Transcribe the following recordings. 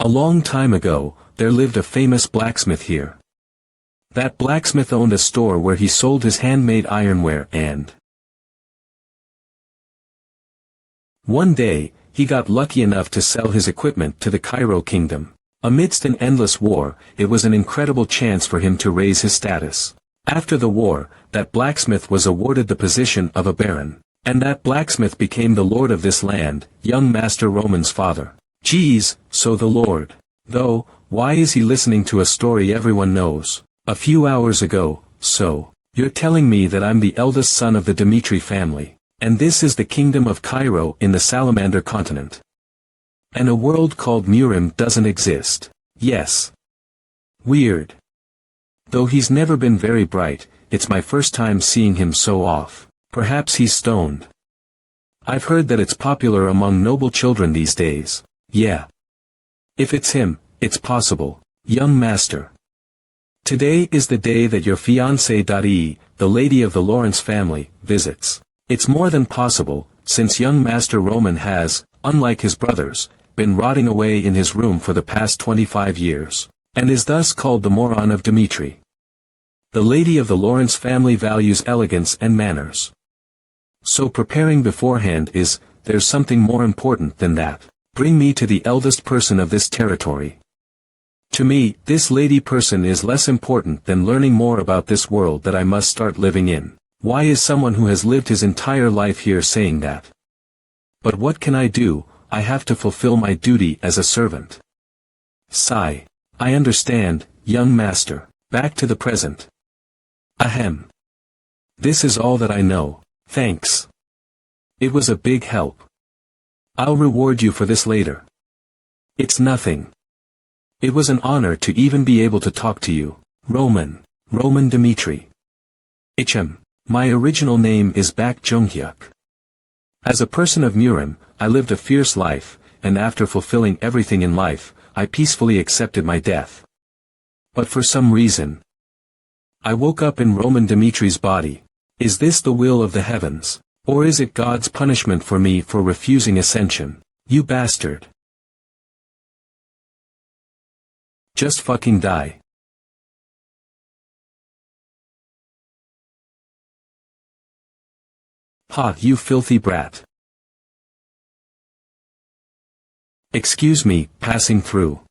A long time ago, there lived a famous blacksmith here. That blacksmith owned a store where he sold his handmade ironware and one day, he got lucky enough to sell his equipment to the Cairo kingdom. Amidst an endless war, it was an incredible chance for him to raise his status. After the war, that blacksmith was awarded the position of a baron. And that blacksmith became the lord of this land, young Master Roman's father. Geez, so the lord. Though, why is he listening to a story everyone knows? A few hours ago, so. You're telling me that I'm the eldest son of the Dimitri family. And this is the kingdom of Cairo in the Salamander continent. And a world called Murim doesn't exist. Yes. Weird. Though he's never been very bright, it's my first time seeing him so off. Perhaps he's stoned. I've heard that it's popular among noble children these days. Yeah. If it's him, it's possible. Young master. Today is the day that your fiancée, the lady of the Lawrence family, visits. It's more than possible, since young Master Roman has, unlike his brothers, been rotting away in his room for the past 25 years, and is thus called the moron of Dimitri. The lady of the Lawrence family values elegance and manners. So preparing beforehand there's something more important than that. Bring me to the eldest person of this territory. To me, this lady person is less important than learning more about this world that I must start living in. Why is someone who has lived his entire life here saying that? But what can I do? I have to fulfill my duty as a servant. Sigh. I understand, young master. Back to the present. Ahem. This is all that I know. Thanks. It was a big help. I'll reward you for this later. It's nothing. It was an honor to even be able to talk to you, Roman Dimitri. My original name is Bak Jonghyuk. As a person of Murim, I lived a fierce life, and after fulfilling everything in life, I peacefully accepted my death. But for some reason, I woke up in Roman Dimitri's body. Is this the will of the heavens? Or is it God's punishment for me for refusing ascension? You bastard. Just fucking die. Ha, you filthy brat. Excuse me, passing through.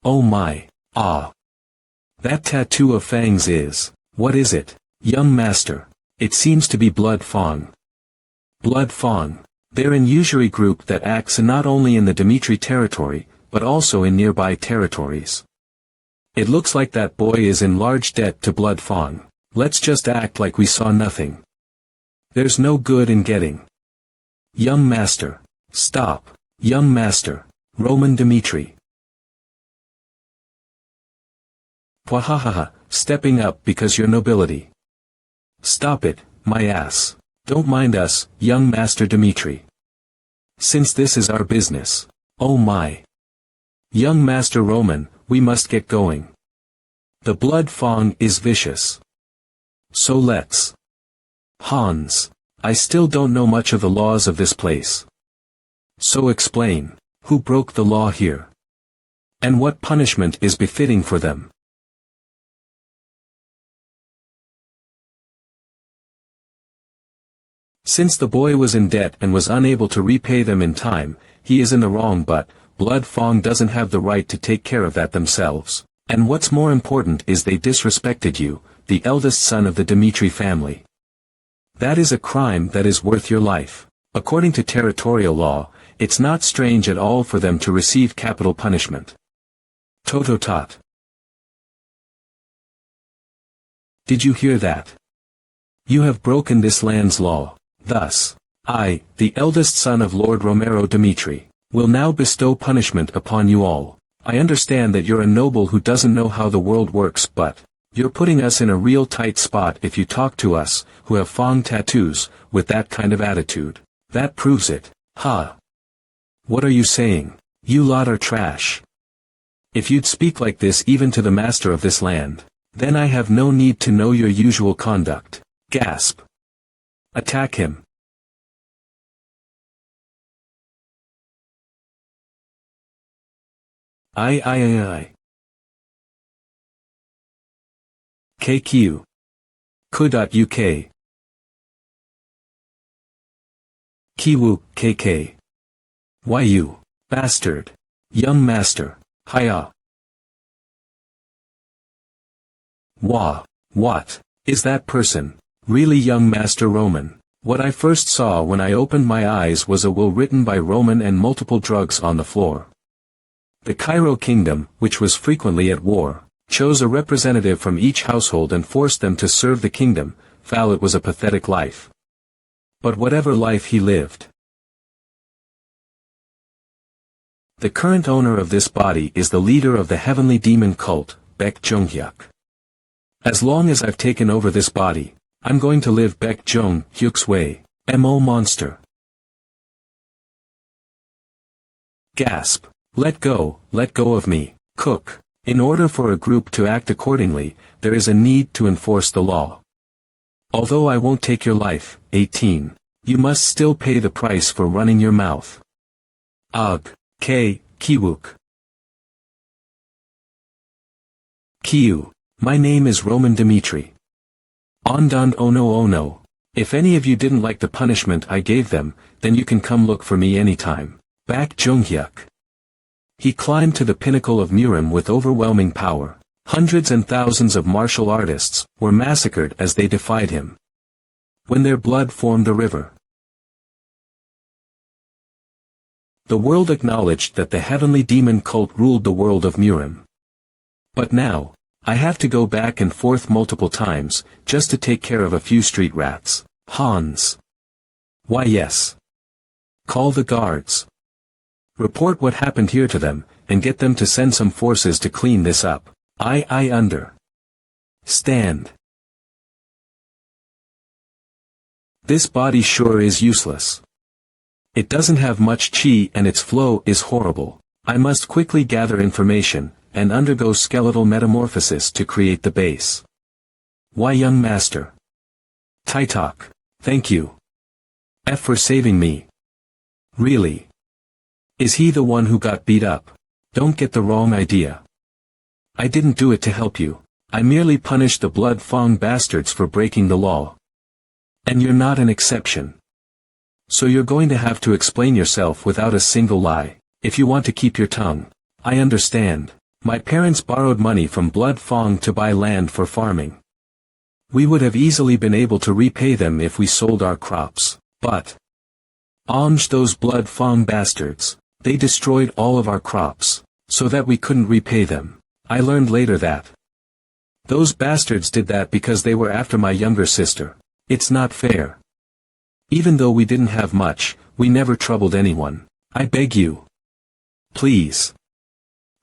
Oh my, ah. That tattoo of Fang's what is it, young master? It seems to be Blood Fang. Blood Fang. They're an usury group that acts not only in the Dimitri territory, but also in nearby territories. It looks like that boy is in large debt to Blood Fang. Let's just act like we saw nothing. There's no good in getting. Young master. Stop. Young master. Roman Dimitri. Pwahahaha, stepping up because you're nobility. Stop it, my ass. Don't mind us, young Master Dimitri. Since this is our business. Oh my. Young Master Roman, we must get going. The Blood Fang is vicious. So let's. Hans. I still don't know much of the laws of this place. So explain, who broke the law here? And what punishment is befitting for them? Since the boy was in debt and was unable to repay them in time, he is in the wrong, but Blood Fang doesn't have the right to take care of that themselves. And what's more important is they disrespected you, the eldest son of the Dimitri family. That is a crime that is worth your life. According to territorial law, it's not strange at all for them to receive capital punishment. Tototot. Did you hear that? You have broken this land's law. Thus, I, the eldest son of Lord Romero Dimitri, will now bestow punishment upon you all. I understand that you're a noble who doesn't know how the world works, but you're putting us in a real tight spot if you talk to us, who have Fang tattoos, with that kind of attitude. That proves it. Ha! What are you saying? You lot are trash. If you'd speak like this even to the master of this land, then I have no need to know your usual conduct. Gasp. Attack him. I. KQ. Ku.uk. Kiwu, KK. YU. Bastard. Young master. Hiya. What? Is that person really young Master Roman? What I first saw when I opened my eyes was a will written by Roman and multiple drugs on the floor. The Cairo kingdom, which was frequently at war, chose a representative from each household and forced them to serve the kingdom. Foul, it was a pathetic life. But whatever life he lived. The current owner of this body is the leader of the heavenly demon cult, Baek Jung-hyuk. As long as I've taken over this body, I'm going to live Baek Jung-hyuk's way. MO monster. Gasp. Let go of me, cook. In order for a group to act accordingly, there is a need to enforce the law. Although I won't take your life, 18, you must still pay the price for running your mouth. Ugh. Kiwook. Kiyu. My name is Roman Dmitri. Ondond ono. If any of you didn't like the punishment I gave them, then you can come look for me anytime. Baek Jung-hyuk. He climbed to the pinnacle of Murim with overwhelming power. Hundreds and thousands of martial artists were massacred as they defied him. When their blood formed a river. The world acknowledged that the heavenly demon cult ruled the world of Murim. But now, I have to go back and forth multiple times, just to take care of a few street rats. Hans. Why yes. Call the guards. Report what happened here to them, and get them to send some forces to clean this up. I understand. This body sure is useless. It doesn't have much chi and its flow is horrible. I must quickly gather information, and undergo skeletal metamorphosis to create the base. Why young master? Taitok. Thank you. F for saving me. Really? Is he the one who got beat up? Don't get the wrong idea. I didn't do it to help you. I merely punished the blood Fang bastards for breaking the law. And you're not an exception. So you're going to have to explain yourself without a single lie, if you want to keep your tongue. I understand. My parents borrowed money from Blood Fang to buy land for farming. We would have easily been able to repay them if we sold our crops, but... those Blood Fang bastards, they destroyed all of our crops, so that we couldn't repay them. I learned later that those bastards did that because they were after my younger sister. It's not fair. Even though we didn't have much, we never troubled anyone. I beg you. Please.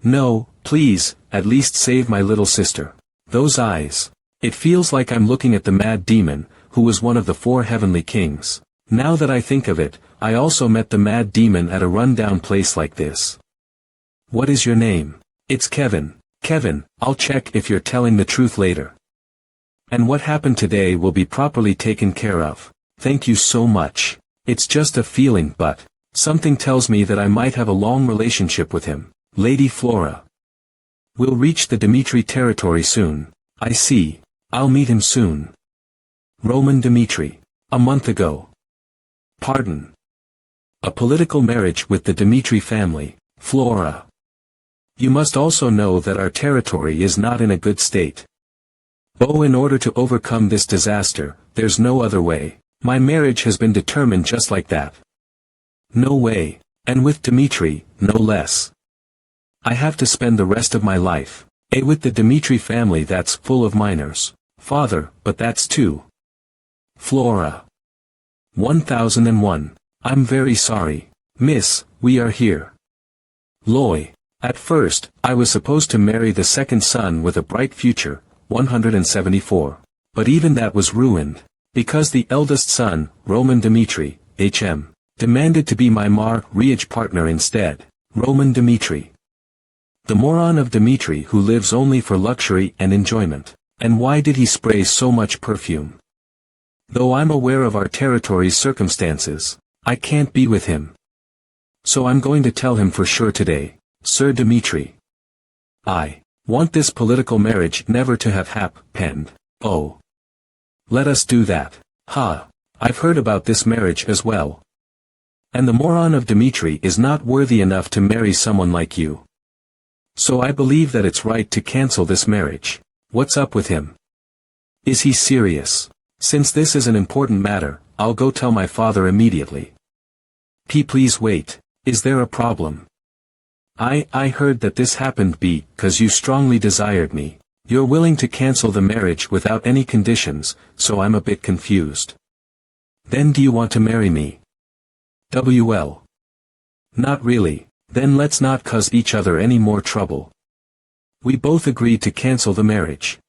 No, please, at least save my little sister. Those eyes. It feels like I'm looking at the mad demon, who was one of the 4 heavenly kings. Now that I think of it, I also met the mad demon at a rundown place like this. What is your name? It's Kevin. Kevin, I'll check if you're telling the truth later. And what happened today will be properly taken care of. Thank you so much. It's just a feeling, but something tells me that I might have a long relationship with him. Lady Flora. We'll reach the Dmitri territory soon. I see. I'll meet him soon. Roman Dmitri. A month ago. Pardon. A political marriage with the Dmitri family, Flora. You must also know that our territory is not in a good state. Oh, in order to overcome this disaster, there's no other way. My marriage has been determined just like that. No way. And with Dmitri, no less. I have to spend the rest of my life, with the Dmitri family that's full of minors. Father, but that's too. Flora. 1001. I'm very sorry. Miss, we are here. Loy. At first, I was supposed to marry the second son with a bright future, 174. But even that was ruined. Because the eldest son, Roman Dmitri, HM, demanded to be my marriage partner instead. Roman Dmitri. The moron of Dmitri who lives only for luxury and enjoyment. And why did he spray so much perfume? Though I'm aware of our territory's circumstances, I can't be with him. So I'm going to tell him for sure today. Sir Dmitri, I want this political marriage never to have happened. Oh. Let us do that. Ha. I've heard about this marriage as well. And the moron of Dmitri is not worthy enough to marry someone like you. So I believe that it's right to cancel this marriage. What's up with him? Is he serious? Since this is an important matter, I'll go tell my father immediately. Please wait. Is there a problem? I heard that this happened because you strongly desired me. You're willing to cancel the marriage without any conditions, so I'm a bit confused. Then do you want to marry me? Well. Not really. Then let's not cause each other any more trouble. We both agreed to cancel the marriage.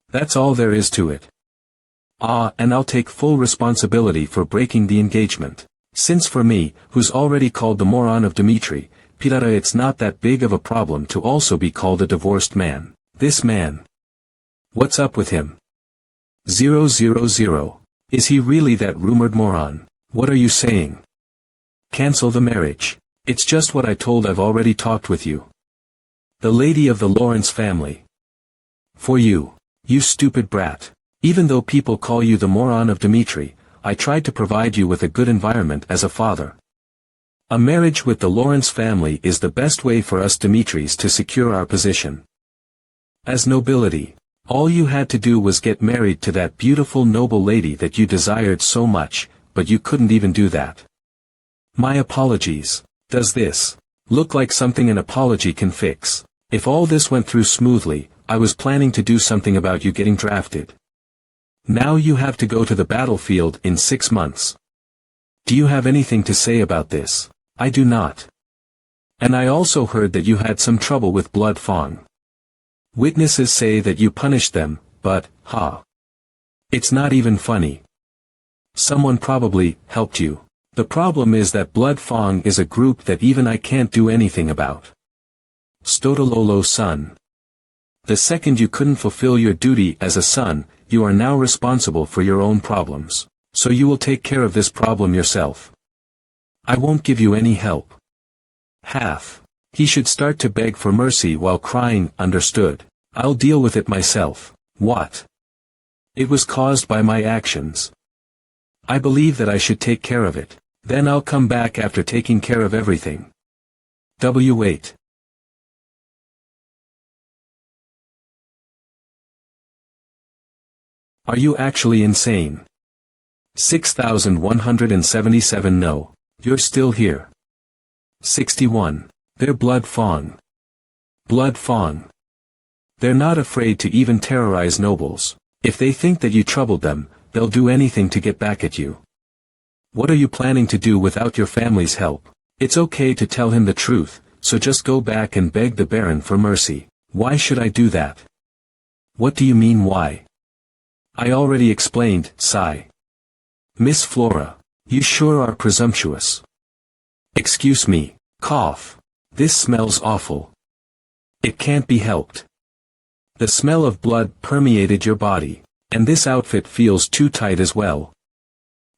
That's all there is to it. And I'll take full responsibility for breaking the engagement. Since for me, who's already called the moron of Dmitri, it's not that big of a problem to also be called a divorced man. This man. What's up with him? 000. Is he really that rumored moron? What are you saying? Cancel the marriage. It's just what I told. I've already talked with you. The lady of the Lawrence family. For you. You stupid brat. Even though people call you the moron of Dmitri, I tried to provide you with a good environment as a father. A marriage with the Lawrence family is the best way for us Dmitris to secure our position. As nobility, all you had to do was get married to that beautiful noble lady that you desired so much, but you couldn't even do that. My apologies. Does this look like something an apology can fix? If all this went through smoothly, I was planning to do something about you getting drafted. Now you have to go to the battlefield in 6 months. Do you have anything to say about this? I do not. And I also heard that you had some trouble with blood Fang. Witnesses say that you punished them, but, it's not even funny. Someone probably helped you. The problem is that blood Fang is a group that even I can't do anything about. Stodololo son. The second you couldn't fulfill your duty as a son, you are now responsible for your own problems. So you will take care of this problem yourself. I won't give you any help. He should start to beg for mercy while crying. Understood. I'll deal with it myself. What? It was caused by my actions. I believe that I should take care of it. Then I'll come back after taking care of everything. W8. Are you actually insane? 6177. No. You're still here. 61. They're blood Fang. Blood Fang. They're not afraid to even terrorize nobles. If they think that you troubled them, they'll do anything to get back at you. What are you planning to do without your family's help? It's okay to tell him the truth, so just go back and beg the Baron for mercy. Why should I do that? What do you mean why? I already explained, sigh. Miss Flora, you sure are presumptuous. Excuse me, cough. This smells awful. It can't be helped. The smell of blood permeated your body, and this outfit feels too tight as well.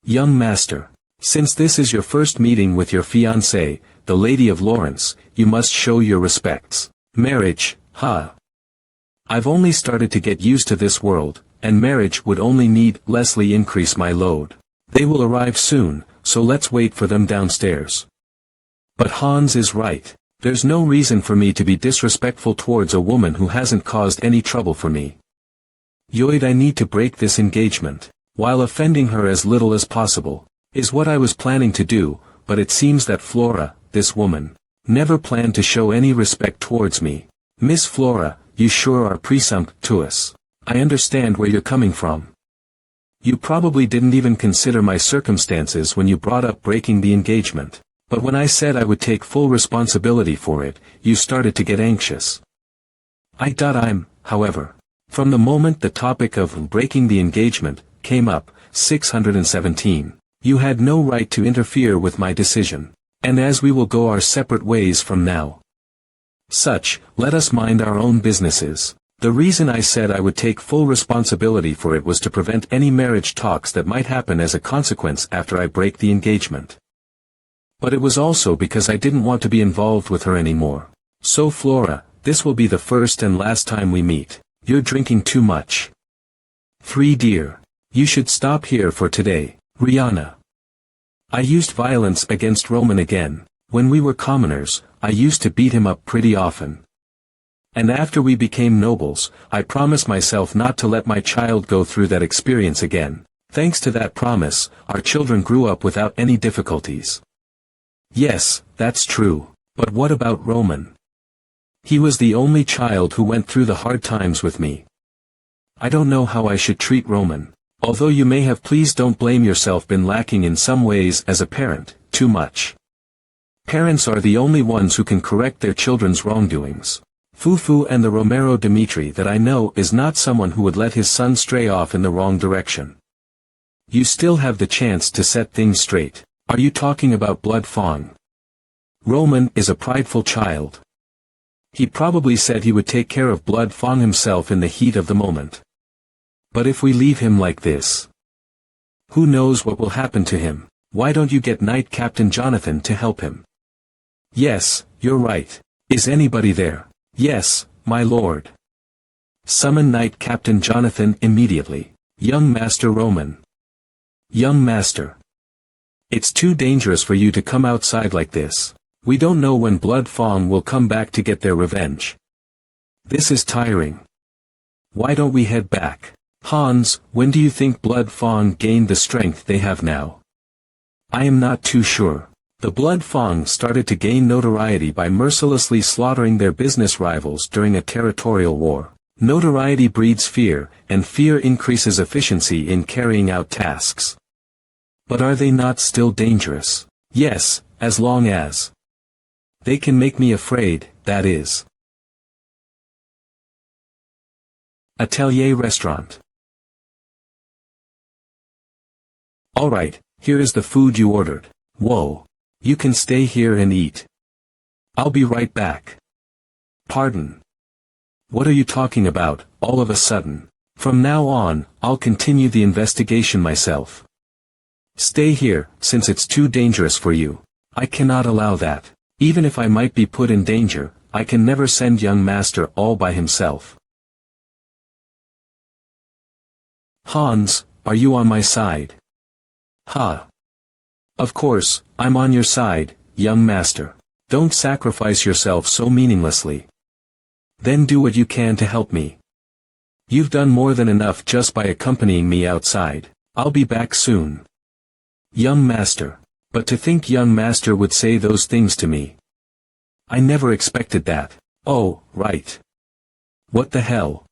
Young master, since this is your first meeting with your fiancée, the Lady of Lawrence, you must show your respects. Marriage, I've only started to get used to this world, and marriage would only need Leslie increase my load. They will arrive soon, so let's wait for them downstairs. But Hans is right. There's no reason for me to be disrespectful towards a woman who hasn't caused any trouble for me. Yoid, I need to break this engagement, while offending her as little as possible, is what I was planning to do, but it seems that Flora, this woman, never planned to show any respect towards me. Miss Flora, you sure are presumptuous. I understand where you're coming from. You probably didn't even consider my circumstances when you brought up breaking the engagement. But when I said I would take full responsibility for it, you started to get anxious. I'm, however. From the moment the topic of breaking the engagement came up, 617, you had no right to interfere with my decision. And as we will go our separate ways from now. Let us mind our own businesses. The reason I said I would take full responsibility for it was to prevent any marriage talks that might happen as a consequence after I break the engagement. But it was also because I didn't want to be involved with her anymore. So Flora, This will be the first and last time we meet. You're drinking too much. 3 dear. You should stop here for today, Rihanna. I used violence against Roman again. When we were commoners, I used to beat him up pretty often. And after we became nobles, I promised myself not to let my child go through that experience again. Thanks to that promise, our children grew up without any difficulties. Yes, that's true. But what about Roman? He was the only child who went through the hard times with me. I don't know how I should treat Roman. Although you may have, please don't blame yourself, been lacking in some ways as a parent, too much. Parents are the only ones who can correct their children's wrongdoings. Fufu and the Romero Dimitri that I know is not someone who would let his son stray off in the wrong direction. You still have the chance to set things straight. Are you talking about blood Fang? Roman is a prideful child. He probably said he would take care of blood Fang himself in the heat of the moment. But if we leave him like this, who knows what will happen to him? Why don't you get Knight Captain Jonathan to help him? Yes, you're right. Is anybody there? Yes, my lord. Summon Knight Captain Jonathan immediately. Young Master Roman. Young Master. It's too dangerous for you to come outside like this. We don't know when Blood Fang will come back to get their revenge. This is tiring. Why don't we head back? Hans, when do you think Blood Fang gained the strength they have now? I am not too sure. The Blood Fang started to gain notoriety by mercilessly slaughtering their business rivals during a territorial war. Notoriety breeds fear, and fear increases efficiency in carrying out tasks. But are they not still dangerous? Yes, as long as they can make me afraid, that is. Atelier Restaurant. Alright, here is the food you ordered. Whoa. You can stay here and eat. I'll be right back. Pardon. What are you talking about, all of a sudden? From now on, I'll continue the investigation myself. Stay here, since it's too dangerous for you. I cannot allow that. Even if I might be put in danger, I can never send young master all by himself. Hans, are you on my side? Ha. Of course, I'm on your side, young master. Don't sacrifice yourself so meaninglessly. Then do what you can to help me. You've done more than enough just by accompanying me outside. I'll be back soon. Young master. But to think young master would say those things to me. I never expected that. Oh, right. What the hell?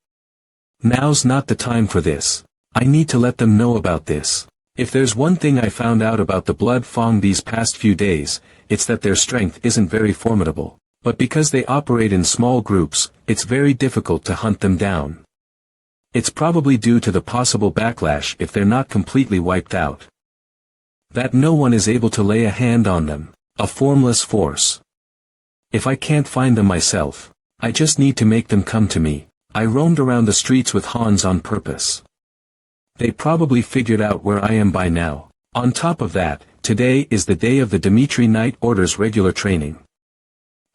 Now's not the time for this. I need to let them know about this. If there's one thing I found out about the Blood Fang these past few days, it's that their strength isn't very formidable. But because they operate in small groups, it's very difficult to hunt them down. It's probably due to the possible backlash if they're not completely wiped out. That no one is able to lay a hand on them, a formless force. If I can't find them myself, I just need to make them come to me. I roamed around the streets with Hans on purpose. They probably figured out where I am by now. On top of that, today is the day of the Dimitri Knight Order's regular training.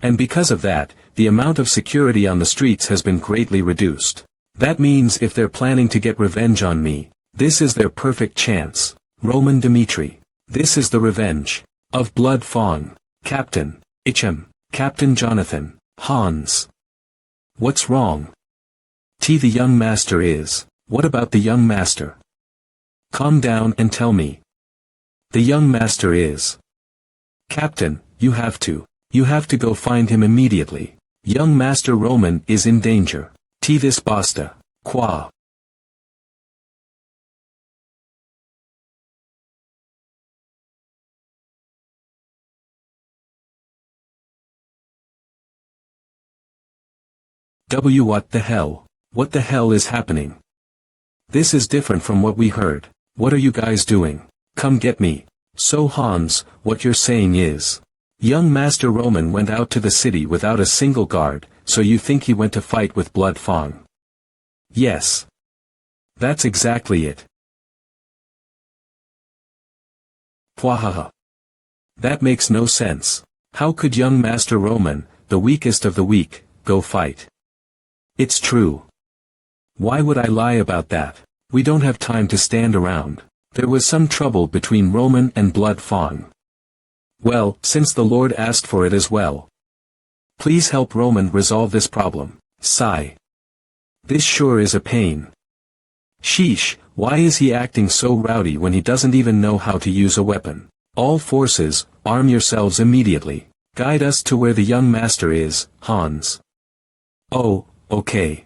And because of that, the amount of security on the streets has been greatly reduced. That means if they're planning to get revenge on me, this is their perfect chance. Roman Dimitri. This is the revenge of Blood Fang. Captain Ichem. Captain Jonathan. Hans. What's wrong? The young master is. What about the young master? Calm down and tell me. The young master is. Captain, you have to go find him immediately. Young Master Roman is in danger. This basta. Qua. What the hell? What the hell is happening? This is different from what we heard. What are you guys doing? Come get me. So Hans, what you're saying is, young Master Roman went out to the city without a single guard, so you think he went to fight with Blood Fang? Yes. That's exactly it. Pwahaha. That makes no sense. How could young Master Roman, the weakest of the weak, go fight. It's true. Why would I lie about that? We don't have time to stand around. There was some trouble between Roman and Blood Fang. Well, since the Lord asked for it as well. Please help Roman resolve this problem. Sigh. This sure is a pain. Sheesh, why is he acting so rowdy when he doesn't even know how to use a weapon? All forces, arm yourselves immediately. Guide us to where the young master is, Hans. Oh, okay.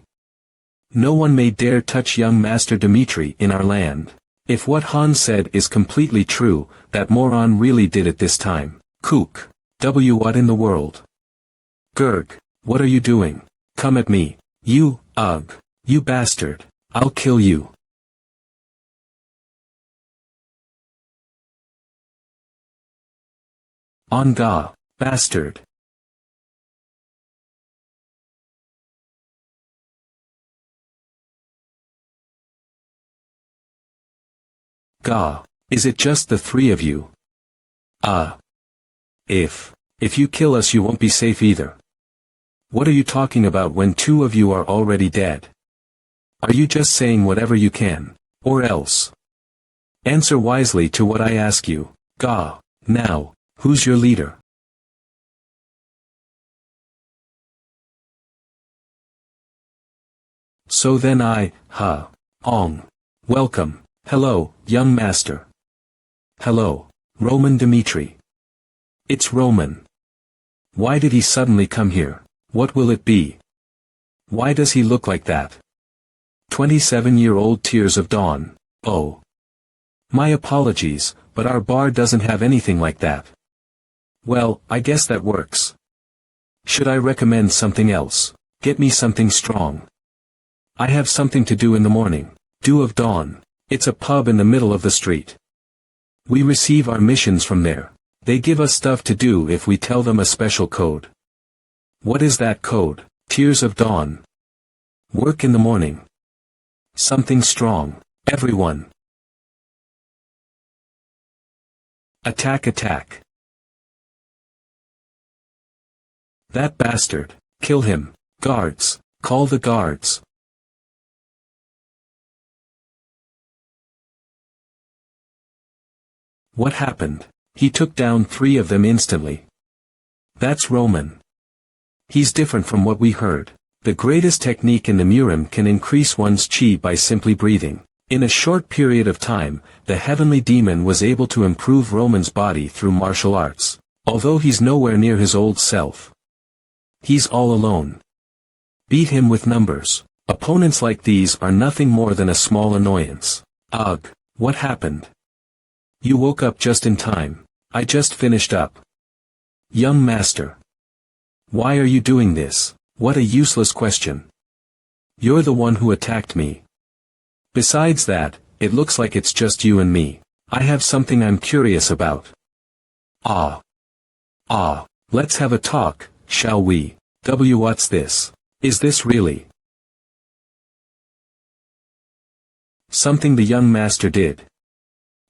No one may dare touch young Master Dmitri in our land. If what Hans said is completely true, that moron really did it this time. Kook. What in the world? Gurg, what are you doing? Come at me. You, ugh. You bastard. I'll kill you. Onga, bastard. Gah, is it just the three of you? If you kill us you won't be safe either. What are you talking about when two of you are already dead? Are you just saying whatever you can, or else? Answer wisely to what I ask you. Gah, now, who's your leader? So then welcome. Hello, young master. Hello, Roman Dmitri. It's Roman. Why did he suddenly come here? What will it be? Why does he look like that? 27-year-old Tears of Dawn. Oh. My apologies, but our bar doesn't have anything like that. Well, I guess that works. Should I recommend something else? Get me something strong. I have something to do in the morning. Dew of Dawn. It's a pub in the middle of the street. We receive our missions from there. They give us stuff to do if we tell them a special code. What is that code? Tears of Dawn. Work in the morning. Something strong. Everyone. Attack, attack. That bastard. Kill him. Guards. Call the guards. What happened? He took down 3 of them instantly. That's Roman. He's different from what we heard. The greatest technique in the Murim can increase one's chi by simply breathing. In a short period of time, the heavenly demon was able to improve Roman's body through martial arts, although he's nowhere near his old self. He's all alone. Beat him with numbers. Opponents like these are nothing more than a small annoyance. Ugh, what happened? You woke up just in time. I just finished up. Young master. Why are you doing this? What a useless question. You're the one who attacked me. Besides that, it looks like it's just you and me. I have something I'm curious about. Let's have a talk, shall we? What's this? Is this really something the young master did?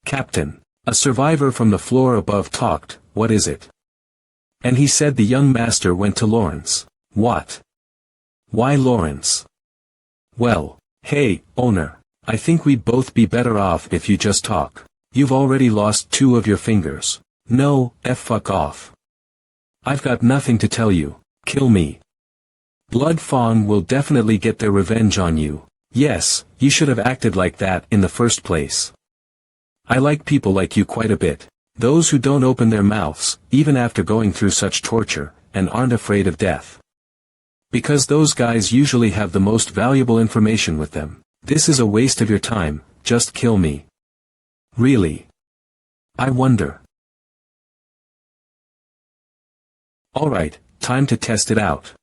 Captain. A survivor from the floor above talked. What is it? And he said the young master went to Lawrence. What? Why Lawrence? Well, hey, owner. I think we'd both be better off if you just talk. You've already lost 2 of your fingers. No, fuck off. I've got nothing to tell you. Kill me. Blood Fang will definitely get their revenge on you. Yes, you should have acted like that in the first place. I like people like you quite a bit. Those who don't open their mouths, even after going through such torture, and aren't afraid of death. Because those guys usually have the most valuable information with them. This is a waste of your time, just kill me. Really? I wonder. Alright, time to test it out.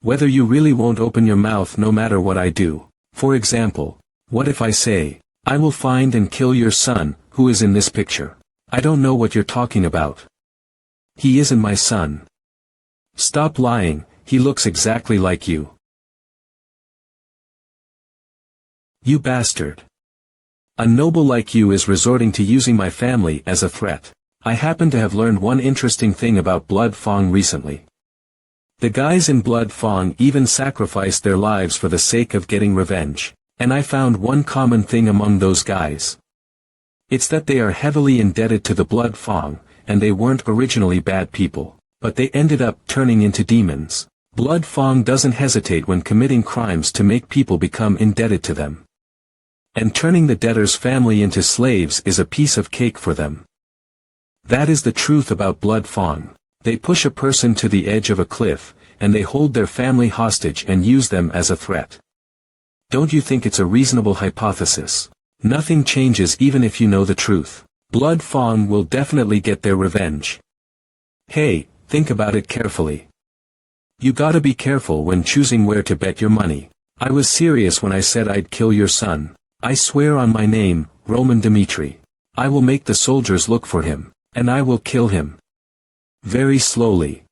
Whether you really won't open your mouth no matter what I do. For example, what if I say, I will find and kill your son, who is in this picture. I don't know what you're talking about. He isn't my son. Stop lying, he looks exactly like you. You bastard. A noble like you is resorting to using my family as a threat. I happen to have learned one interesting thing about Blood Fang recently. The guys in Blood Fang even sacrificed their lives for the sake of getting revenge. And I found one common thing among those guys. It's that they are heavily indebted to the Blood Fang, and they weren't originally bad people, but they ended up turning into demons. Blood Fang doesn't hesitate when committing crimes to make people become indebted to them. And turning the debtor's family into slaves is a piece of cake for them. That is the truth about Blood Fang. They push a person to the edge of a cliff, and they hold their family hostage and use them as a threat. Don't you think it's a reasonable hypothesis? Nothing changes even if you know the truth. Blood Fang will definitely get their revenge. Hey, think about it carefully. You gotta be careful when choosing where to bet your money. I was serious when I said I'd kill your son. I swear on my name, Roman Dmitri. I will make the soldiers look for him, and I will kill him. Very slowly.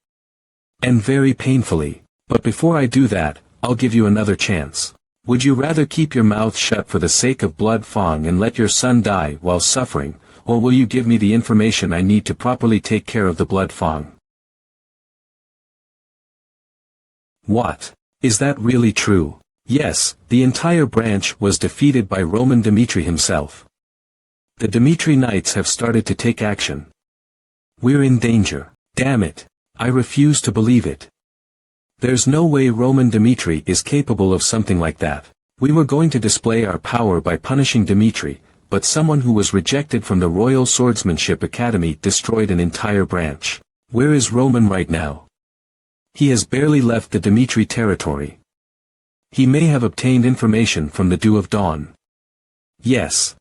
And very painfully. But before I do that, I'll give you another chance. Would you rather keep your mouth shut for the sake of Blood Fang and let your son die while suffering, or will you give me the information I need to properly take care of the Blood Fang? What? Is that really true? Yes, the entire branch was defeated by Roman Dmitri himself. The Dmitri Knights have started to take action. We're in danger. Damn it. I refuse to believe it. There's no way Roman Dmitri is capable of something like that. We were going to display our power by punishing Dmitri, but someone who was rejected from the Royal Swordsmanship Academy destroyed an entire branch. Where is Roman right now? He has barely left the Dmitri territory. He may have obtained information from the Dew of Dawn. Yes.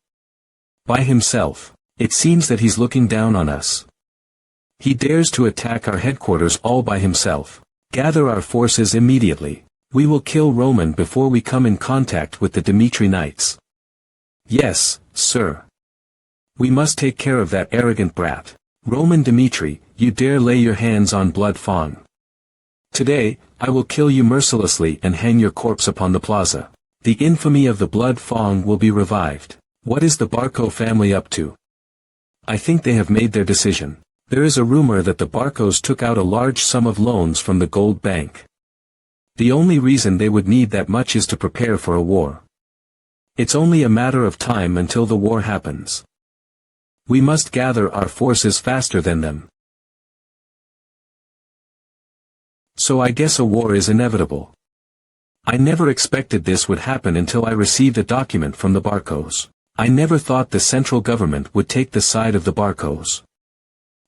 By himself. It seems that he's looking down on us. He dares to attack our headquarters all by himself. Gather our forces immediately. We will kill Roman before we come in contact with the Dmitri Knights. Yes, sir. We must take care of that arrogant brat. Roman Dmitri, you dare lay your hands on Blood Fang. Today, I will kill you mercilessly and hang your corpse upon the plaza. The infamy of the Blood Fang will be revived. What is the Barco family up to? I think they have made their decision. There is a rumor that the Barcos took out a large sum of loans from the gold bank. The only reason they would need that much is to prepare for a war. It's only a matter of time until the war happens. We must gather our forces faster than them. So I guess a war is inevitable. I never expected this would happen until I received a document from the Barcos. I never thought the central government would take the side of the Barcos.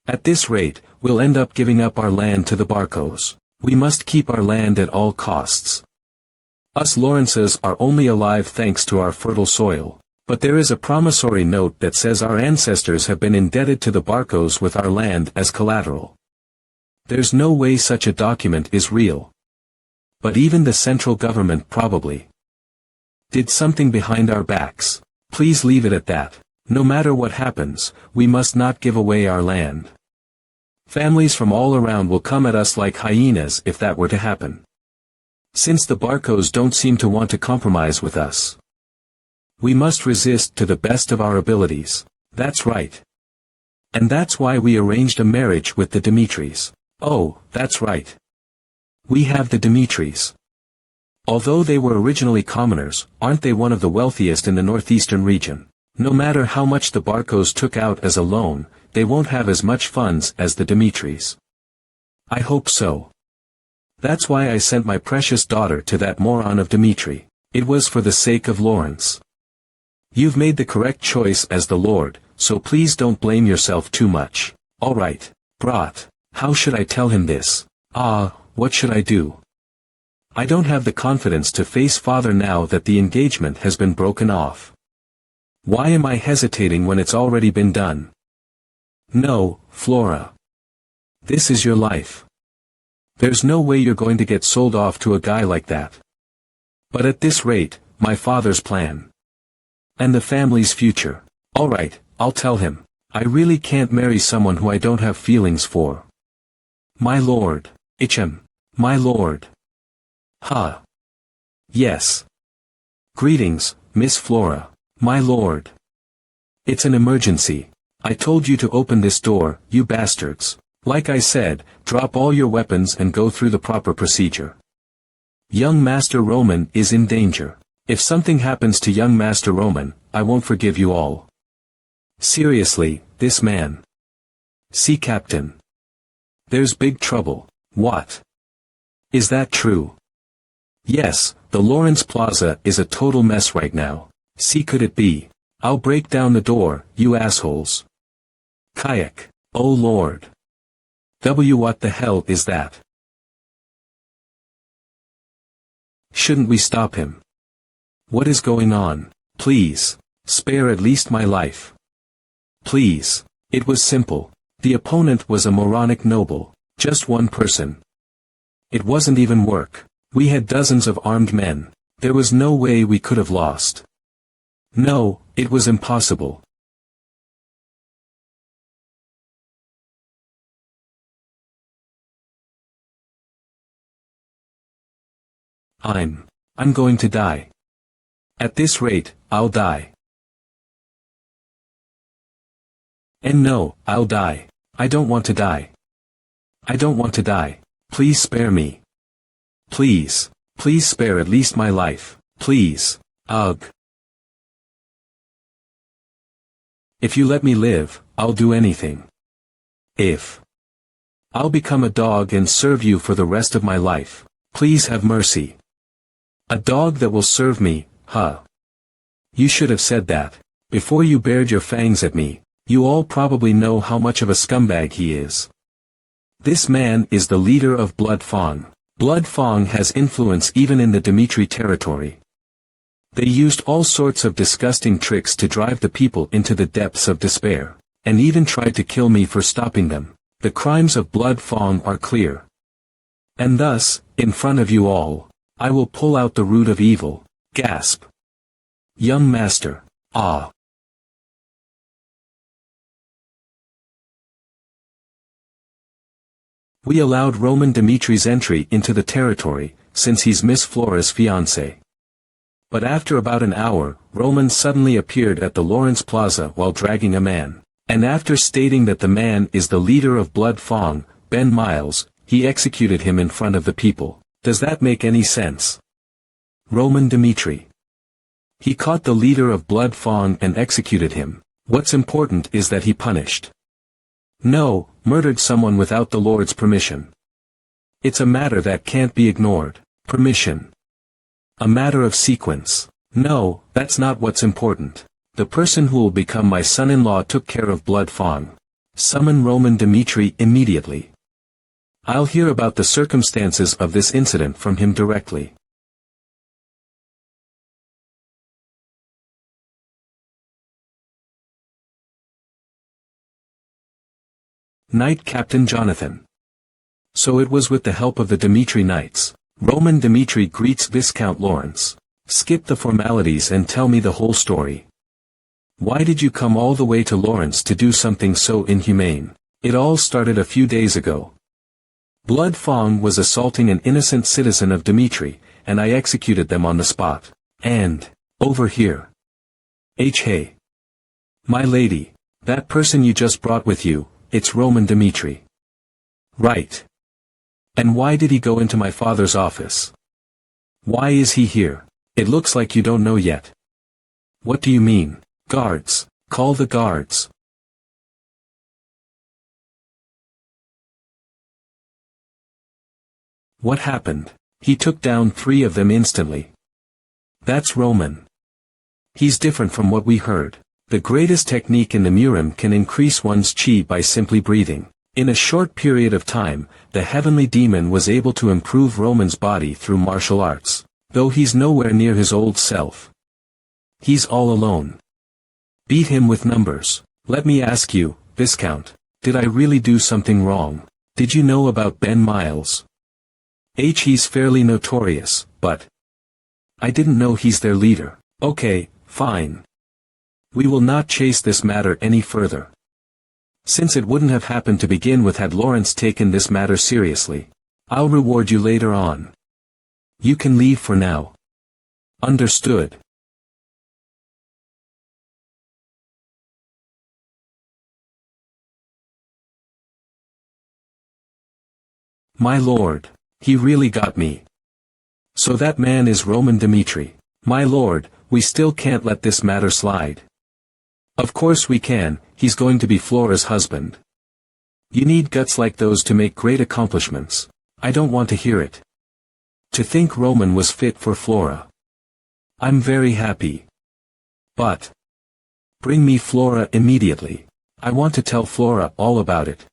At this rate, we'll end up giving up our land to the Barcos. We must keep our land at all costs. Us Lawrences are only alive thanks to our fertile soil. But there is a promissory note that says our ancestors have been indebted to the Barcos with our land as collateral. There's no way such a document is real. But even the central government probably did something behind our backs. Please leave it at that. No matter what happens, we must not give away our land. Families from all around will come at us like hyenas if that were to happen. Since the Barcos don't seem to want to compromise with us, we must resist to the best of our abilities. That's right. And that's why we arranged a marriage with the Dmitris. Oh, that's right. We have the Dmitris. Although they were originally commoners, aren't they one of the wealthiest in the northeastern region? No matter how much the Barcos took out as a loan, they won't have as much funds as the Dmitris. I hope so. That's why I sent my precious daughter to that moron of Dmitri. It was for the sake of Lawrence. You've made the correct choice as the Lord, so please don't blame yourself too much. Alright, Brat, how should I tell him this? What should I do? I don't have the confidence to face father now that the engagement has been broken off. Why am I hesitating when it's already been done? No, Flora. This is your life. There's no way you're going to get sold off to a guy like that. But at this rate, my father's plan. And the family's future. Alright, I'll tell him. I really can't marry someone who I don't have feelings for. My lord. My lord. Yes. Greetings, Miss Flora. My lord. It's an emergency. I told you to open this door, you bastards. Like I said, drop all your weapons and go through the proper procedure. Young Master Roman is in danger. If something happens to young Master Roman, I won't forgive you all. Seriously, this man. Sea Captain. There's big trouble. What? Is that true? Yes, the Lawrence Plaza is a total mess right now. See, could it be? I'll break down the door, you assholes. Kayak. Oh Lord. What the hell is that? Shouldn't we stop him? What is going on? Please. Spare at least my life. Please. It was simple. The opponent was a moronic noble. Just one person. It wasn't even work. We had dozens of armed men. There was no way we could have lost. No, it was impossible. I'm going to die. At this rate, I'll die. And no, I'll die. I don't want to die. I don't want to die. Please spare me. Please. Please spare at least my life. Please. Ugh. If you let me live, I'll do anything. I'll become a dog and serve you for the rest of my life. Please have mercy. A dog that will serve me, huh? You should have said that. Before you bared your fangs at me. You all probably know how much of a scumbag he is. This man is the leader of Blood Fang. Blood Fang has influence even in the Dimitri territory. They used all sorts of disgusting tricks to drive the people into the depths of despair, and even tried to kill me for stopping them. The crimes of Blood Fang are clear. And thus, in front of you all, I will pull out the root of evil. Gasp. Young Master. Ah. We allowed Roman Dimitri's entry into the territory, since he's Miss Flora's fiancé. But after about an hour, Roman suddenly appeared at the Lawrence Plaza while dragging a man. And after stating that the man is the leader of Blood Fang, Ben Miles, he executed him in front of the people. Does that make any sense? Roman Dimitri. He caught the leader of Blood Fang and executed him. What's important is that he punished. No, murdered someone without the Lord's permission. It's a matter that can't be ignored. Permission. A matter of sequence. No, that's not what's important. The person who will become my son-in-law took care of Blood Fang. Summon Roman Dimitri immediately. I'll hear about the circumstances of this incident from him directly. Knight Captain Jonathan. So it was with the help of the Dimitri Knights. Roman Dimitri greets Viscount Lawrence. Skip the formalities and tell me the whole story. Why did you come all the way to Lawrence to do something so inhumane? It all started a few days ago. Blood Fang was assaulting an innocent citizen of Dimitri, and I executed them on the spot. And, over here. Hey. My lady, that person you just brought with you, it's Roman Dimitri. Right. And why did he go into my father's office? Why is he here? It looks like you don't know yet. What do you mean? Guards, call the guards. What happened? He took down 3 of them instantly. That's Roman. He's different from what we heard. The greatest technique in the Murim can increase one's chi by simply breathing. In a short period of time, the heavenly demon was able to improve Roman's body through martial arts, though he's nowhere near his old self. He's all alone. Beat him with numbers. Let me ask you, Viscount, did I really do something wrong? Did you know about Ben Miles? He's fairly notorious, but I didn't know he's their leader. Okay, fine. We will not chase this matter any further. Since it wouldn't have happened to begin with had Lawrence taken this matter seriously. I'll reward you later on. You can leave for now. Understood. My lord. He really got me. So that man is Roman Dmitri. My lord, we still can't let this matter slide. Of course we can, he's going to be Flora's husband. You need guts like those to make great accomplishments. I don't want to hear it. To think Roman was fit for Flora. I'm very happy. But bring me Flora immediately. I want to tell Flora all about it.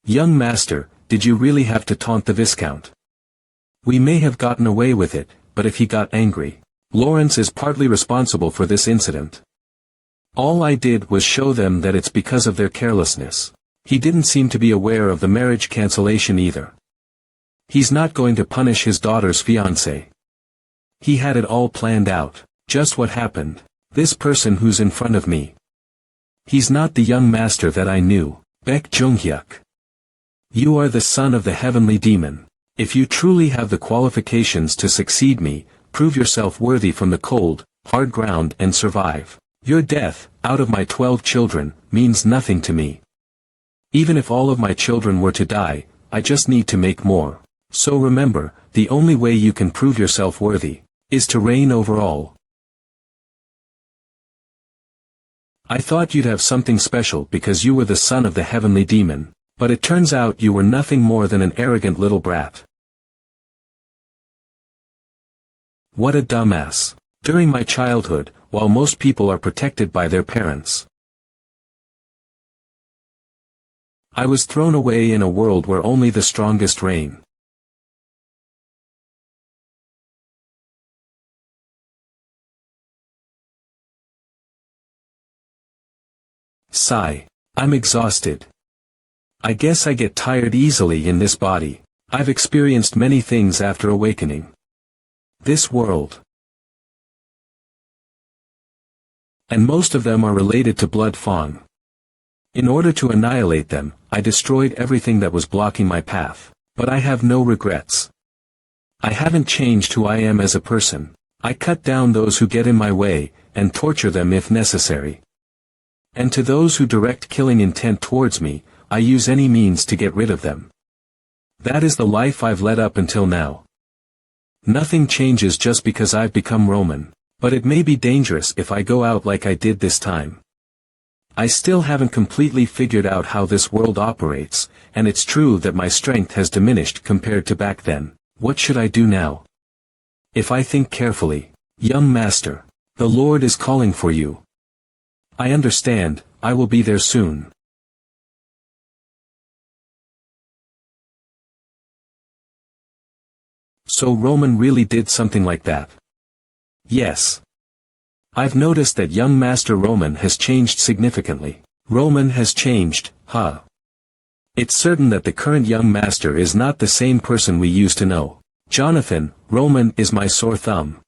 Young master, did you really have to taunt the Viscount? We may have gotten away with it, but if he got angry, Lawrence is partly responsible for this incident. All I did was show them that it's because of their carelessness. He didn't seem to be aware of the marriage cancellation either. He's not going to punish his daughter's fiancé. He had it all planned out. Just what happened. This person who's in front of me. He's not the young master that I knew, Baek Junghyuk. You are the son of the heavenly demon. If you truly have the qualifications to succeed me, prove yourself worthy from the cold, hard ground and survive. Your death, out of my 12 children, means nothing to me. Even if all of my children were to die, I just need to make more. So remember, the only way you can prove yourself worthy, is to reign over all. I thought you'd have something special because you were the son of the heavenly demon, but it turns out you were nothing more than an arrogant little brat. What a dumbass. During my childhood, while most people are protected by their parents, I was thrown away in a world where only the strongest reign. Sigh. I'm exhausted. I guess I get tired easily in this body. I've experienced many things after awakening. This world. And most of them are related to blood Fang. In order to annihilate them, I destroyed everything that was blocking my path. But I have no regrets. I haven't changed who I am as a person. I cut down those who get in my way, and torture them if necessary. And to those who direct killing intent towards me, I use any means to get rid of them. That is the life I've led up until now. Nothing changes just because I've become Roman, but it may be dangerous if I go out like I did this time. I still haven't completely figured out how this world operates, and it's true that my strength has diminished compared to back then. What should I do now? If I think carefully, young master, the Lord is calling for you. I understand, I will be there soon. So Roman really did something like that? Yes. I've noticed that young Master Roman has changed significantly. Roman has changed, huh? It's certain that the current young master is not the same person we used to know. Jonathan, Roman is my sore thumb.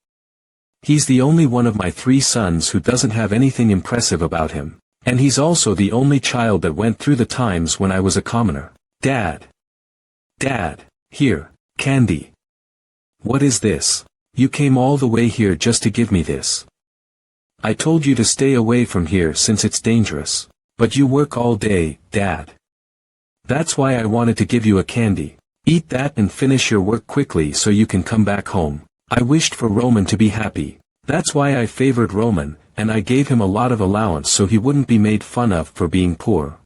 He's the only one of my 3 sons who doesn't have anything impressive about him. And he's also the only child that went through the times when I was a commoner. Dad. Dad, here, candy. What is this? You came all the way here just to give me this. I told you to stay away from here since it's dangerous. But you work all day, Dad. That's why I wanted to give you a candy. Eat that and finish your work quickly so you can come back home. I wished for Roman to be happy. That's why I favored Roman, and I gave him a lot of allowance so he wouldn't be made fun of for being poor.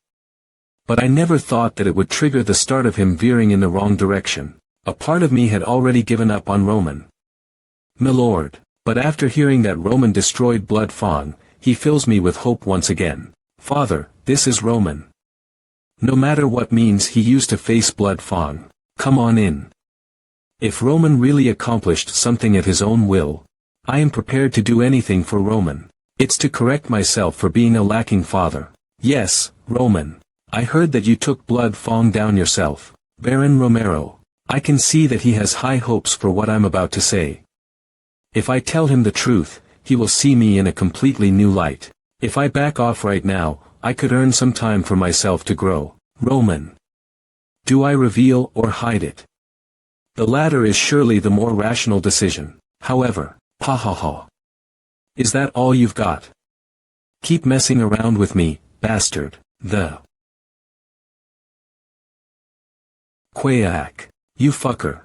But I never thought that it would trigger the start of him veering in the wrong direction. A part of me had already given up on Roman. Milord. But after hearing that Roman destroyed blood Fang, he fills me with hope once again. Father, this is Roman. No matter what means he used to face blood Fang. Come on in. If Roman really accomplished something at his own will, I am prepared to do anything for Roman. It's to correct myself for being a lacking father. Yes, Roman. I heard that you took blood Fang down yourself. Baron Romero. I can see that he has high hopes for what I'm about to say. If I tell him the truth, he will see me in a completely new light. If I back off right now, I could earn some time for myself to grow. Roman. Do I reveal or hide it? The latter is surely the more rational decision. However, ha ha ha. Is that all you've got? Keep messing around with me, bastard. Quack. You fucker.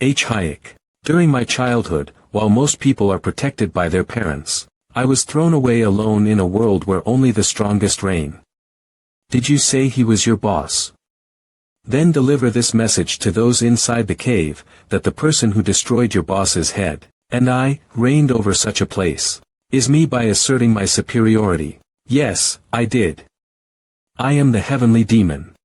H. Hayek. During my childhood, while most people are protected by their parents, I was thrown away alone in a world where only the strongest reign. Did you say he was your boss? Then deliver this message to those inside the cave, that the person who destroyed your boss's head, and I, reigned over such a place, is me by asserting my superiority. Yes, I did. I am the heavenly demon.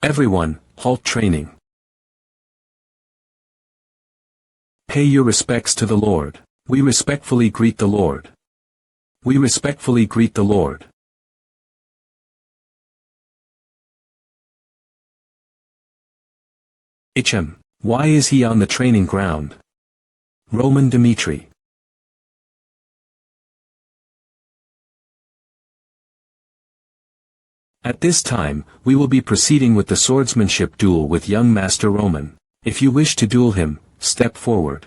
Everyone, halt training. Pay your respects to the Lord. We respectfully greet the Lord. We respectfully greet the Lord. HM. Why is he on the training ground? Roman Dmitri. At this time, we will be proceeding with the swordsmanship duel with young Master Roman. If you wish to duel him, step forward.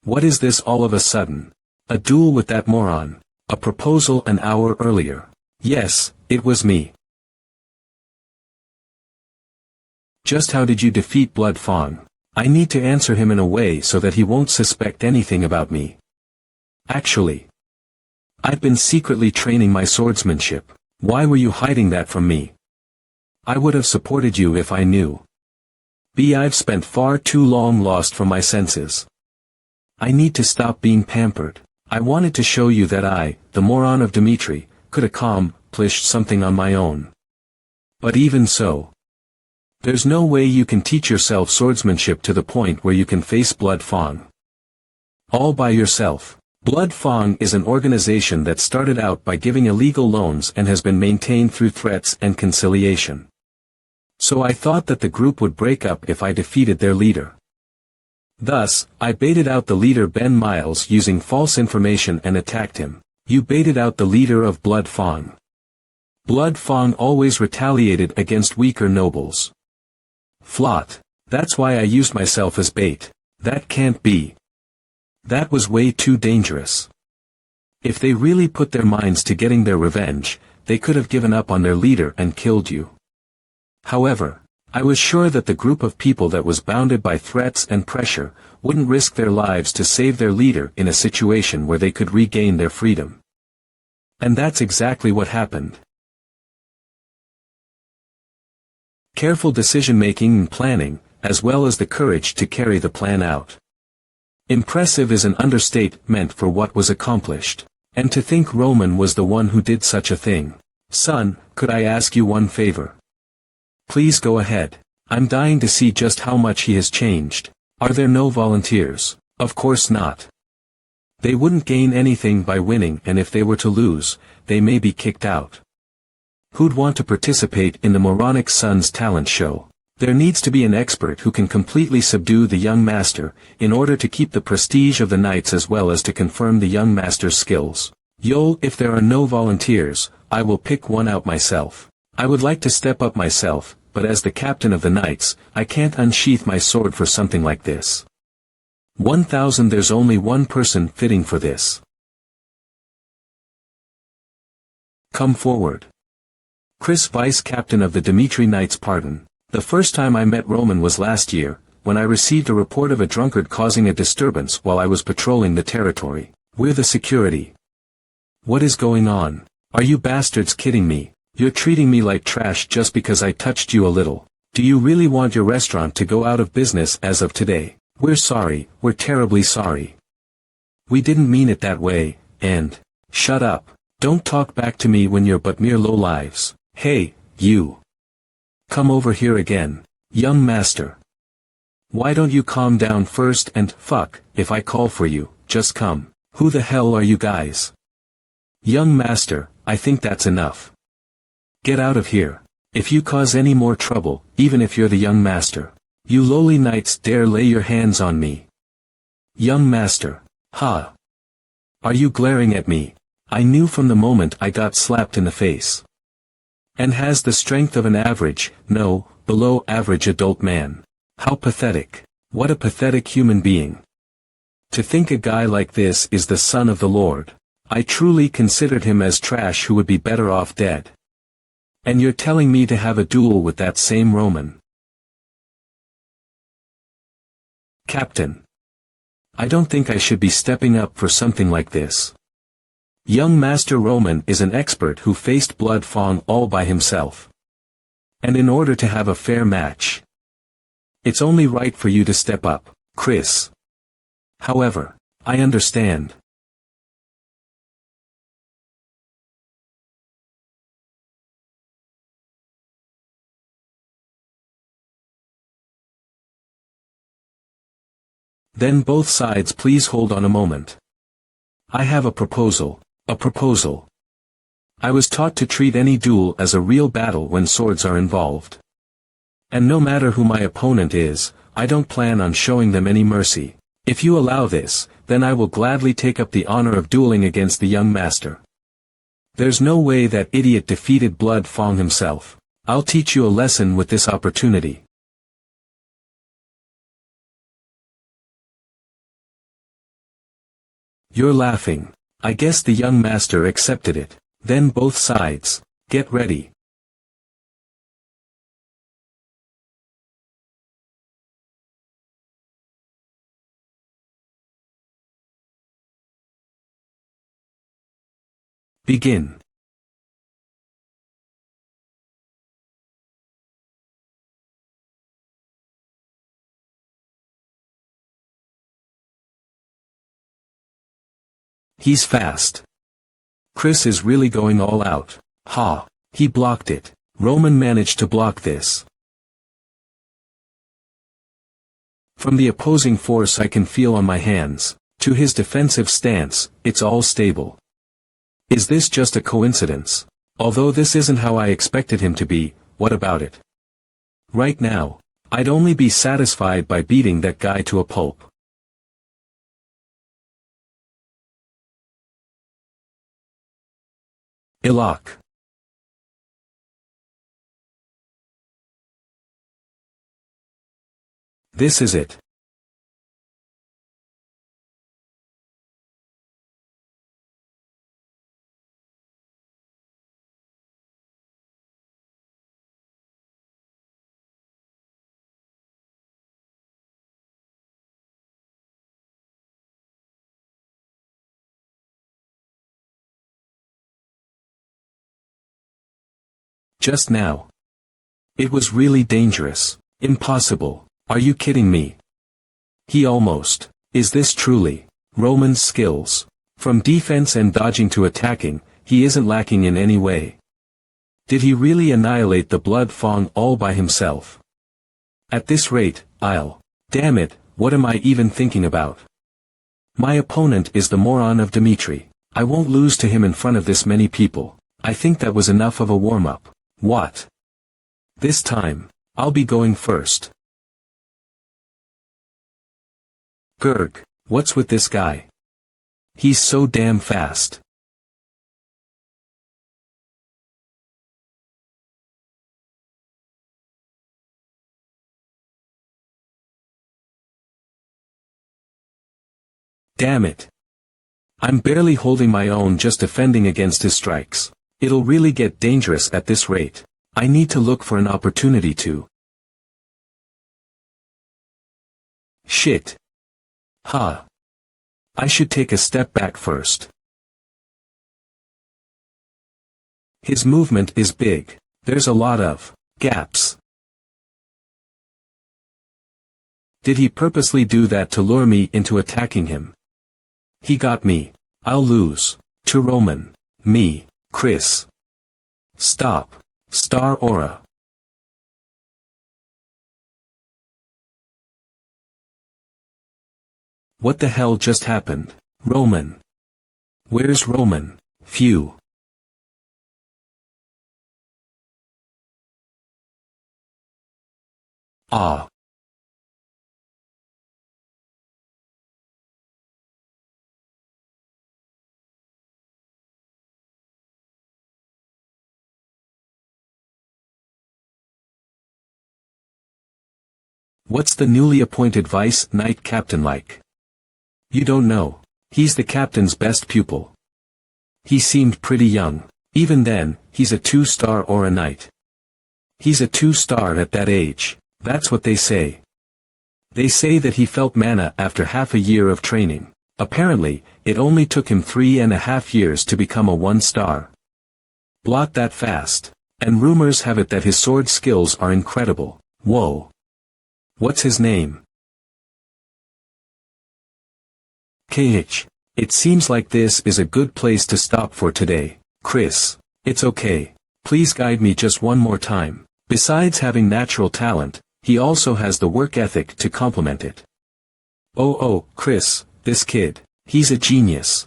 What is this all of a sudden? A duel with that moron. A proposal an hour earlier. Yes, it was me. Just how did you defeat Blood Fang? I need to answer him in a way so that he won't suspect anything about me. Actually, I've been secretly training my swordsmanship. Why were you hiding that from me? I would have supported you if I knew. I've spent far too long lost from my senses. I need to stop being pampered. I wanted to show you that I, the moron of Dmitri, could accomplish something on my own. But even so, there's no way you can teach yourself swordsmanship to the point where you can face Blood Fang all by yourself. Blood Fang is an organization that started out by giving illegal loans and has been maintained through threats and conciliation. So I thought that the group would break up if I defeated their leader. Thus, I baited out the leader Ben Miles using false information and attacked him. You baited out the leader of Blood Fang. Blood Fang always retaliated against weaker nobles. Flot. That's why I used myself as bait. That can't be. That was way too dangerous. If they really put their minds to getting their revenge, they could have given up on their leader and killed you. However, I was sure that the group of people that was bounded by threats and pressure wouldn't risk their lives to save their leader in a situation where they could regain their freedom. And that's exactly what happened. Careful decision-making and planning, as well as the courage to carry the plan out. Impressive is an understatement for what was accomplished. And to think Roman was the one who did such a thing. Son, could I ask you one favor? Please go ahead. I'm dying to see just how much he has changed. Are there no volunteers? Of course not. They wouldn't gain anything by winning, and if they were to lose, they may be kicked out. Who'd want to participate in the moronic son's talent show? There needs to be an expert who can completely subdue the young master, in order to keep the prestige of the knights as well as to confirm the young master's skills. If there are no volunteers, I will pick one out myself. I would like to step up myself, but as the captain of the knights, I can't unsheath my sword for something like this. 1,000 There's only one person fitting for this. Come forward. Chris, vice captain of the Dmitri Knights. Pardon. The first time I met Roman was last year, when I received a report of a drunkard causing a disturbance while I was patrolling the territory. We're the security. What is going on? Are you bastards kidding me? You're treating me like trash just because I touched you a little. Do you really want your restaurant to go out of business as of today? We're sorry, we're terribly sorry. We didn't mean it that way, and... Shut up. Don't talk back to me when you're but mere lowlives. Hey, you. Come over here again. Young master. Why don't you calm down first and, fuck, if I call for you, just come. Who the hell are you guys? Young master, I think that's enough. Get out of here. If you cause any more trouble, even if you're the young master, you lowly knights dare lay your hands on me. Young master. Ha. Are you glaring at me? I knew from the moment I got slapped in the face. And has the strength of an average, no, below average adult man. How pathetic. What a pathetic human being. To think a guy like this is the son of the Lord. I truly considered him as trash who would be better off dead. And you're telling me to have a duel with that same Roman. Captain. I don't think I should be stepping up for something like this. Young Master Roman is an expert who faced Blood Fang all by himself. And in order to have a fair match, it's only right for you to step up, Chris. However, I understand. Then both sides please hold on a moment. I have a proposal. A proposal. I was taught to treat any duel as a real battle when swords are involved. And no matter who my opponent is, I don't plan on showing them any mercy. If you allow this, then I will gladly take up the honor of dueling against the young master. There's no way that idiot defeated Blood Fang himself. I'll teach you a lesson with this opportunity. You're laughing. I guess the young master accepted it. Then both sides, get ready. Begin. He's fast. Chris is really going all out. Ha! He blocked it. Roman managed to block this. From the opposing force I can feel on my hands, to his defensive stance, it's all stable. Is this just a coincidence? Although this isn't how I expected him to be, what about it? Right now, I'd only be satisfied by beating that guy to a pulp. Ilok. This is it. Just now. It was really dangerous. Impossible. Are you kidding me? He almost. Is this truly Roman's skills? From defense and dodging to attacking, he isn't lacking in any way. Did he really annihilate the Blood Fang all by himself? At this rate, damn it, what am I even thinking about? My opponent is the moron of Dmitri. I won't lose to him in front of this many people. I think that was enough of a warm-up. What? This time, I'll be going first. Gerg, what's with this guy? He's so damn fast. Damn it. I'm barely holding my own, just defending against his strikes. It'll really get dangerous at this rate. I need to look for an opportunity to. Shit. Huh. I should take a step back first. His movement is big. There's a lot of gaps. Did he purposely do that to lure me into attacking him? He got me. I'll lose. To Roman. Me. Chris. Stop. Star Aura. What the hell just happened? Roman. Where's Roman? Phew. Ah. What's the newly appointed vice knight captain like? You don't know. He's the captain's best pupil. He seemed pretty young. Even then, he's a 2-star aura knight. He's a 2-star at that age, that's what they say. They say that he felt mana after half a year of training. Apparently, it only took him 3.5 years to become a 1-star. Blot that fast. And rumors have it that his sword skills are incredible. Whoa. What's his name? KH. It seems like this is a good place to stop for today. Chris. It's okay. Please guide me just one more time. Besides having natural talent, he also has the work ethic to complement it. Oh, Chris, this kid. He's a genius.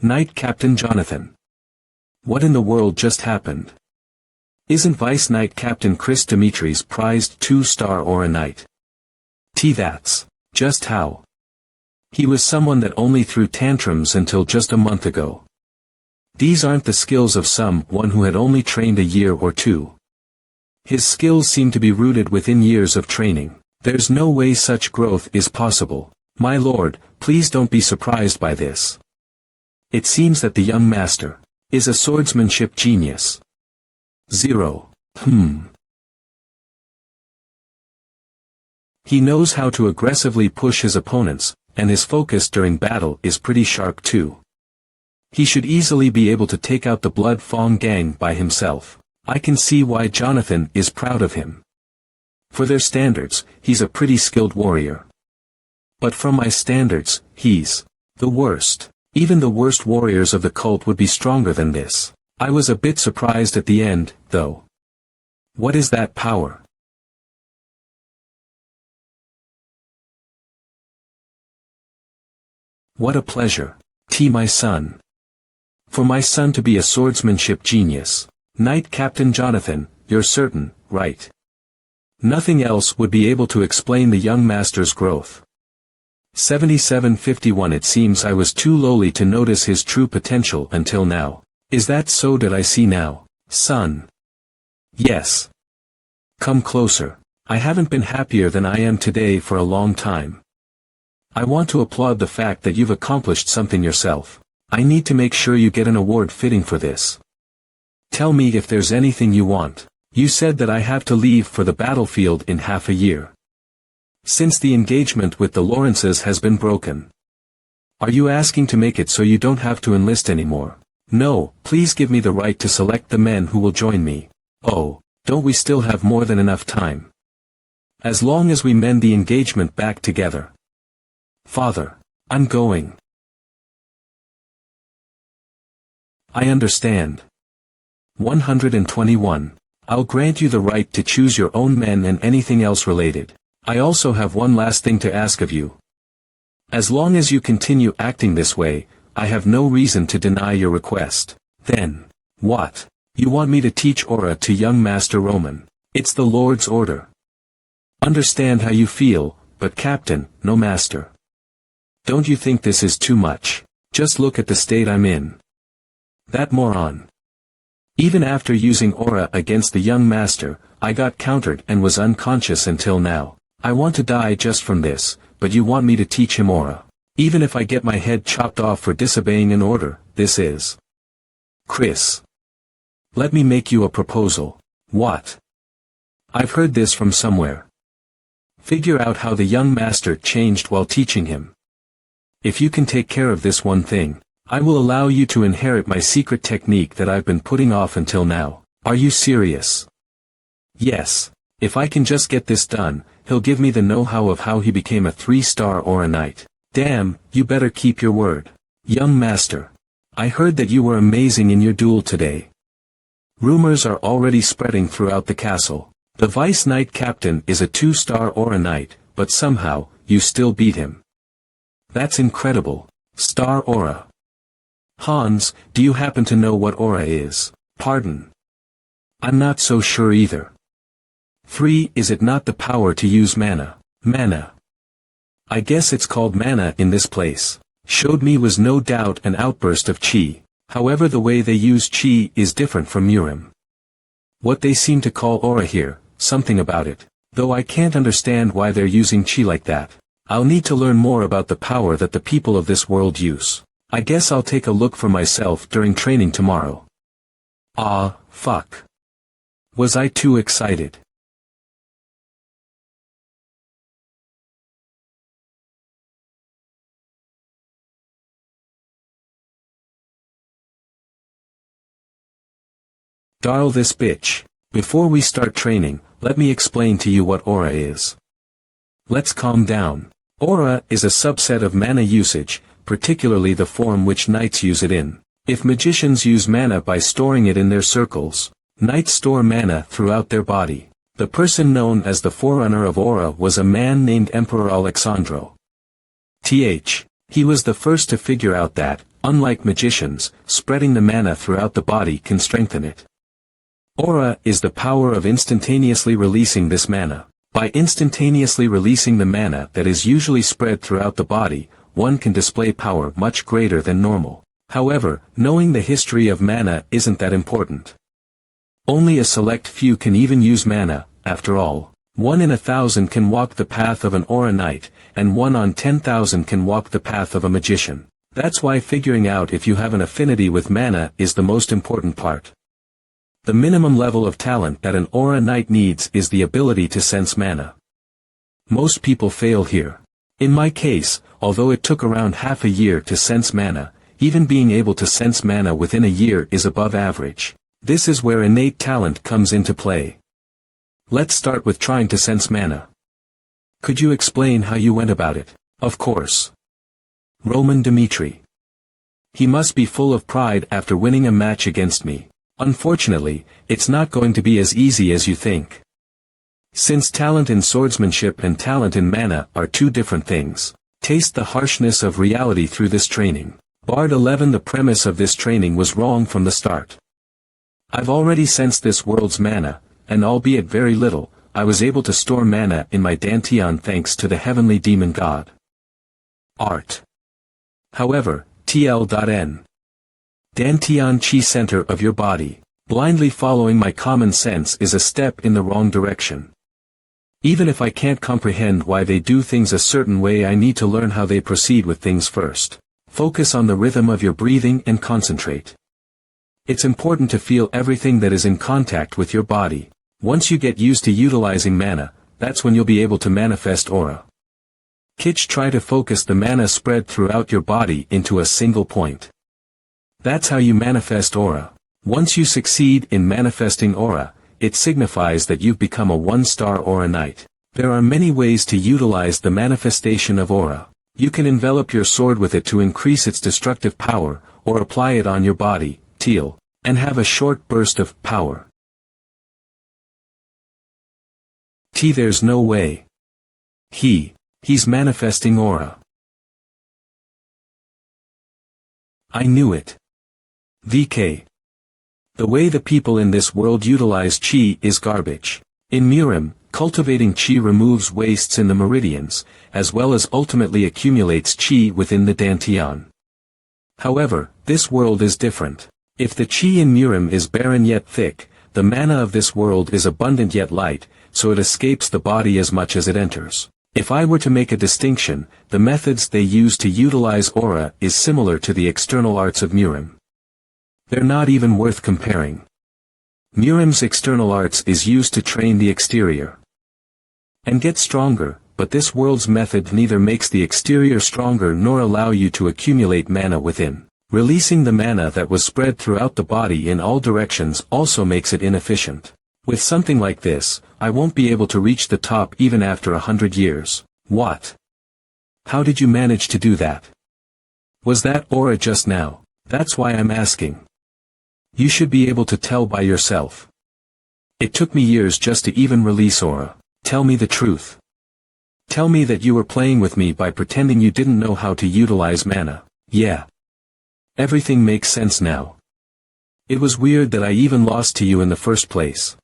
Knight Captain Jonathan. What in the world just happened? Isn't Vice Knight Captain Chris Dimitri's prized 2-star aura knight? That's just how. He was someone that only threw tantrums until just a month ago. These aren't the skills of someone who had only trained a year or two. His skills seem to be rooted within years of training. There's no way such growth is possible. My lord, please don't be surprised by this. It seems that the young master is a swordsmanship genius. 0. He knows how to aggressively push his opponents, and his focus during battle is pretty sharp too. He should easily be able to take out the Blood Fang gang by himself. I can see why Jonathan is proud of him. For their standards, he's a pretty skilled warrior. But from my standards, he's the worst. Even the worst warriors of the cult would be stronger than this. I was a bit surprised at the end, though. What is that power? What a pleasure. My son. For my son to be a swordsmanship genius. Knight Captain Jonathan, you're certain, right? Nothing else would be able to explain the young master's growth. 7751. It seems I was too lowly to notice his true potential until now. Is that so? Did I see now, son? Yes. Come closer. I haven't been happier than I am today for a long time. I want to applaud the fact that you've accomplished something yourself. I need to make sure you get an award fitting for this. Tell me if there's anything you want. You said that I have to leave for the battlefield in half a year. Since the engagement with the Lawrences has been broken. Are you asking to make it so you don't have to enlist anymore? No, please give me the right to select the men who will join me. Oh, don't we still have more than enough time? As long as we mend the engagement back together. Father, I'm going. I understand. 121. I'll grant you the right to choose your own men and anything else related. I also have one last thing to ask of you. As long as you continue acting this way, I have no reason to deny your request. Then, what? You want me to teach aura to young Master Roman? It's the Lord's order. Understand how you feel, but Captain, no Master. Don't you think this is too much? Just look at the state I'm in. That moron. Even after using aura against the young Master, I got countered and was unconscious until now. I want to die just from this, but you want me to teach him aura. Even if I get my head chopped off for disobeying an order, this is. Chris. Let me make you a proposal. What? I've heard this from somewhere. Figure out how the young master changed while teaching him. If you can take care of this one thing, I will allow you to inherit my secret technique that I've been putting off until now. Are you serious? Yes. If I can just get this done, he'll give me the know-how of how he became a 3-star aura knight. Damn, you better keep your word. Young master. I heard that you were amazing in your duel today. Rumors are already spreading throughout the castle. The Vice Knight Captain is a 2-star aura knight, but somehow, you still beat him. That's incredible. Star aura. Hans, do you happen to know what aura is? Pardon. I'm not so sure either. 3. Is it not the power to use mana? Mana. I guess it's called mana in this place. Showed me was no doubt an outburst of chi. However, the way they use chi is different from Murim. What they seem to call aura here, something about it. Though I can't understand why they're using chi like that. I'll need to learn more about the power that the people of this world use. I guess I'll take a look for myself during training tomorrow. Ah, fuck. Was I too excited? Darl this bitch. Before we start training, let me explain to you what aura is. Let's calm down. Aura is a subset of mana usage, particularly the form which knights use it in. If magicians use mana by storing it in their circles, knights store mana throughout their body. The person known as the forerunner of aura was a man named Emperor Alexandro. He was the first to figure out that, unlike magicians, spreading the mana throughout the body can strengthen it. Aura is the power of instantaneously releasing this mana. By instantaneously releasing the mana that is usually spread throughout the body, one can display power much greater than normal. However, knowing the history of mana isn't that important. Only a select few can even use mana, after all. 1 in 1,000 can walk the path of an aura knight, and 1 on 10,000 can walk the path of a magician. That's why figuring out if you have an affinity with mana is the most important part. The minimum level of talent that an aura knight needs is the ability to sense mana. Most people fail here. In my case, although it took around half a year to sense mana, even being able to sense mana within a year is above average. This is where innate talent comes into play. Let's start with trying to sense mana. Could you explain how you went about it? Of course. Roman Dmitri. He must be full of pride after winning a match against me. Unfortunately, it's not going to be as easy as you think. Since talent in swordsmanship and talent in mana are two different things. Taste the harshness of reality through this training. Bard 11. The premise of this training was wrong from the start. I've already sensed this world's mana, and albeit very little, I was able to store mana in my Dantian thanks to the heavenly demon god. Art. However, TL.N. Dantian chi center of your body. Blindly following my common sense is a step in the wrong direction. Even if I can't comprehend why they do things a certain way, I need to learn how they proceed with things first. Focus on the rhythm of your breathing and concentrate. It's important to feel everything that is in contact with your body. Once you get used to utilizing mana, that's when you'll be able to manifest aura. Try to focus the mana spread throughout your body into a single point. That's how you manifest aura. Once you succeed in manifesting aura, it signifies that you've become a 1-star aura knight. There are many ways to utilize the manifestation of aura. You can envelop your sword with it to increase its destructive power, or apply it on your body, teal, and have a short burst of power. There's no way. He's manifesting aura. I knew it. VK. The way the people in this world utilize chi is garbage. In Murim, cultivating chi removes wastes in the meridians, as well as ultimately accumulates chi within the Dantian. However, this world is different. If the chi in Murim is barren yet thick, the mana of this world is abundant yet light, so it escapes the body as much as it enters. If I were to make a distinction, the methods they use to utilize aura is similar to the external arts of Murim. They're not even worth comparing. Murim's external arts is used to train the exterior and get stronger, but this world's method neither makes the exterior stronger nor allow you to accumulate mana within. Releasing the mana that was spread throughout the body in all directions also makes it inefficient. With something like this, I won't be able to reach the top even after 100 years. What? How did you manage to do that? Was that aura just now? That's why I'm asking. You should be able to tell by yourself. It took me years just to even release aura. Tell me the truth. Tell me that you were playing with me by pretending you didn't know how to utilize mana. Yeah. Everything makes sense now. It was weird that I even lost to you in the first place.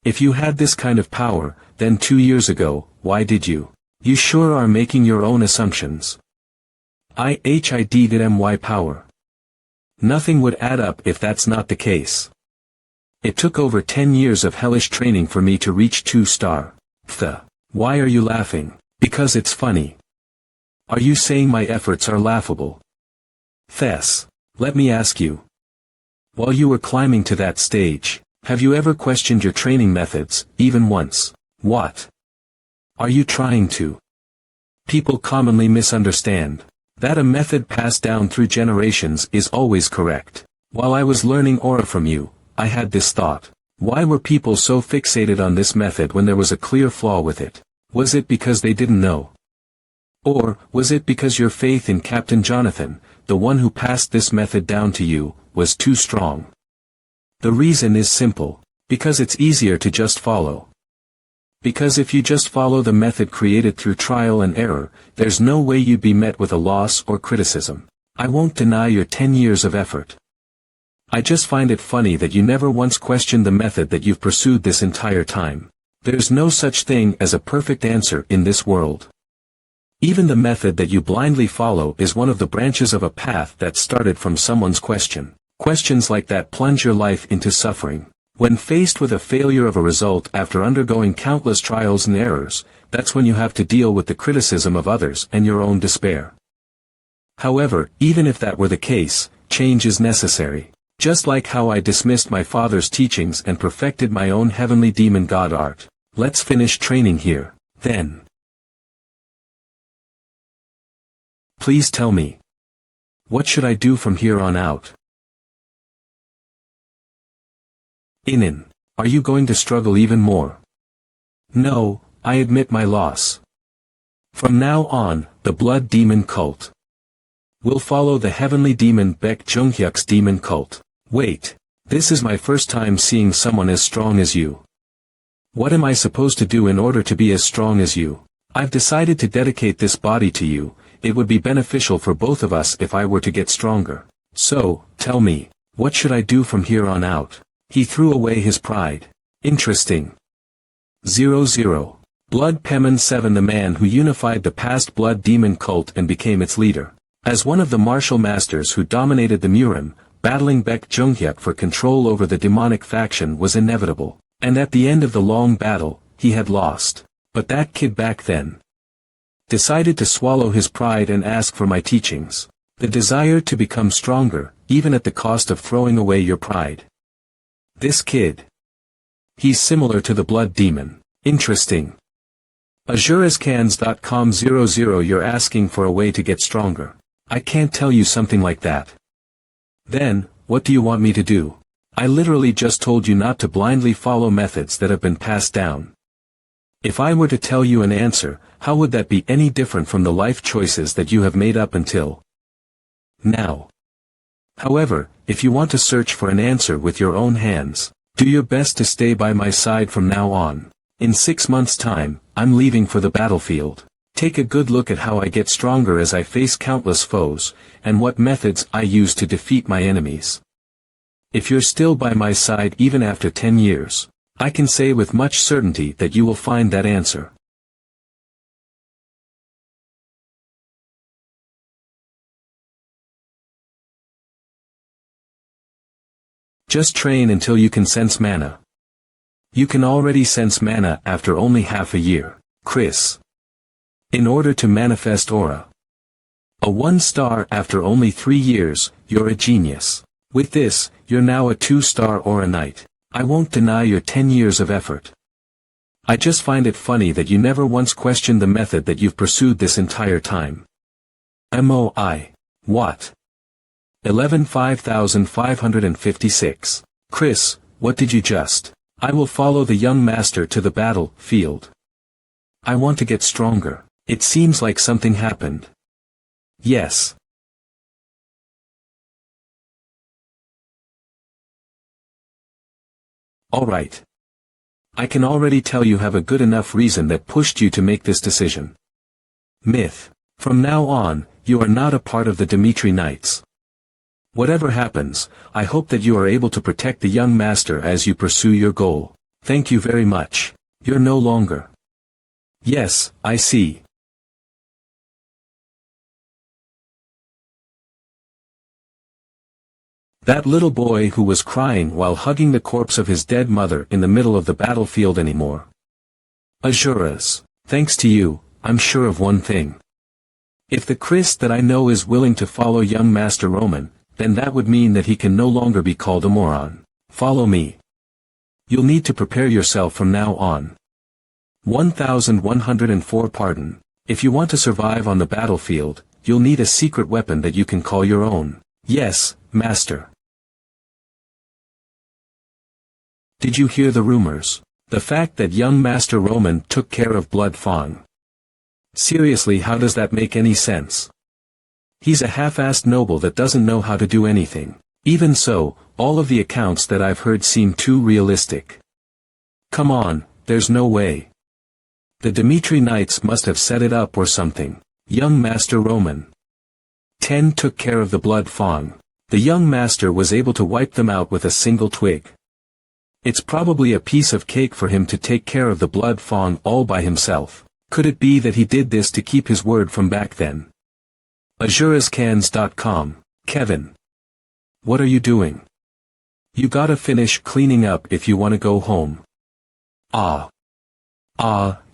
If you had this kind of power, then 2 years ago, why did you? You sure are making your own assumptions. IHID power. Nothing would add up if that's not the case. It took over 10 years of hellish training for me to reach 2-star. Why are you laughing? Because it's funny. Are you saying my efforts are laughable? Let me ask you. While you were climbing to that stage, have you ever questioned your training methods, even once? What are you trying to? People commonly misunderstand that a method passed down through generations is always correct. While I was learning aura from you, I had this thought. Why were people so fixated on this method when there was a clear flaw with it? Was it because they didn't know? Or, was it because your faith in Captain Jonathan, the one who passed this method down to you, was too strong? The reason is simple. Because it's easier to just follow. Because if you just follow the method created through trial and error, there's no way you'd be met with a loss or criticism. I won't deny your 10 years of effort. I just find it funny that you never once questioned the method that you've pursued this entire time. There's no such thing as a perfect answer in this world. Even the method that you blindly follow is one of the branches of a path that started from someone's question. Questions like that plunge your life into suffering. When faced with a failure of a result after undergoing countless trials and errors, that's when you have to deal with the criticism of others and your own despair. However, even if that were the case, change is necessary. Just like how I dismissed my father's teachings and perfected my own heavenly demon god art. Let's finish training here, then. Please tell me. What should I do from here on out? Inin, are you going to struggle even more? No, I admit my loss. From now on, the blood demon cult will follow the heavenly demon Baek Junghyuk's demon cult. Wait, this is my first time seeing someone as strong as you. What am I supposed to do in order to be as strong as you? I've decided to dedicate this body to you. It would be beneficial for both of us if I were to get stronger. So, tell me, what should I do from here on out? He threw away his pride. Interesting. 00. Blood Peman 7, the man who unified the past blood demon cult and became its leader. As one of the martial masters who dominated the Murim, battling Baek Junghyuk for control over the demonic faction was inevitable. And at the end of the long battle, he had lost. But that kid back then decided to swallow his pride and ask for my teachings. The desire to become stronger, even at the cost of throwing away your pride. This kid. He's similar to the blood demon. Interesting. Azurescans.com 00. You're asking for a way to get stronger. I can't tell you something like that. Then, what do you want me to do? I literally just told you not to blindly follow methods that have been passed down. If I were to tell you an answer, how would that be any different from the life choices that you have made up until now? However, if you want to search for an answer with your own hands, do your best to stay by my side from now on. In 6 months' time, I'm leaving for the battlefield. Take a good look at how I get stronger as I face countless foes, and what methods I use to defeat my enemies. If you're still by my side even after 10 years, I can say with much certainty that you will find that answer. Just train until you can sense mana. You can already sense mana after only half a year, Chris. In order to manifest aura. A 1-star after only 3 years, you're a genius. With this, you're now a 2-star aura knight. I won't deny your 10 years of effort. I just find it funny that you never once questioned the method that you've pursued this entire time. MOI. What? 11,5556. Chris, what did you just? I will follow the young master to the battle field. I want to get stronger. It seems like something happened. Yes. Alright. I can already tell you have a good enough reason that pushed you to make this decision. Myth. From now on, you are not a part of the Dimitri Knights. Whatever happens, I hope that you are able to protect the young master as you pursue your goal. Thank you very much. You're no longer. Yes, I see. That little boy who was crying while hugging the corpse of his dead mother in the middle of the battlefield anymore. Ajuras, thanks to you, I'm sure of one thing. If the Christ that I know is willing to follow young Master Roman, then that would mean that he can no longer be called a moron. Follow me. You'll need to prepare yourself from now on. 1104 Pardon. If you want to survive on the battlefield, you'll need a secret weapon that you can call your own. Yes, Master. Did you hear the rumors? The fact that young Master Roman took care of Blood Fang. Seriously, how does that make any sense? He's a half-assed noble that doesn't know how to do anything. Even so, all of the accounts that I've heard seem too realistic. Come on, there's no way. The Dimitri Knights must have set it up or something. Young Master Roman. 10 took care of the Blood Fang. The young master was able to wipe them out with a single twig. It's probably a piece of cake for him to take care of the Blood Fang all by himself. Could it be that he did this to keep his word from back then? Azurascans.com. Kevin. What are you doing? You gotta finish cleaning up if you wanna go home.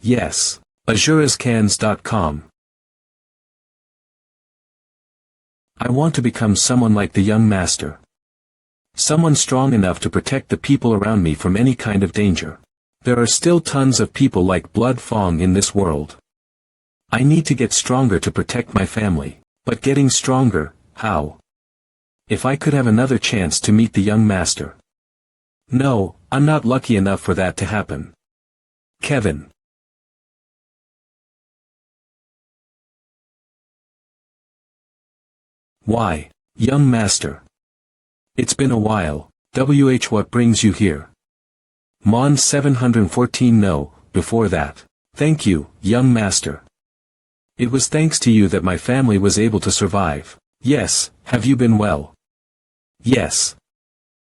Yes. Azurascans.com. I want to become someone like the young master. Someone strong enough to protect the people around me from any kind of danger. There are still tons of people like Blood Fang in this world. I need to get stronger to protect my family. But getting stronger, how? If I could have another chance to meet the young master. No, I'm not lucky enough for that to happen. Kevin. Why, young master? It's been a while. What brings you here? Mon 714 No, before that. Thank you, young master. It was thanks to you that my family was able to survive. Yes, have you been well? Yes.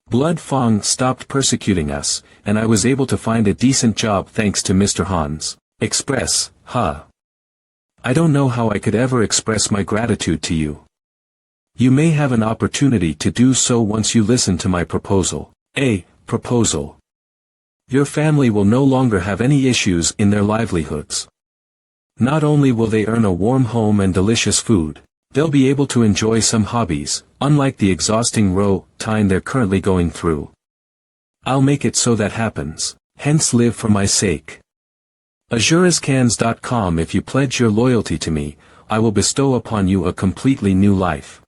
Blood Fang stopped persecuting us, and I was able to find a decent job thanks to Mr. Hans. Express, huh? I don't know how I could ever express my gratitude to you. You may have an opportunity to do so once you listen to my proposal. A proposal. Your family will no longer have any issues in their livelihoods. Not only will they earn a warm home and delicious food, they'll be able to enjoy some hobbies, unlike the exhausting time they're currently going through. I'll make it so that happens, hence live for my sake. Azurascans.com. If you pledge your loyalty to me, I will bestow upon you a completely new life.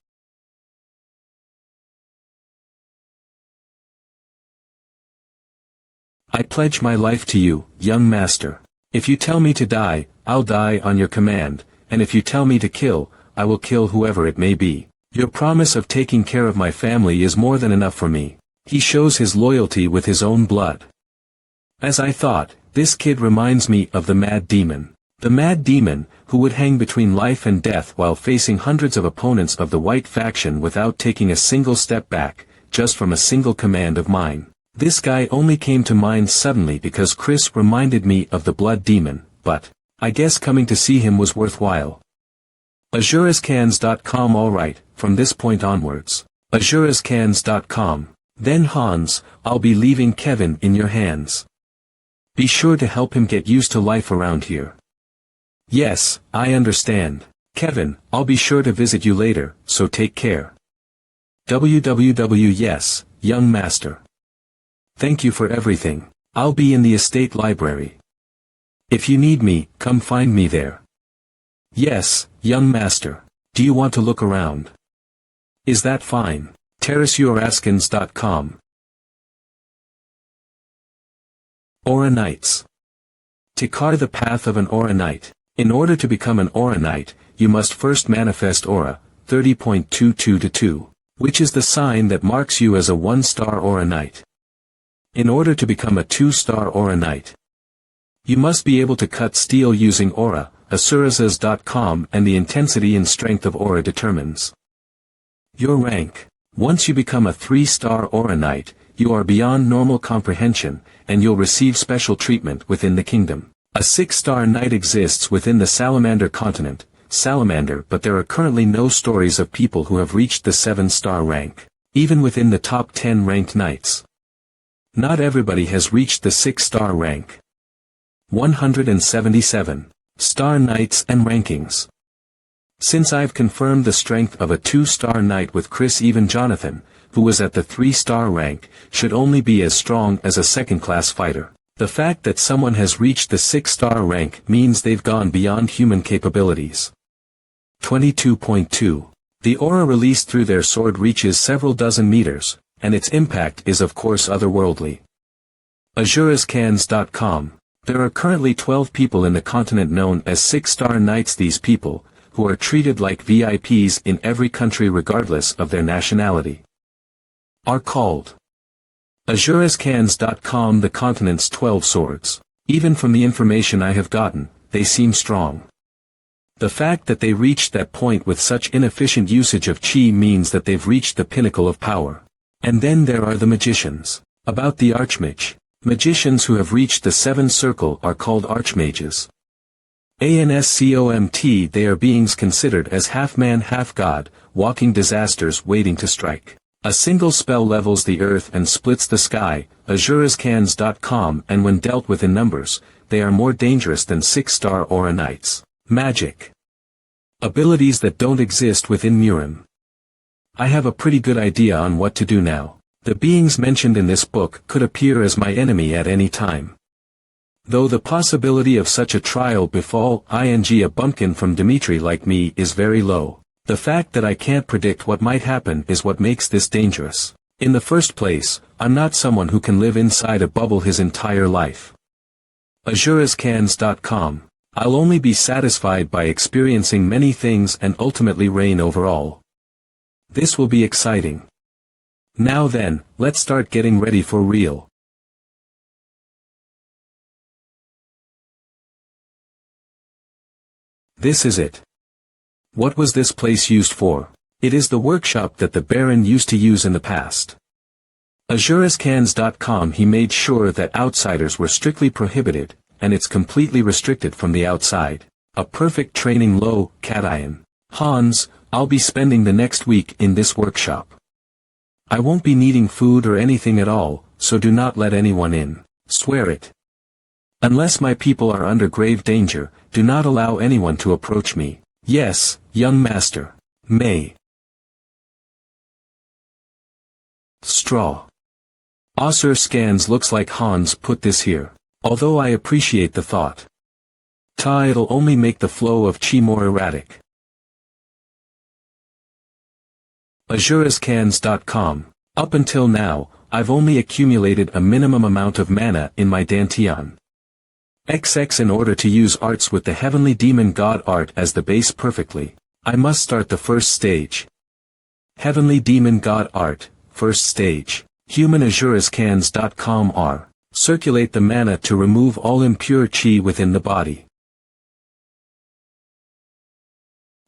I pledge my life to you, young master. If you tell me to die, I'll die on your command, and if you tell me to kill, I will kill whoever it may be. Your promise of taking care of my family is more than enough for me. He shows his loyalty with his own blood. As I thought, this kid reminds me of the Mad Demon. The Mad Demon, who would hang between life and death while facing hundreds of opponents of the White faction without taking a single step back, just from a single command of mine. This guy only came to mind suddenly because Chris reminded me of the Blood Demon, but I guess coming to see him was worthwhile. Azurascans.com. Alright, from this point onwards. Azurascans.com. Then Hans, I'll be leaving Kevin in your hands. Be sure to help him get used to life around here. Yes, I understand. Kevin, I'll be sure to visit you later, so take care. Yes, young master. Thank you for everything. I'll be in the estate library. If you need me, come find me there. Yes, young master. Do you want to look around? Is that fine? Terrasuaraskins.com. Aura Knights. To carve the path of an Aura Knight. In order to become an Aura Knight, you must first manifest Aura, 30.22-2, which is the sign that marks you as a 1-star Aura Knight. In order to become a 2-star Aura Knight, you must be able to cut steel using Aura. Asurasas.com. And the intensity and strength of Aura determines your rank. Once you become a 3-star Aura Knight, you are beyond normal comprehension, and you'll receive special treatment within the kingdom. A 6-star Knight exists within the Salamander continent, Salamander, but there are currently no stories of people who have reached the 7-star rank, even within the top 10 ranked Knights. Not everybody has reached the 6-star rank. 177. Star Knights and Rankings. Since I've confirmed the strength of a 2-star Knight with Chris, even Jonathan, who was at the 3-star rank, should only be as strong as a 2nd-class fighter. The fact that someone has reached the 6-star rank means they've gone beyond human capabilities. 22.2. The aura released through their sword reaches several dozen meters, and its impact is of course otherworldly. AzuresCans.com. There are currently 12 people in the continent known as 6-star Knights. These people, who are treated like VIPs in every country regardless of their nationality, are called AzuresCans.com. The continent's 12 swords. Even from the information I have gotten, they seem strong. The fact that they reached that point with such inefficient usage of chi means that they've reached the pinnacle of power. And then there are the magicians. About the archmage. Magicians who have reached the 7th circle are called archmages. ANSCOMT. They are beings considered as half man half god, walking disasters waiting to strike. A single spell levels the earth and splits the sky. AzuresCans.com. And when dealt with in numbers, they are more dangerous than 6-star Aura Knights. Magic. Abilities that don't exist within Murim. I have a pretty good idea on what to do now. The beings mentioned in this book could appear as my enemy at any time. Though the possibility of such a trial befall a bumpkin from Dimitri like me is very low. The fact that I can't predict what might happen is what makes this dangerous. In the first place, I'm not someone who can live inside a bubble his entire life. AzuresCans.com. I'll only be satisfied by experiencing many things and ultimately reign over all. This will be exciting. Now then, let's start getting ready for real. This is it. What was this place used for? It is the workshop that the Baron used to use in the past. AzuresCans.com. He made sure that outsiders were strictly prohibited, and it's completely restricted from the outside. A perfect training low, Cation. Hans, I'll be spending the next week in this workshop. I won't be needing food or anything at all, so do not let anyone in. Swear it. Unless my people are under grave danger, do not allow anyone to approach me. Yes, young master. May. Straw. AzuresCans. Looks like Hans put this here. Although I appreciate the thought. It'll only make the flow of chi more erratic. AzuresCans.com. Up until now, I've only accumulated a minimum amount of mana in my Dantian. XX. In order to use arts with the Heavenly Demon God art as the base perfectly, I must start the first stage. Heavenly Demon God art, first stage. Human. AzuresCans.com. R. Circulate the mana to remove all impure chi within the body.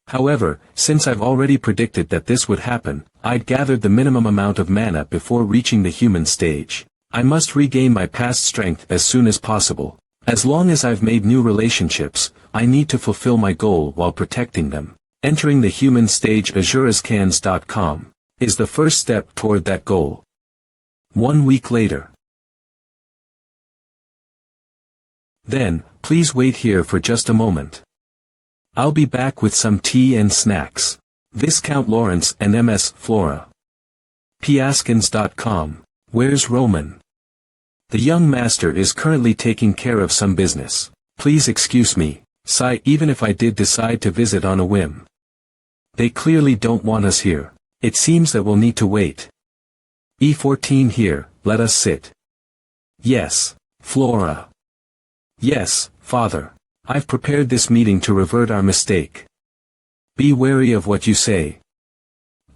However, since I've already predicted that this would happen, I'd gathered the minimum amount of mana before reaching the human stage. I must regain my past strength as soon as possible. As long as I've made new relationships, I need to fulfill my goal while protecting them. Entering the human stage. AzuresCans.com. is the first step toward that goal. 1 week later. Then, please wait here for just a moment. I'll be back with some tea and snacks. Viscount Lawrence and MS Flora. Piaskins.com. Where's Roman? The young master is currently taking care of some business. Please excuse me, sigh, even if I did decide to visit on a whim. They clearly don't want us here. It seems that we'll need to wait. E14 here, let us sit. Yes, Flora. Yes, father. I've prepared this meeting to revert our mistake. Be wary of what you say.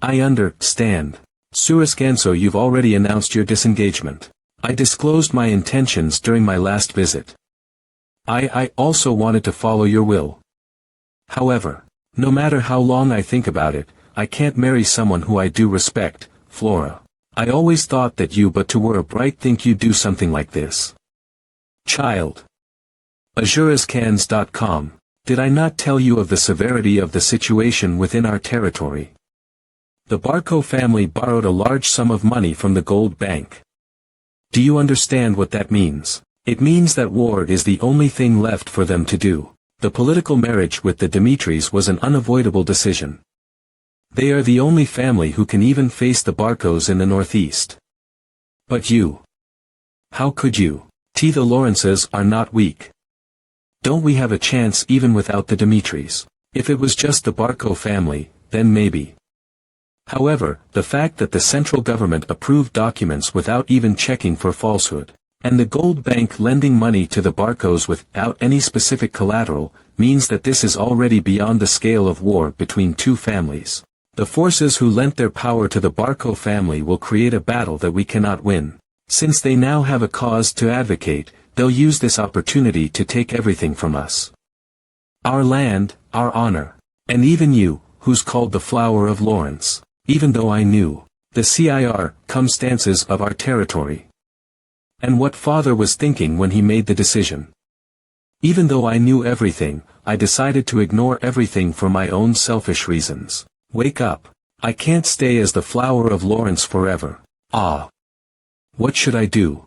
I understand. Suriscanso, you've already announced your disengagement. I disclosed my intentions during my last visit. I also wanted to follow your will. However, no matter how long I think about it, I can't marry someone who I do respect, Flora. I always thought that you but to were a bright think you'd do something like this. Child. AzuresCans.com. Did I not tell you of the severity of the situation within our territory? The Barco family borrowed a large sum of money from the gold bank. Do you understand what that means? It means that war is the only thing left for them to do. The political marriage with the Dimitris was an unavoidable decision. They are the only family who can even face the Barcos in the northeast. But you. How could you? The Lawrences are not weak. Don't we have a chance even without the Dimitris? If it was just the Barco family, then maybe. However, the fact that the central government approved documents without even checking for falsehood, and the gold bank lending money to the Barcos without any specific collateral, means that this is already beyond the scale of war between two families. The forces who lent their power to the Barco family will create a battle that we cannot win. Since they now have a cause to advocate, they'll use this opportunity to take everything from us. Our land, our honor, and even you, who's called the Flower of Lawrence, even though I knew the circumstances of our territory. And what father was thinking when he made the decision. Even though I knew everything, I decided to ignore everything for my own selfish reasons. Wake up. I can't stay as the Flower of Lawrence forever. Ah. What should I do?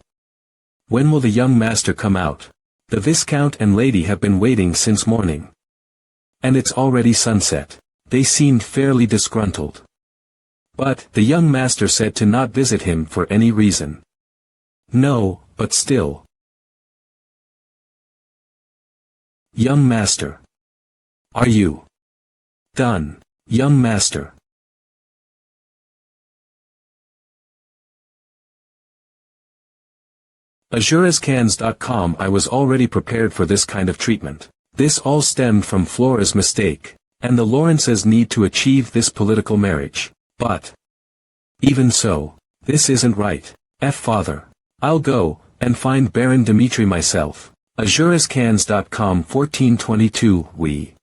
When will the young master come out? The Viscount and lady have been waiting since morning. And it's already sunset. They seemed fairly disgruntled. But the young master said to not visit him for any reason. No, but still. Young master. Are you done, young master? AzuresCans.com. I was already prepared for this kind of treatment. This all stemmed from Flora's mistake, and the Lawrences need to achieve this political marriage. But even so, this isn't right. Father. I'll go and find Baron Dimitri myself. AzuresCans.com 1422. We.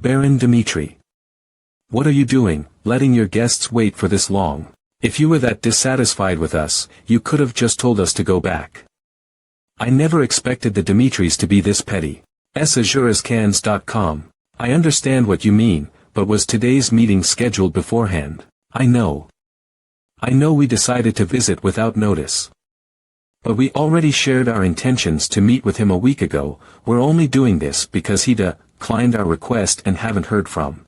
Baron Dimitri. What are you doing, letting your guests wait for this long? If you were that dissatisfied with us, you could have just told us to go back. I never expected the Dimitris to be this petty. AzuresCans.com. I understand what you mean, but was today's meeting scheduled beforehand? I know we decided to visit without notice. But we already shared our intentions to meet with him a week ago. We're only doing this because he declined our request and haven't heard from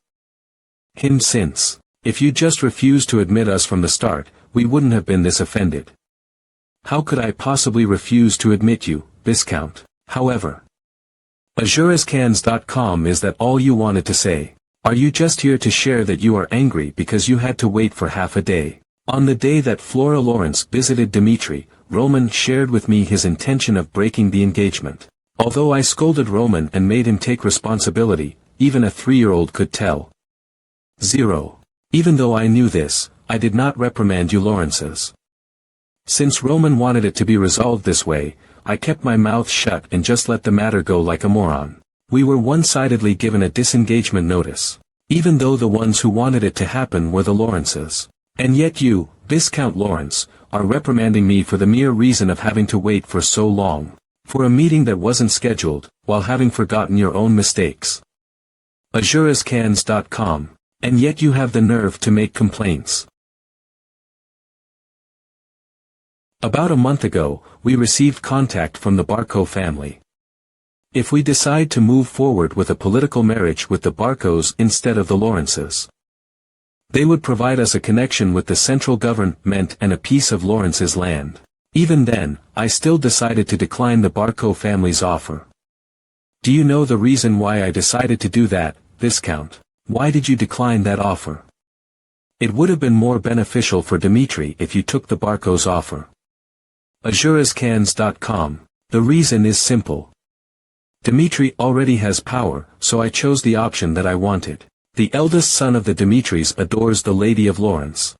him since. If you just refused to admit us from the start, we wouldn't have been this offended. How could I possibly refuse to admit you, Viscount? However, AzuresCans.com. Is that all you wanted to say? Are you just here to share that you are angry because you had to wait for half a day? On the day that Flora Lawrence visited Dimitri, Roman shared with me his intention of breaking the engagement. Although I scolded Roman and made him take responsibility, even a 3-year-old could tell. 0. Even though I knew this, I did not reprimand you Lawrences. Since Roman wanted it to be resolved this way, I kept my mouth shut and just let the matter go like a moron. We were one-sidedly given a disengagement notice. Even though the ones who wanted it to happen were the Lawrences. And yet you, Viscount Lawrence, are reprimanding me for the mere reason of having to wait for so long. For a meeting that wasn't scheduled, while having forgotten your own mistakes. AzuresCans.com. And yet you have the nerve to make complaints. About a month ago, we received contact from the Barco family. If we decide to move forward with a political marriage with the Barcos instead of the Lawrences, they would provide us a connection with the central government and a piece of Lawrence's land. Even then, I still decided to decline the Barco family's offer. Do you know the reason why I decided to do that, Viscount? Why did you decline that offer? It would have been more beneficial for Dimitri if you took the Barco's offer. AzuresCans.com. The reason is simple. Dimitri already has power, so I chose the option that I wanted. The eldest son of the Dimitris adores the Lady of Lawrence.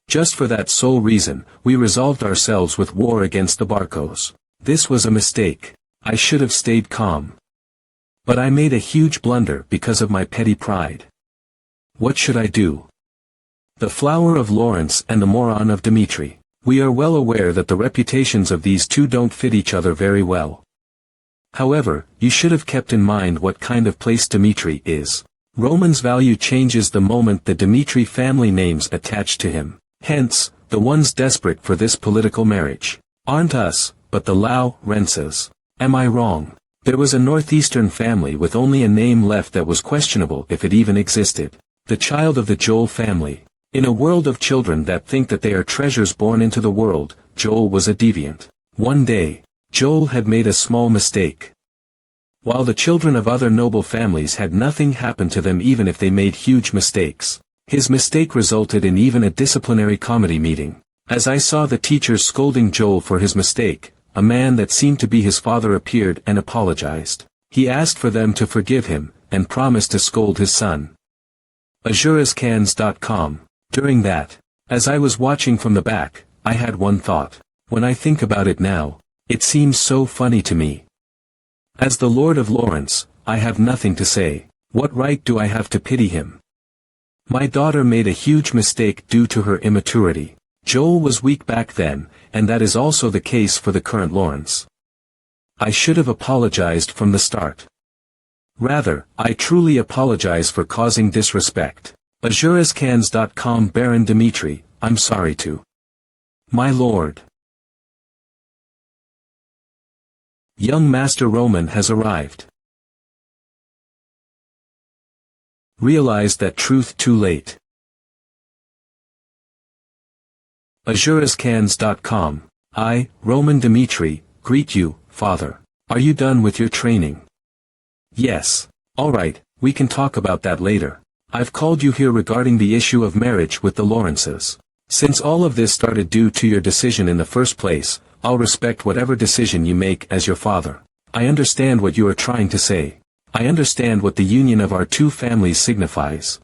Just for that sole reason, we resolved ourselves with war against the Barcos. This was a mistake. I should have stayed calm. But I made a huge blunder because of my petty pride. What should I do? The flower of Lawrence and the moron of Dimitri. We are well aware that the reputations of these two don't fit each other very well. However, you should have kept in mind what kind of place Dimitri is. Roman's value changes the moment the Dimitri family names attached to him. Hence, the ones desperate for this political marriage aren't us, but the Lawrences. Am I wrong? There was a northeastern family with only a name left that was questionable if it even existed. The child of the Joel family. In a world of children that think that they are treasures born into the world, Joel was a deviant. One day, Joel had made a small mistake. While the children of other noble families had nothing happen to them even if they made huge mistakes. His mistake resulted in even a disciplinary committee meeting. As I saw the teachers scolding Joel for his mistake, a man that seemed to be his father appeared and apologized. He asked for them to forgive him, and promised to scold his son. AzuresCans.com. During that, as I was watching from the back, I had one thought. When I think about it now, it seems so funny to me. As the Lord of Lawrence, I have nothing to say. What right do I have to pity him? My daughter made a huge mistake due to her immaturity. Joel was weak back then, and that is also the case for the current Lawrence. I should have apologized from the start. Rather, I truly apologize for causing disrespect. AzuresCans.com. Baron Dimitri, I'm sorry to. My lord. Young Master Roman has arrived. Realized that truth too late. AzuresCans.com. I, Roman Dimitri, greet you, father. Are you done with your training? Yes. Alright, we can talk about that later. I've called you here regarding the issue of marriage with the Lawrences. Since all of this started due to your decision in the first place, I'll respect whatever decision you make as your father. I understand what you are trying to say. I understand what the union of our two families signifies.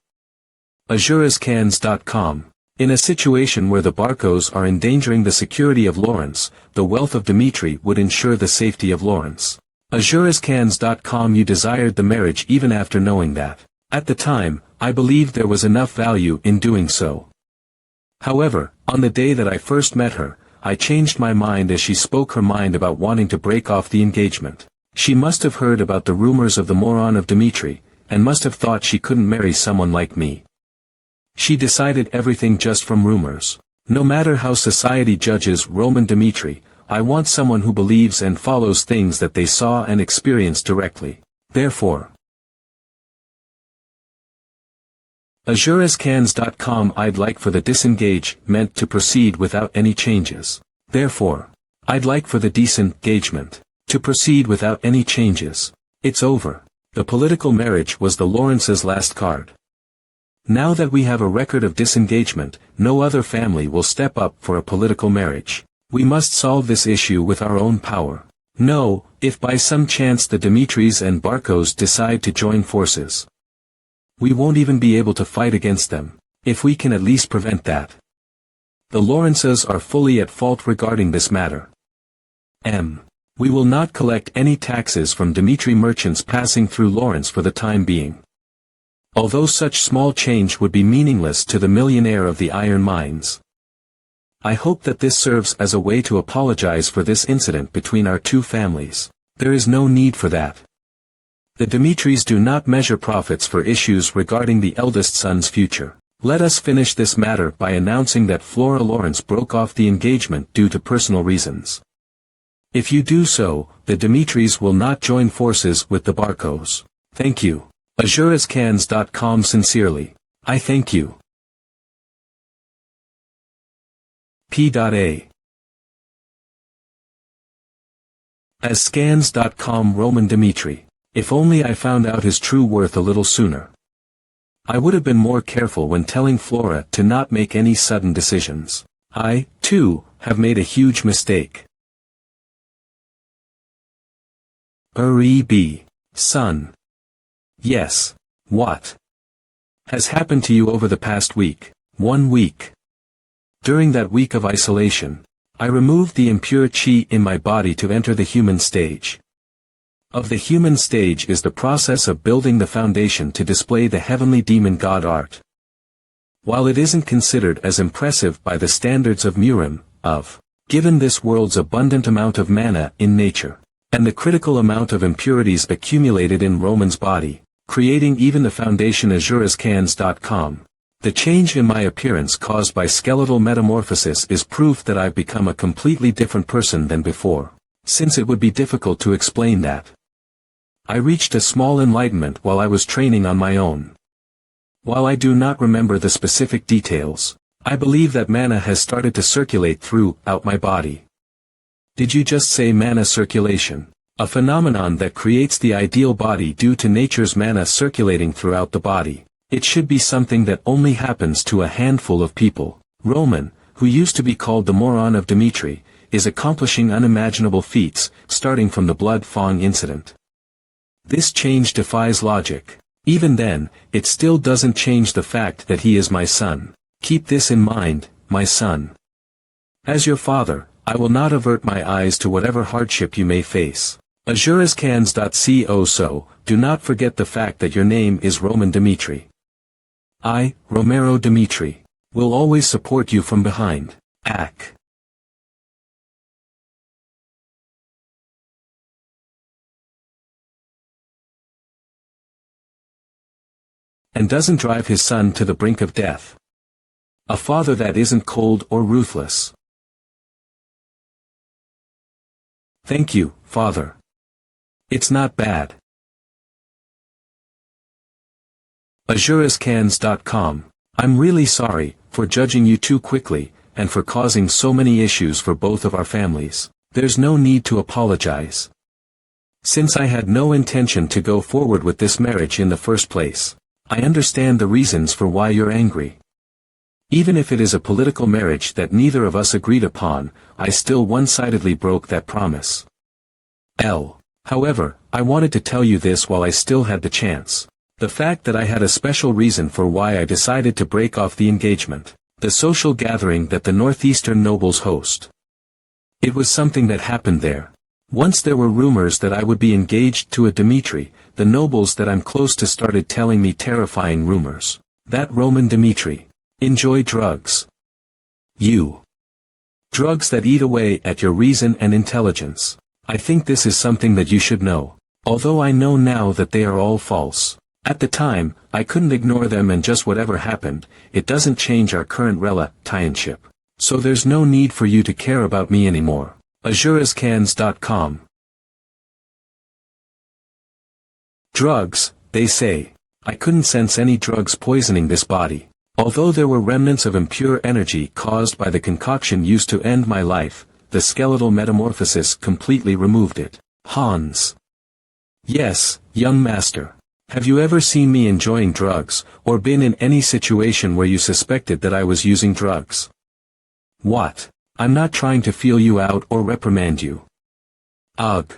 AzuresCans.com. In a situation where the Barcos are endangering the security of Lawrence, the wealth of Dimitri would ensure the safety of Lawrence. AzuresCans.com. You desired the marriage even after knowing that. At the time, I believed there was enough value in doing so. However, on the day that I first met her, I changed my mind as she spoke her mind about wanting to break off the engagement. She must have heard about the rumors of the moron of Dimitri, and must have thought she couldn't marry someone like me. She decided everything just from rumors. No matter how society judges Roman Dimitri, I want someone who believes and follows things that they saw and experienced directly. Therefore, AzuresCans.com. I'd like for the disengagement to proceed without any changes. Therefore, I'd like for the disengagement to proceed without any changes. It's over. The political marriage was the Lawrence's last card. Now that we have a record of disengagement, no other family will step up for a political marriage. We must solve this issue with our own power. No, if by some chance the Dimitris and Barcos decide to join forces, we won't even be able to fight against them, if we can at least prevent that. The Lawrences are fully at fault regarding this matter. We will not collect any taxes from Dimitri merchants passing through Lawrence for the time being. Although such small change would be meaningless to the millionaire of the iron mines. I hope that this serves as a way to apologize for this incident between our two families. There is no need for that. The Dimitris do not measure profits for issues regarding the eldest son's future. Let us finish this matter by announcing that Flora Lawrence broke off the engagement due to personal reasons. If you do so, the Dimitris will not join forces with the Barcos. Thank you. AzuresCans.com. Sincerely, I thank you. P.A. Scans.com. Roman Dimitri. If only I found out his true worth a little sooner. I would have been more careful when telling Flora to not make any sudden decisions. I, too, have made a huge mistake. B. Son. Yes. What has happened to you over the past week? 1 week. During that week of isolation, I removed the impure chi in my body to enter the human stage. Of the human stage is the process of building the foundation to display the heavenly demon god art. While it isn't considered as impressive by the standards of Murim, given this world's abundant amount of mana in nature, and the critical amount of impurities accumulated in Roman's body, creating even the foundation azurascans.com, the change in my appearance caused by skeletal metamorphosis is proof that I've become a completely different person than before, since it would be difficult to explain that. I reached a small enlightenment while I was training on my own. While I do not remember the specific details, I believe that mana has started to circulate throughout my body. Did you just say mana circulation? A phenomenon that creates the ideal body due to nature's mana circulating throughout the body. It should be something that only happens to a handful of people. Roman, who used to be called the moron of Dimitri, is accomplishing unimaginable feats, starting from the blood Fang incident. This change defies logic. Even then, it still doesn't change the fact that he is my son. Keep this in mind, my son. As your father, I will not avert my eyes to whatever hardship you may face. azurascans.co. So, do not forget the fact that your name is Roman Dimitri. I, Romero Dimitri, will always support you from behind. Ac. And doesn't drive his son to the brink of death. A father that isn't cold or ruthless. Thank you, Father. It's not bad. azurascans.com. I'm really sorry for judging you too quickly, and for causing so many issues for both of our families. There's no need to apologize. Since I had no intention to go forward with this marriage in the first place, I understand the reasons for why you're angry. Even if it is a political marriage that neither of us agreed upon, I still one-sidedly broke that promise. However, I wanted to tell you this while I still had the chance. The fact that I had a special reason for why I decided to break off the engagement. The social gathering that the northeastern nobles host. It was something that happened there. Once there were rumors that I would be engaged to a Dimitri, the nobles that I'm close to started telling me terrifying rumors. That Roman Dimitri. Enjoy drugs. You. Drugs that eat away at your reason and intelligence. I think this is something that you should know. Although I know now that they are all false. At the time, I couldn't ignore them and just whatever happened, it doesn't change our current relationship. So there's no need for you to care about me anymore. azurascans.com. Drugs, they say. I couldn't sense any drugs poisoning this body. Although there were remnants of impure energy caused by the concoction used to end my life, the skeletal metamorphosis completely removed it. Hans. Yes, young master. Have you ever seen me enjoying drugs, or been in any situation where you suspected that I was using drugs? What? I'm not trying to feel you out or reprimand you. Ugh.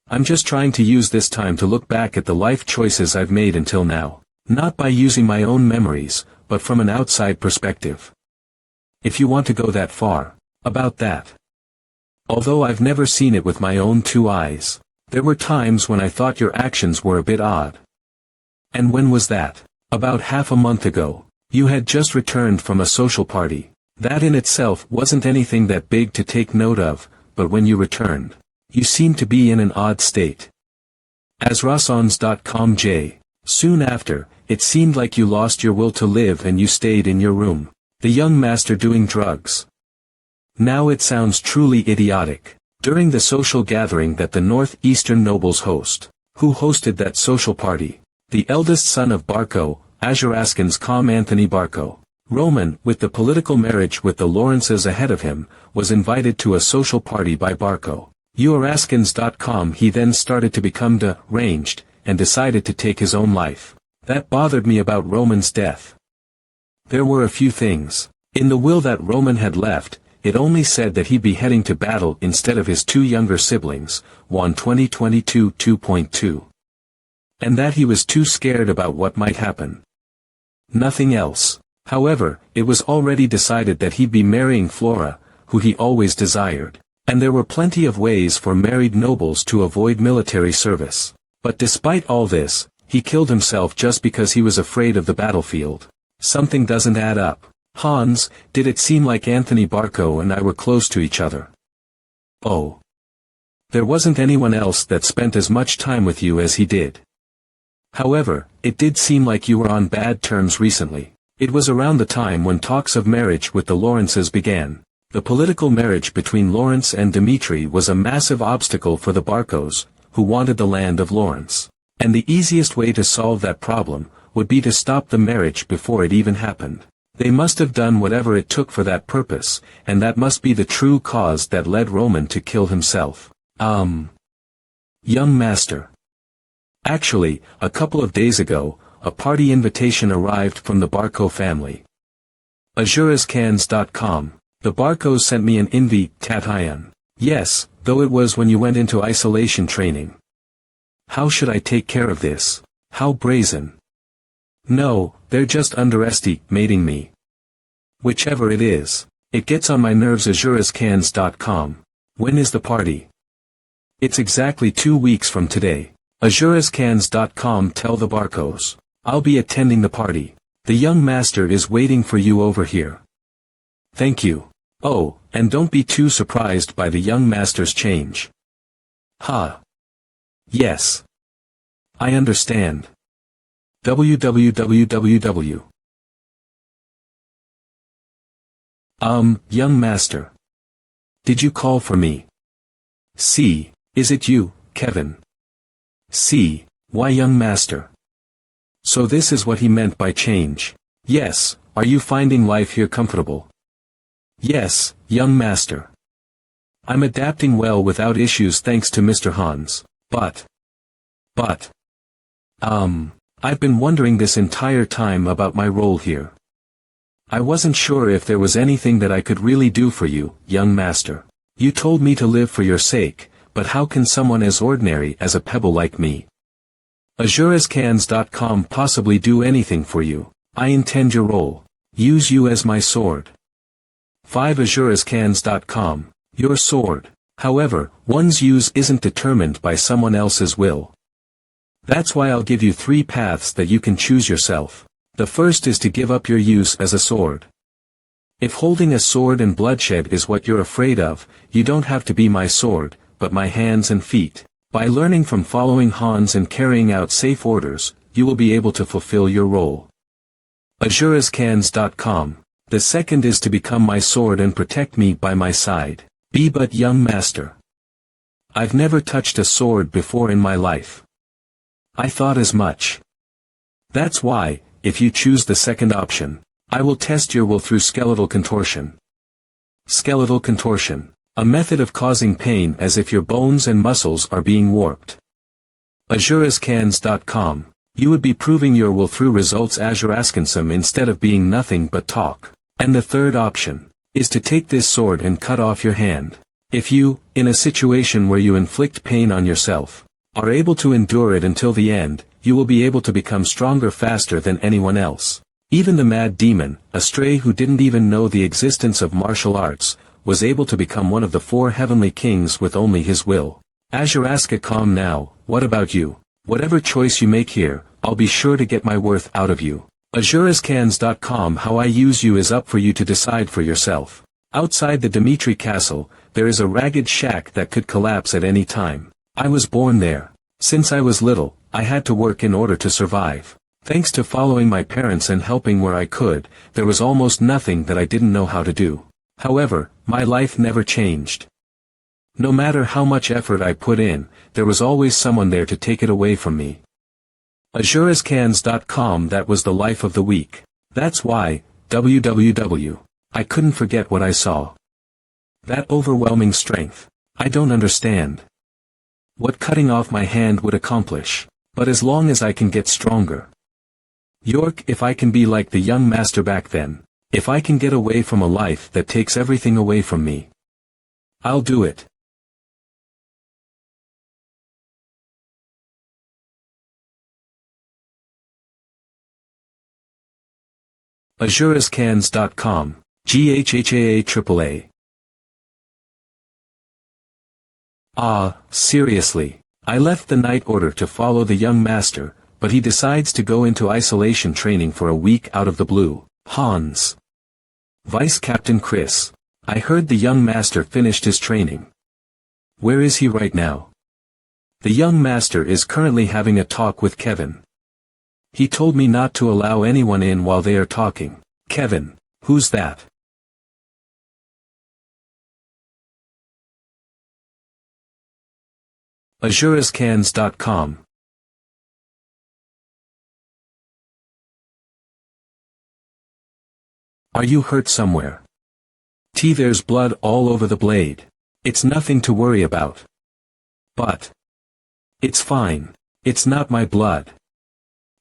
I'm just trying to use this time to look back at the life choices I've made until now. Not by using my own memories, but from an outside perspective. If you want to go that far, about that. Although I've never seen it with my own two eyes, there were times when I thought your actions were a bit odd. And when was that? About half a month ago. You had just returned from a social party. That in itself wasn't anything that big to take note of, but when you returned, you seemed to be in an odd state. azurascans.com. Soon after, it seemed like you lost your will to live and you stayed in your room. The young master doing drugs. Now it sounds truly idiotic. During the social gathering that the northeastern nobles host. Who hosted that social party? The eldest son of Barco, Azurascans. Anthony Barco. Roman, with the political marriage with the Lawrences ahead of him, was invited to a social party by Barco. Azurascans.com. He then started to become deranged, and decided to take his own life. That bothered me about Roman's death. There were a few things. In the will that Roman had left, it only said that he'd be heading to battle instead of his two younger siblings, 2022 2.2. And that he was too scared about what might happen. Nothing else. However, it was already decided that he'd be marrying Flora, who he always desired. And there were plenty of ways for married nobles to avoid military service. But despite all this, he killed himself just because he was afraid of the battlefield. Something doesn't add up. Hans, did it seem like Anthony Barco and I were close to each other? Oh. There wasn't anyone else that spent as much time with you as he did. However, it did seem like you were on bad terms recently. It was around the time when talks of marriage with the Lawrences began. The political marriage between Lawrence and Dimitri was a massive obstacle for the Barcos, who wanted the land of Lawrence. And the easiest way to solve that problem would be to stop the marriage before it even happened. They must have done whatever it took for that purpose, and that must be the true cause that led Roman to kill himself. Young master. Actually, a couple of days ago, a party invitation arrived from the Barco family. Azurescans.com. The Barcos sent me an invitation. Yes, though it was when you went into isolation training. How should I take care of this? How brazen. No, they're just underestimating me. Whichever it is. It gets on my nerves. Azurescans.com. When is the party? It's exactly 2 weeks from today. Azurescans.com. Tell the Barcos. I'll be attending the party. The young master is waiting for you over here. Thank you. Oh, and don't be too surprised by the young master's change. Ha. Yes. I understand. www. Young master. Did you call for me? See, is it you, Kevin? See, why young master? So this is what he meant by change. Yes, are you finding life here comfortable? Yes, young master. I'm adapting well without issues thanks to Mr. Hans, but, I've been wondering this entire time about my role here. I wasn't sure if there was anything that I could really do for you, young master. You told me to live for your sake, but how can someone as ordinary as a pebble like me? Azurescans.com possibly do anything for you. I intend your role. Use you as my sword. 5 Azurescans.com. Your sword. However, one's use isn't determined by someone else's will. That's why I'll give you 3 paths that you can choose yourself. The first is to give up your use as a sword. If holding a sword and bloodshed is what you're afraid of, you don't have to be my sword, but my hands and feet. By learning from following Hans and carrying out safe orders, you will be able to fulfill your role. Azurescans.com. The second is to become my sword and protect me by my side. Be but young master. I've never touched a sword before in my life. I thought as much. That's why, if you choose the second option, I will test your will through skeletal contortion. Skeletal contortion. A method of causing pain as if your bones and muscles are being warped. Azurescans.com. You would be proving your will through results Azuraskansum instead of being nothing but talk. And the third option is to take this sword and cut off your hand. If you, in a situation where you inflict pain on yourself, are able to endure it until the end, you will be able to become stronger faster than anyone else. Even the mad demon, a stray who didn't even know the existence of martial arts, was able to become one of the 4 heavenly kings with only his will. Azuraska.com. Now, what about you? Whatever choice you make here, I'll be sure to get my worth out of you. Azurescans.com. How I use you is up for you to decide for yourself. Outside the Dimitri castle, there is a ragged shack that could collapse at any time. I was born there. Since I was little, I had to work in order to survive. Thanks to following my parents and helping where I could, there was almost nothing that I didn't know how to do. However, my life never changed. No matter how much effort I put in, there was always someone there to take it away from me. Azurescans.com. That was the life of the week. That's why, www. I couldn't forget what I saw. That overwhelming strength. I don't understand what cutting off my hand would accomplish, but as long as I can get stronger. York, if I can be like the young master back then, if I can get away from a life that takes everything away from me, I'll do it. Azurescans.com. GHHAA. Ah, seriously. I left the night order to follow the young master, but he decides to go into isolation training for a week out of the blue. Hans. Vice Captain Chris. I heard the young master finished his training. Where is he right now? The young master is currently having a talk with Kevin. He told me not to allow anyone in while they are talking. Kevin, who's that? AzureScans.com. Are you hurt somewhere? There's blood all over the blade. It's nothing to worry about. But it's fine. It's not my blood.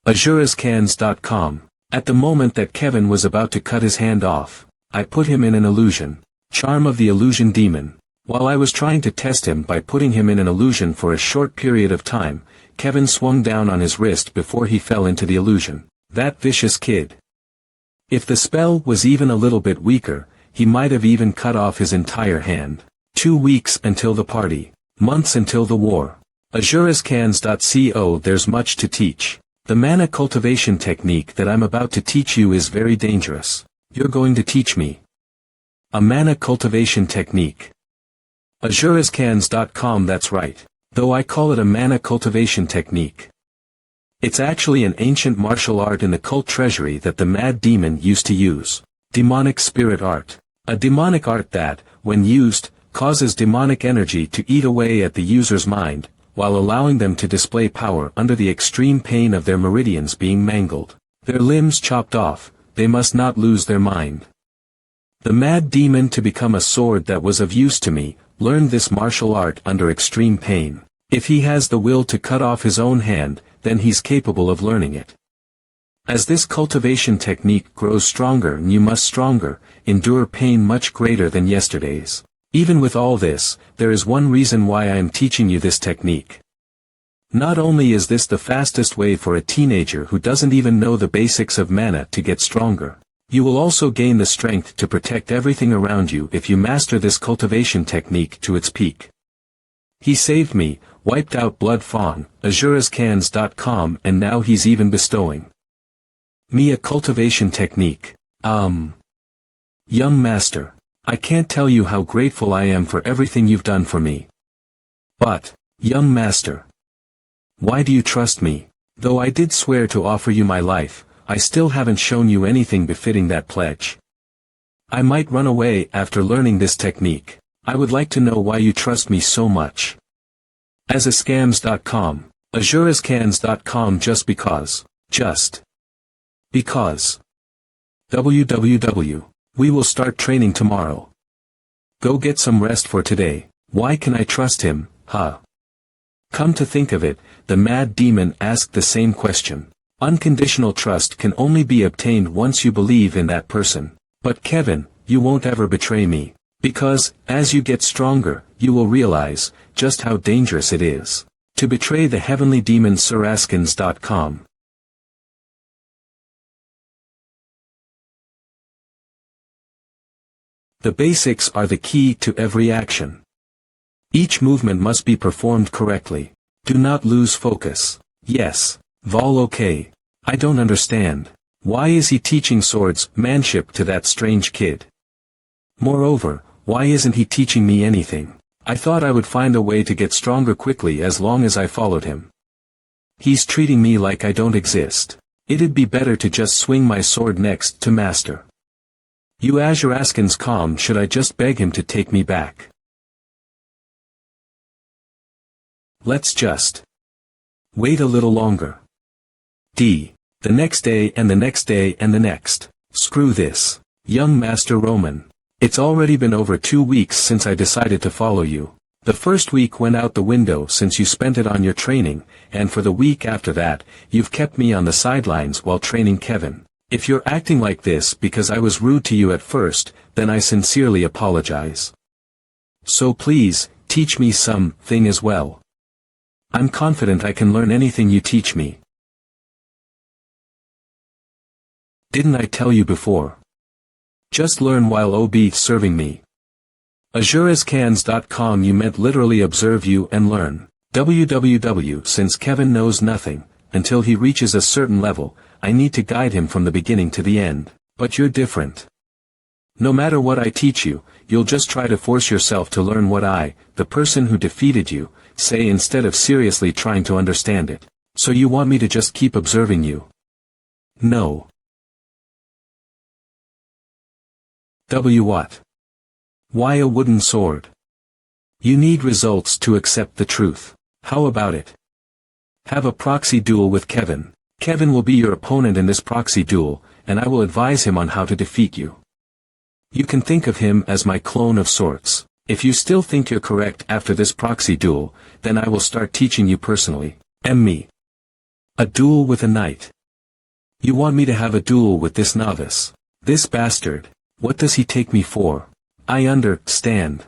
AzureScans.com. At the moment that Kevin was about to cut his hand off, I put him in an illusion. Charm of the illusion demon. While I was trying to test him by putting him in an illusion for a short period of time, Kevin swung down on his wrist before he fell into the illusion. That vicious kid. If the spell was even a little bit weaker, he might have even cut off his entire hand. 2 weeks until the party. Months until the war. AzureScans.co. There's much to teach. The mana cultivation technique that I'm about to teach you is very dangerous. You're going to teach me a mana cultivation technique. AzureScans.com. That's right. Though I call it a mana cultivation technique. It's actually an ancient martial art in the cult treasury that the mad demon used to use. Demonic spirit art. A demonic art that, when used, causes demonic energy to eat away at the user's mind, while allowing them to display power under the extreme pain of their meridians being mangled, their limbs chopped off. They must not lose their mind. The mad demon, to become a sword that was of use to me, learned this martial art under extreme pain. If he has the will to cut off his own hand, then he's capable of learning it. As this cultivation technique grows stronger and you must stronger, endure pain much greater than yesterday's. Even with all this, there is one reason why I am teaching you this technique. Not only is this the fastest way for a teenager who doesn't even know the basics of mana to get stronger, you will also gain the strength to protect everything around you if you master this cultivation technique to its peak. He saved me, wiped out blood Fang, AzureScans.com, and now he's even bestowing me a cultivation technique. Young master, I can't tell you how grateful I am for everything you've done for me. But, young master, why do you trust me? Though I did swear to offer you my life, I still haven't shown you anything befitting that pledge. I might run away after learning this technique. I would like to know why you trust me so much. AzureScans.com, AzureScans.com. Just because. www. We will start training tomorrow. Go get some rest for today. Why can I trust him, huh? Come to think of it, the mad demon asked the same question. Unconditional trust can only be obtained once you believe in that person. But Kevin, you won't ever betray me. Because, as you get stronger, you will realize just how dangerous it is to betray the heavenly demon. AzureScans.com. The basics are the key to every action. Each movement must be performed correctly. Do not lose focus. Yes, Vol. Okay. I don't understand. Why is he teaching swordsmanship to that strange kid? Moreover, why isn't he teaching me anything? I thought I would find a way to get stronger quickly as long as I followed him. He's treating me like I don't exist. It'd be better to just swing my sword next to master. You AzureScans.com. Should I just beg him to take me back? Let's just wait a little longer. The next day and the next day and the next. Screw this. Young Master Roman. It's already been over 2 weeks since I decided to follow you. The first week went out the window since you spent it on your training, and for the week after that, you've kept me on the sidelines while training Kevin. If you're acting like this because I was rude to you at first, then I sincerely apologize. So please, teach me something as well. I'm confident I can learn anything you teach me. Didn't I tell you before? Just learn while serving me. AzureScans.com. You meant literally observe you and learn. www. Since Kevin knows nothing, until he reaches a certain level. I need to guide him from the beginning to the end. But you're different. No matter what I teach you, you'll just try to force yourself to learn what I, the person who defeated you, say instead of seriously trying to understand it. So you want me to just keep observing you? No. What? Why a wooden sword? You need results to accept the truth. How about it? Have a proxy duel with Kevin. Kevin will be your opponent in this proxy duel, and I will advise him on how to defeat you. You can think of him as my clone of sorts. If you still think you're correct after this proxy duel, then I will start teaching you personally. Me. A duel with a knight. You want me to have a duel with this novice? This bastard. What does he take me for? I understand.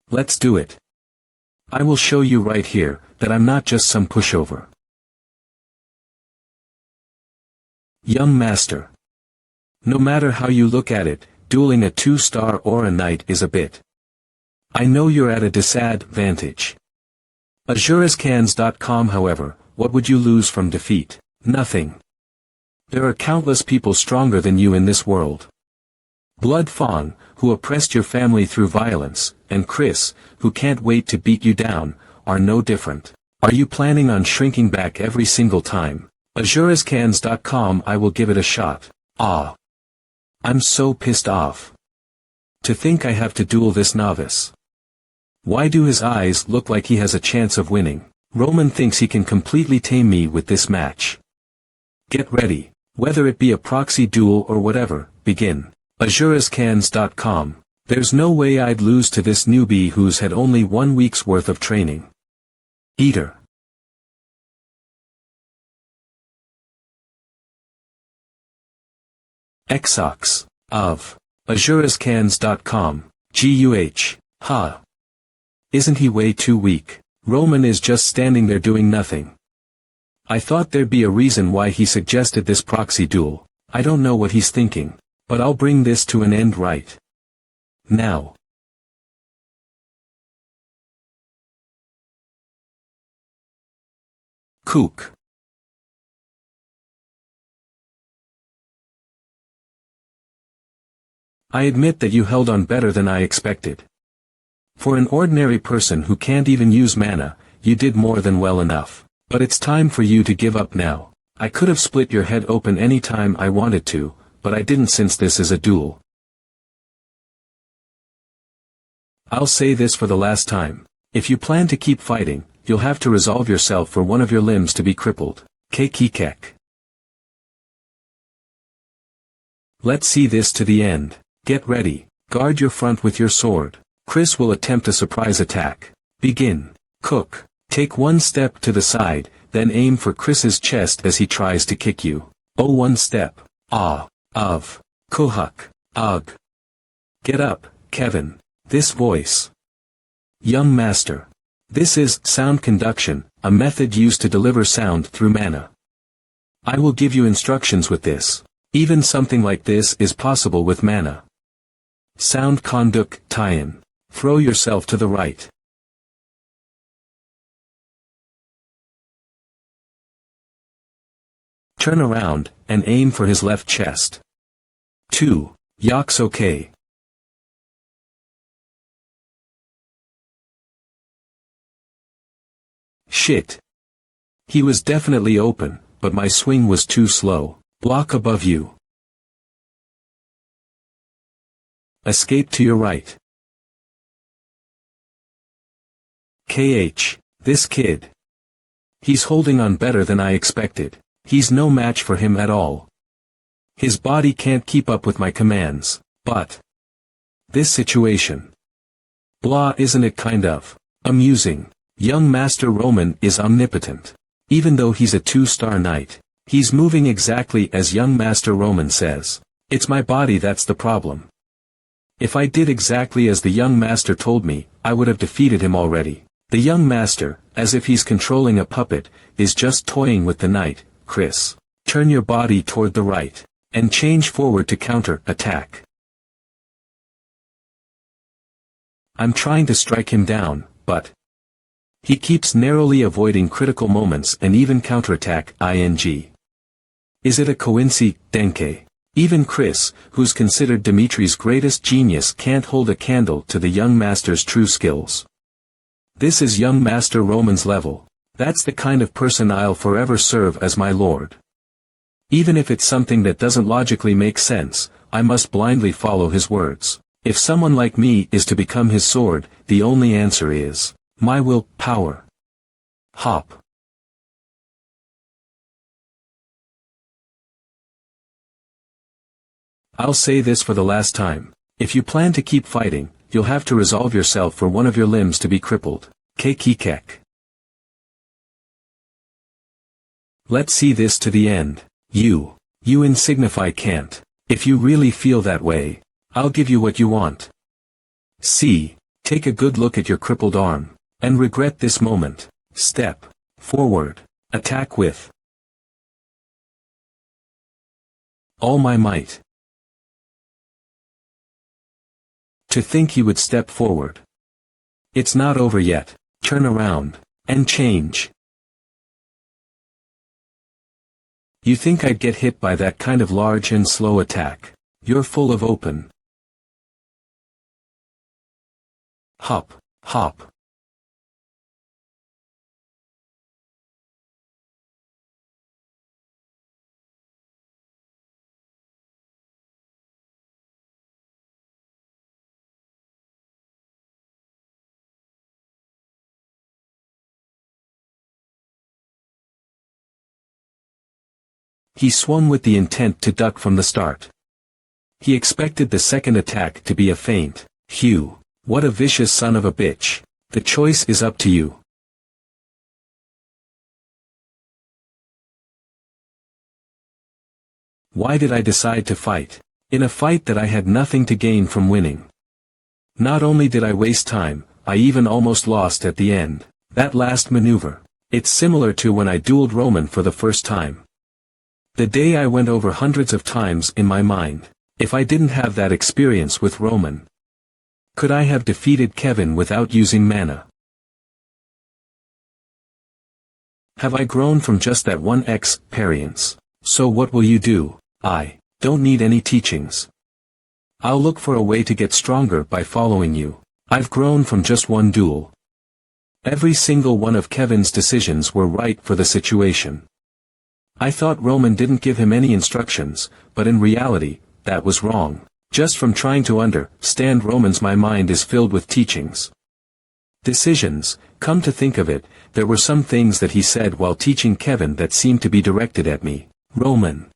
Let's do it. I will show you right here, that I'm not just some pushover. Young master. No matter how you look at it, dueling a 2-star or a knight is a bit. I know you're at a disadvantage. Azurescans.com. However, what would you lose from defeat? Nothing. There are countless people stronger than you in this world. Blood Fang, who oppressed your family through violence, and Chris, who can't wait to beat you down, are no different. Are you planning on shrinking back every single time? Azurescans.com. I will give it a shot. Ah. I'm so pissed off. To think I have to duel this novice. Why do his eyes look like he has a chance of winning? Roman thinks he can completely tame me with this match. Get ready. Whether it be a proxy duel or whatever, begin. Azurescans.com. There's no way I'd lose to this newbie who's had only 1 week's worth of training. Eater. Exox. Of. Azurescans.com. Guh. Ha. Isn't he way too weak? Roman is just standing there doing nothing. I thought there'd be a reason why he suggested this proxy duel. I don't know what he's thinking. But I'll bring this to an end right now. Kook. I admit that you held on better than I expected. For an ordinary person who can't even use mana, you did more than well enough. But it's time for you to give up now. I could have split your head open any time I wanted to, but I didn't since this is a duel. I'll say this for the last time. If you plan to keep fighting, you'll have to resolve yourself for one of your limbs to be crippled. Kekikek. Let's see this to the end. Get ready. Guard your front with your sword. Chris will attempt a surprise attack. Begin. Cook. Take 1 step to the side, then aim for Chris's chest as he tries to kick you. Oh, 1 step. Ah. Of. Kohuk. Ugh. Get up, Kevin. This voice. Young master. This is sound conduction, a method used to deliver sound through mana. I will give you instructions with this. Even something like this is possible with mana. Sound conduct tie-in. Throw yourself to the right. Turn around, and aim for his left chest. 2. Yaks okay. Shit. He was definitely open, but my swing was too slow. Block above you. Escape to your right. KH. This kid. He's holding on better than I expected. He's no match for him at all. His body can't keep up with my commands, but this situation. Blah, isn't it kind of amusing? Young Master Roman is omnipotent. Even though he's a 2-star knight, he's moving exactly as Young Master Roman says. It's my body that's the problem. If I did exactly as the Young Master told me, I would have defeated him already. The Young Master, as if he's controlling a puppet, is just toying with the knight. Chris, turn your body toward the right. And change forward to counter-attack. I'm trying to strike him down, but He keeps narrowly avoiding critical moments and even counterattack, ing. Is it a coincidence? Even Chris, who's considered Dimitri's greatest genius, can't hold a candle to the young master's true skills. This is young Master Roman's level. That's the kind of person I'll forever serve as my lord. Even if it's something that doesn't logically make sense, I must blindly follow his words. If someone like me is to become his sword, the only answer is my will power. Hop. I'll say this for the last time. If you plan to keep fighting, you'll have to resolve yourself for one of your limbs to be crippled. Kek. Let's see this to the end. You insignify can't. If you really feel that way, I'll give you what you want. See, take a good look at your crippled arm, and regret this moment. Step forward, attack with all my might. To think he would step forward. It's not over yet. Turn around, and change. You think I'd get hit by that kind of large and slow attack? You're full of open. Hop. He swung with the intent to duck from the start. He expected the second attack to be a feint. Hugh, what a vicious son of a bitch. The choice is up to you. Why did I decide to fight? In a fight that I had nothing to gain from winning. Not only did I waste time, I even almost lost at the end. That last maneuver. It's similar to when I dueled Roman for the first time. The day I went over hundreds of times in my mind. If I didn't have that experience with Roman, could I have defeated Kevin without using mana? Have I grown from just that one experience? So what will you do? I don't need any teachings. I'll look for a way to get stronger by following you. I've grown from just one duel. Every single one of Kevin's decisions were right for the situation. I thought Roman didn't give him any instructions, but in reality, that was wrong. Just from trying to understand Roman's, my mind is filled with teachings. Decisions. Come to think of it, there were some things that he said while teaching Kevin that seemed to be directed at me. Roman.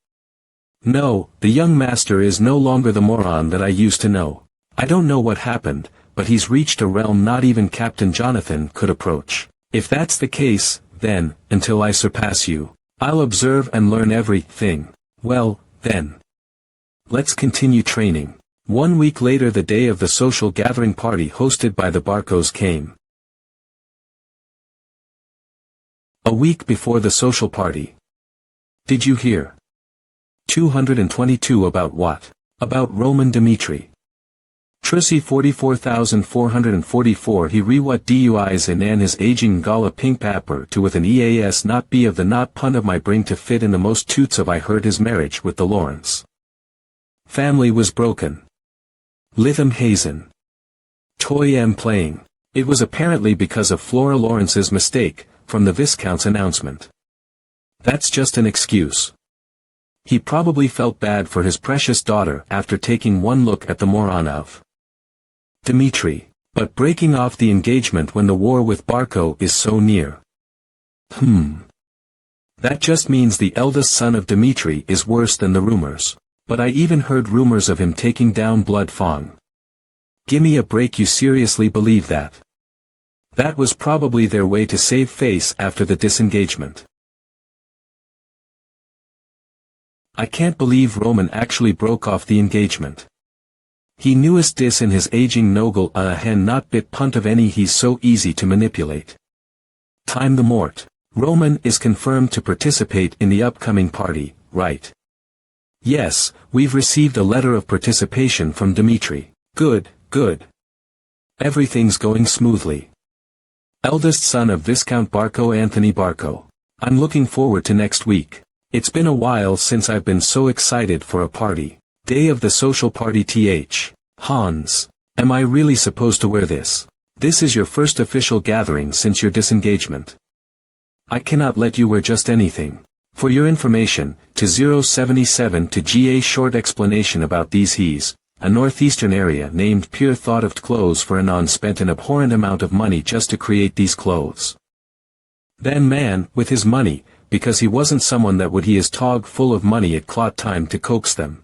No, the young master is no longer the moron that I used to know. I don't know what happened, but he's reached a realm not even Captain Jonathan could approach. If that's the case, then, until I surpass you, I'll observe and learn everything. Well, then. Let's continue training. 1 week later, the day of the social gathering party hosted by the Barcos came. A week before the social party. Did you hear? 222 about what? About Roman Dimitri. Trussi 44,444 he re what DUIs in an his aging gala pink paper to with an EAS not be of the not pun of my bring to fit in the most toots of I heard his marriage with the Lawrence. Family was broken. Lytham Hazen. Toy M playing. It was apparently because of Flora Lawrence's mistake, from the Viscount's announcement. That's just an excuse. He probably felt bad for his precious daughter after taking one look at the moron of Dimitri, but breaking off the engagement when the war with Barco is so near. That just means the eldest son of Dimitri is worse than the rumors. But I even heard rumors of him taking down Blood Fang. Gimme a break, you seriously believe that? That was probably their way to save face after the disengagement. I can't believe Roman actually broke off the engagement. He newest dis in his aging nogal a hen not bit punt of any, he's so easy to manipulate. Time the mort. Roman is confirmed to participate in the upcoming party, right? Yes, we've received a letter of participation from Dimitri. Good. Everything's going smoothly. Eldest son of Viscount Barco Anthony Barco. I'm looking forward to next week. It's been a while since I've been so excited for a party. Day of the social party Hans. Am I really supposed to wear this? This is your first official gathering since your disengagement. I cannot let you wear just anything. For your information, to 077 to GA short explanation about these he's, a northeastern area named pure thought of clothes for Anon spent an abhorrent amount of money just to create these clothes. Then man, with his money, because he wasn't someone that would he is tog full of money at clot time to coax them.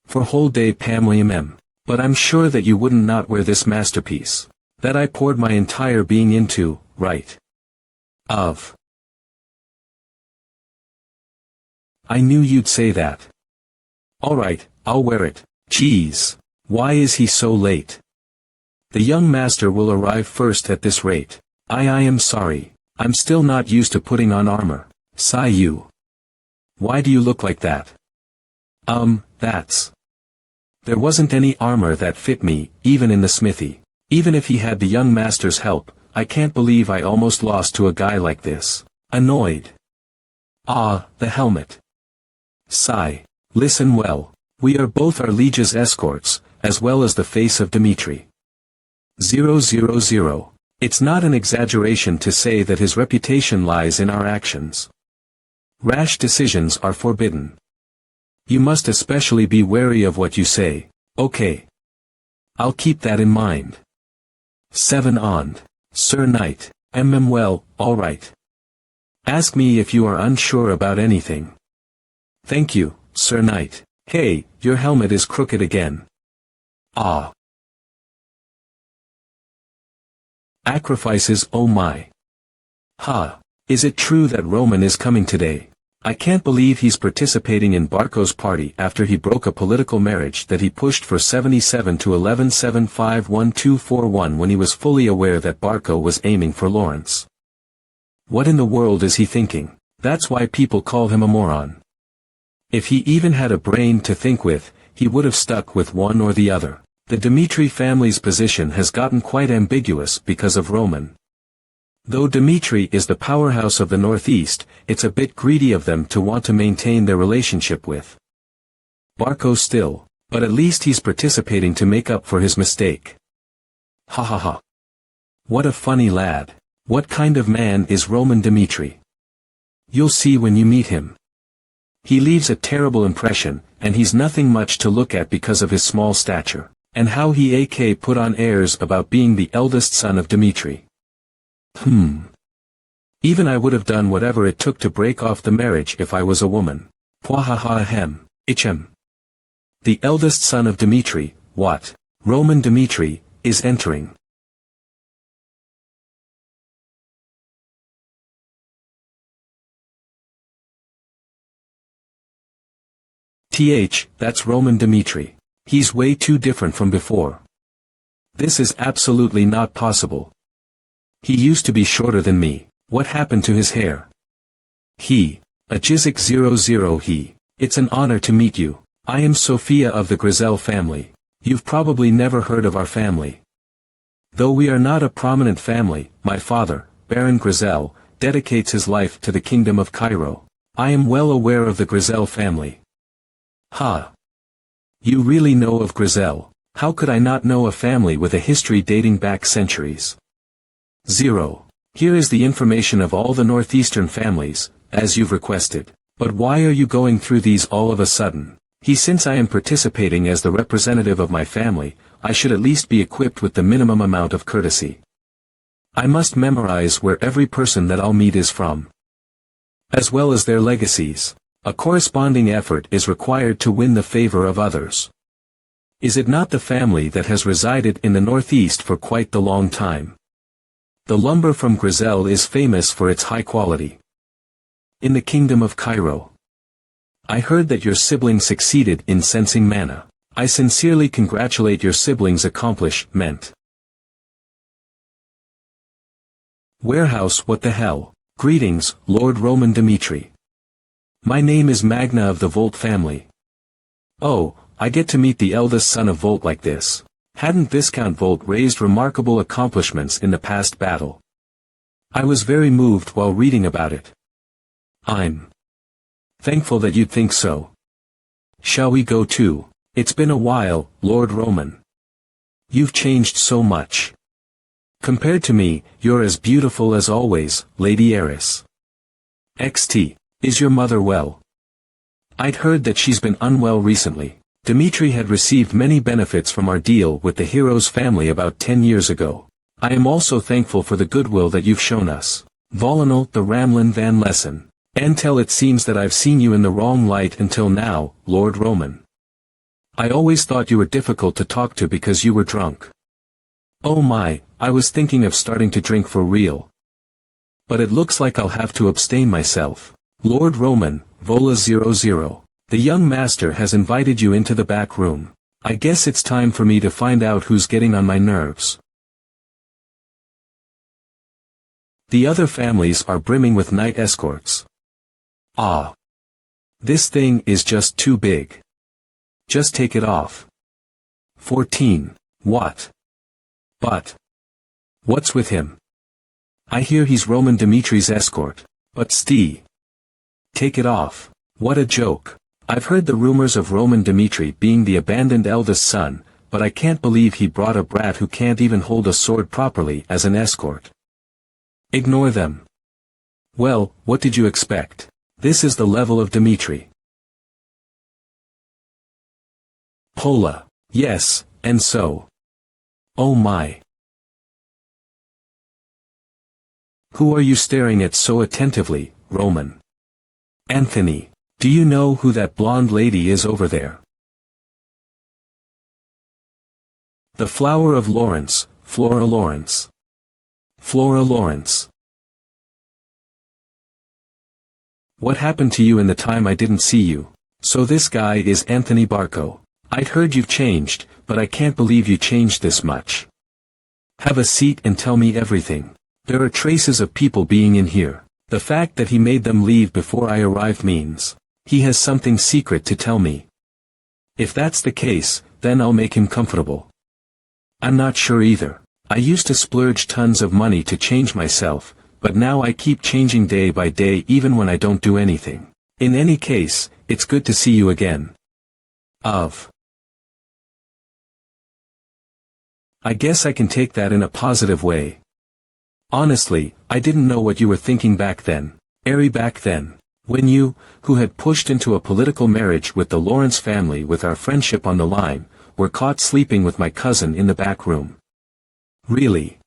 For whole day Pam. But I'm sure that you wouldn't not wear this masterpiece. That I poured my entire being into, right? Of. I knew you'd say that. Alright, I'll wear it. Geez. Why is he so late? The young master will arrive first at this rate. I am sorry. I'm still not used to putting on armor. Sigh you. Why do you look like that? That's. There wasn't any armor that fit me, even in the smithy. Even if he had the young master's help, I can't believe I almost lost to a guy like this. Annoyed. Ah, the helmet. Sigh. Listen well. We are both our liege's escorts, as well as the face of Dimitri. 000. It's not an exaggeration to say that his reputation lies in our actions. Rash decisions are forbidden. You must especially be wary of what you say, okay? I'll keep that in mind. 7 on. Sir Knight. Well, alright. Ask me if you are unsure about anything. Thank you, Sir Knight. Hey, your helmet is crooked again. Ah. Sacrifices, oh my. Ha. Is it true that Roman is coming today? I can't believe he's participating in Barco's party after he broke a political marriage that he pushed for 77 to 11751241 when he was fully aware that Barco was aiming for Lawrence. What in the world is he thinking? That's why people call him a moron. If he even had a brain to think with, he would have stuck with one or the other. The Dimitri family's position has gotten quite ambiguous because of Roman. Though Dimitri is the powerhouse of the Northeast, it's a bit greedy of them to want to maintain their relationship with Barco still, but at least he's participating to make up for his mistake. Ha ha ha. What a funny lad. What kind of man is Roman Dimitri? You'll see when you meet him. He leaves a terrible impression, and he's nothing much to look at because of his small stature, and how he put on airs about being the eldest son of Dimitri. Even I would have done whatever it took to break off the marriage if I was a woman. Ichem. The eldest son of Dimitri, what? Roman Dimitri, is entering. That's Roman Dimitri. He's way too different from before. This is absolutely not possible. He used to be shorter than me. What happened to his hair? A Jizik 00 It's an honor to meet you. I am Sophia of the Grizel family. You've probably never heard of our family. Though we are not a prominent family, my father, Baron Grizel, dedicates his life to the kingdom of Cairo. I am well aware of the Grizel family. You really know of Grizel? How could I not know a family with a history dating back centuries? 0. Here is the information of all the northeastern families, as you've requested. But why are you going through these all of a sudden? Since I am participating as the representative of my family, I should at least be equipped with the minimum amount of courtesy. I must memorize where every person that I'll meet is from, as well as their legacies. A corresponding effort is required to win the favor of others. Is it not the family that has resided in the Northeast for quite the long time? The lumber from Grizel is famous for its high quality. In the kingdom of Cairo. I heard that your sibling succeeded in sensing mana. I sincerely congratulate your sibling's accomplishment. Warehouse, what the hell? Greetings, Lord Roman Dimitri. My name is Magna of the Volt family. Oh, I get to meet the eldest son of Volt like this. Hadn't Viscount Volt raised remarkable accomplishments in the past battle? I was very moved while reading about it. I'm thankful that you'd think so. Shall we go too? It's been a while, Lord Roman. You've changed so much. Compared to me, you're as beautiful as always, Lady Heiress. XT. Is your mother well? I'd heard that she's been unwell recently. Dimitri had received many benefits from our deal with the hero's family about 10 years ago. I am also thankful for the goodwill that you've shown us. Volinal the Ramlin van Lessen. Until it seems that I've seen you in the wrong light until now, Lord Roman. I always thought you were difficult to talk to because you were drunk. Oh my, I was thinking of starting to drink for real. But it looks like I'll have to abstain myself. Lord Roman, Vola 00. The young master has invited you into the back room. I guess it's time for me to find out who's getting on my nerves. The other families are brimming with knight escorts. Ah. This thing is just too big. Just take it off. 14. What? But. What's with him? I hear he's Roman Dimitri's escort. But take it off. What a joke. I've heard the rumors of Roman Dimitri being the abandoned eldest son, but I can't believe he brought a brat who can't even hold a sword properly as an escort. Ignore them. Well, what did you expect? This is the level of Dimitri. Pola. Yes, and so. Oh my. Who are you staring at so attentively, Roman? Anthony. Do you know who that blonde lady is over there? The flower of Lawrence, Flora Lawrence. Flora Lawrence. What happened to you in the time I didn't see you? So this guy is Anthony Barco. I'd heard you've changed, but I can't believe you changed this much. Have a seat and tell me everything. There are traces of people being in here. The fact that he made them leave before I arrived means he has something secret to tell me. If that's the case, then I'll make him comfortable. I'm not sure either. I used to splurge tons of money to change myself, but now I keep changing day by day even when I don't do anything. In any case, it's good to see you again. I guess I can take that in a positive way. Honestly, I didn't know what you were thinking back then. Back then. When you, who had pushed into a political marriage with the Lawrence family with our friendship on the line, were caught sleeping with my cousin in the back room. Really?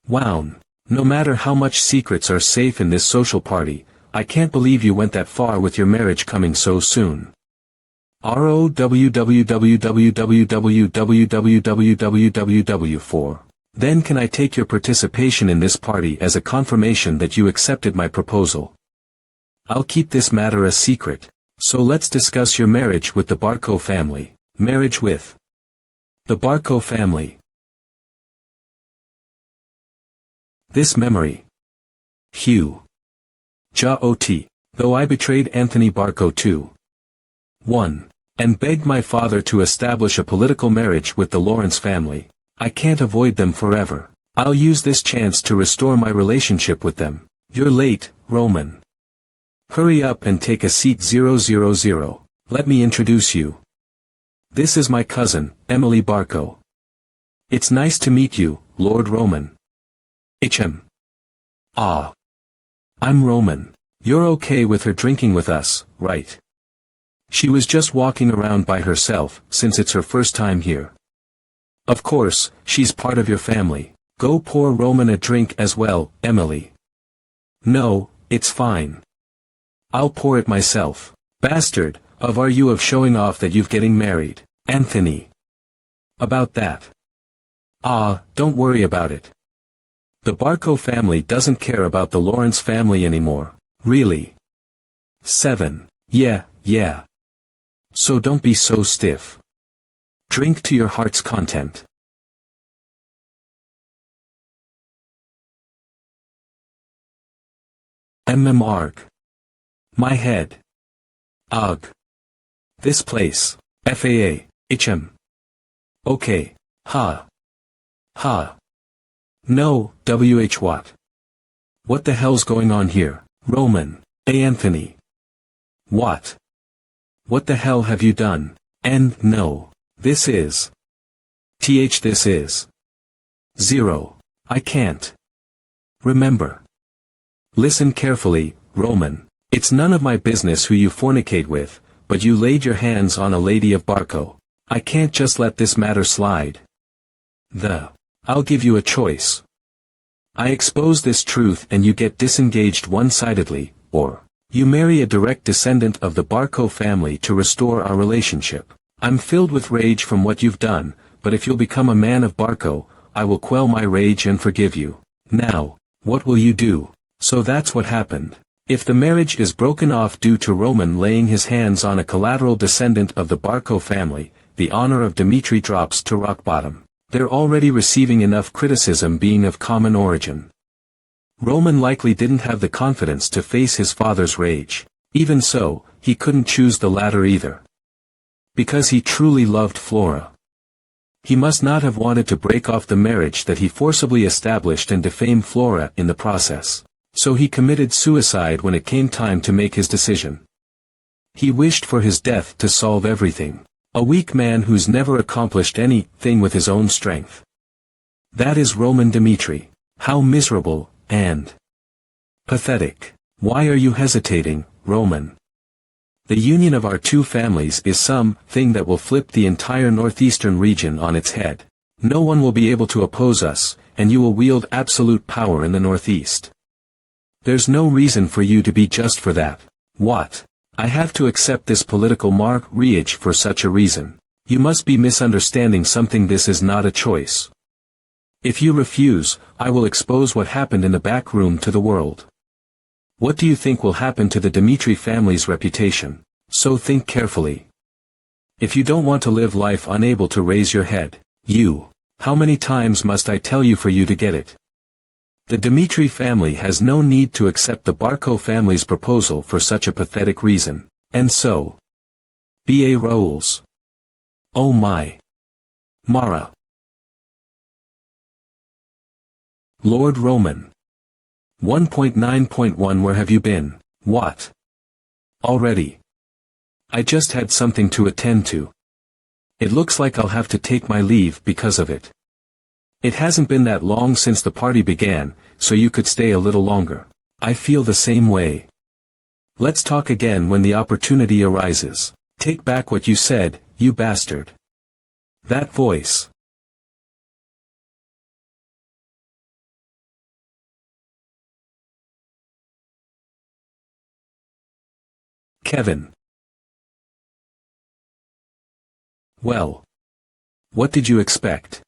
Wow. No matter how much secrets are safe in this social party, I can't believe you went that far with your marriage coming so soon. ROWWWWWWWWWW4. Then can I take your participation in this party as a confirmation that you accepted my proposal? I'll keep this matter a secret, so let's discuss your marriage with the Barco family. Marriage with the Barco family. This memory. Hugh. Ja-ot. Though I betrayed Anthony Barco too. 1. And begged my father to establish a political marriage with the Lawrence family. I can't avoid them forever. I'll use this chance to restore my relationship with them. You're late, Roman. Hurry up and take a seat 000. Let me introduce you. This is my cousin, Emily Barco. It's nice to meet you, Lord Roman. Ah. I'm Roman. You're okay with her drinking with us, right? She was just walking around by herself, since it's her first time here. Of course, she's part of your family. Go pour Roman a drink as well, Emily. No, it's fine. I'll pour it myself. Bastard, are you of showing off that you've getting married, Anthony? About that. Don't worry about it. The Barco family doesn't care about the Lawrence family anymore, really. 7. Yeah. So don't be so stiff. Drink to your heart's content. MMArg. My head. Ugh. This place. FAA. Okay. Ha. No, WH what? What the hell's going on here? Roman. Anthony. What? What the hell have you done? And no. This is. This is. 0. I can't. Remember. Listen carefully, Roman. It's none of my business who you fornicate with, but you laid your hands on a lady of Barco. I can't just let this matter slide. I'll give you a choice. I expose this truth and you get disengaged one-sidedly, or you marry a direct descendant of the Barco family to restore our relationship. I'm filled with rage from what you've done, but if you'll become a man of Barco, I will quell my rage and forgive you. Now, what will you do? So that's what happened. If the marriage is broken off due to Roman laying his hands on a collateral descendant of the Barco family, the honor of Dimitri drops to rock bottom. They're already receiving enough criticism being of common origin. Roman likely didn't have the confidence to face his father's rage. Even so, he couldn't choose the latter either. Because he truly loved Flora. He must not have wanted to break off the marriage that he forcibly established and defame Flora in the process. So he committed suicide when it came time to make his decision. He wished for his death to solve everything. A weak man who's never accomplished anything with his own strength. That is Roman Dimitri. How miserable, and pathetic. Why are you hesitating, Roman? The union of our two families is something that will flip the entire northeastern region on its head. No one will be able to oppose us, and you will wield absolute power in the northeast. There's no reason for you to be just for that. What? I have to accept this political marriage for such a reason. You must be misunderstanding something. This is not a choice. If you refuse, I will expose what happened in the back room to the world. What do you think will happen to the Dimitri family's reputation? So think carefully. If you don't want to live life unable to raise your head, how many times must I tell you for you to get it? The Dimitri family has no need to accept the Barco family's proposal for such a pathetic reason, and so. B.A. rolls. Oh my. Mara. Lord Roman. 1.9.1 Where have you been? What? Already. I just had something to attend to. It looks like I'll have to take my leave because of it. It hasn't been that long since the party began, so you could stay a little longer. I feel the same way. Let's talk again when the opportunity arises. Take back what you said, you bastard. That voice. Kevin. Well. What did you expect?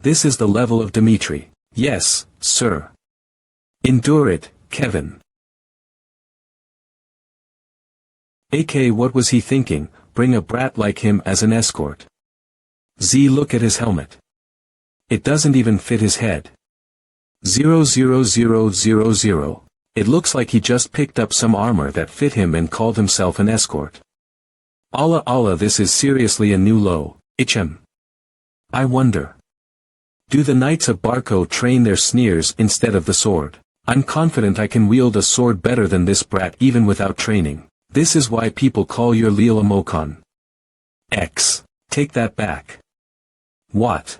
This is the level of Dimitri. Yes, sir. Endure it, Kevin. AK, what was he thinking? Bring a brat like him as an escort. Look at his helmet. It doesn't even fit his head. 00000. It looks like he just picked up some armor that fit him and called himself an escort. Allah Allah, this is seriously a new low. I wonder. Do the Knights of Barco train their sneers instead of the sword? I'm confident I can wield a sword better than this brat even without training. This is why people call your Leela Mokon. X. Take that back. What?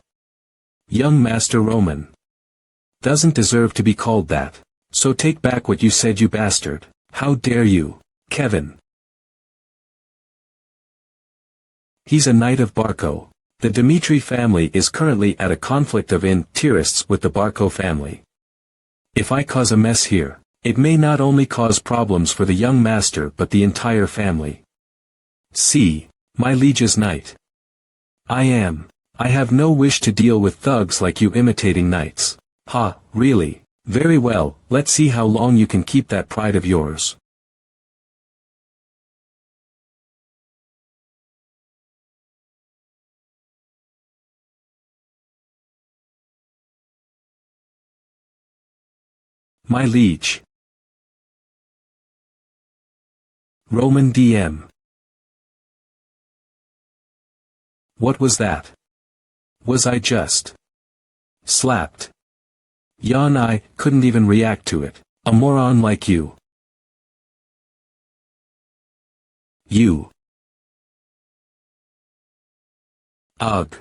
Young Master Roman. Doesn't deserve to be called that. So take back what you said, you bastard. How dare you, Kevin? He's a Knight of Barco. The Dimitri family is currently at a conflict of interests with the Barco family. If I cause a mess here, it may not only cause problems for the young master but the entire family. See, my liege's knight. I have no wish to deal with thugs like you imitating knights. Ha, really? Very well, let's see how long you can keep that pride of yours. My liege. Roman DM. What was that? Was I just slapped? Jan, I couldn't even react to it. A moron like you. You. Ugh.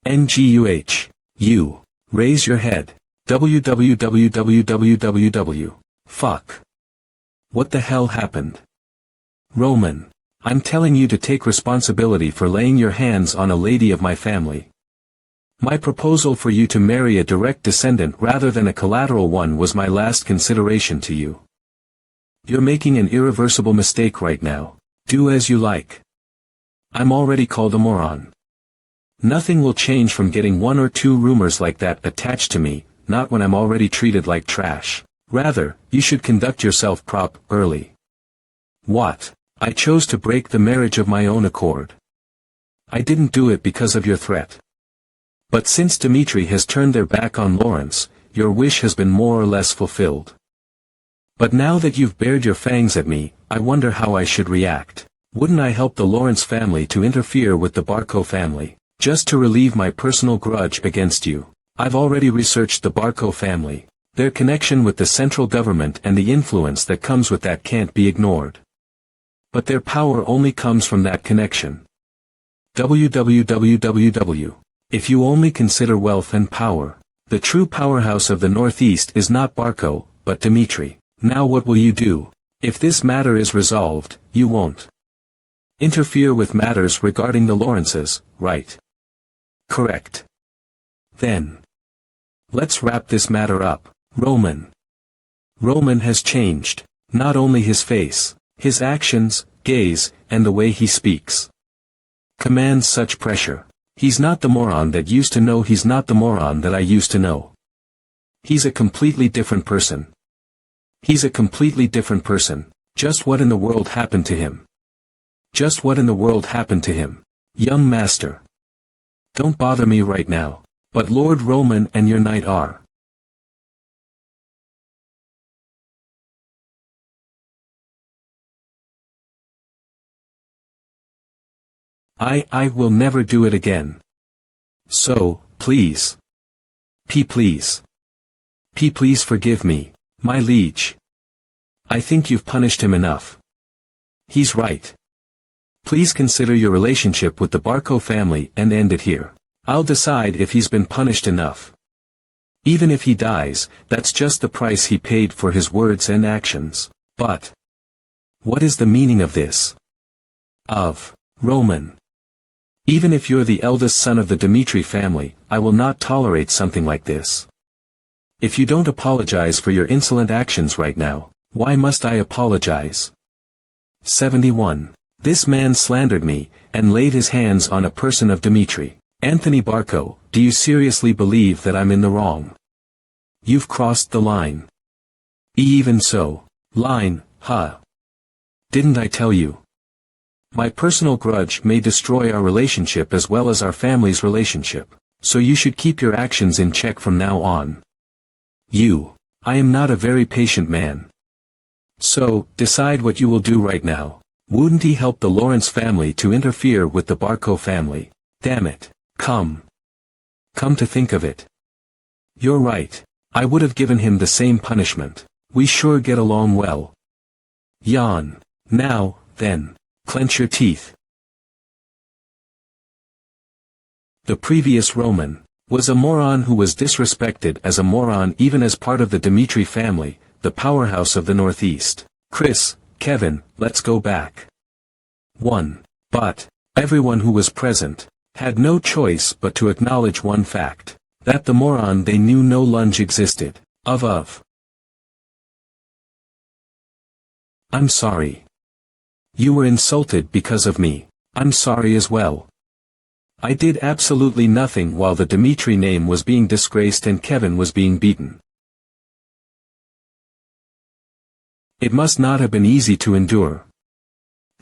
NGUH. You. Raise your head. www. Fuck. What the hell happened? Roman. I'm telling you to take responsibility for laying your hands on a lady of my family. My proposal for you to marry a direct descendant rather than a collateral one was my last consideration to you. You're making an irreversible mistake right now. Do as you like. I'm already called a moron. Nothing will change from getting one or two rumors like that attached to me, not when I'm already treated like trash. Rather, you should conduct yourself properly. What? I chose to break the marriage of my own accord. I didn't do it because of your threat. But since Dmitri has turned their back on Lawrence, your wish has been more or less fulfilled. But now that you've bared your fangs at me, I wonder how I should react. Wouldn't I help the Lawrence family to interfere with the Barco family, just to relieve my personal grudge against you? I've already researched the Barco family. Their connection with the central government and the influence that comes with that can't be ignored. But their power only comes from that connection. www. If you only consider wealth and power, the true powerhouse of the Northeast is not Barco, but Dmitri. Now what will you do? If this matter is resolved, you won't interfere with matters regarding the Lawrences, right? Correct. Then, let's wrap this matter up. Roman. Roman has changed, not only his face, his actions, gaze, and the way he speaks. Commands such pressure. He's not the moron that used to know. He's not the moron that I used to know. He's a completely different person. He's a completely different person. Just what in the world happened to him? Just what in the world happened to him? Young master. Don't bother me right now. But Lord Roman and your knight are. I will never do it again. So, please. Please. Please forgive me, my liege. I think you've punished him enough. He's right. Please consider your relationship with the Barco family and end it here. I'll decide if he's been punished enough. Even if he dies, that's just the price he paid for his words and actions. But what is the meaning of this? Of Roman. Even if you're the eldest son of the Dmitri family, I will not tolerate something like this. If you don't apologize for your insolent actions right now, why must I apologize? 71. This man slandered me, and laid his hands on a person of Dmitri. Anthony Barco, do you seriously believe that I'm in the wrong? You've crossed the line. Even so. Line, huh? Didn't I tell you? My personal grudge may destroy our relationship as well as our family's relationship, so you should keep your actions in check from now on. I am not a very patient man. So, decide what you will do right now. Wouldn't he help the Lawrence family to interfere with the Barco family? Damn it. Come to think of it. You're right. I would have given him the same punishment. We sure get along well. Jan. Now, then. Clench your teeth. The previous Roman was a moron who was disrespected as a moron even as part of the Dmitri family, the powerhouse of the Northeast. Chris, Kevin, let's go back. 1. But everyone who was present had no choice but to acknowledge one fact, that the moron they knew no lunge existed, of. I'm sorry. You were insulted because of me. I'm sorry as well. I did absolutely nothing while the Dmitri name was being disgraced and Kevin was being beaten. It must not have been easy to endure.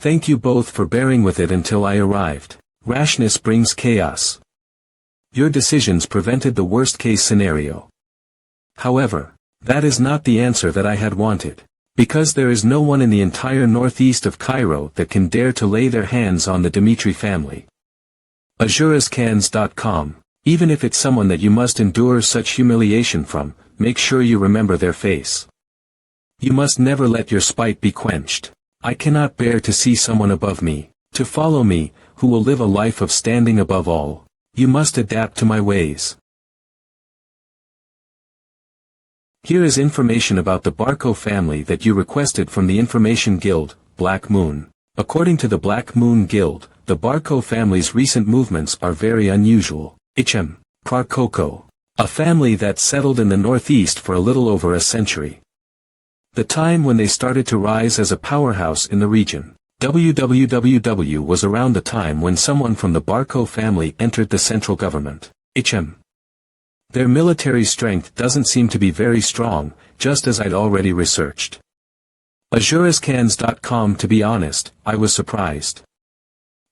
Thank you both for bearing with it until I arrived. Rashness brings chaos. Your decisions prevented the worst-case scenario. However, that is not the answer that I had wanted. Because there is no one in the entire northeast of Cairo that can dare to lay their hands on the Dmitri family. AzureScans.com. Even if it's someone that you must endure such humiliation from, make sure you remember their face. You must never let your spite be quenched. I cannot bear to see someone above me, to follow me, who will live a life of standing above all. You must adapt to my ways. Here is information about the Barco family that you requested from the Information Guild, Black Moon. According to the Black Moon Guild, the Barco family's recent movements are very unusual. Parcoco. A family that settled in the northeast for a little over a century. The time when they started to rise as a powerhouse in the region. WWWW was around the time when someone from the Barco family entered the central government. Their military strength doesn't seem to be very strong, just as I'd already researched. Azurescans.com. To be honest, I was surprised.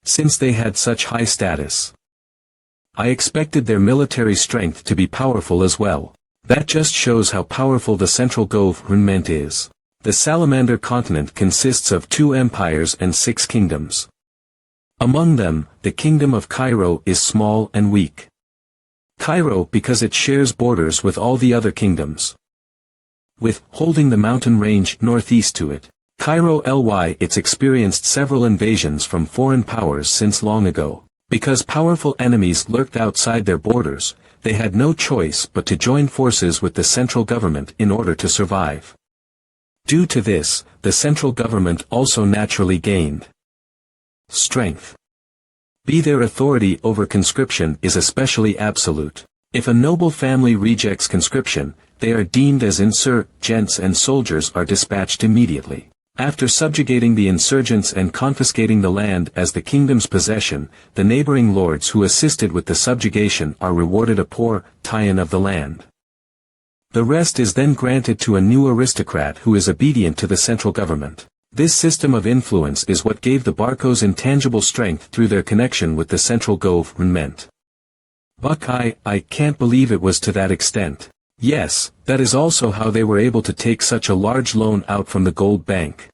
Since they had such high status, I expected their military strength to be powerful as well. That just shows how powerful the central government is. The Salamander continent consists of 2 empires and 6 kingdoms. Among them, the Kingdom of Cairo is small and weak. Cairo because it shares borders with all the other kingdoms, with holding the mountain range northeast to it. Cairo it's experienced several invasions from foreign powers since long ago. Because powerful enemies lurked outside their borders, they had no choice but to join forces with the central government in order to survive. Due to this, the central government also naturally gained strength. Their authority over conscription is especially absolute. If a noble family rejects conscription, they are deemed as insurgents and soldiers are dispatched immediately. After subjugating the insurgents and confiscating the land as the kingdom's possession, the neighboring lords who assisted with the subjugation are rewarded a portion of the land. The rest is then granted to a new aristocrat who is obedient to the central government. This system of influence is what gave the Barcos intangible strength through their connection with the central government. But I can't believe it was to that extent. Yes, that is also how they were able to take such a large loan out from the gold bank.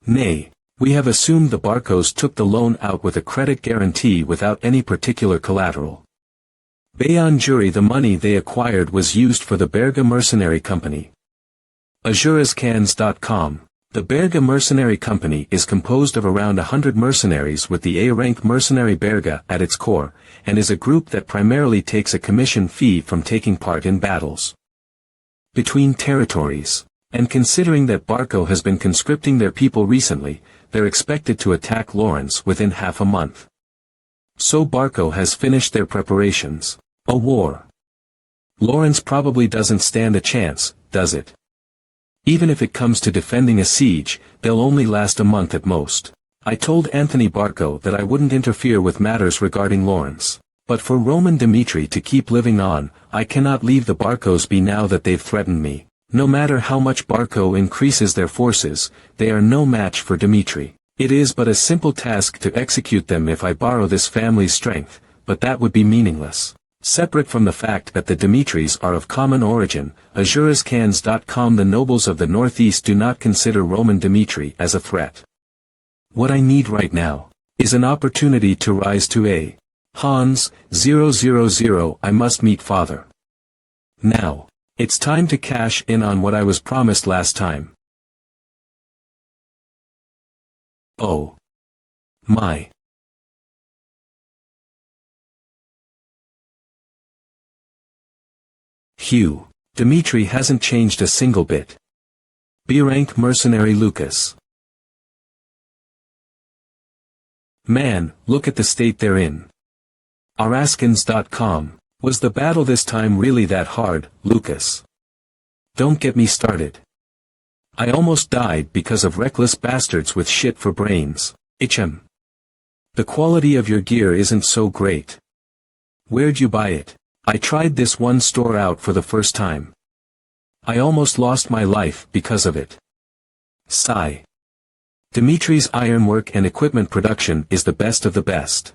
Nay, we have assumed the Barcos took the loan out with a credit guarantee without any particular collateral. Beyond jury, the money they acquired was used for the Berga Mercenary Company. Azurescans.com. The Berga Mercenary Company is composed of around 100 mercenaries with the A-rank mercenary Berga at its core, and is a group that primarily takes a commission fee from taking part in battles between territories. And considering that Barco has been conscripting their people recently, they're expected to attack Lawrence within half a month. So Barco has finished their preparations. A war. Lawrence probably doesn't stand a chance, does it? Even if it comes to defending a siege, they'll only last a month at most. I told Anthony Barco that I wouldn't interfere with matters regarding Lawrence. But for Roman Dimitri to keep living on, I cannot leave the Barcos be now that they've threatened me. No matter how much Barco increases their forces, they are no match for Dimitri. It is but a simple task to execute them if I borrow this family's strength, but that would be meaningless. Separate from the fact that the Dimitris are of common origin, Azurescans.com. The nobles of the Northeast do not consider Roman Dimitri as a threat. What I need right now is an opportunity to rise to a Hans, 000. I must meet father. Now. It's time to cash in on what I was promised last time. Oh. My. Hugh. Dimitri hasn't changed a single bit. B-rank mercenary Lucas. Man, look at the state they're in. Araskins.com. Was the battle this time really that hard, Lucas? Don't get me started. I almost died because of reckless bastards with shit for brains. The quality of your gear isn't so great. Where'd you buy it? I tried this one store out for the first time. I almost lost my life because of it. Sigh. Dimitri's ironwork and equipment production is the best of the best.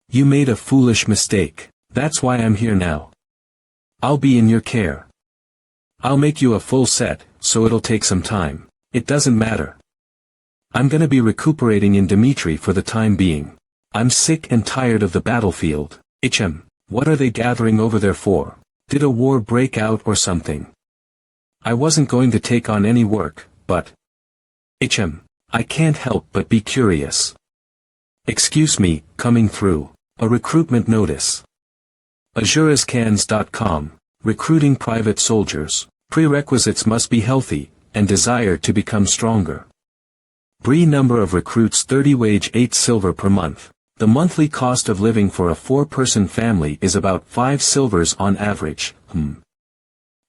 You made a foolish mistake. That's why I'm here now. I'll be in your care. I'll make you a full set, so it'll take some time. It doesn't matter. I'm gonna be recuperating in Dimitri for the time being. I'm sick and tired of the battlefield. What are they gathering over there for? Did a war break out or something? I wasn't going to take on any work, but... I can't help but be curious. Excuse me, coming through. A recruitment notice. AzureScans.com, recruiting private soldiers. Prerequisites must be healthy, and desire to become stronger. Bree number of recruits 30 wage 8 silver per month. The monthly cost of living for a 4-person family is about 5 silvers on average,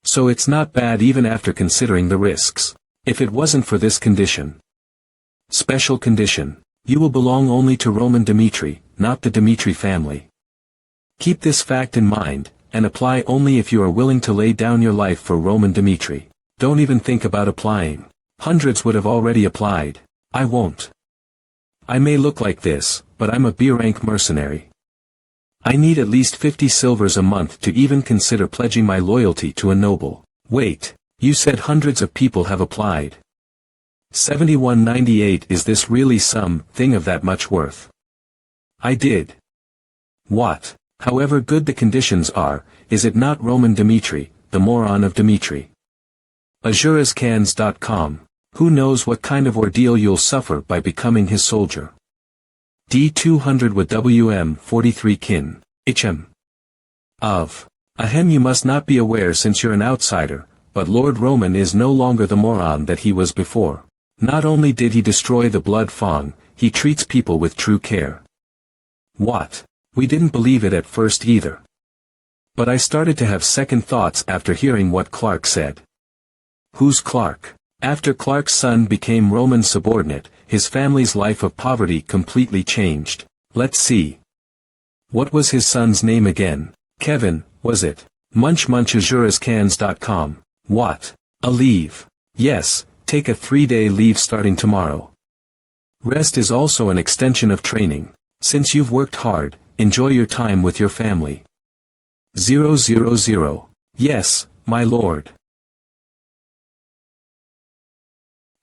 So it's not bad even after considering the risks. If it wasn't for this condition. Special condition. You will belong only to Roman Dimitri, not the Dimitri family. Keep this fact in mind, and apply only if you are willing to lay down your life for Roman Dimitri. Don't even think about applying. Hundreds would have already applied. I won't. I may look like this, but I'm a B-rank mercenary. I need at least 50 silvers a month to even consider pledging my loyalty to a noble. Wait, you said hundreds of people have applied. 71.98. Is this really something of that much worth? I did. What? However good the conditions are, is it not Roman Dimitri, the moron of Dimitri? AzureScans.com. Who knows what kind of ordeal you'll suffer by becoming his soldier. D200 with WM 43 kin. Ahem, you must not be aware since you're an outsider, but Lord Roman is no longer the moron that he was before. Not only did he destroy the blood Fang, he treats people with true care. What? We didn't believe it at first either. But I started to have second thoughts after hearing what Clark said. Who's Clark? After Clark's son became Roman's subordinate, his family's life of poverty completely changed. Let's see. What was his son's name again? Kevin, was it? AzureScans.com. What? A leave. Yes, take a 3-day leave starting tomorrow. Rest is also an extension of training. Since you've worked hard, enjoy your time with your family. 000. Yes, my lord.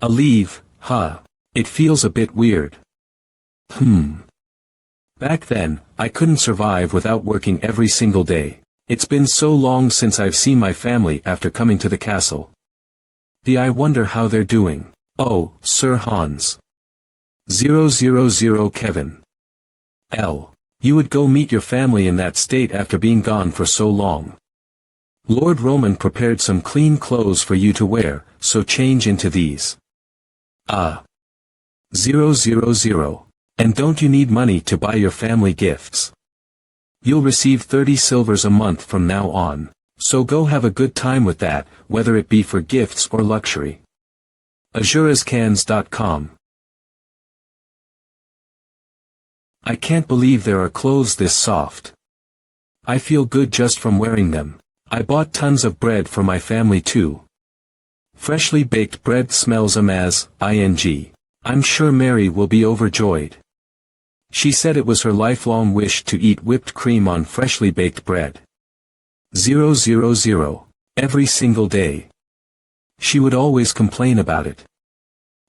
A leave, huh? It feels a bit weird. Back then, I couldn't survive without working every single day. It's been so long since I've seen my family after coming to the castle. I wonder how they're doing. Oh, Sir Hans. 000 Kevin. You would go meet your family in that state after being gone for so long. Lord Roman prepared some clean clothes for you to wear, so change into these. 000. And don't you need money to buy your family gifts? You'll receive 30 silvers a month from now on, so go have a good time with that, whether it be for gifts or luxury. AzureScans.com. I can't believe there are clothes this soft. I feel good just from wearing them. I bought tons of bread for my family too. Freshly baked bread smells ing. I'm sure Mary will be overjoyed. She said it was her lifelong wish to eat whipped cream on freshly baked bread. 000. Every single day. She would always complain about it.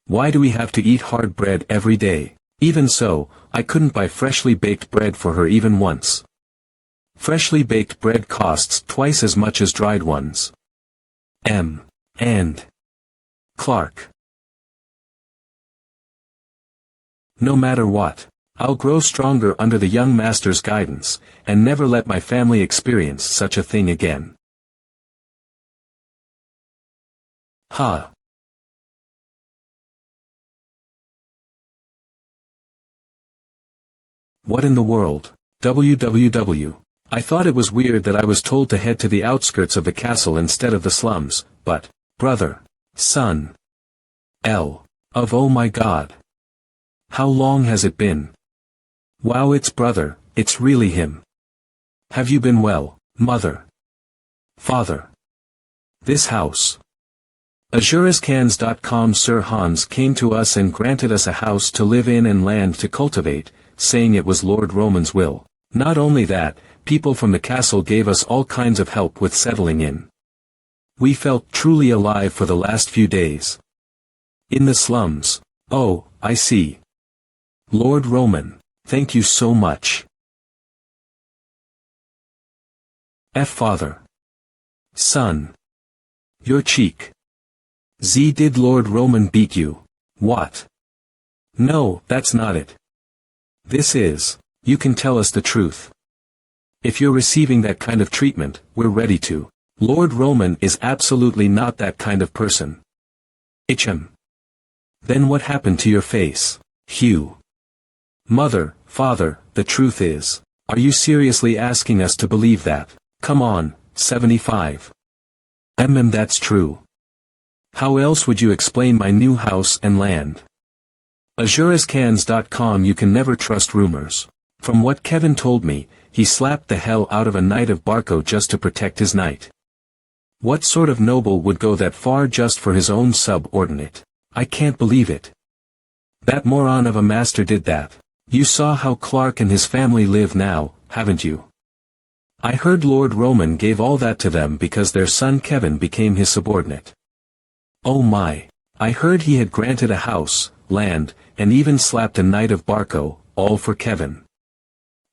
Why do we have to eat hard bread every day? Even so, I couldn't buy freshly baked bread for her even once. Freshly baked bread costs twice as much as dried ones. And Clark. No matter what, I'll grow stronger under the young master's guidance, and never let my family experience such a thing again. What in the world? www. I thought it was weird that I was told to head to the outskirts of the castle instead of the slums, but, brother, son. Oh my god. How long has it been? Wow, it's brother, it's really him. Have you been well, mother? Father? This house. AzureScans.com. Sir Hans came to us and granted us a house to live in and land to cultivate, saying it was Lord Roman's will. Not only that, people from the castle gave us all kinds of help with settling in. We felt truly alive for the last few days. In the slums. Oh, I see. Lord Roman, thank you so much. Father. Son. Your cheek. Z. Did Lord Roman beat you? What? No, that's not it. This is. You can tell us the truth. If you're receiving that kind of treatment, we're ready to. Lord Roman is absolutely not that kind of person. Then what happened to your face, Hugh? Mother, father, the truth is. Are you seriously asking us to believe that? Come on, 75. That's true. How else would you explain my new house and land? Azurescans.com. You can never trust rumors. From what Kevin told me, he slapped the hell out of a knight of Barco just to protect his knight. What sort of noble would go that far just for his own subordinate? I can't believe it. That moron of a master did that. You saw how Clark and his family live now, haven't you? I heard Lord Roman gave all that to them because their son Kevin became his subordinate. Oh my. I heard he had granted a house, land, and even slapped a knight of Barco, all for Kevin.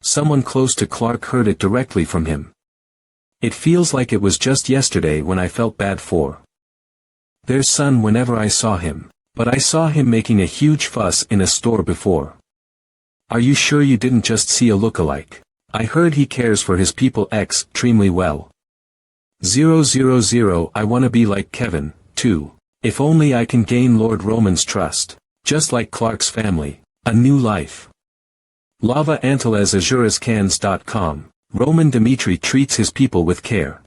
Someone close to Clark heard it directly from him. It feels like it was just yesterday when I felt bad for their son whenever I saw him, but I saw him making a huge fuss in a store before. Are you sure you didn't just see a look-alike? I heard he cares for his people extremely well. 000. I wanna be like Kevin, too. If only I can gain Lord Roman's trust. Just like Clark's family. A new life. Lava Antilles Azurescans.com. Roman Dimitri treats his people with care.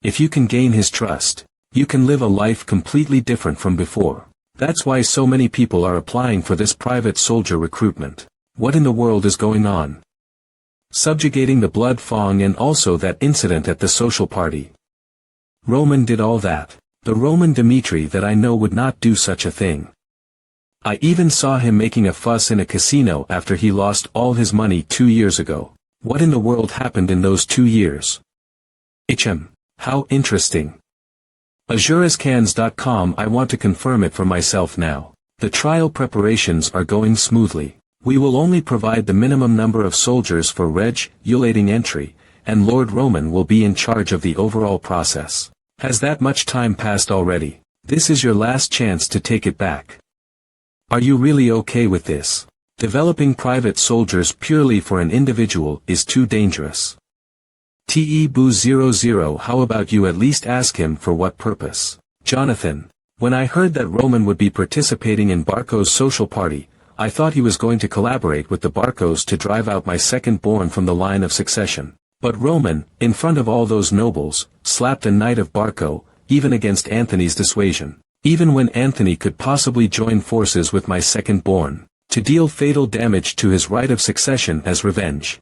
If you can gain his trust, you can live a life completely different from before. That's why so many people are applying for this private soldier recruitment. What in the world is going on? Subjugating the blood Fang and also that incident at the social party. Roman did all that. The Roman Dimitri that I know would not do such a thing. I even saw him making a fuss in a casino after he lost all his money 2 years ago. What in the world happened in those 2 years? How interesting. Azurescans.com. I want to confirm it for myself now. The trial preparations are going smoothly. We will only provide the minimum number of soldiers for regulating entry, and Lord Roman will be in charge of the overall process. Has that much time passed already? This is your last chance to take it back. Are you really okay with this? Developing private soldiers purely for an individual is too dangerous. Boo00. How about you at least ask him for what purpose? Jonathan. When I heard that Roman would be participating in Barco's social party, I thought he was going to collaborate with the Barcos to drive out my second-born from the line of succession. But Roman, in front of all those nobles, slapped a knight of Barco, even against Anthony's dissuasion. Even when Anthony could possibly join forces with my second-born, to deal fatal damage to his right of succession as revenge.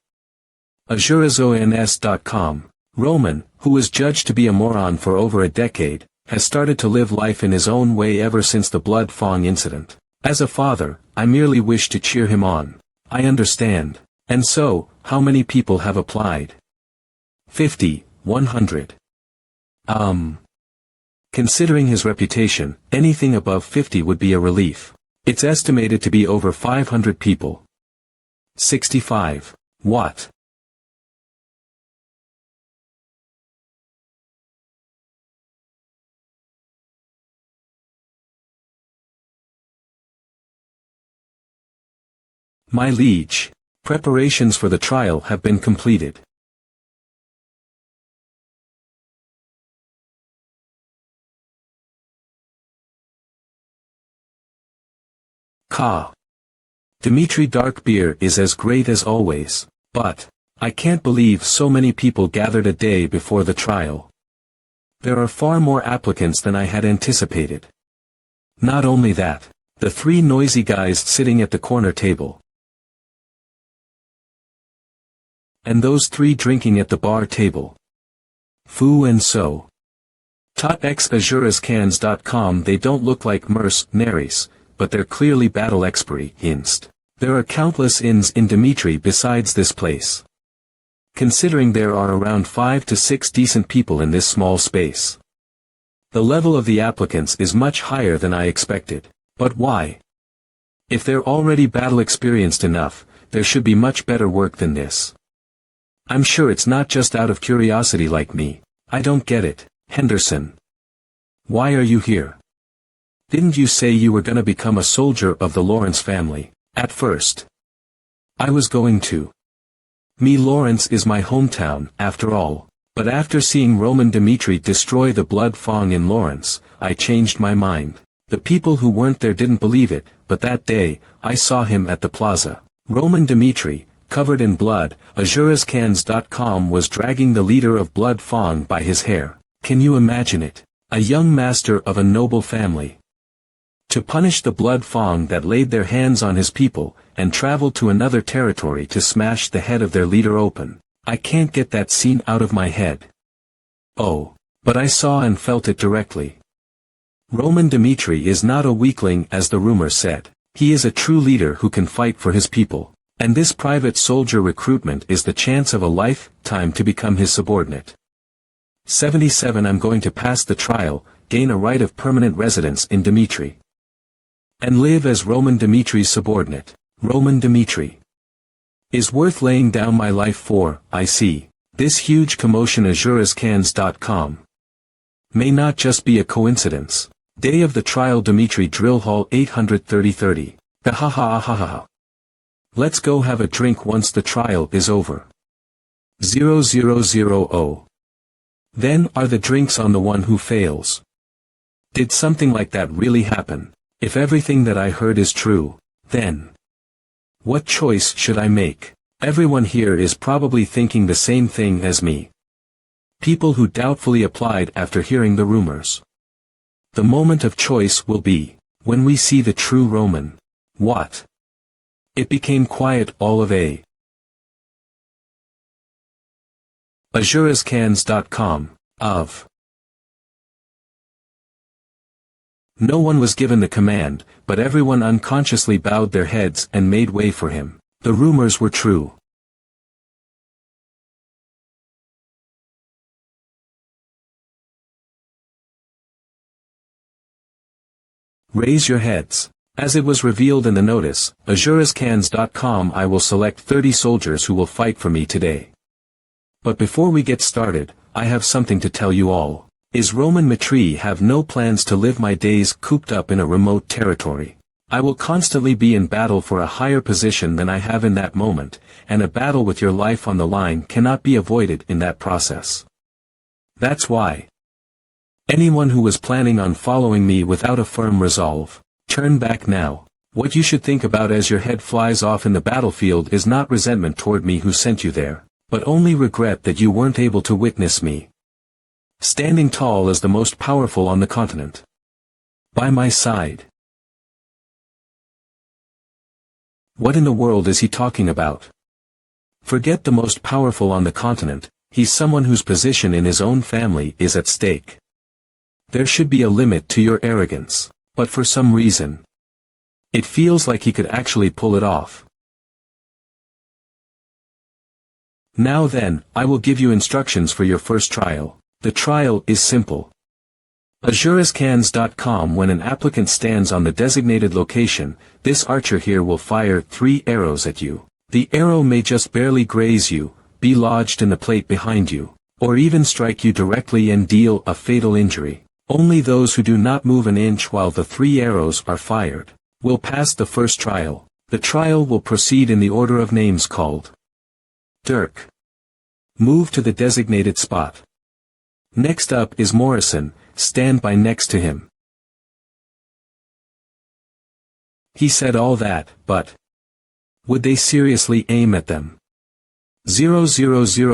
Azurescans.com. Roman, who was judged to be a moron for over a decade, has started to live life in his own way ever since the blood Fang incident. As a father, I merely wish to cheer him on. I understand. And so, how many people have applied? 50, 100. Considering his reputation, anything above 50 would be a relief. It's estimated to be over 500 people. 65. What? My liege, preparations for the trial have been completed. Dimitri Darkbeer is as great as always, but I can't believe so many people gathered a day before the trial. There are far more applicants than I had anticipated. Not only that, the 3 noisy guys sitting at the corner table. And those 3 drinking at the bar table. Foo and so. Azurescans.com. They don't look like mercenaries, but they're clearly battle experienced. There are countless inns in Dimitri besides this place. Considering there are around 5 to 6 decent people in this small space. The level of the applicants is much higher than I expected. But why? If they're already battle experienced enough, there should be much better work than this. I'm sure it's not just out of curiosity like me. I don't get it, Henderson. Why are you here? Didn't you say you were gonna become a soldier of the Lawrence family, at first? I was going to. Lawrence is my hometown, after all. But after seeing Roman Dimitri destroy the blood Fang in Lawrence, I changed my mind. The people who weren't there didn't believe it, but that day, I saw him at the plaza. Roman Dimitri, covered in blood, AzuresCans.com was dragging the leader of Blood Fang by his hair. Can you imagine it? A young master of a noble family. To punish the Blood Fang that laid their hands on his people, and traveled to another territory to smash the head of their leader open. I can't get that scene out of my head. Oh, but I saw and felt it directly. Roman Dimitri is not a weakling as the rumor said. He is a true leader who can fight for his people. And this private soldier recruitment is the chance of a lifetime to become his subordinate. 77 I'm going to pass the trial, gain a right of permanent residence in Dimitri. And live as Roman Dimitri's subordinate. Roman Dimitri is worth laying down my life for. I see. This huge commotion AzuresCans.com may not just be a coincidence. Day of the trial Dimitri Drill Hall 830:30. Ha ha ha ha ha. Let's go have a drink once the trial is over. 0000. Then are the drinks on the one who fails. Did something like that really happen? If everything that I heard is true, then what choice should I make? Everyone here is probably thinking the same thing as me. People who doubtfully applied after hearing the rumors. The moment of choice will be when we see the true Roman. What? It became quiet all of a. AzuresCans.com, of. No one was given the command, but everyone unconsciously bowed their heads and made way for him. The rumors were true. Raise your heads. As it was revealed in the notice, AzuresCans.com I will select 30 soldiers who will fight for me today. But before we get started, I have something to tell you all. Is Roman Dimitri have no plans to live my days cooped up in a remote territory. I will constantly be in battle for a higher position than I have in that moment, and a battle with your life on the line cannot be avoided in that process. That's why. Anyone who was planning on following me without a firm resolve, turn back now. What you should think about as your head flies off in the battlefield is not resentment toward me who sent you there, but only regret that you weren't able to witness me standing tall as the most powerful on the continent. By my side. What in the world is he talking about? Forget the most powerful on the continent, he's someone whose position in his own family is at stake. There should be a limit to your arrogance, but for some reason, it feels like he could actually pull it off. Now then, I will give you instructions for your first trial. The trial is simple. AzuresCans.com When an applicant stands on the designated location, this archer here will fire 3 arrows at you. The arrow may just barely graze you, be lodged in the plate behind you, or even strike you directly and deal a fatal injury. Only those who do not move an inch while the 3 arrows are fired will pass the first trial. The trial will proceed in the order of names called. Dirk. Move to the designated spot. Next up is Morrison, stand by next to him. He said all that, but would they seriously aim at them? 000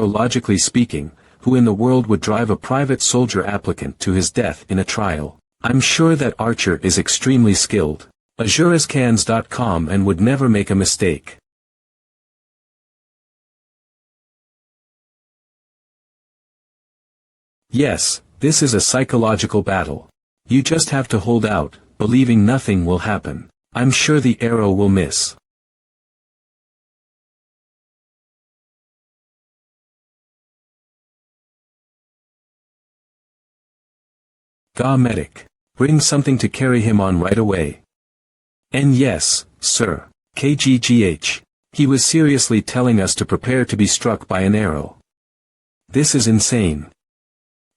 Logically speaking, who in the world would drive a private soldier applicant to his death in a trial? I'm sure that Archer is extremely skilled. AzuresCans.com and would never make a mistake. Yes, this is a psychological battle. You just have to hold out, believing nothing will happen. I'm sure the arrow will miss. Ga medic. Bring something to carry him on right away. And yes, sir. KGGH. He was seriously telling us to prepare to be struck by an arrow. This is insane.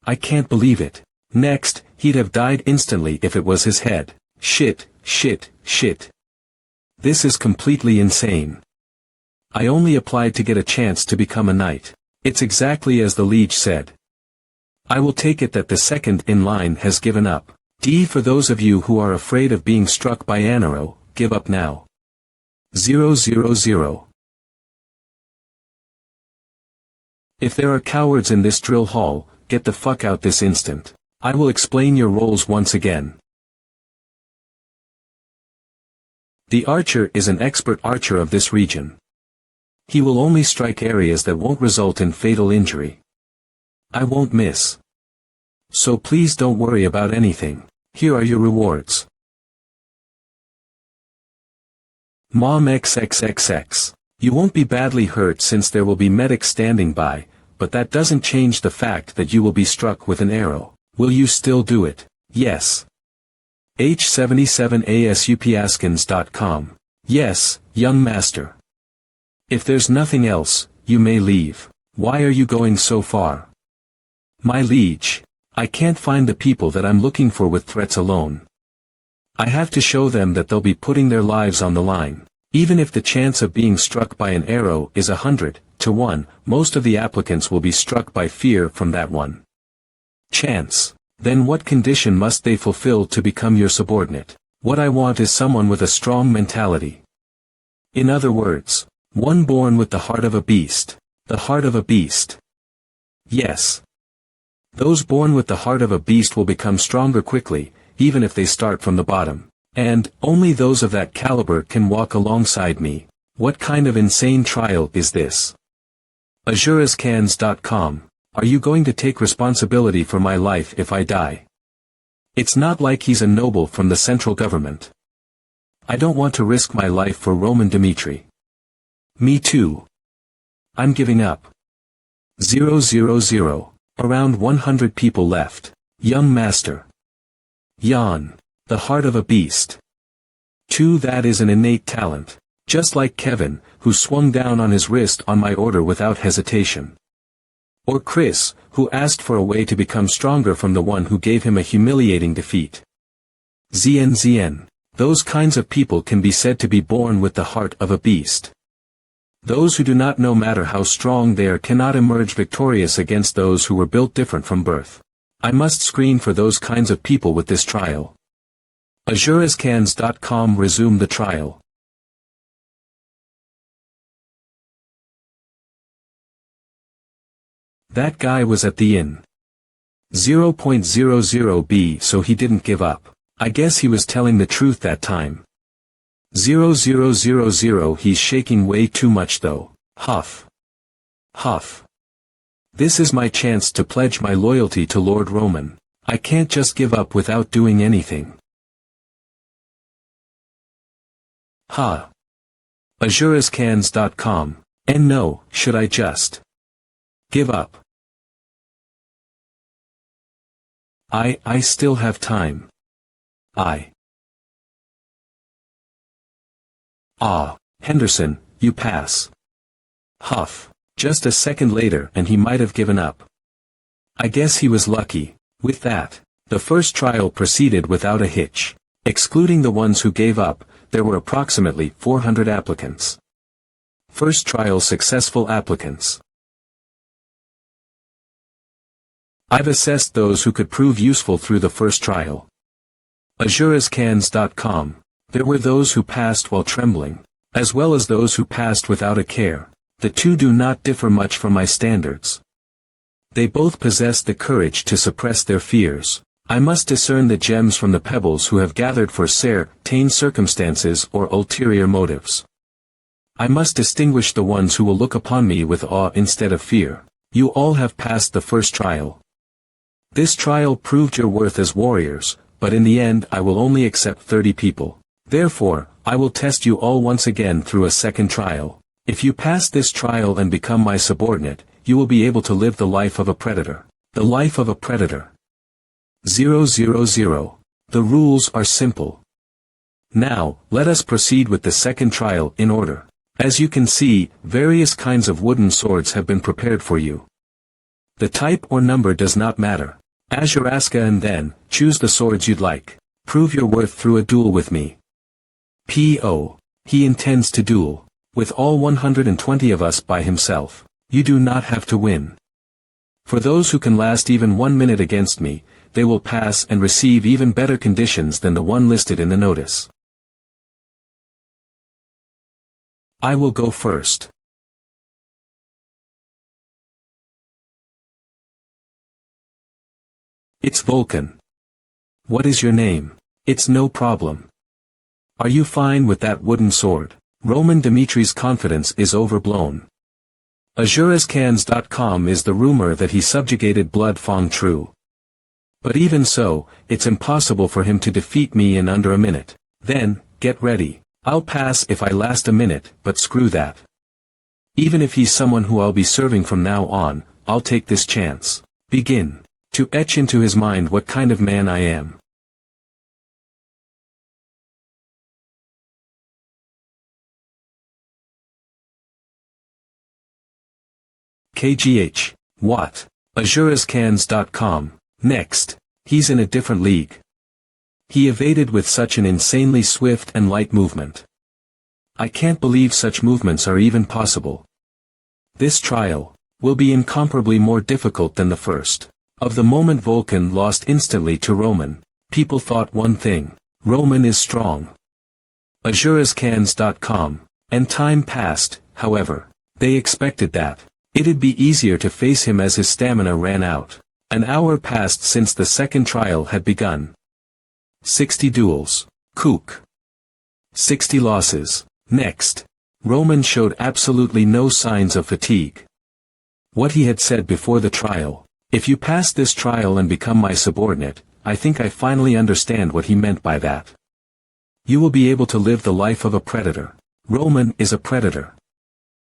I can't believe it. Next, he'd have died instantly if it was his head. Shit, shit, shit. This is completely insane. I only applied to get a chance to become a knight. It's exactly as the liege said. I will take it that the second in line has given up. D for those of you who are afraid of being struck by an arrow, give up now. 000. If there are cowards in this drill hall, get the fuck out this instant. I will explain your roles once again. The archer is an expert archer of this region. He will only strike areas that won't result in fatal injury. I won't miss. So please don't worry about anything. Here are your rewards. Mom XXXX. You won't be badly hurt since there will be medics standing by, but that doesn't change the fact that you will be struck with an arrow. Will you still do it? Yes. H77ASUPAskins.com. Yes, young master. If there's nothing else, you may leave. Why are you going so far? My liege. I can't find the people that I'm looking for with threats alone. I have to show them that they'll be putting their lives on the line. Even if the chance of being struck by an arrow is 100 to 1, most of the applicants will be struck by fear from that one chance. Then what condition must they fulfill to become your subordinate? What I want is someone with a strong mentality. In other words, one born with the heart of a beast. The heart of a beast. Yes. Those born with the heart of a beast will become stronger quickly, even if they start from the bottom. And, only those of that caliber can walk alongside me. What kind of insane trial is this? AzureAscans.com. Are you going to take responsibility for my life if I die? It's not like he's a noble from the central government. I don't want to risk my life for Roman Dimitri. Me too. I'm giving up. 000. Around 100 people left. Young master. Yawn. The heart of a beast. 2. That is an innate talent. Just like Kevin, who swung down on his wrist on my order without hesitation. Or Chris, who asked for a way to become stronger from the one who gave him a humiliating defeat. ZN. Those kinds of people can be said to be born with the heart of a beast. Those who do not, no matter how strong they are, cannot emerge victorious against those who were built different from birth. I must screen for those kinds of people with this trial. AzureAscans.com. Resume the trial. That guy was at the inn. 0.00B, so he didn't give up. I guess he was telling the truth that time. 0000. He's shaking way too much though. Huff. Huff. This is my chance to pledge my loyalty to Lord Roman. I can't just give up without doing anything. Ha. AzureAscans.com. And no, should I just give up? I still have time. Henderson, you pass. Huff. Just a second later and he might have given up. I guess he was lucky. With that, the first trial proceeded without a hitch. Excluding the ones who gave up, there were approximately 400 applicants. First trial successful applicants. I've assessed those who could prove useful through the first trial. AzureAscans.com. There were those who passed while trembling, as well as those who passed without a care. The two do not differ much from my standards. They both possessed the courage to suppress their fears. I must discern the gems from the pebbles who have gathered for certain circumstances or ulterior motives. I must distinguish the ones who will look upon me with awe instead of fear. You all have passed the first trial. This trial proved your worth as warriors, but in the end I will only accept 30 people. Therefore, I will test you all once again through a second trial. If you pass this trial and become my subordinate, you will be able to live the life of a predator. The life of a predator. 000. The rules are simple. Now, let us proceed with the second trial in order. As you can see, various kinds of wooden swords have been prepared for you. The type or number does not matter. Azuraska, and then, choose the swords you'd like. Prove your worth through a duel with me. P.O. He intends to duel. With all 120 of us by himself. You do not have to win. For those who can last even 1 minute against me, they will pass and receive even better conditions than the one listed in the notice. I will go first. It's Vulcan. What is your name? It's no problem. Are you fine with that wooden sword? Roman Dimitri's confidence is overblown. Azurascans.com is the rumor that he subjugated Blood Fang true. But even so, it's impossible for him to defeat me in under a minute. Then, get ready. I'll pass if I last a minute, but screw that. Even if he's someone who I'll be serving from now on, I'll take this chance. Begin. To etch into his mind what kind of man I am. KGH. What? Azurascans.com. Next. He's in a different league. He evaded with such an insanely swift and light movement. I can't believe such movements are even possible. This trial will be incomparably more difficult than the first. Of the moment Vulcan lost instantly to Roman, people thought one thing: Roman is strong. Azurascans.com. And time passed, however. They expected that it'd be easier to face him as his stamina ran out. An hour passed since the second trial had begun. 60 duels. Kook. 60 losses. Next. Roman showed absolutely no signs of fatigue. What he had said before the trial: if you pass this trial and become my subordinate, I think I finally understand what he meant by that. You will be able to live the life of a predator. Roman is a predator.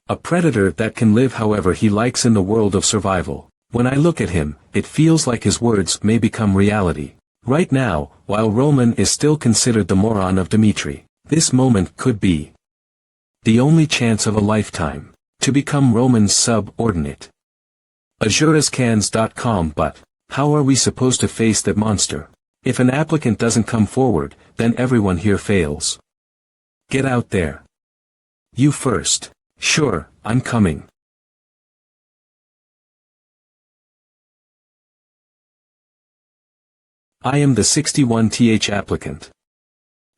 A predator that can live however he likes in the world of survival. When I look at him, it feels like his words may become reality. Right now, while Roman is still considered the moron of Dimitri, this moment could be the only chance of a lifetime to become Roman's subordinate. Azurascans.com. But how are we supposed to face that monster? If an applicant doesn't come forward, then everyone here fails. Get out there. You first. Sure, I'm coming. I am the 61th applicant.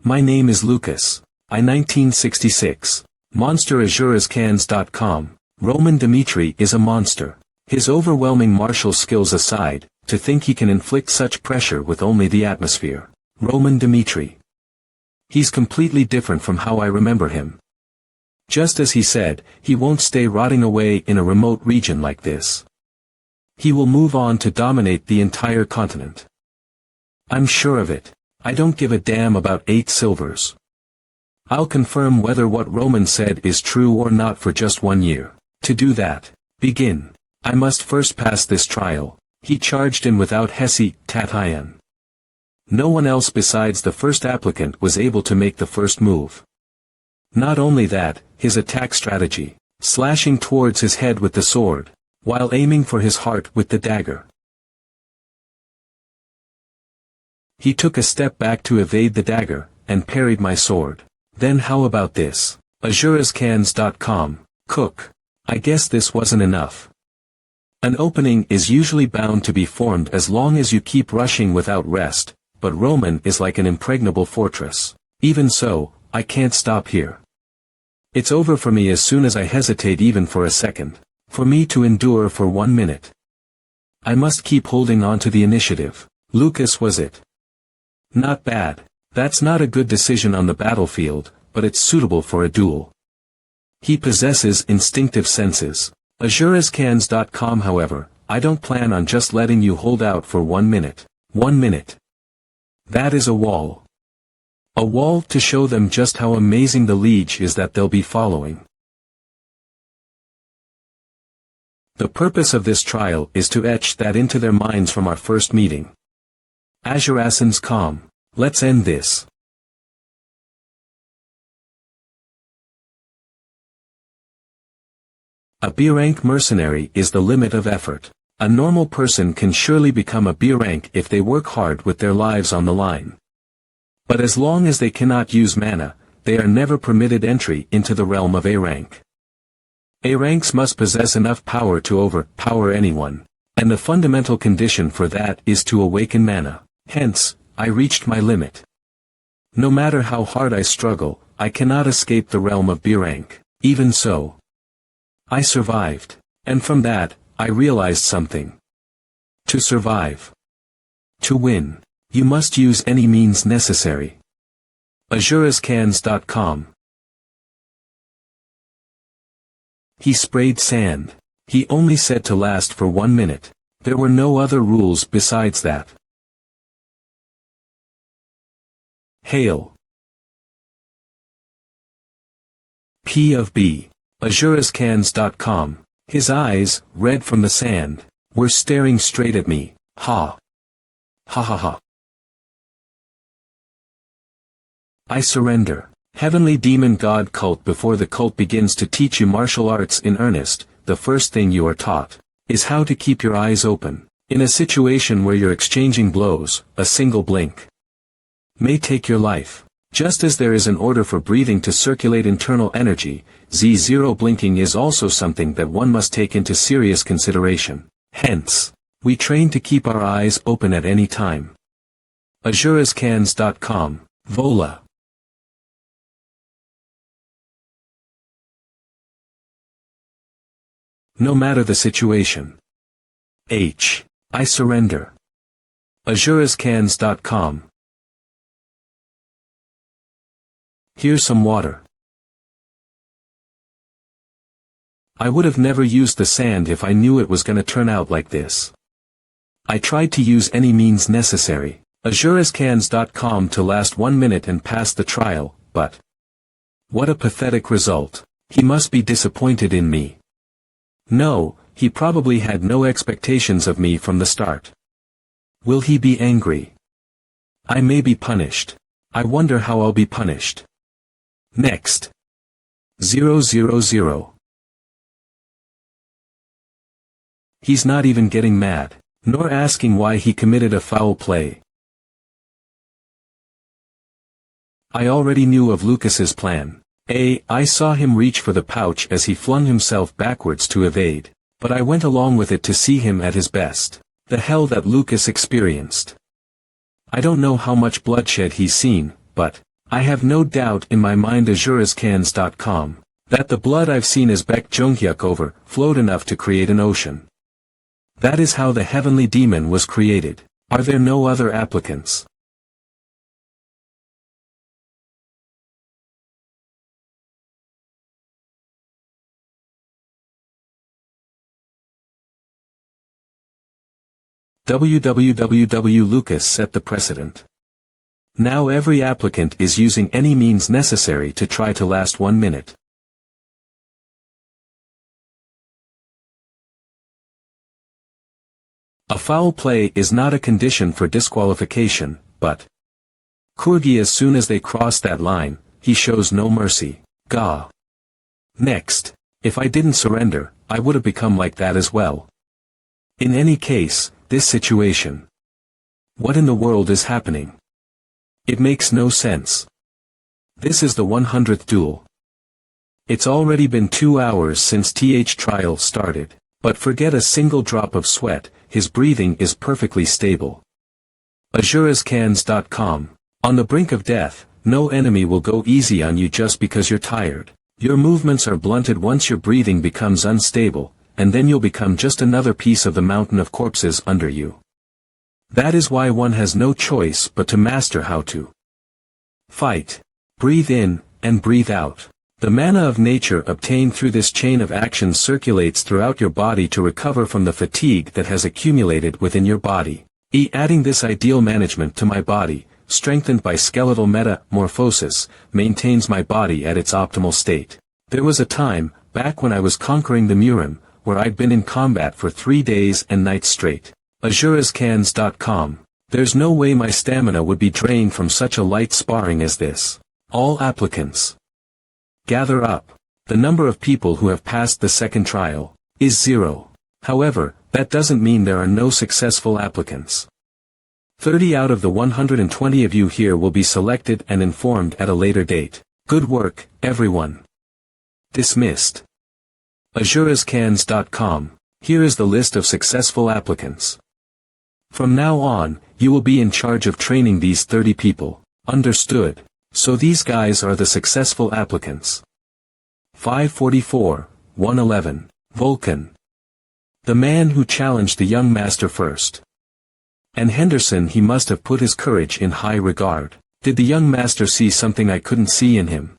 My name is Lucas. I 1966. Monster. Azurascans.com. Roman Dimitri is a monster. His overwhelming martial skills aside, to think he can inflict such pressure with only the atmosphere. Roman Dimitri. He's completely different from how I remember him. Just as he said, he won't stay rotting away in a remote region like this. He will move on to dominate the entire continent. I'm sure of it. I don't give a damn about 8 silvers. I'll confirm whether what Roman said is true or not for just 1 year. To do that, begin. I must first pass this trial. He charged in without hesitation. No one else besides the first applicant was able to make the first move. Not only that, his attack strategy, slashing towards his head with the sword, while aiming for his heart with the dagger. He took a step back to evade the dagger, and parried my sword. Then how about this? Azurascans.com. Cook. I guess this wasn't enough. An opening is usually bound to be formed as long as you keep rushing without rest, but Roman is like an impregnable fortress. Even so, I can't stop here. It's over for me as soon as I hesitate even for a second. For me to endure for 1 minute. I must keep holding on to the initiative. Lucas, was it? Not bad. That's not a good decision on the battlefield, but it's suitable for a duel. He possesses instinctive senses. Azurascans.com. However, I don't plan on just letting you hold out for 1 minute. 1 minute. That is a wall. A wall to show them just how amazing the liege is that they'll be following. The purpose of this trial is to etch that into their minds from our first meeting. Azurascans.com. Let's end this. A B-rank mercenary is the limit of effort. A normal person can surely become a B-rank if they work hard with their lives on the line. But as long as they cannot use mana, they are never permitted entry into the realm of A-rank. A-ranks must possess enough power to overpower anyone, and the fundamental condition for that is to awaken mana. Hence, I reached my limit. No matter how hard I struggle, I cannot escape the realm of B-rank. Even so, I survived. And from that, I realized something. To survive, to win, you must use any means necessary. AzureScans.com. He sprayed sand. He only said to last for 1 minute. There were no other rules besides that. Hail. P of B. AzureScans.com. His eyes, red from the sand, were staring straight at me. Ha. Ha ha ha. I surrender. Heavenly Demon God Cult. Before the cult begins to teach you martial arts in earnest, the first thing you are taught is how to keep your eyes open. In a situation where you're exchanging blows, a single blink may take your life. Just as there is an order for breathing to circulate internal energy, Z0 blinking is also something that one must take into serious consideration. Hence, we train to keep our eyes open at any time. AzureScans.com. Vola. No matter the situation. H. I surrender. AzureScans.com. Here's some water. I would have never used the sand if I knew it was gonna turn out like this. I tried to use any means necessary. AzureScans.com to last 1 minute and pass the trial, but what a pathetic result. He must be disappointed in me. No, he probably had no expectations of me from the start. Will he be angry? I may be punished. I wonder how I'll be punished. Next. 000. He's not even getting mad, nor asking why he committed a foul play. I already knew of Lucas's plan. I saw him reach for the pouch as he flung himself backwards to evade, but I went along with it to see him at his best. The hell that Lucas experienced. I don't know how much bloodshed he's seen, but I have no doubt in my mind AzureScans.com, that the blood I've seen is Baek Jonghyuk over, flowed enough to create an ocean. That is how the heavenly demon was created. Are there no other applicants? Lucas set the precedent. Now every applicant is using any means necessary to try to last 1 minute. A foul play is not a condition for disqualification, but Kurgi, as soon as they cross that line, he shows no mercy. Gah. Next, if I didn't surrender, I would have become like that as well. In any case, this situation. What in the world is happening? It makes no sense. This is the 100th duel. It's already been 2 hours since TH trial started, but forget a single drop of sweat, his breathing is perfectly stable. AzureScans.com. On the brink of death, no enemy will go easy on you just because you're tired. Your movements are blunted once your breathing becomes unstable, and then you'll become just another piece of the mountain of corpses under you. That is why one has no choice but to master how to fight. Breathe in, and breathe out. The mana of nature obtained through this chain of action circulates throughout your body to recover from the fatigue that has accumulated within your body. Adding this ideal management to my body, strengthened by skeletal metamorphosis, maintains my body at its optimal state. There was a time, back when I was conquering the Murim, where I'd been in combat for 3 days and nights straight. AzureScans.com. There's no way my stamina would be drained from such a light sparring as this. All applicants, gather up. The number of people who have passed the second trial is 0. However, that doesn't mean there are no successful applicants. 30 out of the 120 of you here will be selected and informed at a later date. Good work, everyone. Dismissed. AzureScans.com. Here is the list of successful applicants. From now on, you will be in charge of training these 30 people. Understood. So these guys are the successful applicants. 544, 111, Vulcan. The man who challenged the young master first. And Henderson, he must have put his courage in high regard. Did the young master see something I couldn't see in him?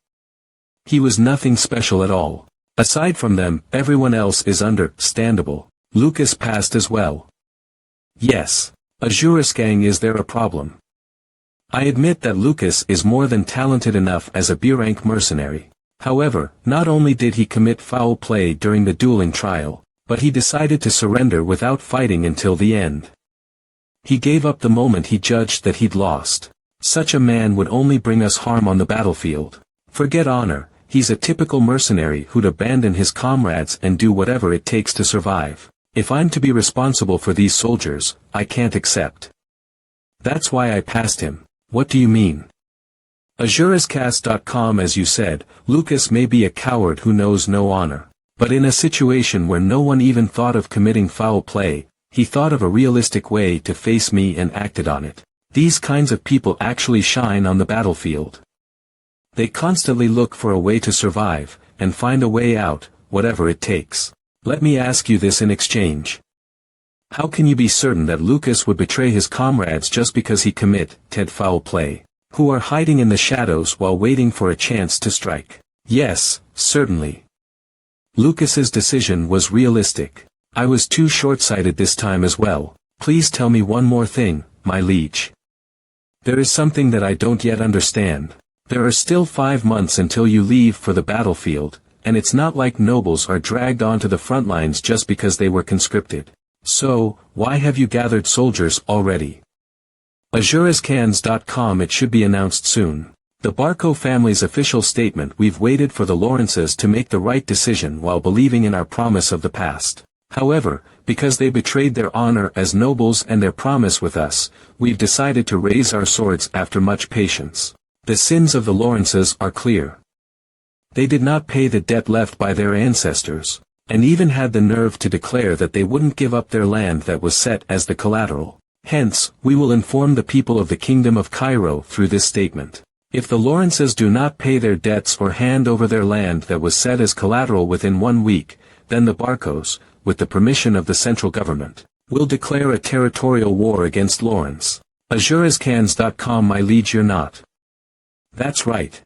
He was nothing special at all. Aside from them, everyone else is understandable. Lucas passed as well. Yes. Azurasgang, is there a problem? I admit that Lucas is more than talented enough as a B-rank mercenary. However, not only did he commit foul play during the dueling trial, but he decided to surrender without fighting until the end. He gave up the moment he judged that he'd lost. Such a man would only bring us harm on the battlefield. Forget honor, he's a typical mercenary who'd abandon his comrades and do whatever it takes to survive. If I'm to be responsible for these soldiers, I can't accept. That's why I passed him. What do you mean? AzureScans.com. As you said, Lucas may be a coward who knows no honor. But in a situation where no one even thought of committing foul play, he thought of a realistic way to face me and acted on it. These kinds of people actually shine on the battlefield. They constantly look for a way to survive, and find a way out, whatever it takes. Let me ask you this in exchange. How can you be certain that Lucas would betray his comrades just because he committed foul play? Who are hiding in the shadows while waiting for a chance to strike? Yes, certainly. Lucas's decision was realistic. I was too short-sighted this time as well. Please tell me one more thing, my liege. There is something that I don't yet understand. There are still 5 months until you leave for the battlefield, and it's not like nobles are dragged onto the front lines just because they were conscripted. So, why have you gathered soldiers already? AzureScans.com. It should be announced soon. The Barco family's official statement. We've waited for the Lawrences to make the right decision while believing in our promise of the past. However, because they betrayed their honor as nobles and their promise with us, we've decided to raise our swords after much patience. The sins of the Lawrences are clear. They did not pay the debt left by their ancestors, and even had the nerve to declare that they wouldn't give up their land that was set as the collateral. Hence, we will inform the people of the Kingdom of Cairo through this statement. If the Lawrences do not pay their debts or hand over their land that was set as collateral within 1 week, then the Barcos, with the permission of the central government, will declare a territorial war against Lawrence. AzureScans.com. My liege, you're not. That's right.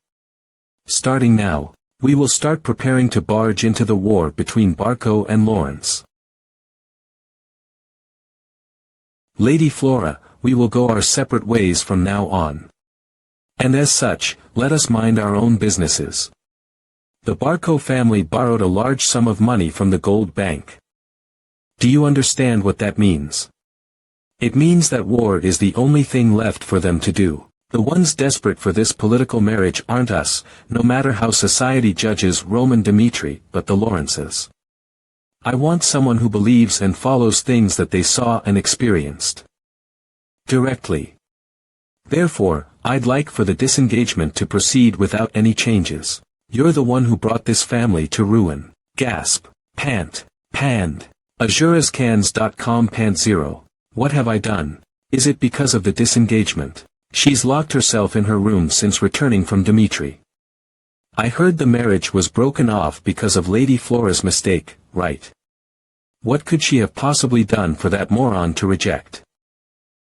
Starting now, we will start preparing to barge into the war between Barco and Lawrence. Lady Flora, we will go our separate ways from now on. And as such, let us mind our own businesses. The Barco family borrowed a large sum of money from the gold bank. Do you understand what that means? It means that war is the only thing left for them to do. The ones desperate for this political marriage aren't us, no matter how society judges Roman Dmitri, but the Lawrences. I want someone who believes and follows things that they saw and experienced directly. Therefore, I'd like for the disengagement to proceed without any changes. You're the one who brought this family to ruin. Gasp. Pant. Panned. AzureScans.com. Pant 0. What have I done? Is it because of the disengagement? She's locked herself in her room since returning from Dmitri. I heard the marriage was broken off because of Lady Flora's mistake, right? What could she have possibly done for that moron to reject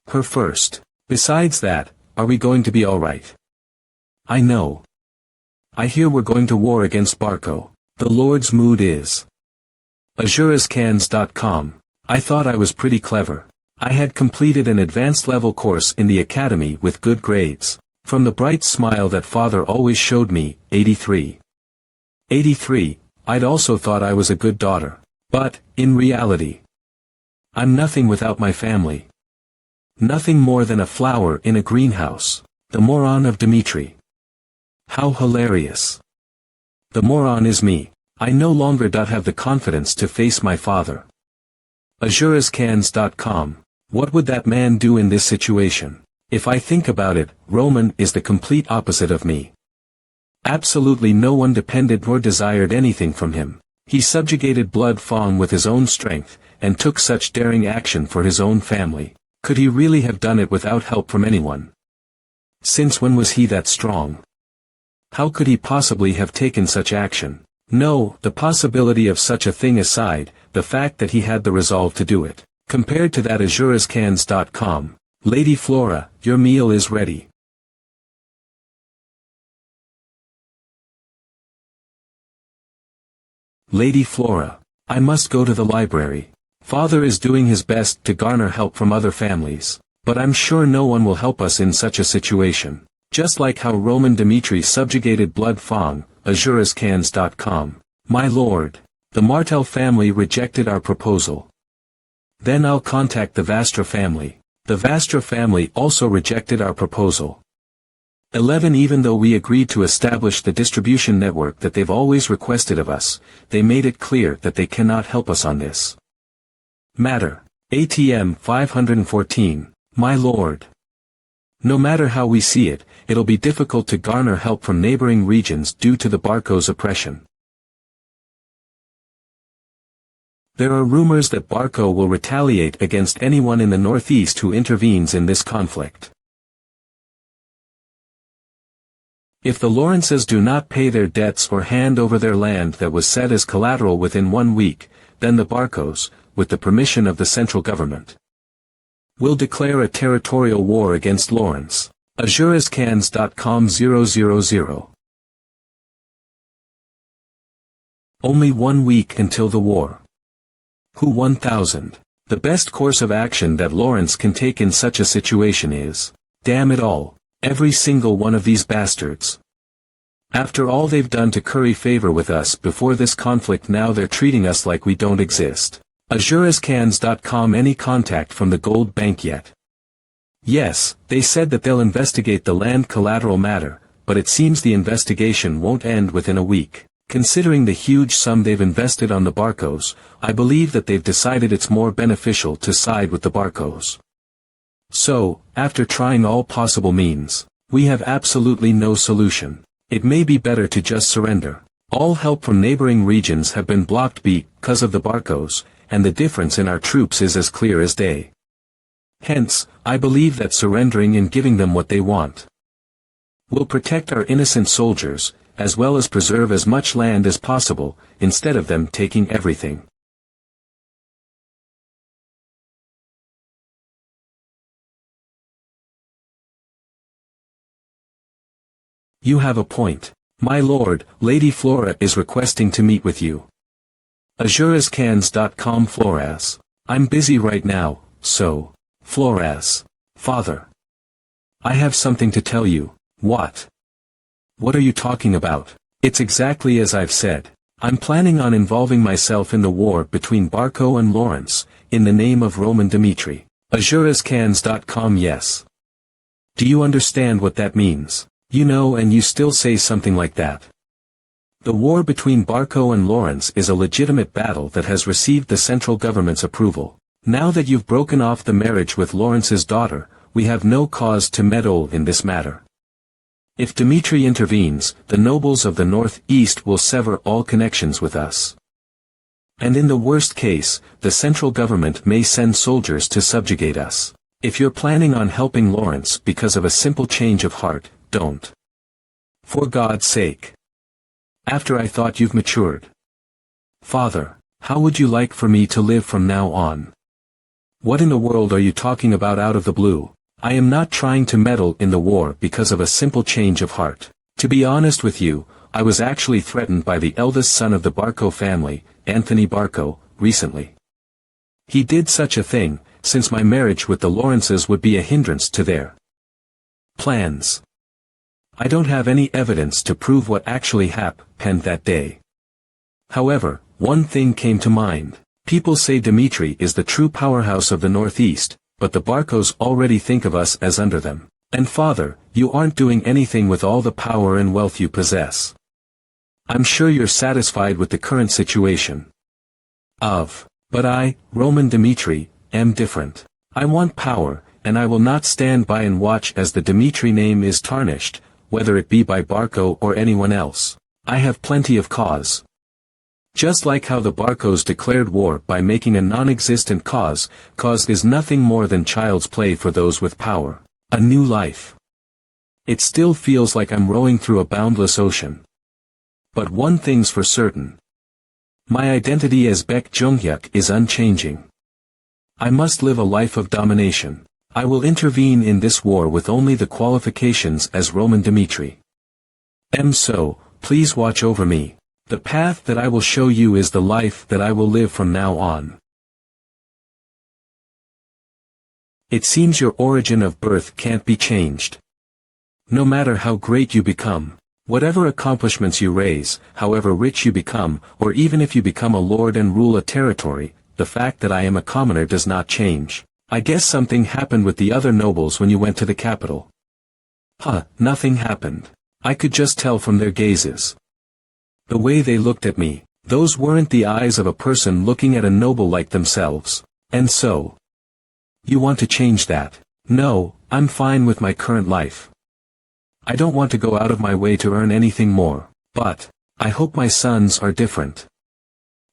her first? Besides that, are we going to be alright? I know. I hear we're going to war against Barco. The Lord's mood is. AzureScans.com. I thought I was pretty clever. I had completed an advanced level course in the academy with good grades. From the bright smile that father always showed me, 83. 83, I'd also thought I was a good daughter. But, in reality, I'm nothing without my family. Nothing more than a flower in a greenhouse. The moron of Dmitri. How hilarious. The moron is me. I no longer have the confidence to face my father. Azurescans.com. What would that man do in this situation? If I think about it, Roman is the complete opposite of me. Absolutely no one depended nor desired anything from him. He subjugated Blood Fang with his own strength, and took such daring action for his own family. Could he really have done it without help from anyone? Since when was he that strong? How could he possibly have taken such action? No, the possibility of such a thing aside, the fact that he had the resolve to do it. Compared to that, Azurescans.com. Lady Flora, your meal is ready. Lady Flora, I must go to the library. Father is doing his best to garner help from other families, but I'm sure no one will help us in such a situation. Just like how Roman Dmitri subjugated Blood Fang, Azurescans.com. My lord, the Martel family rejected our proposal. Then I'll contact the Vastra family. The Vastra family also rejected our proposal. 11 Even though we agreed to establish the distribution network that they've always requested of us, they made it clear that they cannot help us on this matter. ATM 514. My lord. No matter how we see it, it'll be difficult to garner help from neighboring regions due to the Barco's oppression. There are rumors that Barco will retaliate against anyone in the northeast who intervenes in this conflict. If the Lawrences do not pay their debts or hand over their land that was set as collateral within 1 week, then the Barcos, with the permission of the central government, will declare a territorial war against Lawrence. Azurescans.com 000. Only 1 week until the war. Who 1000. The best course of action that Lawrence can take in such a situation is, damn it all, every single one of these bastards. After all they've done to curry favor with us before this conflict, now they're treating us like we don't exist. Azurescans.com. Any contact from the gold bank yet? Yes, they said that they'll investigate the land collateral matter, but it seems the investigation won't end within a week. Considering the huge sum they've invested on the Barcos, I believe that they've decided it's more beneficial to side with the Barcos. So, after trying all possible means, we have absolutely no solution. It may be better to just surrender. All help from neighboring regions have been blocked because of the Barcos, and the difference in our troops is as clear as day. Hence, I believe that surrendering and giving them what they want will protect our innocent soldiers, as well as preserve as much land as possible, instead of them taking everything. You have a point. My lord, Lady Flora is requesting to meet with you. Azurescans.com. Floras. I'm busy right now, so. Floras. Father. I have something to tell you. What? What are you talking about? It's exactly as I've said. I'm planning on involving myself in the war between Barco and Lawrence, in the name of Roman Dmitri. Azurescans.com. Yes. Do you understand what that means? You know, and you still say something like that. The war between Barco and Lawrence is a legitimate battle that has received the central government's approval. Now that you've broken off the marriage with Lawrence's daughter, we have no cause to meddle in this matter. If Dmitri intervenes, the nobles of the northeast will sever all connections with us. And in the worst case, the central government may send soldiers to subjugate us. If you're planning on helping Lawrence because of a simple change of heart, don't. For God's sake. After I thought you've matured. Father, how would you like for me to live from now on? What in the world are you talking about out of the blue? I am not trying to meddle in the war because of a simple change of heart. To be honest with you, I was actually threatened by the eldest son of the Barco family, Anthony Barco, recently. He did such a thing, since my marriage with the Lawrences would be a hindrance to their plans. I don't have any evidence to prove what actually happened that day. However, one thing came to mind. People say Dmitri is the true powerhouse of the Northeast, but the Barcos already think of us as under them. And father, you aren't doing anything with all the power and wealth you possess. I'm sure you're satisfied with the current situation. But I, Roman Dmitri, am different. I want power, and I will not stand by and watch as the Dmitri name is tarnished, whether it be by Barco or anyone else. I have plenty of cause. Just like how the Barcos declared war by making a non-existent cause is nothing more than child's play for those with power. A new life. It still feels like I'm rowing through a boundless ocean. But one thing's for certain. My identity as Baek Junghyuk is unchanging. I must live a life of domination. I will intervene in this war with only the qualifications as Roman Dmitri. So, please watch over me. The path that I will show you is the life that I will live from now on. It seems your origin of birth can't be changed. No matter how great you become, whatever accomplishments you raise, however rich you become, or even if you become a lord and rule a territory, the fact that I am a commoner does not change. I guess something happened with the other nobles when you went to the capital. Nothing happened. I could just tell from their gazes. The way they looked at me, those weren't the eyes of a person looking at a noble like themselves. And so, you want to change that? No, I'm fine with my current life. I don't want to go out of my way to earn anything more, but I hope my sons are different.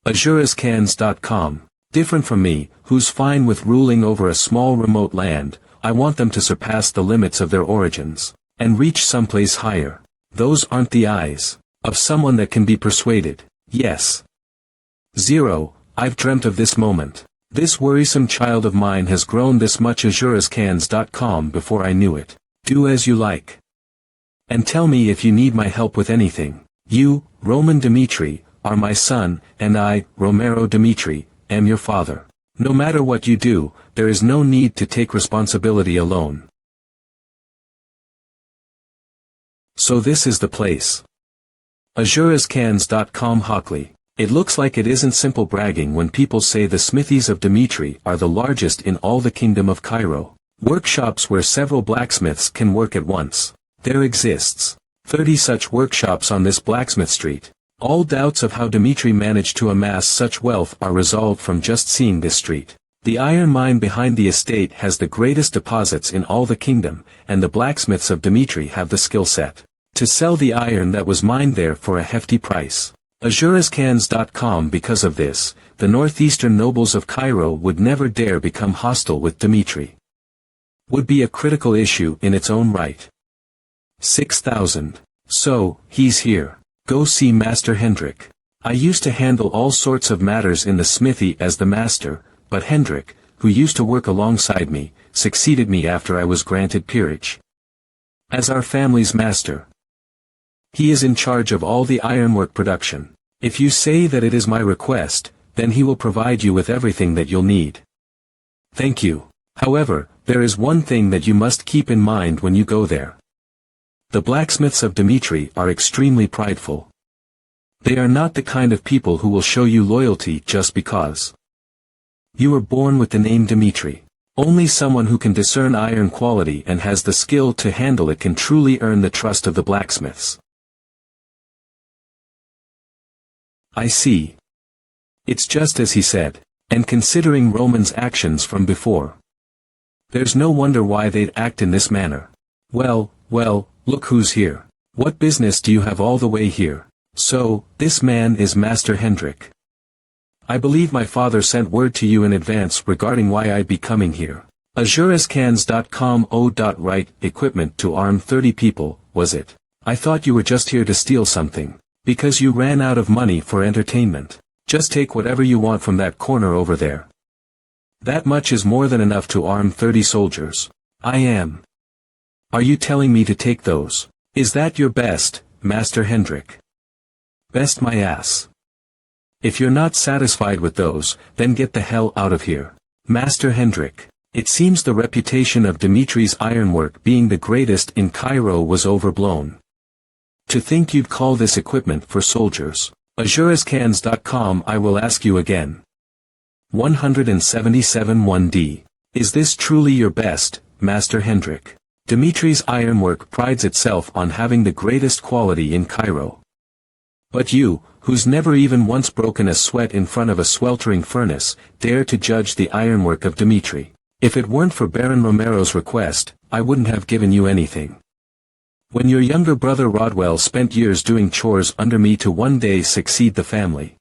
AzuresCans.com. Different from me, who's fine with ruling over a small remote land. I want them to surpass the limits of their origins, and reach someplace higher. Those aren't the eyes of someone that can be persuaded. Yes. 0. I've dreamt of this moment. This worrisome child of mine has grown this much. AzuresCans.com. Before I knew it. Do as you like. And tell me if you need my help with anything. You, Roman Dmitri, are my son, and I, Romero Dmitri, am your father. No matter what you do, there is no need to take responsibility alone. So this is the place. AzuresCans.com. Hockley. It looks like it isn't simple bragging when people say the smithies of Dmitri are the largest in all the kingdom of Cairo. Workshops where several blacksmiths can work at once. There exists 30 such workshops on this blacksmith street. All doubts of how Dmitri managed to amass such wealth are resolved from just seeing this street. The iron mine behind the estate has the greatest deposits in all the kingdom, and the blacksmiths of Dmitri have the skill set to sell the iron that was mined there for a hefty price. AzuresCans.com. Because of this, the northeastern nobles of Cairo would never dare become hostile with Dmitri. Would be a critical issue in its own right. 6,000. So, he's here. Go see Master Hendrik. I used to handle all sorts of matters in the smithy as the master, but Hendrik, who used to work alongside me, succeeded me after I was granted peerage as our family's master. He is in charge of all the ironwork production. If you say that it is my request, then he will provide you with everything that you'll need. Thank you. However, there is one thing that you must keep in mind when you go there. The blacksmiths of Dmitri are extremely prideful. They are not the kind of people who will show you loyalty just because you were born with the name Dmitri. Only someone who can discern iron quality and has the skill to handle it can truly earn the trust of the blacksmiths. I see. It's just as he said, and considering Roman's actions from before, there's no wonder why they'd act in this manner. Well, look who's here. What business do you have all the way here? So, this man is Master Hendrik. I believe my father sent word to you in advance regarding why I'd be coming here. AzuresCans.com. Right, equipment to arm 30 people, was it? I thought you were just here to steal something. Because you ran out of money for entertainment. Just take whatever you want from that corner over there. That much is more than enough to arm 30 soldiers. I am. Are you telling me to take those? Is that your best, Master Hendrik? Best my ass. If you're not satisfied with those, then get the hell out of here. Master Hendrik. It seems the reputation of Dmitri's ironwork being the greatest in Cairo was overblown. To think you'd call this equipment for soldiers. AzuresCans.com. I will ask you again. 177 1D. Is this truly your best, Master Hendrik? Dmitri's ironwork prides itself on having the greatest quality in Cairo. But you, who's never even once broken a sweat in front of a sweltering furnace, dare to judge the ironwork of Dimitri. If it weren't for Baron Romero's request, I wouldn't have given you anything. When your younger brother Rodwell spent years doing chores under me to one day succeed the family.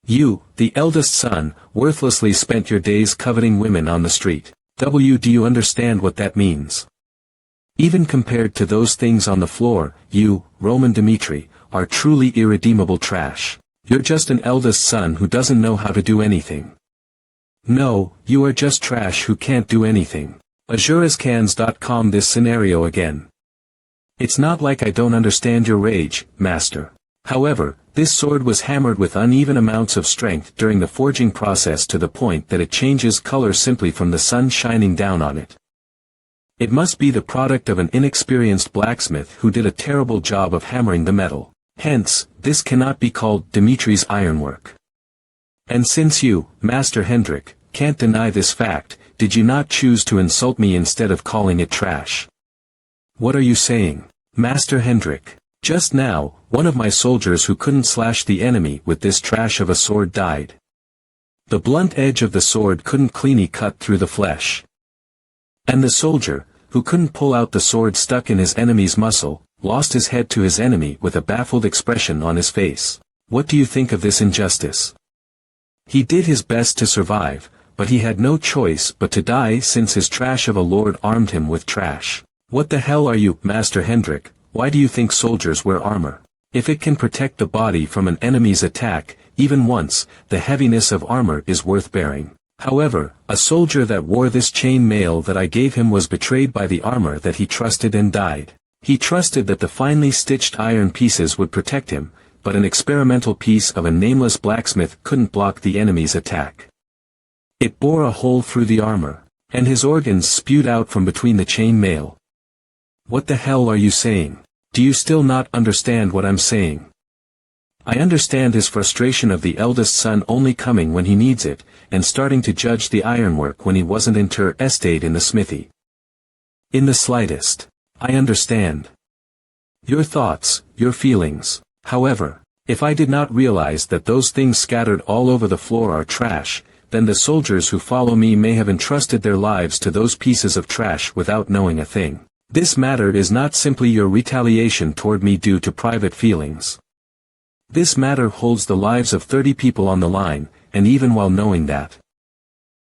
You, the eldest son, worthlessly spent your days coveting women on the street. Do you understand what that means? Even compared to those things on the floor, you, Roman Dimitri, are truly irredeemable trash. You're just an eldest son who doesn't know how to do anything. No, you are just trash who can't do anything. AzuresCans.com This scenario again. It's not like I don't understand your rage, master. However, this sword was hammered with uneven amounts of strength during the forging process to the point that it changes color simply from the sun shining down on it. It must be the product of an inexperienced blacksmith who did a terrible job of hammering the metal. Hence, this cannot be called Dimitri's ironwork. And since you, Master Hendrik, can't deny this fact, did you not choose to insult me instead of calling it trash? What are you saying, Master Hendrik? Just now, one of my soldiers who couldn't slash the enemy with this trash of a sword died. The blunt edge of the sword couldn't cleanly cut through the flesh. And the soldier, who couldn't pull out the sword stuck in his enemy's muscle, lost his head to his enemy with a baffled expression on his face. What do you think of this injustice? He did his best to survive, but he had no choice but to die since his trash of a lord armed him with trash. What the hell are you, Master Hendrik? Why do you think soldiers wear armor? If it can protect the body from an enemy's attack, even once, the heaviness of armor is worth bearing. However, a soldier that wore this chain mail that I gave him was betrayed by the armor that he trusted and died. He trusted that the finely stitched iron pieces would protect him, but an experimental piece of a nameless blacksmith couldn't block the enemy's attack. It bore a hole through the armor, and his organs spewed out from between the chain mail. What the hell are you saying? Do you still not understand what I'm saying? I understand his frustration of the eldest son only coming when he needs it, and starting to judge the ironwork when he wasn't interested in the smithy. In the slightest. I understand your thoughts, your feelings. However, if I did not realize that those things scattered all over the floor are trash, then the soldiers who follow me may have entrusted their lives to those pieces of trash without knowing a thing. This matter is not simply your retaliation toward me due to private feelings. This matter holds the lives of 30 people on the line, and even while knowing that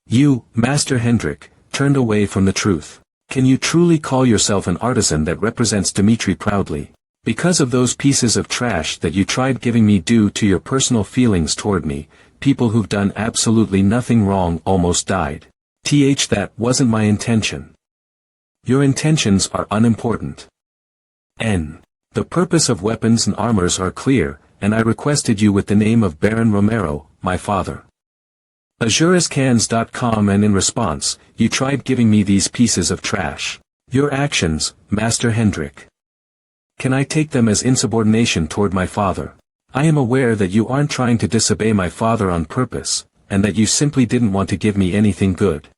you, Master Hendrik, turned away from the truth. Can you truly call yourself an artisan that represents Dimitri proudly? Because of those pieces of trash that you tried giving me due to your personal feelings toward me, people who've done absolutely nothing wrong almost died. That wasn't my intention. Your intentions are unimportant. The purpose of weapons and armors are clear, and I requested you with the name of Baron Romero, my father. AzuresCans.com And in response, you tried giving me these pieces of trash. Your actions, Master Hendrik. Can I take them as insubordination toward my father? I am aware that you aren't trying to disobey my father on purpose, and that you simply didn't want to give me anything good.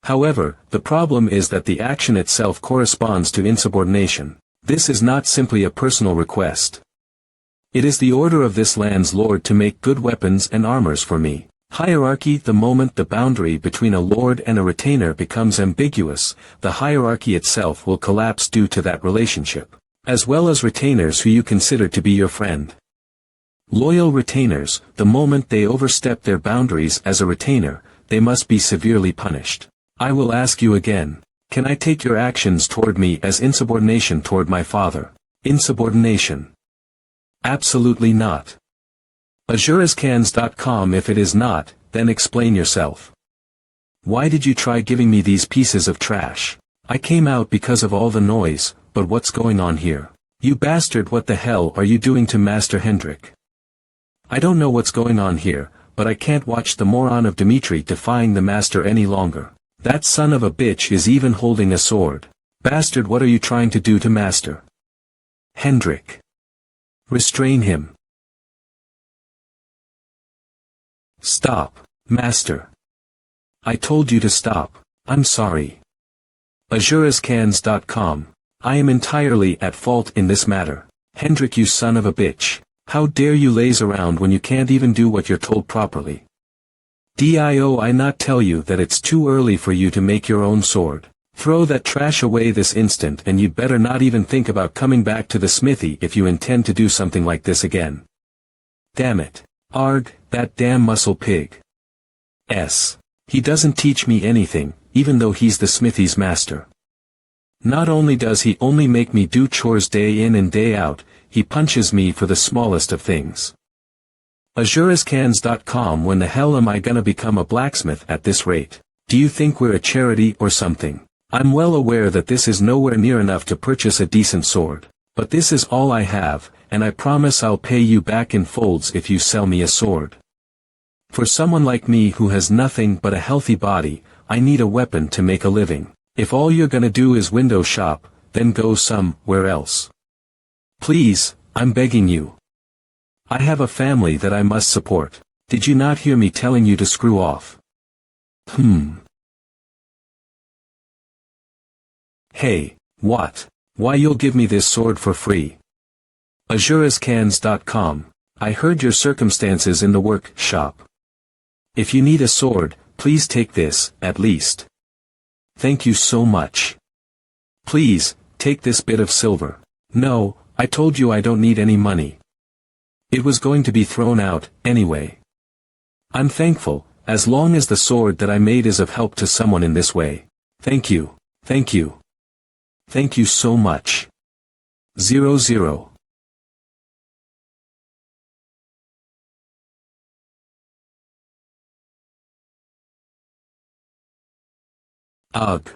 However, the problem is that the action itself corresponds to insubordination. This is not simply a personal request. It is the order of this land's lord to make good weapons and armors for me. Hierarchy. The moment the boundary between a lord and a retainer becomes ambiguous, the hierarchy itself will collapse due to that relationship, as well as retainers who you consider to be your friend. Loyal retainers, the moment they overstep their boundaries as a retainer, they must be severely punished. I will ask you again, can I take your actions toward me as insubordination toward my father? Insubordination? Absolutely not. AzuresCans.com If it is not, then explain yourself. Why did you try giving me these pieces of trash? I came out because of all the noise, but what's going on here? You bastard, what the hell are you doing to Master Hendrik? I don't know what's going on here, but I can't watch the moron of Dimitri defying the master any longer. That son of a bitch is even holding a sword. Bastard, what are you trying to do to Master Hendrik? Restrain him. Stop, Master. I told you to stop. I'm sorry. AzuresCans.com I am entirely at fault in this matter. Hendrik, you son of a bitch. How dare you laze around when you can't even do what you're told properly? Dio, I not tell you that it's too early for you to make your own sword. Throw that trash away this instant, and you'd better not even think about coming back to the smithy if you intend to do something like this again. Damn it. Arg, that damn muscle pig. He doesn't teach me anything, even though he's the smithy's master. Not only does he only make me do chores day in and day out, he punches me for the smallest of things. Azurescans.com. When the hell am I gonna become a blacksmith at this rate? Do you think we're a charity or something? I'm well aware that this is nowhere near enough to purchase a decent sword. But this is all I have, and I promise I'll pay you back in folds if you sell me a sword. For someone like me who has nothing but a healthy body, I need a weapon to make a living. If all you're gonna do is window shop, then go somewhere else. Please, I'm begging you. I have a family that I must support. Did you not hear me telling you to screw off? Hey, what? Why, you'll give me this sword for free? Azurescans.com. I heard your circumstances in the workshop. If you need a sword, please take this, at least. Thank you so much. Please, take this bit of silver. No, I told you I don't need any money. It was going to be thrown out, anyway. I'm thankful, as long as the sword that I made is of help to someone in this way. Thank you, thank you. Thank you so much. 00. Ugh.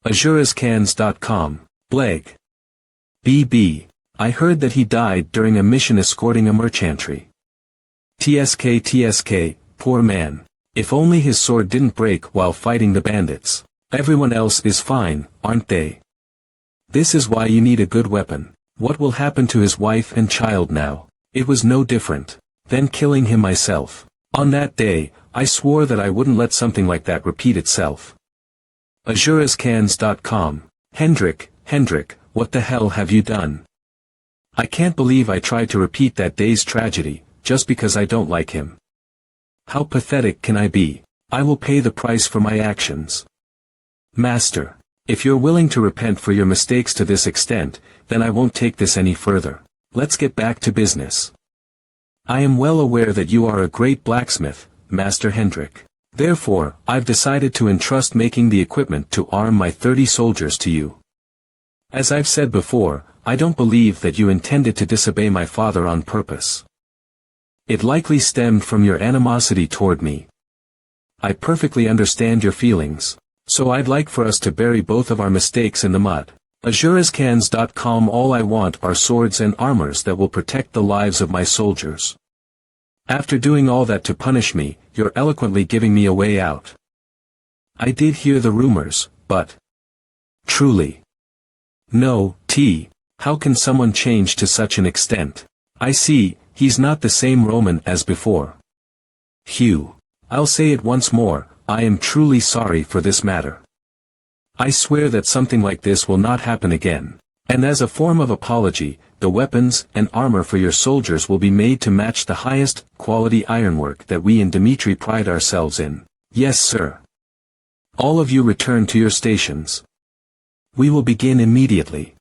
Azurescans.com. Bleg. BB. I heard that he died during a mission escorting a merchantry. TSK, poor man. If only his sword didn't break while fighting the bandits. Everyone else is fine, aren't they? This is why you need a good weapon. What will happen to his wife and child now? It was no different than killing him myself. On that day, I swore that I wouldn't let something like that repeat itself. Azurescans.com. Hendrik, what the hell have you done? I can't believe I tried to repeat that day's tragedy, just because I don't like him. How pathetic can I be? I will pay the price for my actions. Master, if you're willing to repent for your mistakes to this extent, then I won't take this any further. Let's get back to business. I am well aware that you are a great blacksmith, Master Hendrik. Therefore, I've decided to entrust making the equipment to arm my 30 soldiers to you. As I've said before, I don't believe that you intended to disobey my father on purpose. It likely stemmed from your animosity toward me. I perfectly understand your feelings, so I'd like for us to bury both of our mistakes in the mud. Azurescans.com. All I want are swords and armors that will protect the lives of my soldiers. After doing all that to punish me, you're eloquently giving me a way out. I did hear the rumors, but... Truly. No, how can someone change to such an extent? I see, he's not the same Roman as before. Hugh. I'll say it once more, I am truly sorry for this matter. I swear that something like this will not happen again. And as a form of apology, the weapons and armor for your soldiers will be made to match the highest quality ironwork that we in Dimitri pride ourselves in. Yes, sir. All of you return to your stations. We will begin immediately.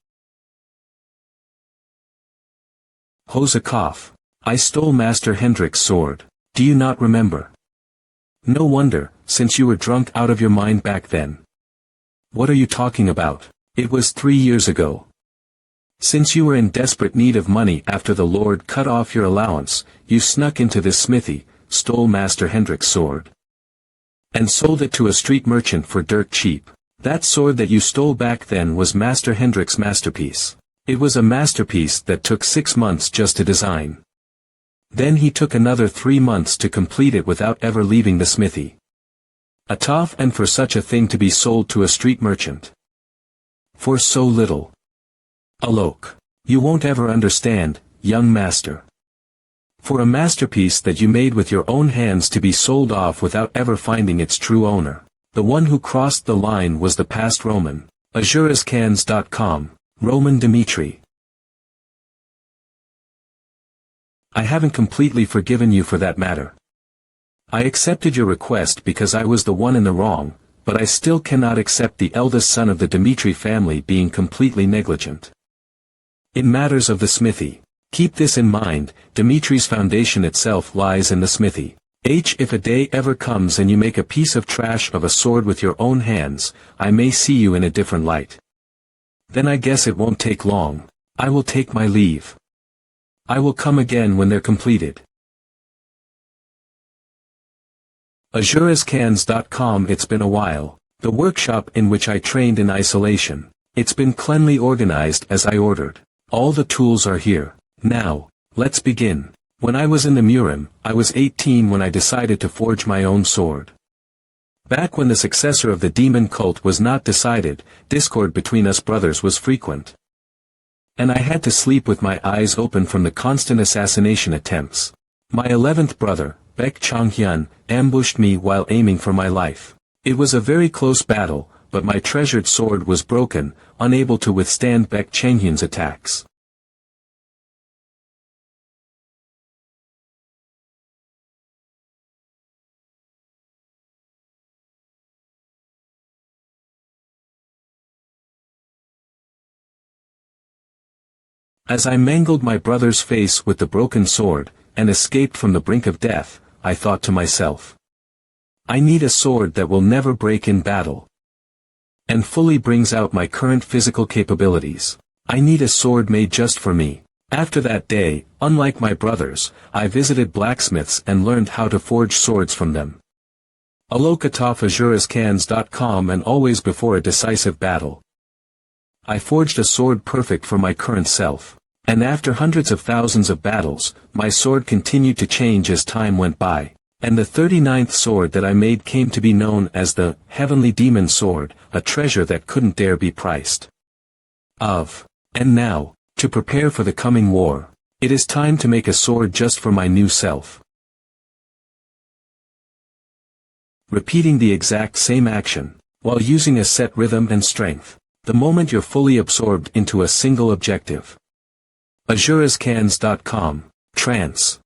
Hosakov. I stole Master Hendrik's sword. Do you not remember? No wonder, since you were drunk out of your mind back then. What are you talking about? It was 3 years ago. Since you were in desperate need of money after the Lord cut off your allowance, you snuck into this smithy, stole Master Hendrik's sword, and sold it to a street merchant for dirt cheap. That sword that you stole back then was Master Hendrik's masterpiece. It was a masterpiece that took 6 months just to design. Then he took another 3 months to complete it without ever leaving the smithy. A tough and for such a thing to be sold to a street merchant. For so little. Alok. You won't ever understand, young master. For a masterpiece that you made with your own hands to be sold off without ever finding its true owner. The one who crossed the line was the past Roman. Azurescans.com. Roman Dimitri. I haven't completely forgiven you for that matter. I accepted your request because I was the one in the wrong, but I still cannot accept the eldest son of the Dmitri family being completely negligent. In matters of the smithy, keep this in mind, Dmitri's foundation itself lies in the smithy. If a day ever comes and you make a piece of trash of a sword with your own hands, I may see you in a different light. Then I guess it won't take long. I will take my leave. I will come again when they're completed. AzureScans.com. It's been a while. The workshop in which I trained in isolation. It's been cleanly organized as I ordered. All the tools are here. Now, let's begin. When I was in the Murim, I was 18 when I decided to forge my own sword. Back when the successor of the demon cult was not decided, discord between us brothers was frequent. And I had to sleep with my eyes open from the constant assassination attempts. My 11th brother, Baek Changhyun, ambushed me while aiming for my life. It was a very close battle, but my treasured sword was broken, unable to withstand Baek Changhyun's attacks. As I mangled my brother's face with the broken sword, and escaped from the brink of death, I thought to myself, I need a sword that will never break in battle, and fully brings out my current physical capabilities. I need a sword made just for me. After that day, unlike my brothers, I visited blacksmiths and learned how to forge swords from them. AzureScans.com. And always before a decisive battle, I forged a sword perfect for my current self. And after hundreds of thousands of battles, my sword continued to change as time went by. And the 39th sword that I made came to be known as the Heavenly Demon Sword, a treasure that couldn't dare be priced. And now, to prepare for the coming war, it is time to make a sword just for my new self. Repeating the exact same action, while using a set rhythm and strength, the moment you're fully absorbed into a single objective. AzureScans.com, Trance.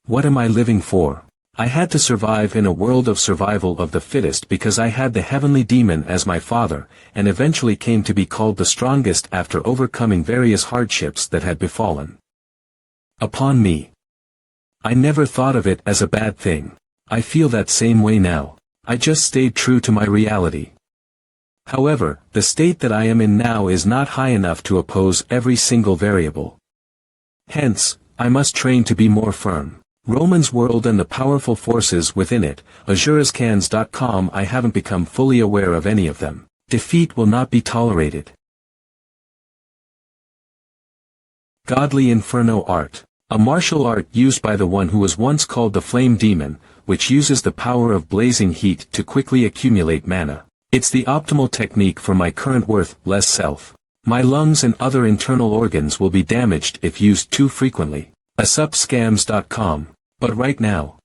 What am I living for? I had to survive in a world of survival of the fittest because I had the heavenly demon as my father, and eventually came to be called the strongest after overcoming various hardships that had befallen upon me. I never thought of it as a bad thing. I feel that same way now. I just stayed true to my reality. However, the state that I am in now is not high enough to oppose every single variable. Hence, I must train to be more firm. Roman's world and the powerful forces within it, AzureScans.com. I haven't become fully aware of any of them. Defeat will not be tolerated. Godly Inferno Art. A martial art used by the one who was once called the Flame Demon, which uses the power of blazing heat to quickly accumulate mana. It's the optimal technique for my current worthless self. My lungs and other internal organs will be damaged if used too frequently. ASupScams.com. But right now,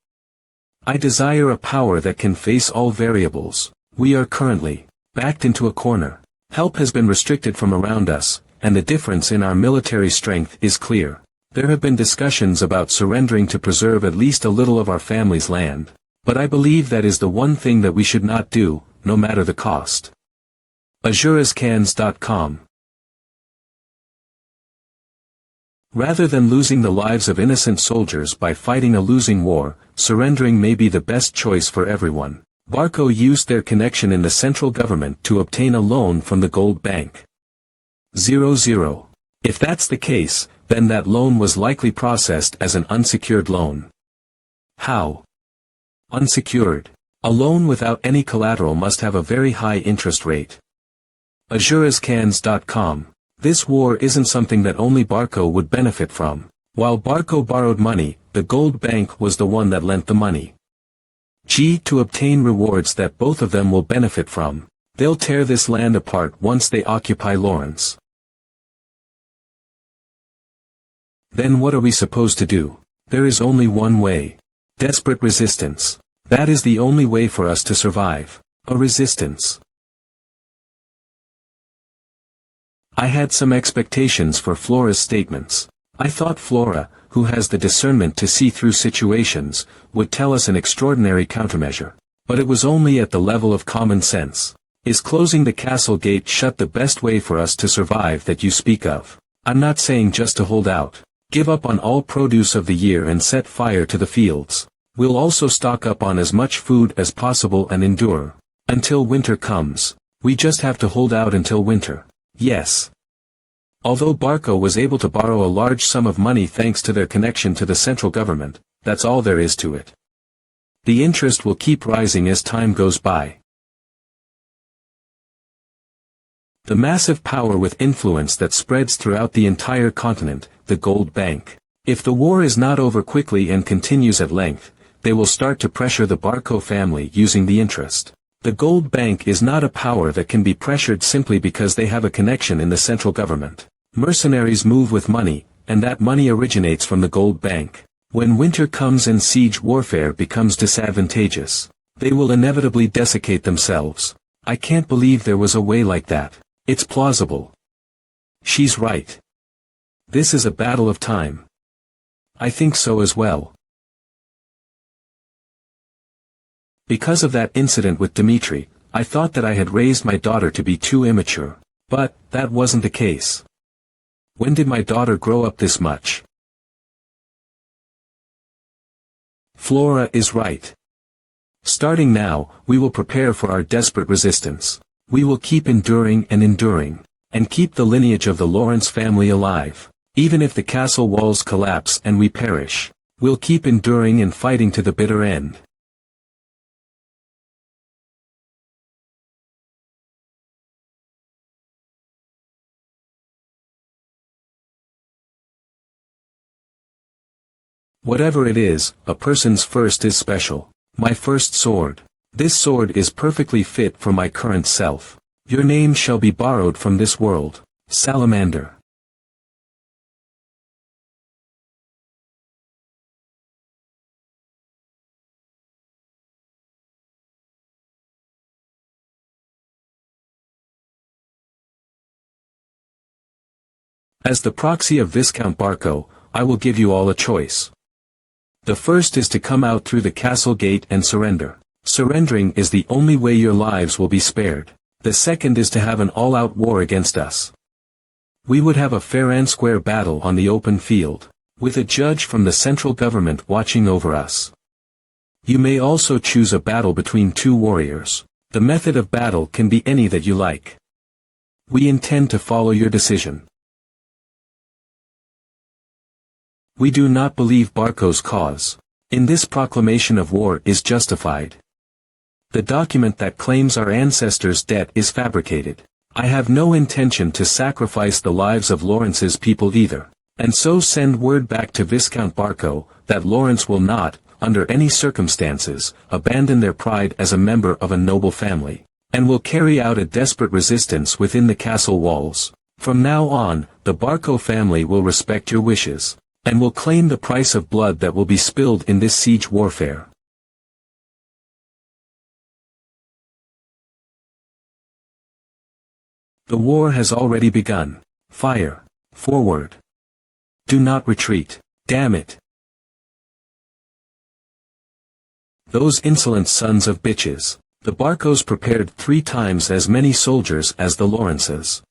I desire a power that can face all variables. We are currently backed into a corner. Help has been restricted from around us, and the difference in our military strength is clear. There have been discussions about surrendering to preserve at least a little of our family's land, but I believe that is the one thing that we should not do, no matter the cost. AzureScans.com. Rather than losing the lives of innocent soldiers by fighting a losing war, surrendering may be the best choice for everyone. Barco used their connection in the central government to obtain a loan from the gold bank. 00. If that's the case, then that loan was likely processed as an unsecured loan. How? Unsecured. A loan without any collateral must have a very high interest rate. AzureScans.com. This war isn't something that only Barco would benefit from. While Barco borrowed money, the gold bank was the one that lent the money. To obtain rewards that both of them will benefit from. They'll tear this land apart once they occupy Lawrence. Then what are we supposed to do? There is only one way. Desperate resistance. That is the only way for us to survive. A resistance. I had some expectations for Flora's statements. I thought Flora, who has the discernment to see through situations, would tell us an extraordinary countermeasure. But it was only at the level of common sense. Is closing the castle gate shut the best way for us to survive that you speak of? I'm not saying just to hold out. Give up on all produce of the year and set fire to the fields. We'll also stock up on as much food as possible and endure. Until winter comes. We just have to hold out until winter. Yes. Although Barco was able to borrow a large sum of money thanks to their connection to the central government, that's all there is to it. The interest will keep rising as time goes by. The massive power with influence that spreads throughout the entire continent, the gold bank. If the war is not over quickly and continues at length, they will start to pressure the Barco family using the interest. The gold bank is not a power that can be pressured simply because they have a connection in the central government. Mercenaries move with money, and that money originates from the gold bank. When winter comes and siege warfare becomes disadvantageous, they will inevitably desiccate themselves. I can't believe there was a way like that. It's plausible. She's right. This is a battle of time. I think so as well. Because of that incident with Dmitri, I thought that I had raised my daughter to be too immature. But, that wasn't the case. When did my daughter grow up this much? Flora is right. Starting now, we will prepare for our desperate resistance. We will keep enduring, and keep the lineage of the Lawrence family alive. Even if the castle walls collapse and we perish, we'll keep enduring and fighting to the bitter end. Whatever it is, a person's first is special. My first sword. This sword is perfectly fit for my current self. Your name shall be borrowed from this world. Salamander. As the proxy of Viscount Barco, I will give you all a choice. The first is to come out through the castle gate and surrender. Surrendering is the only way your lives will be spared. The second is to have an all-out war against us. We would have a fair and square battle on the open field, with a judge from the central government watching over us. You may also choose a battle between two warriors. The method of battle can be any that you like. We intend to follow your decision. We do not believe Barco's cause. In this proclamation of war is justified. The document that claims our ancestors' debt is fabricated. I have no intention to sacrifice the lives of Lawrence's people either. And so send word back to Viscount Barco, that Lawrence will not, under any circumstances, abandon their pride as a member of a noble family, and will carry out a desperate resistance within the castle walls. From now on, the Barco family will respect your wishes, and will claim the price of blood that will be spilled in this siege warfare. The war has already begun. Fire. Forward. Do not retreat. Damn it. Those insolent sons of bitches. The Barcos prepared 3 times as many soldiers as the Lawrences.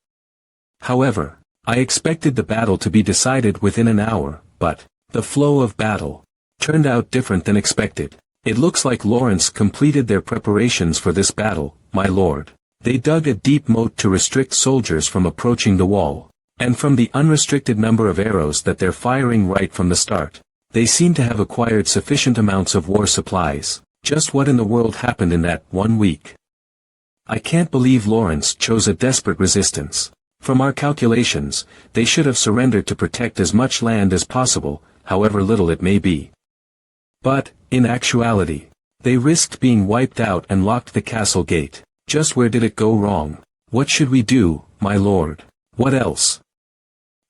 However, I expected the battle to be decided within an hour, but the flow of battle turned out different than expected. It looks like Lawrence completed their preparations for this battle, my lord. They dug a deep moat to restrict soldiers from approaching the wall, and from the unrestricted number of arrows that they're firing right from the start, they seem to have acquired sufficient amounts of war supplies. Just what in the world happened in that 1 week? I can't believe Lawrence chose a desperate resistance. From our calculations, they should have surrendered to protect as much land as possible, however little it may be. But, in actuality, they risked being wiped out and locked the castle gate. Just where did it go wrong? What should we do, my lord? What else?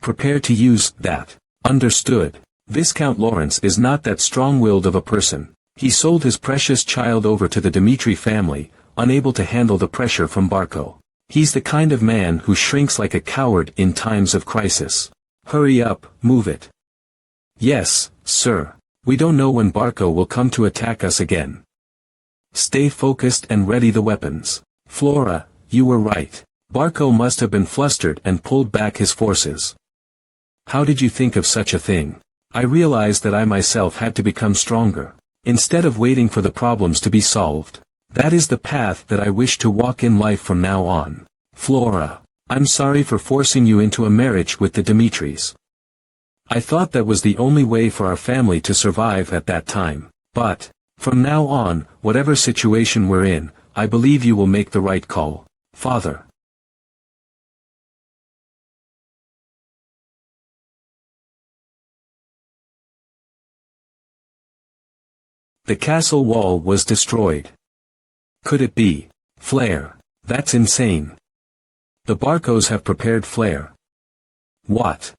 Prepare to use that. Understood. Viscount Lawrence is not that strong-willed of a person. He sold his precious child over to the Dmitri family, unable to handle the pressure from Barco. He's the kind of man who shrinks like a coward in times of crisis. Hurry up, move it. Yes, sir. We don't know when Barco will come to attack us again. Stay focused and ready the weapons. Flora, you were right. Barco must have been flustered and pulled back his forces. How did you think of such a thing? I realized that I myself had to become stronger. Instead of waiting for the problems to be solved. That is the path that I wish to walk in life from now on. Flora, I'm sorry for forcing you into a marriage with the Dimitris. I thought that was the only way for our family to survive at that time. But, from now on, whatever situation we're in, I believe you will make the right call, Father. The castle wall was destroyed. Could it be? Flare. That's insane. The Barcos have prepared flare. What?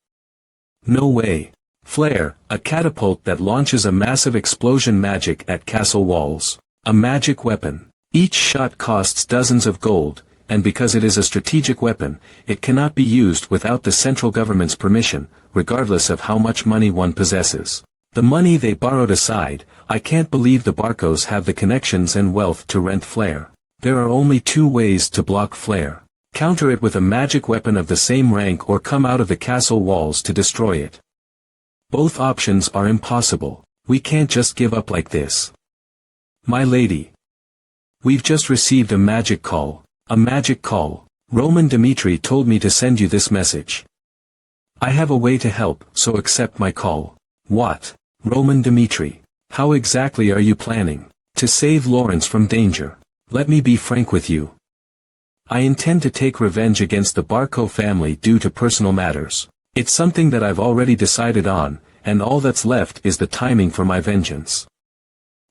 No way. Flare, a catapult that launches a massive explosion magic at castle walls. A magic weapon. Each shot costs dozens of gold, and because it is a strategic weapon, it cannot be used without the central government's permission, regardless of how much money one possesses. The money they borrowed aside, I can't believe the Barcos have the connections and wealth to rent flare. There are only two ways to block flare. Counter it with a magic weapon of the same rank or come out of the castle walls to destroy it. Both options are impossible. We can't just give up like this. My lady. We've just received a magic call. A magic call. Roman Dimitri told me to send you this message. I have a way to help, so accept my call. What? Roman Dimitri. How exactly are you planning to save Lawrence from danger? Let me be frank with you. I intend to take revenge against the Barco family due to personal matters. It's something that I've already decided on, and all that's left is the timing for my vengeance.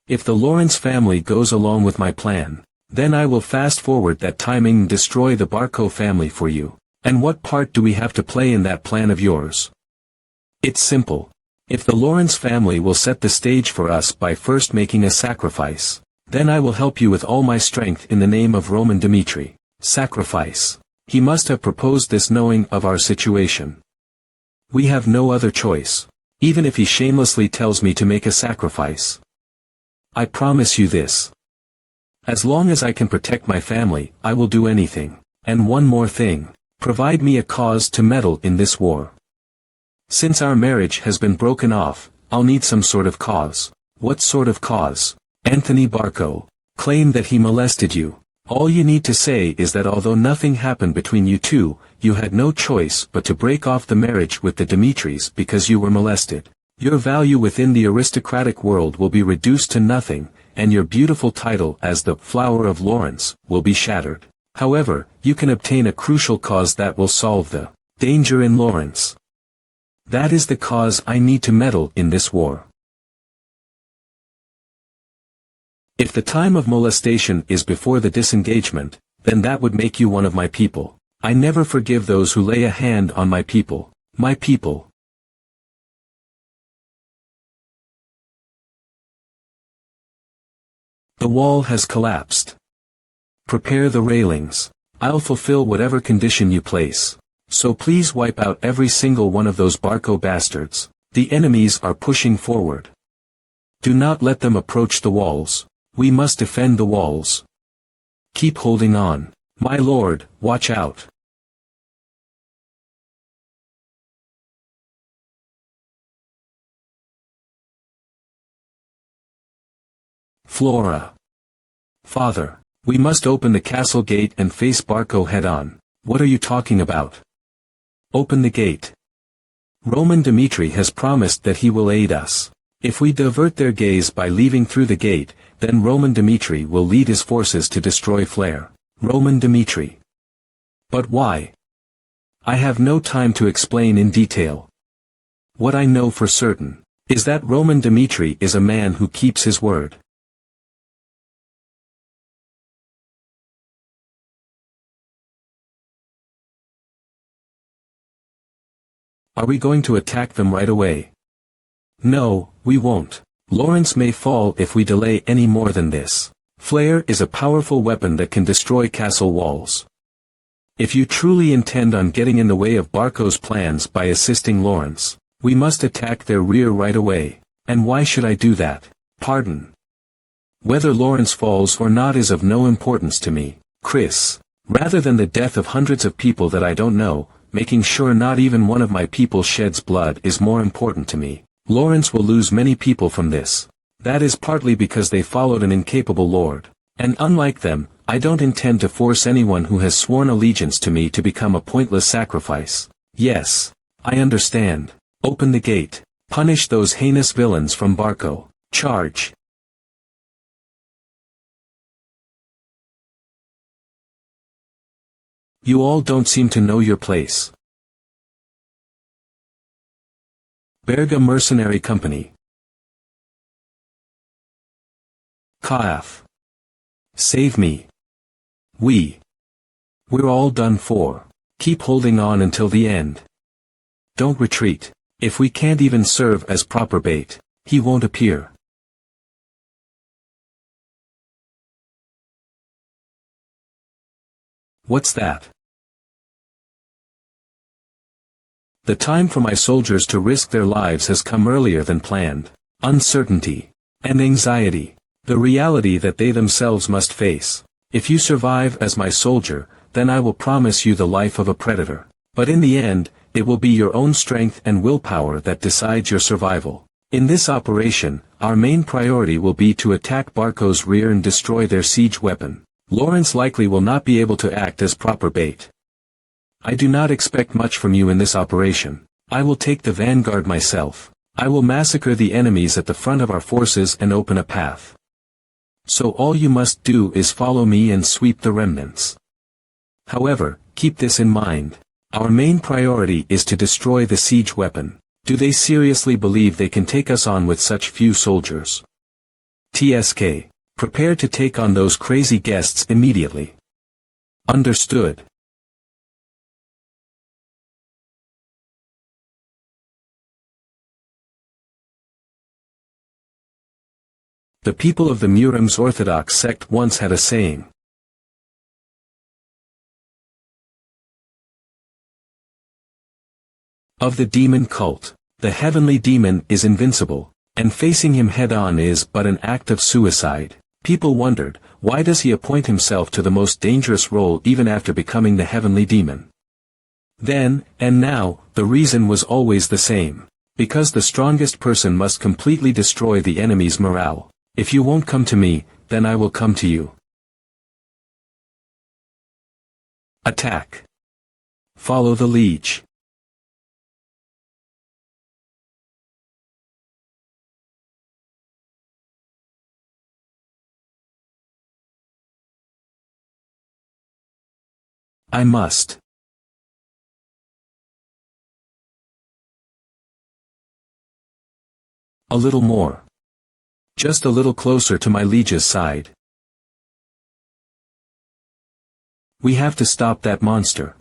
If the Lawrence family goes along with my plan, then I will fast forward that timing and destroy the Barco family for you. And what part do we have to play in that plan of yours? It's simple. If the Lawrence family will set the stage for us by first making a sacrifice, then I will help you with all my strength in the name of Roman Dimitri. Sacrifice. He must have proposed this knowing of our situation. We have no other choice. Even if he shamelessly tells me to make a sacrifice. I promise you this. As long as I can protect my family, I will do anything. And one more thing. Provide me a cause to meddle in this war. Since our marriage has been broken off, I'll need some sort of cause. What sort of cause? Anthony Barco claimed that he molested you. All you need to say is that although nothing happened between you two, you had no choice but to break off the marriage with the Dimitris because you were molested. Your value within the aristocratic world will be reduced to nothing, and your beautiful title as the Flower of Lawrence will be shattered. However, you can obtain a crucial cause that will solve the danger in Lawrence. That is the cause I need to meddle in this war. If the time of molestation is before the disengagement, then that would make you one of my people. I never forgive those who lay a hand on my people. My people. The wall has collapsed. Prepare the railings. I'll fulfill whatever condition you place. So please wipe out every single one of those Barco bastards. The enemies are pushing forward. Do not let them approach the walls. We must defend the walls. Keep holding on. My lord, watch out. Flora. Father, we must open the castle gate and face Barco head-on. What are you talking about? Open the gate. Roman Dimitri has promised that he will aid us. If we divert their gaze by leaving through the gate, then Roman Dimitri will lead his forces to destroy Flare. Roman Dimitri. But why? I have no time to explain in detail. What I know for certain is that Roman Dimitri is a man who keeps his word. Are we going to attack them right away? No, we won't. Lawrence may fall if we delay any more than this. Flare is a powerful weapon that can destroy castle walls. If you truly intend on getting in the way of Barco's plans by assisting Lawrence, we must attack their rear right away. And why should I do that? Pardon. Whether Lawrence falls or not is of no importance to me, Chris. Rather than the death of hundreds of people that I don't know, making sure not even one of my people sheds blood is more important to me. Lawrence will lose many people from this. That is partly because they followed an incapable lord. And unlike them, I don't intend to force anyone who has sworn allegiance to me to become a pointless sacrifice. Yes. I understand. Open the gate. Punish those heinous villains from Barco. Charge. You all don't seem to know your place. Berga Mercenary Company. Kaaf. Save me. We're all done for. Keep holding on until the end. Don't retreat. If we can't even serve as proper bait, he won't appear. What's that? The time for my soldiers to risk their lives has come earlier than planned. Uncertainty. And anxiety. The reality that they themselves must face. If you survive as my soldier, then I will promise you the life of a predator. But in the end, it will be your own strength and willpower that decides your survival. In this operation, our main priority will be to attack Barco's rear and destroy their siege weapon. Lawrence likely will not be able to act as proper bait. I do not expect much from you in this operation. I will take the vanguard myself. I will massacre the enemies at the front of our forces and open a path. So all you must do is follow me and sweep the remnants. However, keep this in mind. Our main priority is to destroy the siege weapon. Do they seriously believe they can take us on with such few soldiers? TSK. Prepare to take on those crazy guests immediately. Understood. The people of the Murum's Orthodox sect once had a saying. Of the demon cult, the heavenly demon is invincible, and facing him head-on is but an act of suicide. People wondered, why does he appoint himself to the most dangerous role even after becoming the heavenly demon? Then, and now, the reason was always the same. Because the strongest person must completely destroy the enemy's morale. If you won't come to me, then I will come to you. Attack. Follow the liege. I must. A little more. Just a little closer to my liege's side. We have to stop that monster.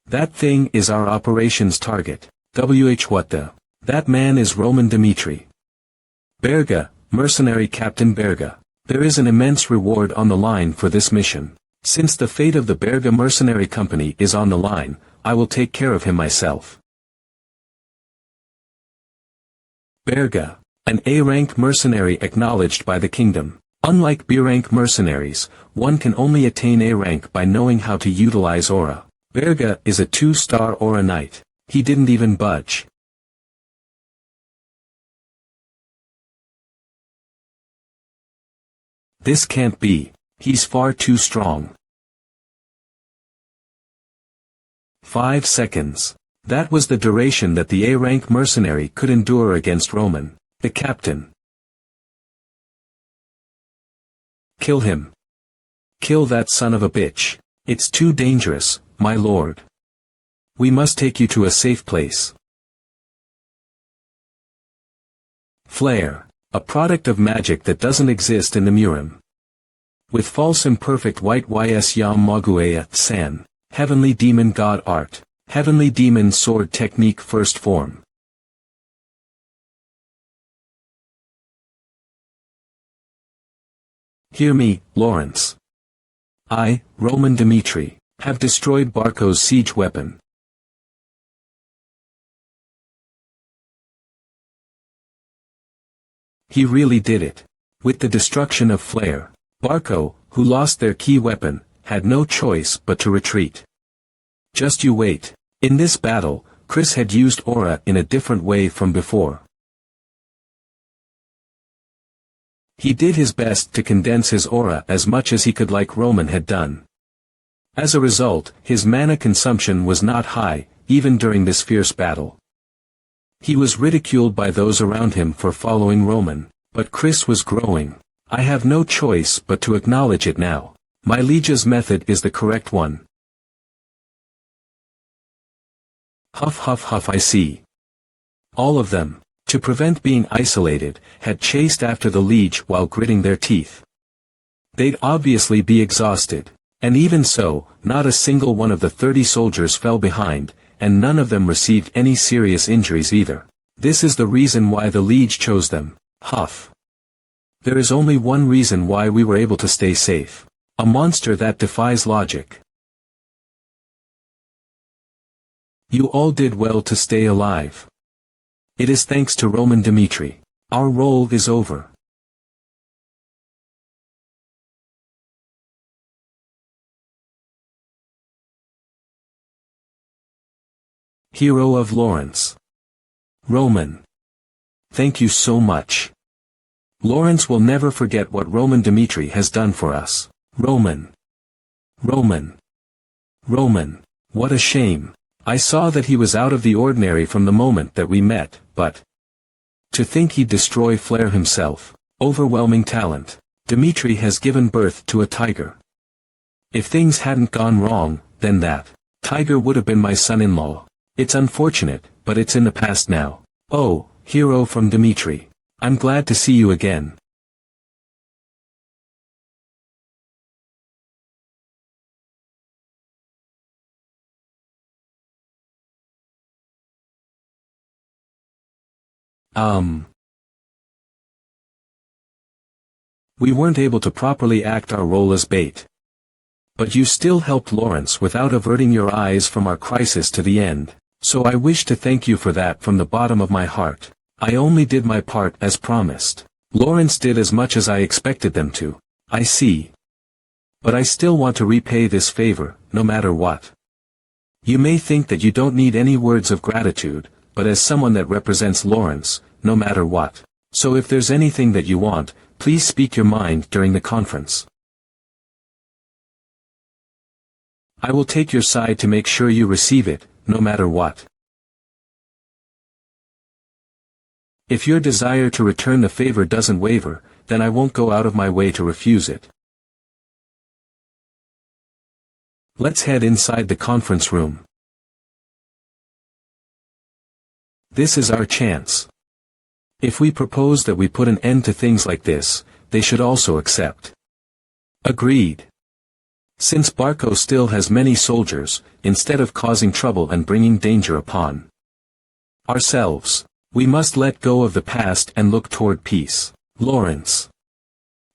That thing is our operations target. What the? That man is Roman Dimitri. Berga, mercenary Captain Berga. There is an immense reward on the line for this mission. Since the fate of the Berga Mercenary Company is on the line, I will take care of him myself. Berga, an A-rank mercenary acknowledged by the kingdom. Unlike B-rank mercenaries, one can only attain A-rank by knowing how to utilize aura. Berga is a 2-star aura knight. He didn't even budge. This can't be. He's far too strong. 5 seconds. That was the duration that the A-rank mercenary could endure against Roman, the captain. Kill him. Kill that son of a bitch. It's too dangerous, my lord. We must take you to a safe place. Flare. A product of magic that doesn't exist in the Murim. With false imperfect white ys yam maguea san, heavenly demon god art, heavenly demon sword technique first form. Hear me, Lawrence. I, Roman Dmitri, have destroyed Barco's siege weapon. He really did it. With the destruction of Flare, Barco, who lost their key weapon, had no choice but to retreat. Just you wait. In this battle, Chris had used aura in a different way from before. He did his best to condense his aura as much as he could like Roman had done. As a result, his mana consumption was not high, even during this fierce battle. He was ridiculed by those around him for following Roman, but Chris was growing. I have no choice but to acknowledge it now. My liege's method is the correct one. Huff huff huff, I see. All of them, to prevent being isolated, had chased after the liege while gritting their teeth. They'd obviously be exhausted, and even so, not a single one of the 30 soldiers fell behind, and none of them received any serious injuries either. This is the reason why the liege chose them. Huff. There is only one reason why we were able to stay safe. A monster that defies logic. You all did well to stay alive. It is thanks to Roman Dmitri. Our role is over. Hero of Lawrence. Roman. Thank you so much. Lawrence will never forget what Roman Dmitri has done for us. Roman. Roman. Roman. What a shame. I saw that he was out of the ordinary from the moment that we met, but to think he'd destroy Flare himself. Overwhelming talent. Dmitri has given birth to a tiger. If things hadn't gone wrong, then that tiger would have been my son-in-law. It's unfortunate, but it's in the past now. Oh, hero from Dmitri. I'm glad to see you again. We weren't able to properly act our role as bait. But you still helped Lawrence without averting your eyes from our crisis to the end, so I wish to thank you for that from the bottom of my heart. I only did my part as promised. Lawrence did as much as I expected them to. I see. But I still want to repay this favor, no matter what. You may think that you don't need any words of gratitude, but as someone that represents Lawrence, no matter what. So if there's anything that you want, please speak your mind during the conference. I will take your side to make sure you receive it, no matter what. If your desire to return the favor doesn't waver, then I won't go out of my way to refuse it. Let's head inside the conference room. This is our chance. If we propose that we put an end to things like this, they should also accept. Agreed. Since Barco still has many soldiers, instead of causing trouble and bringing danger upon ourselves, we must let go of the past and look toward peace. Lawrence.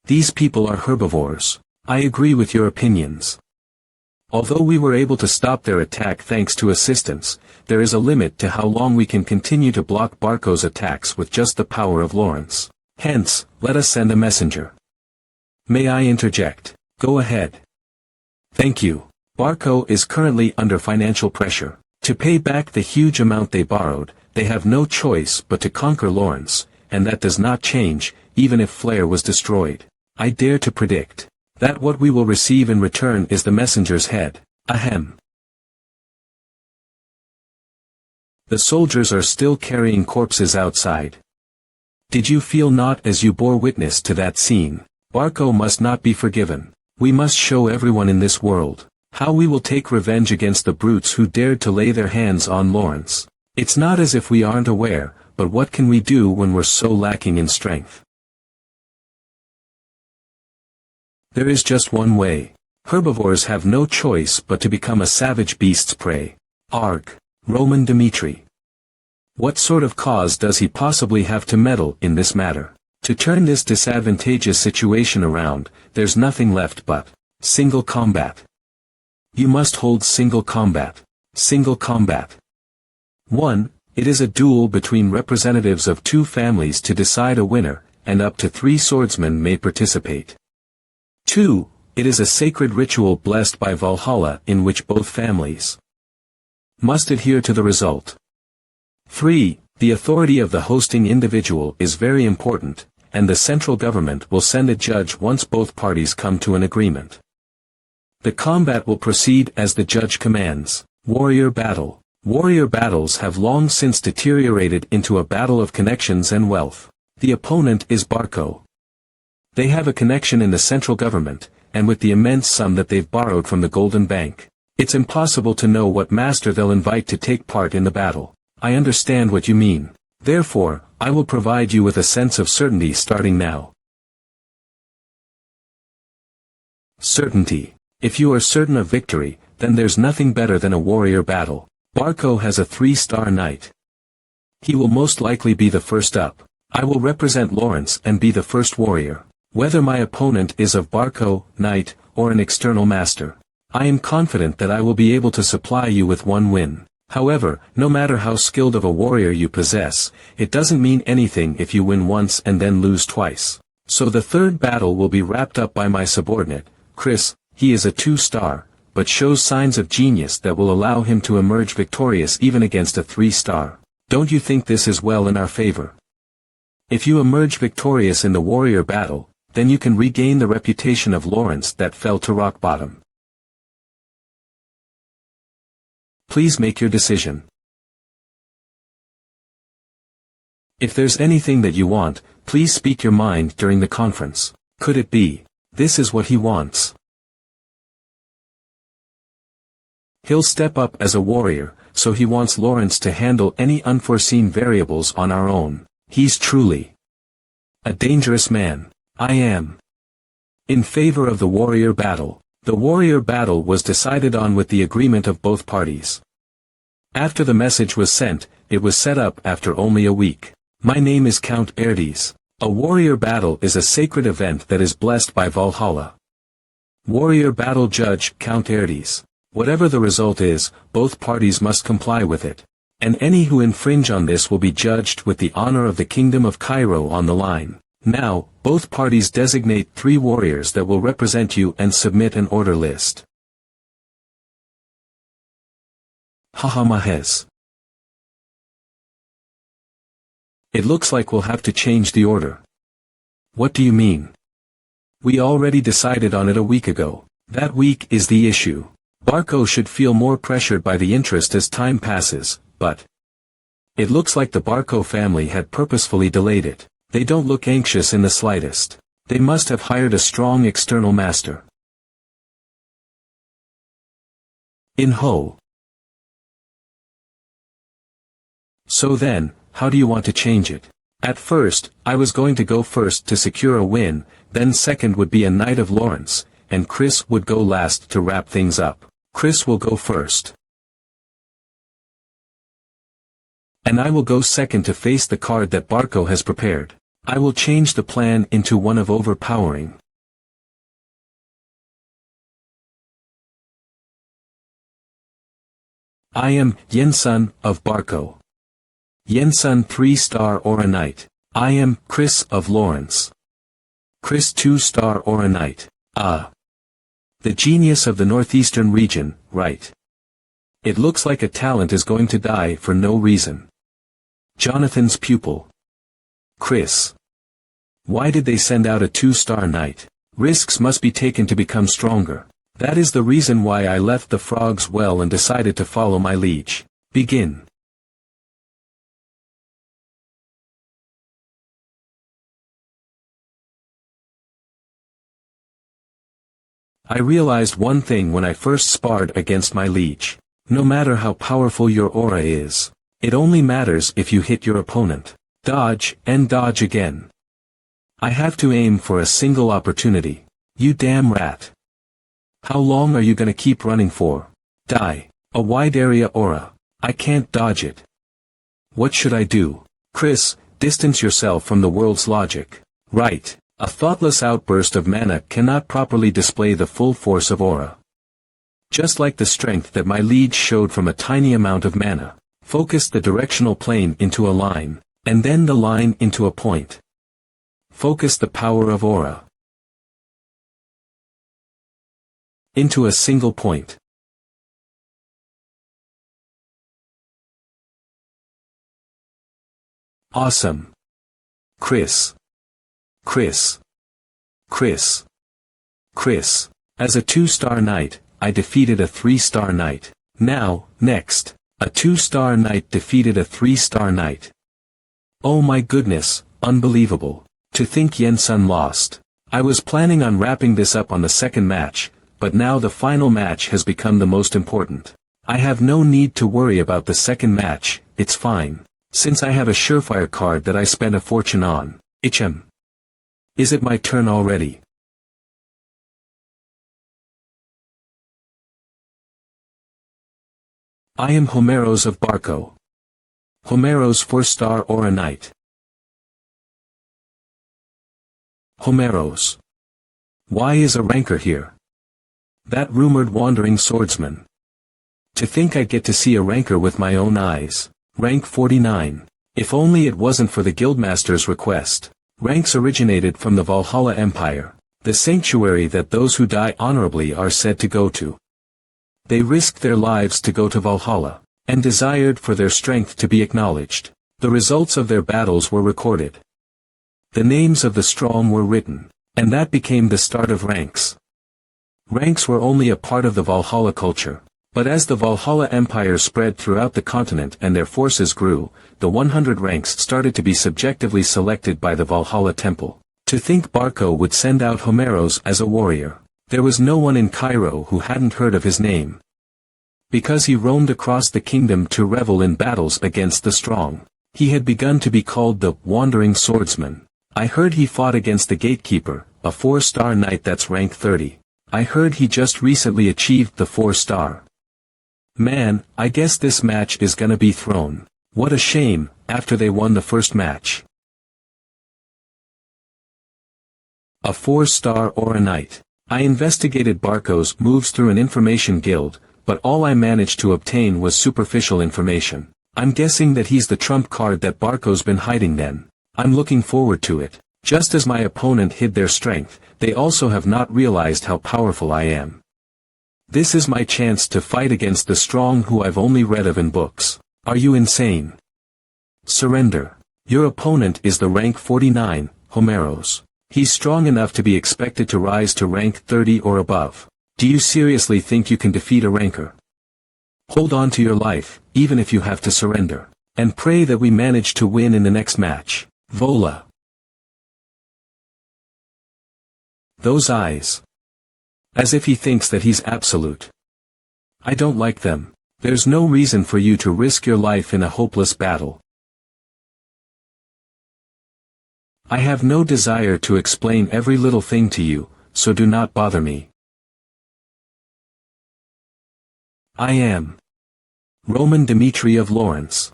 These people are herbivores. I agree with your opinions. Although we were able to stop their attack thanks to assistance, there is a limit to how long we can continue to block Barco's attacks with just the power of Lawrence. Hence, let us send a messenger. May I interject? Go ahead. Thank you. Barco is currently under financial pressure. To pay back the huge amount they borrowed, they have no choice but to conquer Lawrence, and that does not change, even if Flare was destroyed. I dare to predict that what we will receive in return is the messenger's head. Ahem. The soldiers are still carrying corpses outside. Did you feel not as you bore witness to that scene? Barco must not be forgiven. We must show everyone in this world how we will take revenge against the brutes who dared to lay their hands on Lawrence. It's not as if we aren't aware, but what can we do when we're so lacking in strength? There is just one way. Herbivores have no choice but to become a savage beast's prey. Arg. Roman Dmitri. What sort of cause does he possibly have to meddle in this matter? To turn this disadvantageous situation around, there's nothing left but Single combat. You must hold single combat. Single combat. 1. It is a duel between representatives of two families to decide a winner, and up to 3 swordsmen may participate. 2. It is a sacred ritual blessed by Valhalla in which both families must adhere to the result. 3. The authority of the hosting individual is very important, and the central government will send a judge once both parties come to an agreement. The combat will proceed as the judge commands. Warrior battle. Warrior battles have long since deteriorated into a battle of connections and wealth. The opponent is Barco. They have a connection in the central government, and with the immense sum that they've borrowed from the Golden Bank, it's impossible to know what master they'll invite to take part in the battle. I understand what you mean. Therefore, I will provide you with a sense of certainty starting now. Certainty. If you are certain of victory, then there's nothing better than a warrior battle. Barco has a 3-star knight. He will most likely be the first up. I will represent Lawrence and be the first warrior. Whether my opponent is of Barco, knight, or an external master, I am confident that I will be able to supply you with one win. However, no matter how skilled of a warrior you possess, it doesn't mean anything if you win once and then lose twice. So the third battle will be wrapped up by my subordinate, Chris. He is a 2-star, but shows signs of genius that will allow him to emerge victorious even against a 3-star. Don't you think this is well in our favor? If you emerge victorious in the warrior battle, then you can regain the reputation of Lawrence that fell to rock bottom. Please make your decision. If there's anything that you want, please speak your mind during the conference. Could it be, this is what he wants? He'll step up as a warrior, so he wants Lawrence to handle any unforeseen variables on our own. He's truly a dangerous man. I am in favor of the warrior battle. The warrior battle was decided on with the agreement of both parties. After the message was sent, it was set up after only a week. My name is Count Erdes. A warrior battle is a sacred event that is blessed by Valhalla. Warrior battle judge, Count Erdes. Whatever the result is, both parties must comply with it. And any who infringe on this will be judged with the honor of the Kingdom of Cairo on the line. Now, both parties designate 3 warriors that will represent you and submit an order list. Haha Mahez. It looks like we'll have to change the order. What do you mean? We already decided on it a week ago. That week is the issue. Barco should feel more pressured by the interest as time passes, but it looks like the Barco family had purposefully delayed it. They don't look anxious in the slightest. They must have hired a strong external master. In Ho. So then, how do you want to change it? At first, I was going to go first to secure a win, then second would be a Knight of Lawrence, and Chris would go last to wrap things up. Chris will go first. And I will go second to face the card that Barco has prepared. I will change the plan into one of overpowering. I am Yensun of Barco. Yensun 3-star or a knight. I am Chris of Lawrence. Chris 2-star or a knight. The genius of the northeastern region, right? It looks like a talent is going to die for no reason. Jonathan's pupil. Chris. Why did they send out a 2-star knight? Risks must be taken to become stronger. That is the reason why I left the frog's well and decided to follow my liege. Begin. I realized one thing when I first sparred against my liege. No matter how powerful your aura is, it only matters if you hit your opponent. Dodge, and dodge again. I have to aim for a single opportunity. You damn rat. How long are you gonna keep running for? Die. A wide area aura. I can't dodge it. What should I do? Chris, distance yourself from the world's logic. Right. A thoughtless outburst of mana cannot properly display the full force of aura. Just like the strength that my liege showed from a tiny amount of mana. Focus the directional plane into a line, and then the line into a point. Focus the power of aura into a single point. Awesome. Chris. Chris. Chris. Chris. As a 2-star knight, I defeated a 3-star knight. Now, next. A 2-star knight defeated a 3-star knight. Oh my goodness, unbelievable. To think Yen-sun lost. I was planning on wrapping this up on the second match, but now the final match has become the most important. I have no need to worry about the second match, it's fine. Since I have a surefire card that I spent a fortune on. Ichem. Is it my turn already? I am Homeros of Barco. Homeros 4-star Aura Knight. Homeros. Why is a ranker here? That rumored wandering swordsman. To think I get to see a ranker with my own eyes. Rank 49. If only it wasn't for the guildmaster's request. Ranks originated from the Valhalla Empire, the sanctuary that those who die honorably are said to go to. They risked their lives to go to Valhalla, and desired for their strength to be acknowledged. The results of their battles were recorded. The names of the strong were written, and that became the start of ranks. Ranks were only a part of the Valhalla culture, but as the Valhalla Empire spread throughout the continent and their forces grew, the 100 ranks started to be subjectively selected by the Valhalla Temple. To think Barco would send out Homeros as a warrior. There was no one in Cairo who hadn't heard of his name. Because he roamed across the kingdom to revel in battles against the strong. He had begun to be called the Wandering Swordsman. I heard he fought against the Gatekeeper, a 4-star knight that's rank 30. I heard he just recently achieved the 4-star. Man, I guess this match is gonna be thrown. What a shame, after they won the first match. A 4-star Aura Knight. I investigated Barco's moves through an information guild, but all I managed to obtain was superficial information. I'm guessing that he's the trump card that Barco's been hiding then. I'm looking forward to it. Just as my opponent hid their strength, they also have not realized how powerful I am. This is my chance to fight against the strong who I've only read of in books. Are you insane? Surrender. Your opponent is the rank 49, Homeros. He's strong enough to be expected to rise to rank 30 or above. Do you seriously think you can defeat a ranker? Hold on to your life, even if you have to surrender. And pray that we manage to win in the next match. Vola. Those eyes. As if he thinks that he's absolute. I don't like them. There's no reason for you to risk your life in a hopeless battle. I have no desire to explain every little thing to you, so do not bother me. I am Roman Dmitri of Lawrence.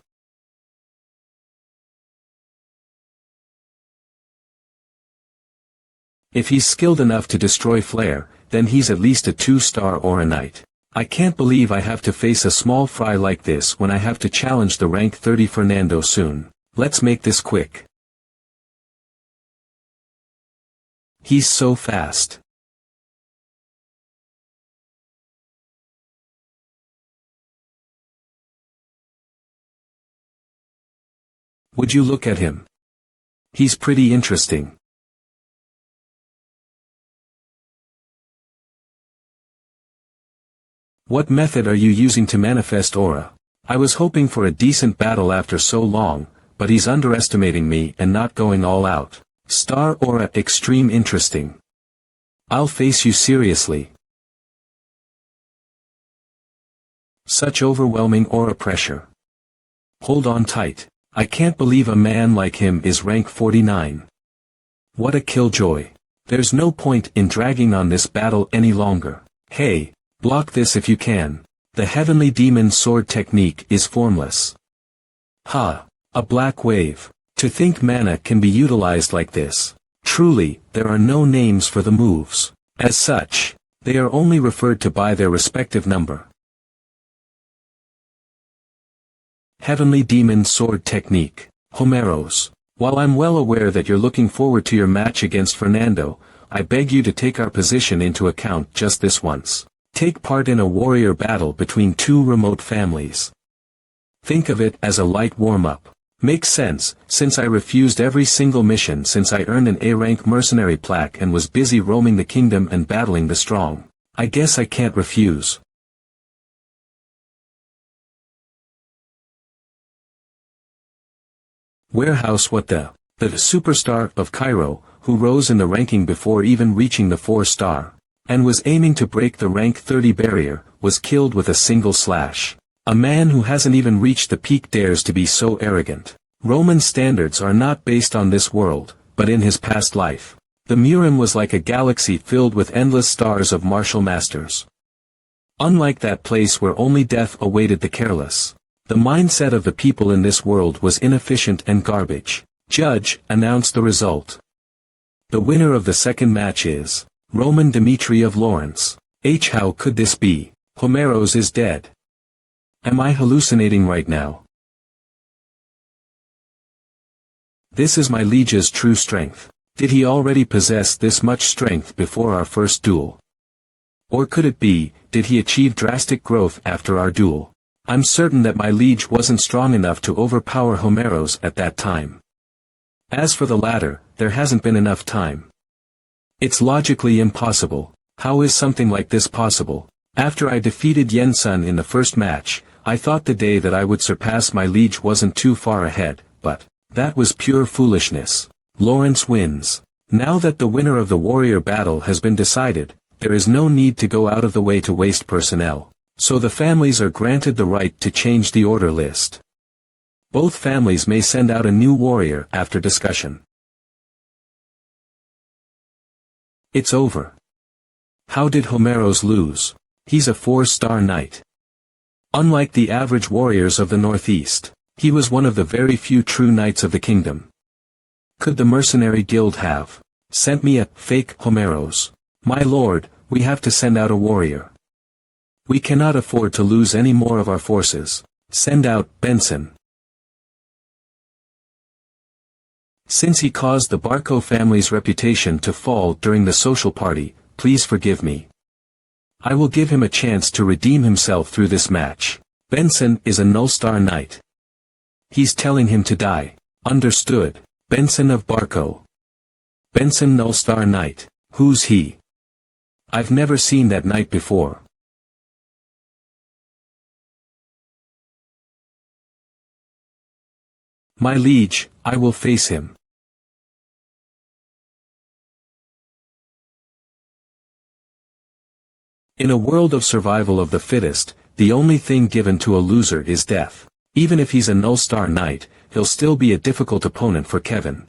If he's skilled enough to destroy Flare, then he's at least a 2-star Aura Knight. I can't believe I have to face a small fry like this when I have to challenge the rank 30 Fernando soon. Let's make this quick. He's so fast. Would you look at him? He's pretty interesting. What method are you using to manifest aura? I was hoping for a decent battle after so long, but he's underestimating me and not going all out. Star aura extreme interesting. I'll face you seriously. Such overwhelming aura pressure. Hold on tight. I can't believe a man like him is rank 49. What a killjoy. There's no point in dragging on this battle any longer. Hey, block this if you can. The heavenly demon sword technique is formless. Ha! A black wave. To think mana can be utilized like this. Truly, there are no names for the moves. As such, they are only referred to by their respective number. Heavenly Demon Sword Technique. Homeros. While I'm well aware that you're looking forward to your match against Fernando, I beg you to take our position into account just this once. Take part in a warrior battle between two remote families. Think of it as a light warm-up. Makes sense, since I refused every single mission since I earned an A-rank mercenary plaque and was busy roaming the kingdom and battling the strong. I guess I can't refuse. Warehouse What the superstar of Cairo, who rose in the ranking before even reaching the 4-star, and was aiming to break the rank 30 barrier, was killed with a single slash. A man who hasn't even reached the peak dares to be so arrogant. Roman standards are not based on this world, but in his past life. The Murim was like a galaxy filled with endless stars of martial masters. Unlike that place where only death awaited the careless. The mindset of the people in this world was inefficient and garbage. Judge, announced the result. The winner of the second match is Roman Dimitri of Lawrence. How could this be? Homeros is dead. Am I hallucinating right now? This is my liege's true strength. Did he already possess this much strength before our first duel? Or could it be, did he achieve drastic growth after our duel? I'm certain that my liege wasn't strong enough to overpower Homeros at that time. As for the latter, there hasn't been enough time. It's logically impossible. How is something like this possible? After I defeated Yensun in the first match, I thought the day that I would surpass my liege wasn't too far ahead, but that was pure foolishness. Lawrence wins. Now that the winner of the warrior battle has been decided, there is no need to go out of the way to waste personnel. So the families are granted the right to change the order list. Both families may send out a new warrior after discussion. It's over. How did Homeros lose? He's a 4-star knight. Unlike the average warriors of the Northeast, he was one of the very few true knights of the kingdom. Could the mercenary guild have sent me a fake Homeros? My lord, we have to send out a warrior. We cannot afford to lose any more of our forces. Send out Benson. Since he caused the Barco family's reputation to fall during the social party, please forgive me. I will give him a chance to redeem himself through this match. Benson is a null-star knight. He's telling him to die. Understood. Benson of Barco. Benson null-star knight. Who's he? I've never seen that knight before. My liege, I will face him. In a world of survival of the fittest, the only thing given to a loser is death. Even if he's a null-star knight, he'll still be a difficult opponent for Kevin.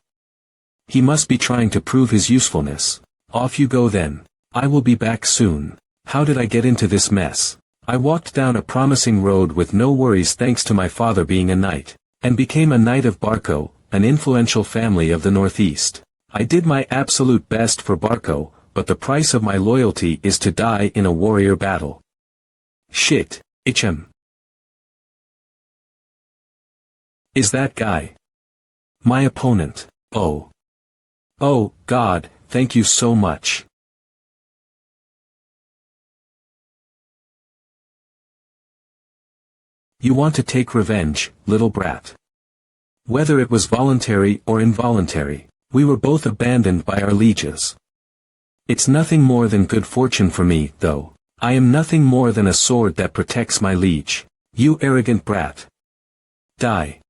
He must be trying to prove his usefulness. Off you go then. I will be back soon. How did I get into this mess? I walked down a promising road with no worries thanks to my father being a knight, and became a knight of Barco, an influential family of the Northeast. I did my absolute best for Barco, but the price of my loyalty is to die in a warrior battle. Shit, Ichem. Is that guy my opponent? Oh. Oh, God, thank you so much. You want to take revenge, little brat. Whether it was voluntary or involuntary, we were both abandoned by our lieges. It's nothing more than good fortune for me, though. I am nothing more than a sword that protects my liege. You arrogant brat. Die.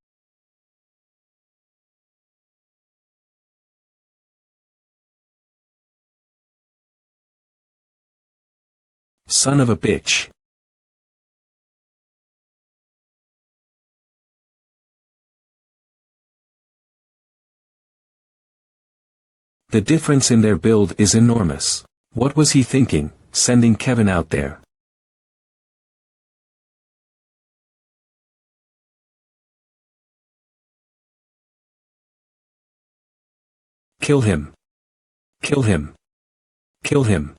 Son of a bitch. The difference in their build is enormous. What was he thinking, sending Kevin out there? Kill him. Kill him. Kill him.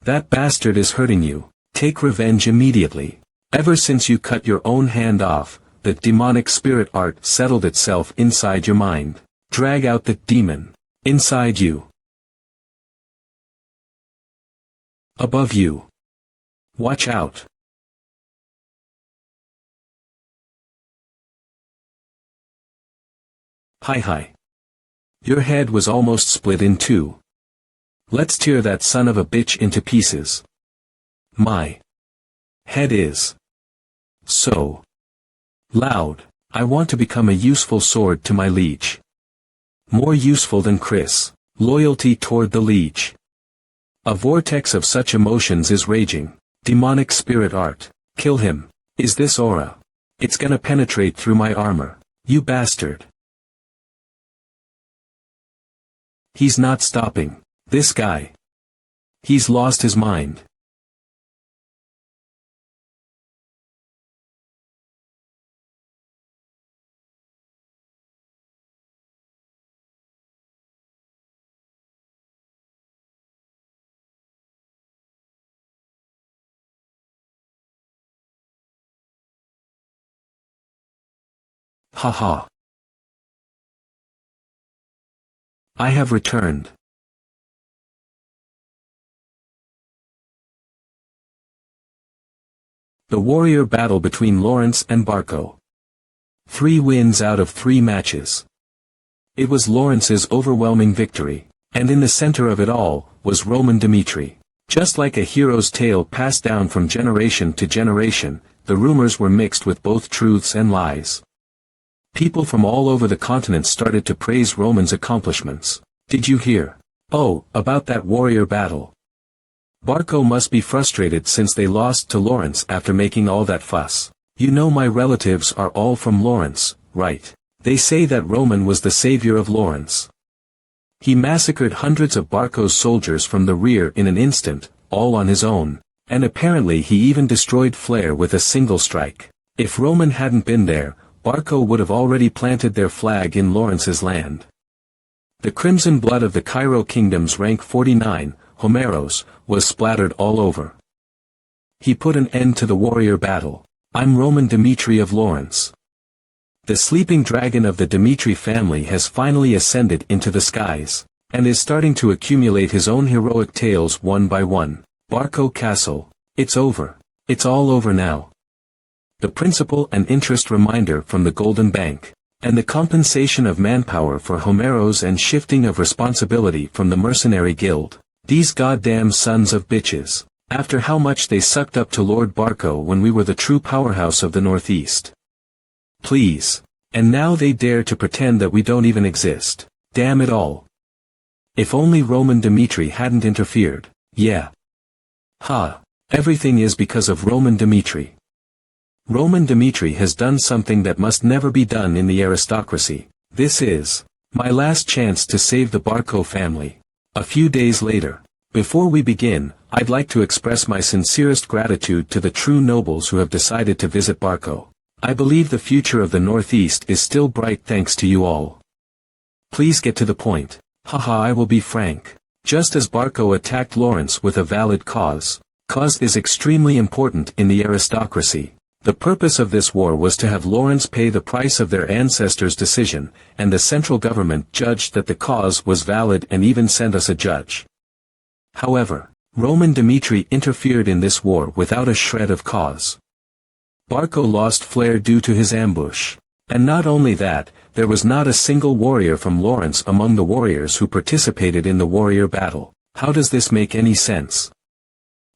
That bastard is hurting you. Take revenge immediately. Ever since you cut your own hand off, the demonic spirit art settled itself inside your mind. Drag out the demon. Inside you. Above you. Watch out. Hi. Your head was almost split in two. Let's tear that son of a bitch into pieces. My head is so loud. I want to become a useful sword to my liege. More useful than Chris. Loyalty toward the liege. A vortex of such emotions is raging. Demonic spirit art. Kill him. Is this aura? It's gonna penetrate through my armor. You bastard. He's not stopping. This guy. He's lost his mind. Haha. I have returned. The warrior battle between Lawrence and Barco. 3 wins out of 3 matches. It was Lawrence's overwhelming victory, and in the center of it all, was Roman Dimitri. Just like a hero's tale passed down from generation to generation, the rumors were mixed with both truths and lies. People from all over the continent started to praise Roman's accomplishments. Did you hear? Oh, about that warrior battle. Barco must be frustrated since they lost to Lawrence after making all that fuss. You know my relatives are all from Lawrence, right? They say that Roman was the savior of Lawrence. He massacred hundreds of Barco's soldiers from the rear in an instant, all on his own, and apparently he even destroyed Flair with a single strike. If Roman hadn't been there, Barco would have already planted their flag in Lawrence's land. The crimson blood of the Cairo kingdom's rank 49, Homeros, was splattered all over. He put an end to the warrior battle. I'm Roman Dimitri of Lawrence. The sleeping dragon of the Dimitri family has finally ascended into the skies, and is starting to accumulate his own heroic tales one by one. Barco Castle. It's over. It's all over now. The principal and interest reminder from the Golden Bank, and the compensation of manpower for Homeros and shifting of responsibility from the mercenary guild. These goddamn sons of bitches. After how much they sucked up to Lord Barco when we were the true powerhouse of the Northeast. Please. And now they dare to pretend that we don't even exist. Damn it all. If only Roman Dimitri hadn't interfered. Yeah. Ha. Everything is because of Roman Dimitri. Roman Dimitri has done something that must never be done in the aristocracy. This is my last chance to save the Barco family. A few days later. Before we begin, I'd like to express my sincerest gratitude to the true nobles who have decided to visit Barco. I believe the future of the Northeast is still bright thanks to you all. Please get to the point. Haha, I will be frank. Just as Barco attacked Lawrence with a valid cause. Cause is extremely important in the aristocracy. The purpose of this war was to have Lawrence pay the price of their ancestors' decision, and the central government judged that the cause was valid and even sent us a judge. However, Roman Dimitri interfered in this war without a shred of cause. Barco lost Flair due to his ambush. And not only that, there was not a single warrior from Lawrence among the warriors who participated in the warrior battle. How does this make any sense?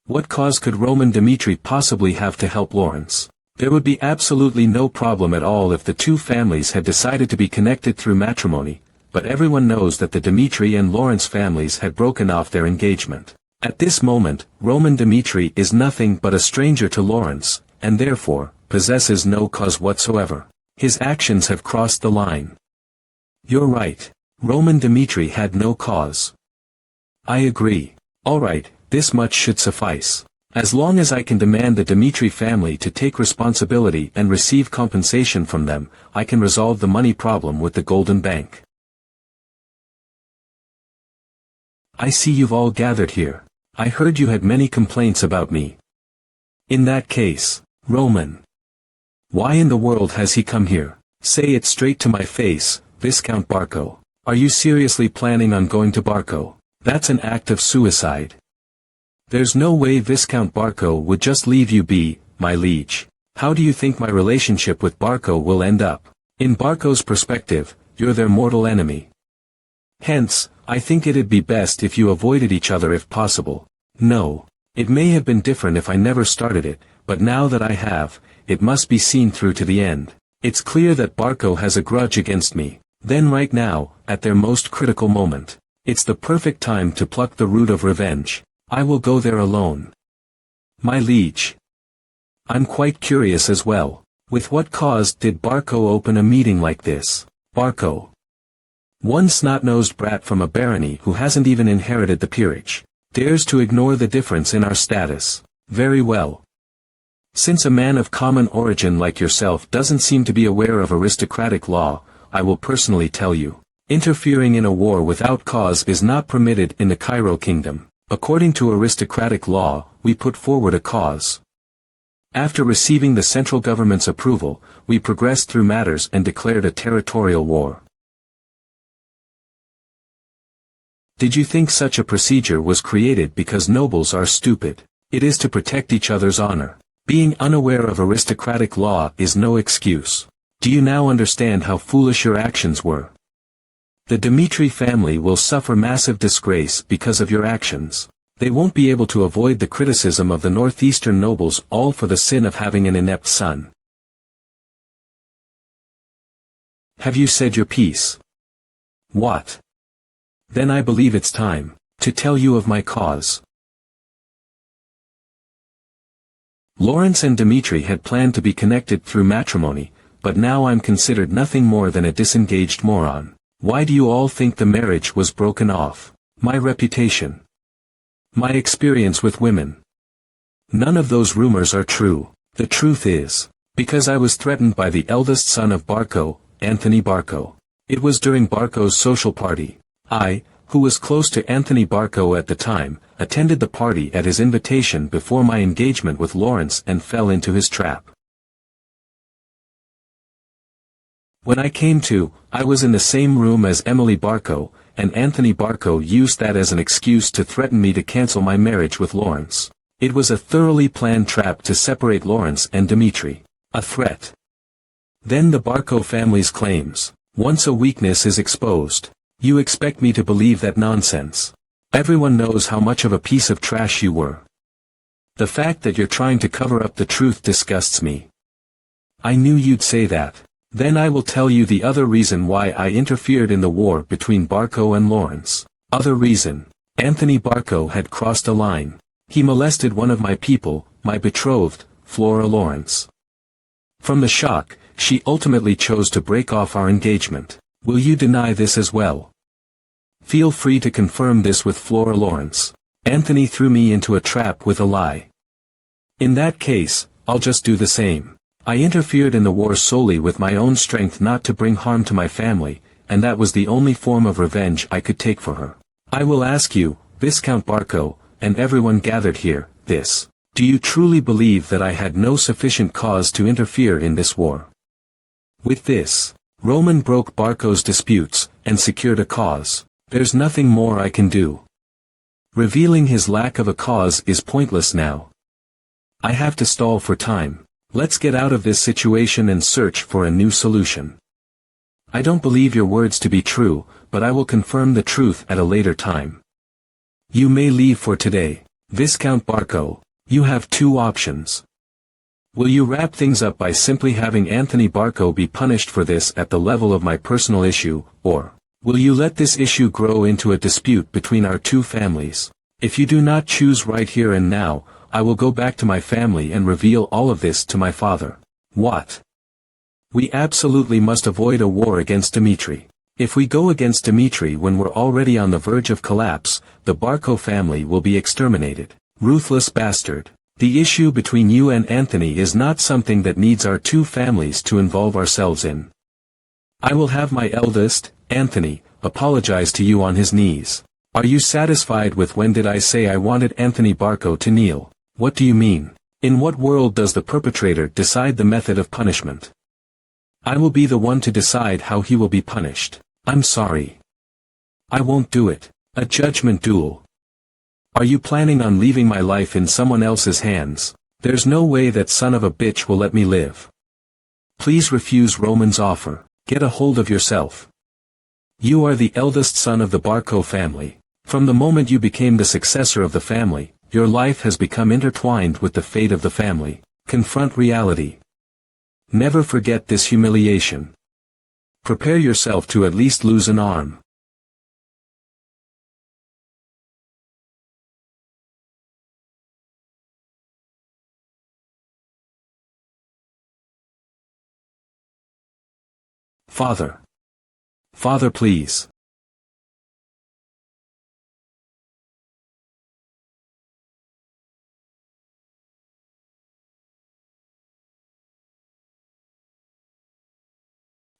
What cause could Roman Dimitri possibly have to help Lawrence? There would be absolutely no problem at all if the two families had decided to be connected through matrimony, but everyone knows that the Dimitri and Lawrence families had broken off their engagement. At this moment, Roman Dimitri is nothing but a stranger to Lawrence, and therefore, possesses no cause whatsoever. His actions have crossed the line. You're right. Roman Dimitri had no cause. I agree. Alright, this much should suffice. As long as I can demand the Dimitri family to take responsibility and receive compensation from them, I can resolve the money problem with the Golden Bank. I see you've all gathered here. I heard you had many complaints about me. In that case, Roman. Why in the world has he come here? Say it straight to my face, Viscount Barco. Are you seriously planning on going to Barco? That's an act of suicide. There's no way Viscount Barco would just leave you be, my liege. How do you think my relationship with Barco will end up? In Barco's perspective, you're their mortal enemy. Hence, I think it'd be best if you avoided each other if possible. No. It may have been different if I never started it, but now that I have, it must be seen through to the end. It's clear that Barco has a grudge against me. Then right now, at their most critical moment, it's the perfect time to pluck the root of revenge. I will go there alone. My liege. I'm quite curious as well. With what cause did Barco open a meeting like this? Barco. One snot-nosed brat from a barony who hasn't even inherited the peerage. Dares to ignore the difference in our status. Very well. Since a man of common origin like yourself doesn't seem to be aware of aristocratic law, I will personally tell you. Interfering in a war without cause is not permitted in the Cairo kingdom. According to aristocratic law, we put forward a cause. After receiving the central government's approval, we progressed through matters and declared a territorial war. Did you think such a procedure was created because nobles are stupid? It is to protect each other's honor. Being unaware of aristocratic law is no excuse. Do you now understand how foolish your actions were? The Dmitri family will suffer massive disgrace because of your actions. They won't be able to avoid the criticism of the northeastern nobles, all for the sin of having an inept son. Have you said your piece? What? Then I believe it's time to tell you of my cause. Lawrence and Dmitri had planned to be connected through matrimony, but now I'm considered nothing more than a disengaged moron. Why do you all think the marriage was broken off? My reputation. My experience with women. None of those rumors are true. The truth is, because I was threatened by the eldest son of Barco, Anthony Barco. It was during Barco's social party. I, who was close to Anthony Barco at the time, attended the party at his invitation before my engagement with Lawrence and fell into his trap. When I came to, I was in the same room as Emily Barco, and Anthony Barco used that as an excuse to threaten me to cancel my marriage with Lawrence. It was a thoroughly planned trap to separate Lawrence and Dmitri. A threat. Then the Barco family's claims. Once a weakness is exposed, you expect me to believe that nonsense. Everyone knows how much of a piece of trash you were. The fact that you're trying to cover up the truth disgusts me. I knew you'd say that. Then I will tell you the other reason why I interfered in the war between Barco and Lawrence. Other reason. Anthony Barco had crossed a line. He molested one of my people, my betrothed, Flora Lawrence. From the shock, she ultimately chose to break off our engagement. Will you deny this as well? Feel free to confirm this with Flora Lawrence. Anthony threw me into a trap with a lie. In that case, I'll just do the same. I interfered in the war solely with my own strength not to bring harm to my family, and that was the only form of revenge I could take for her. I will ask you, Viscount Barco, and everyone gathered here, this. Do you truly believe that I had no sufficient cause to interfere in this war? With this, Roman broke Barco's disputes, and secured a cause. There's nothing more I can do. Revealing his lack of a cause is pointless now. I have to stall for time. Let's get out of this situation and search for a new solution. I don't believe your words to be true, but I will confirm the truth at a later time. You may leave for today. Viscount Barco, you have two options. Will you wrap things up by simply having Anthony Barco be punished for this at the level of my personal issue, or will you let this issue grow into a dispute between our two families? If you do not choose right here and now, I will go back to my family and reveal all of this to my father. What? We absolutely must avoid a war against Dmitri. If we go against Dmitri when we're already on the verge of collapse, the Barco family will be exterminated. Ruthless bastard. The issue between you and Anthony is not something that needs our two families to involve ourselves in. I will have my eldest, Anthony, apologize to you on his knees. Are you satisfied with when did I say I wanted Anthony Barco to kneel? What do you mean? In what world does the perpetrator decide the method of punishment? I will be the one to decide how he will be punished. I'm sorry. I won't do it. A judgment duel. Are you planning on leaving my life in someone else's hands? There's no way that son of a bitch will let me live. Please refuse Roman's offer. Get a hold of yourself. You are the eldest son of the Barco family. From the moment you became the successor of the family, your life has become intertwined with the fate of the family. Confront reality. Never forget this humiliation. Prepare yourself to at least lose an arm. Father. Father, please.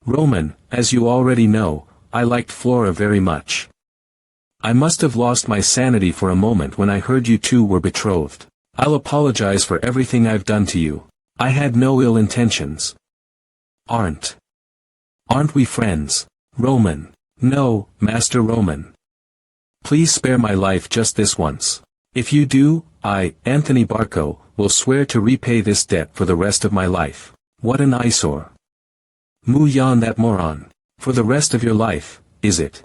Roman, as you already know, I liked Flora very much. I must have lost my sanity for a moment when I heard you two were betrothed. I'll apologize for everything I've done to you. I had no ill intentions. Aren't we friends? Roman. No, Master Roman. Please spare my life just this once. If you do, I, Anthony Barco, will swear to repay this debt for the rest of my life. What an eyesore. Mu Yan, that moron. For the rest of your life, is it?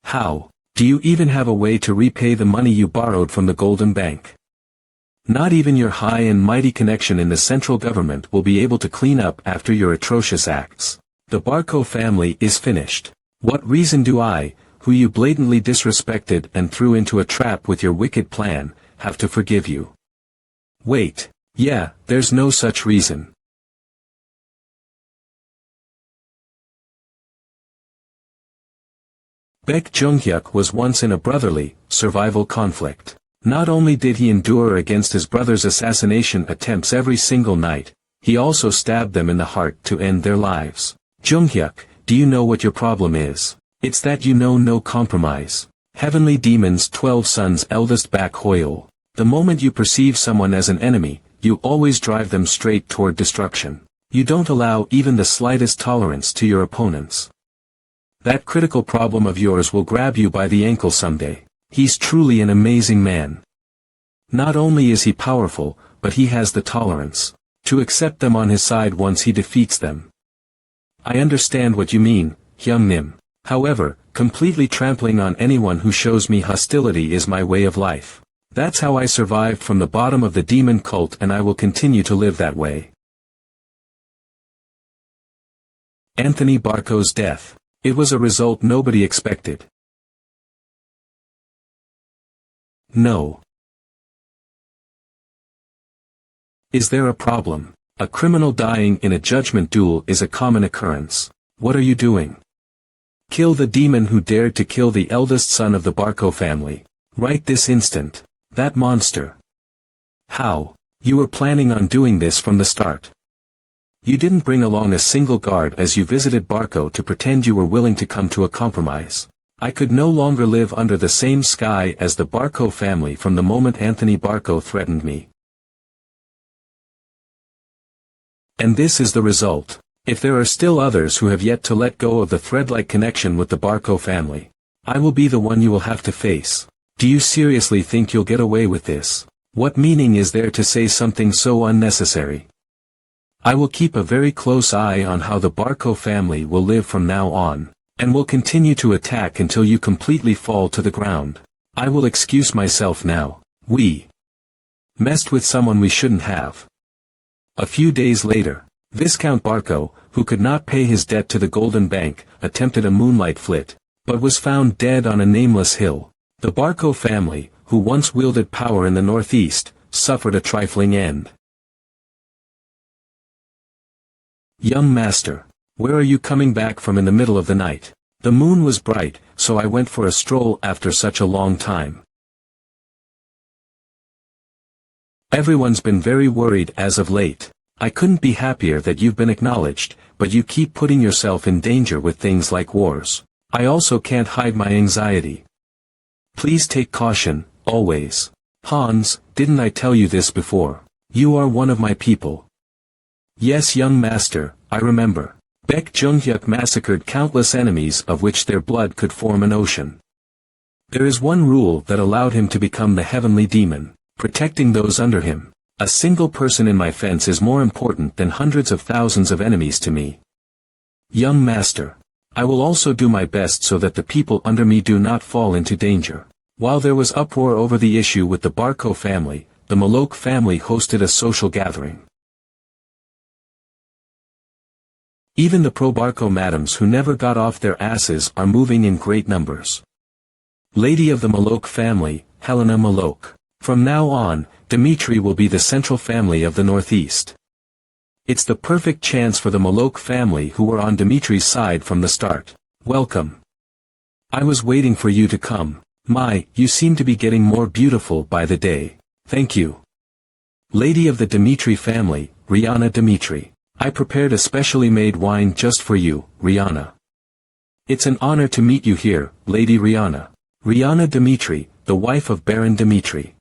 How? Do you even have a way to repay the money you borrowed from the Golden Bank? Not even your high and mighty connection in the central government will be able to clean up after your atrocious acts. The Barco family is finished. What reason do I, who you blatantly disrespected and threw into a trap with your wicked plan, have to forgive you? Wait. Yeah, there's no such reason. Baek Junghyuk was once in a brotherly, survival conflict. Not only did he endure against his brother's assassination attempts every single night, he also stabbed them in the heart to end their lives. Junghyuk, do you know what your problem is? It's that you know no compromise. Heavenly Demon's 12 sons' eldest Baek Hoyol. The moment you perceive someone as an enemy, you always drive them straight toward destruction. You don't allow even the slightest tolerance to your opponents. That critical problem of yours will grab you by the ankle someday. He's truly an amazing man. Not only is he powerful, but he has the tolerance to accept them on his side once he defeats them. I understand what you mean, Hyung Nim. However, completely trampling on anyone who shows me hostility is my way of life. That's how I survived from the bottom of the demon cult, and I will continue to live that way. Anthony Barco's death. It was a result nobody expected. No. Is there a problem? A criminal dying in a judgment duel is a common occurrence. What are you doing? Kill the demon who dared to kill the eldest son of the Barco family. Right this instant. That monster. How? You were planning on doing this from the start. You didn't bring along a single guard as you visited Barco to pretend you were willing to come to a compromise. I could no longer live under the same sky as the Barco family from the moment Anthony Barco threatened me. And this is the result. If there are still others who have yet to let go of the thread-like connection with the Barco family, I will be the one you will have to face. Do you seriously think you'll get away with this? What meaning is there to say something so unnecessary? I will keep a very close eye on how the Barco family will live from now on, and will continue to attack until you completely fall to the ground. I will excuse myself now. We messed with someone we shouldn't have. A few days later, Viscount Barco, who could not pay his debt to the Golden Bank, attempted a moonlight flit, but was found dead on a nameless hill. The Barco family, who once wielded power in the northeast, suffered a trifling end. Young master, where are you coming back from in the middle of the night? The moon was bright, so I went for a stroll after such a long time. Everyone's been very worried as of late. I couldn't be happier that you've been acknowledged, but you keep putting yourself in danger with things like wars. I also can't hide my anxiety. Please take caution, always. Hans, didn't I tell you this before? You are one of my people. Yes, young master, I remember. Baek Junghyuk massacred countless enemies of which their blood could form an ocean. There is one rule that allowed him to become the heavenly demon, protecting those under him. A single person in my fence is more important than hundreds of thousands of enemies to me. Young master, I will also do my best so that the people under me do not fall into danger. While there was uproar over the issue with the Barco family, the Malok family hosted a social gathering. Even the pro-Barco madams who never got off their asses are moving in great numbers. Lady of the Malok family, Helena Malok. From now on, Dmitri will be the central family of the Northeast. It's the perfect chance for the Malok family who were on Dmitri's side from the start. Welcome. I was waiting for you to come. My, you seem to be getting more beautiful by the day. Thank you. Lady of the Dmitri family, Rihanna Dmitri. I prepared a specially made wine just for you, Rihanna. It's an honor to meet you here, Lady Rihanna. Rihanna Dmitri, the wife of Baron Dmitri.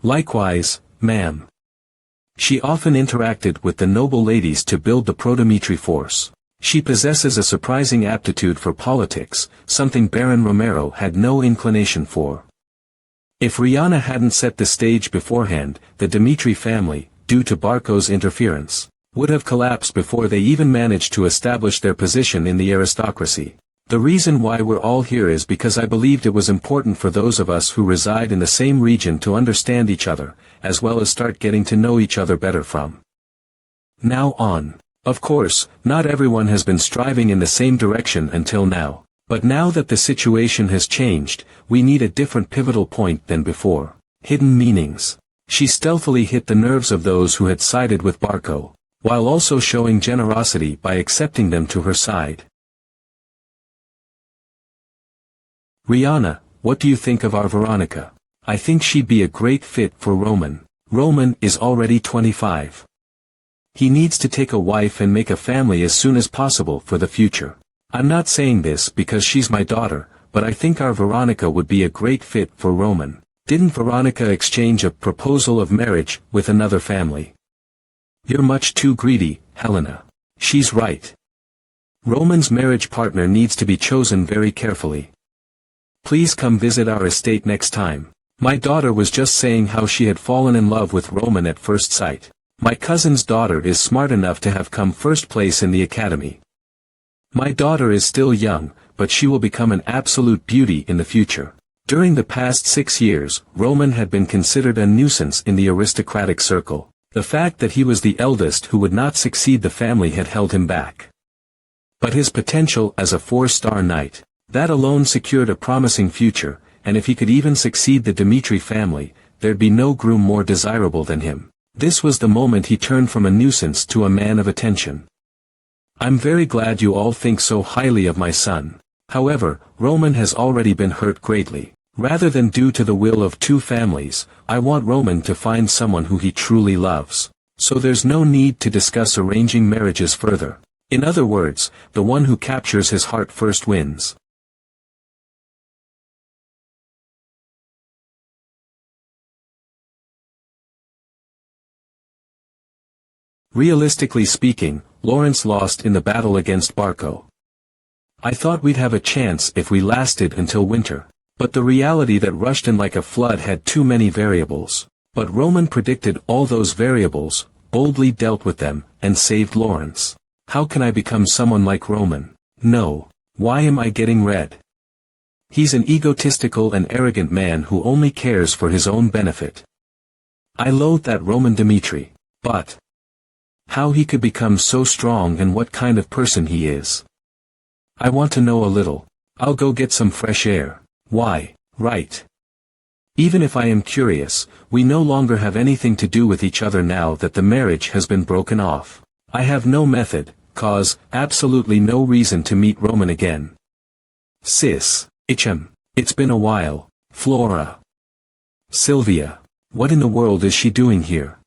Likewise, ma'am. She often interacted with the noble ladies to build the pro-Dmitri force. She possesses a surprising aptitude for politics, something Baron Romero had no inclination for. If Rihanna hadn't set the stage beforehand, the Dmitri family, due to Barco's interference, would have collapsed before they even managed to establish their position in the aristocracy. The reason why we're all here is because I believed it was important for those of us who reside in the same region to understand each other, as well as start getting to know each other better from now on. Of course, not everyone has been striving in the same direction until now, but now that the situation has changed, we need a different pivotal point than before. Hidden meanings. She stealthily hit the nerves of those who had sided with Barco, while also showing generosity by accepting them to her side. Rihanna, what do you think of our Veronica? I think she'd be a great fit for Roman. Roman is already 25. He needs to take a wife and make a family as soon as possible for the future. I'm not saying this because she's my daughter, but I think our Veronica would be a great fit for Roman. Didn't Veronica exchange a proposal of marriage with another family? You're much too greedy, Helena. She's right. Roman's marriage partner needs to be chosen very carefully. Please come visit our estate next time. My daughter was just saying how she had fallen in love with Roman at first sight. My cousin's daughter is smart enough to have come first place in the academy. My daughter is still young, but she will become an absolute beauty in the future. During the past 6 years, Roman had been considered a nuisance in the aristocratic circle. The fact that he was the eldest who would not succeed the family had held him back. But his potential as a 4-star knight, that alone secured a promising future, and if he could even succeed the Dmitri family, there'd be no groom more desirable than him. This was the moment he turned from a nuisance to a man of attention. I'm very glad you all think so highly of my son. However, Roman has already been hurt greatly. Rather than due to the will of 2 families, I want Roman to find someone who he truly loves. So there's no need to discuss arranging marriages further. In other words, the one who captures his heart first wins. Realistically speaking, Lawrence lost in the battle against Barco. I thought we'd have a chance if we lasted until winter. But the reality that rushed in like a flood had too many variables. But Roman predicted all those variables, boldly dealt with them, and saved Lawrence. How can I become someone like Roman? No. Why am I getting red? He's an egotistical and arrogant man who only cares for his own benefit. I loathe that Roman Dmitri. But how he could become so strong and what kind of person he is. I want to know a little. I'll go get some fresh air. Why, right. Even if I am curious, we no longer have anything to do with each other now that the marriage has been broken off. I have no method, cause, absolutely no reason to meet Roman again. Sis, it's been a while, Flora. Sylvia, what in the world is she doing here?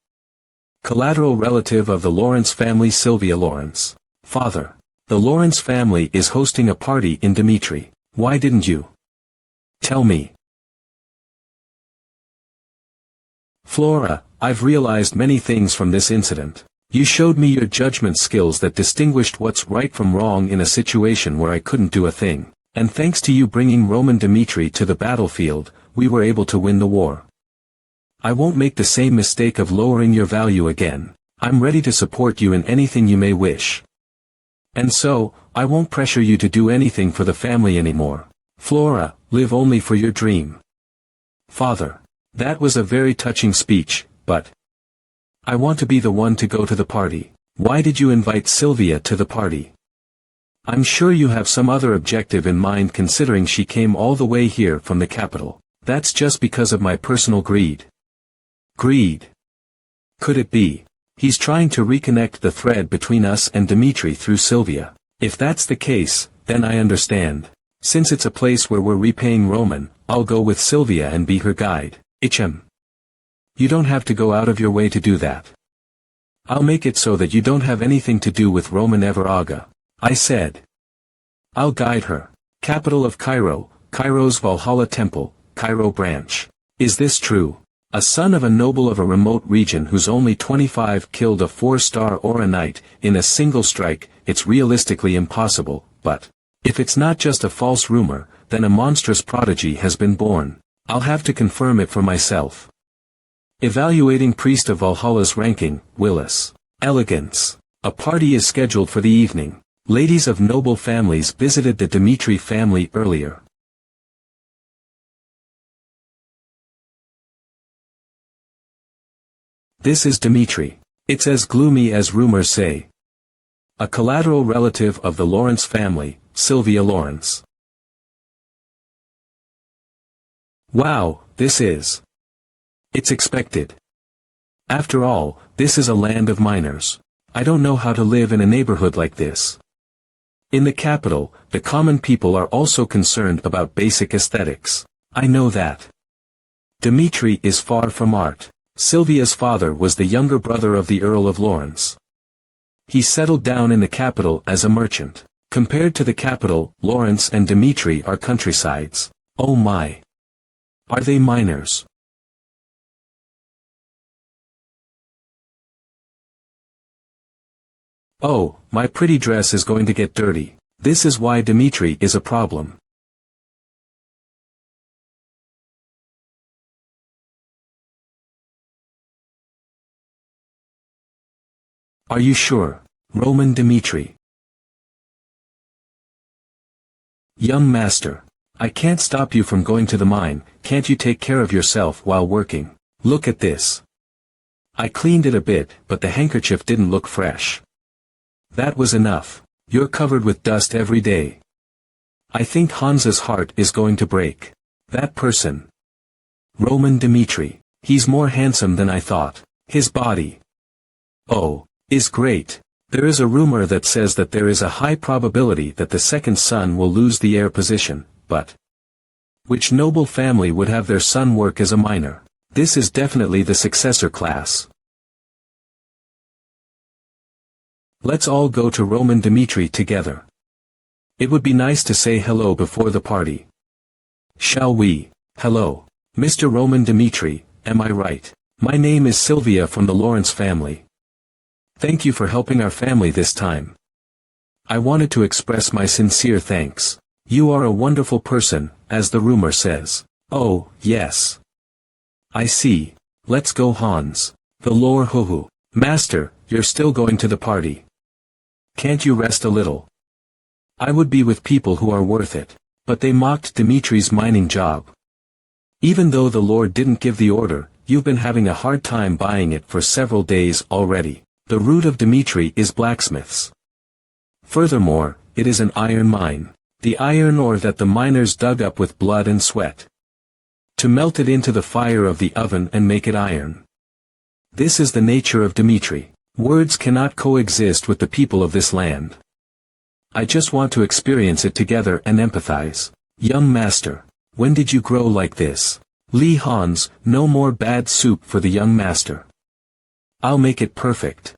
Collateral relative of the Lawrence family, Sylvia Lawrence. Father. The Lawrence family is hosting a party in Dmitri. Why didn't you tell me? Flora, I've realized many things from this incident. You showed me your judgment skills that distinguished what's right from wrong in a situation where I couldn't do a thing. And thanks to you bringing Roman Dmitri to the battlefield, we were able to win the war. I won't make the same mistake of lowering your value again. I'm ready to support you in anything you may wish. And so, I won't pressure you to do anything for the family anymore. Flora, live only for your dream. Father. That was a very touching speech, but I want to be the one to go to the party. Why did you invite Sylvia to the party? I'm sure you have some other objective in mind considering she came all the way here from the capital. That's just because of my personal greed. Greed. Could it be? He's trying to reconnect the thread between us and Dmitri through Sylvia. If that's the case, then I understand. Since it's a place where we're repaying Roman, I'll go with Sylvia and be her guide. You don't have to go out of your way to do that. I'll make it so that you don't have anything to do with Roman Everaga. I said. I'll guide her. Capital of Cairo, Cairo's Valhalla Temple, Cairo branch. Is this true? A son of a noble of a remote region who's only 25 killed a 4-star Aura Knight in a single strike. It's realistically impossible, but if it's not just a false rumor, then a monstrous prodigy has been born. I'll have to confirm it for myself. Evaluating Priest of Valhalla's ranking, Willis. Elegance. A party is scheduled for the evening. Ladies of noble families visited the Dmitri family earlier. This is Dmitri. It's as gloomy as rumors say. A collateral relative of the Lawrence family, Sylvia Lawrence. Wow, this is. It's expected. After all, this is a land of miners. I don't know how to live in a neighborhood like this. In the capital, the common people are also concerned about basic aesthetics. I know that. Dmitri is far from art. Sylvia's father was the younger brother of the Earl of Lawrence. He settled down in the capital as a merchant. Compared to the capital, Lawrence and Dmitri are countrysides. Oh my. Are they miners? Oh, my pretty dress is going to get dirty. This is why Dmitri is a problem. Are you sure? Roman Dmitri. Young master. I can't stop you from going to the mine. Can't you take care of yourself while working? Look at this. I cleaned it a bit, but the handkerchief didn't look fresh. That was enough. You're covered with dust every day. I think Hansa's heart is going to break. That person. Roman Dmitri. He's more handsome than I thought. His body. Oh, is great. There is a rumor that says that there is a high probability that the second son will lose the heir position, but which noble family would have their son work as a miner? This is definitely the successor class. Let's all go to Roman Dmitri together. It would be nice to say hello before the party. Shall we? Hello. Mr. Roman Dmitri, am I right? My name is Sylvia from the Lawrence family. Thank you for helping our family this time. I wanted to express my sincere thanks. You are a wonderful person, as the rumor says. Oh, yes. I see. Let's go, Hans. The Lord Huhu. Master, you're still going to the party. Can't you rest a little? I would be with people who are worth it. But they mocked Dimitri's mining job. Even though the Lord didn't give the order, you've been having a hard time buying it for several days already. The root of Dmitri is blacksmiths. Furthermore, it is an iron mine. The iron ore that the miners dug up with blood and sweat. To melt it into the fire of the oven and make it iron. This is the nature of Dmitri. Words cannot coexist with the people of this land. I just want to experience it together and empathize. Young master, when did you grow like this? Lee Hans, no more bad soup for the young master. I'll make it perfect.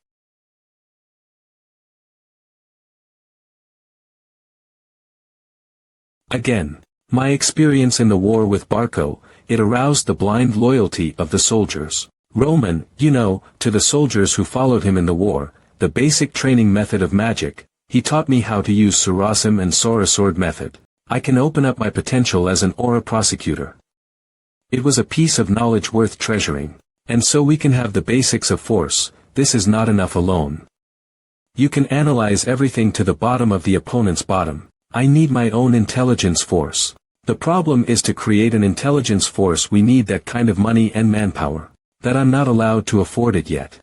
Again, my experience in the war with Barco, it aroused the blind loyalty of the soldiers. Roman, to the soldiers who followed him in the war, the basic training method of magic, he taught me how to use Surasim and Sora sword method. I can open up my potential as an aura prosecutor. It was a piece of knowledge worth treasuring. And so we can have the basics of force. This is not enough alone. You can analyze everything to the bottom of the opponent's bottom. I need my own intelligence force. The problem is to create an intelligence force. We need that kind of money and manpower. That I'm not allowed to afford it yet.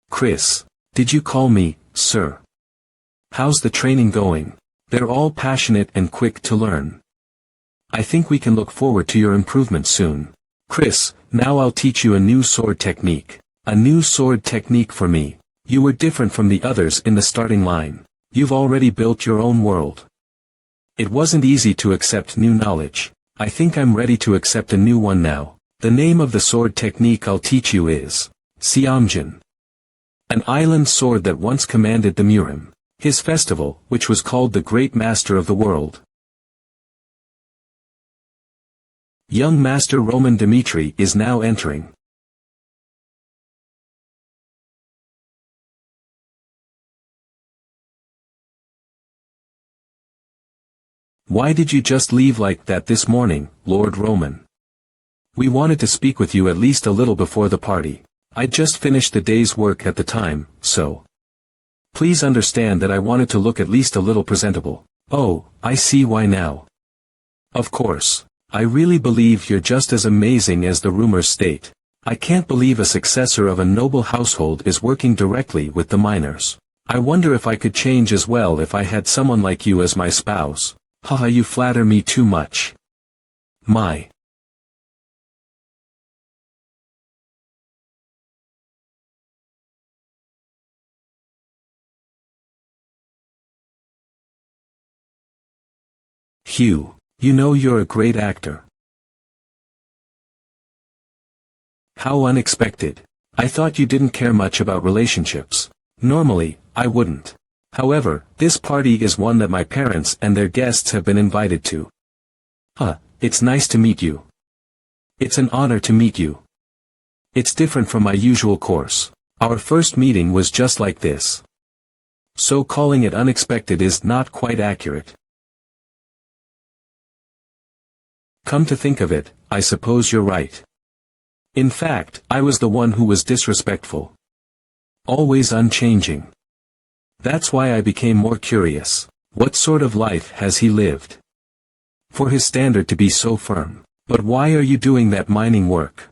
Chris, did you call me, sir? How's the training going? They're all passionate and quick to learn. I think we can look forward to your improvement soon. Chris, now I'll teach you a new sword technique. A new sword technique for me. You were different from the others in the starting line. You've already built your own world. It wasn't easy to accept new knowledge. I think I'm ready to accept a new one now. The name of the sword technique I'll teach you is Siamjin. An island sword that once commanded the Murim. His festival, which was called the Great Master of the World. Young Master Roman Dmitri is now entering. Why did you just leave like that this morning, Lord Roman? We wanted to speak with you at least a little before the party. I'd just finished the day's work at the time, so. Please understand that I wanted to look at least a little presentable. Oh, I see why now. Of course. I really believe you're just as amazing as the rumors state. I can't believe a successor of a noble household is working directly with the miners. I wonder if I could change as well if I had someone like you as my spouse. Haha, you flatter me too much. My. Hugh, you're a great actor. How unexpected. I thought you didn't care much about relationships. Normally, I wouldn't. However, this party is one that my parents and their guests have been invited to. It's nice to meet you. It's an honor to meet you. It's different from my usual course. Our first meeting was just like this. So calling it unexpected is not quite accurate. Come to think of it, I suppose you're right. In fact, I was the one who was disrespectful. Always unchanging. That's why I became more curious. What sort of life has he lived? For his standard to be so firm. But why are you doing that mining work?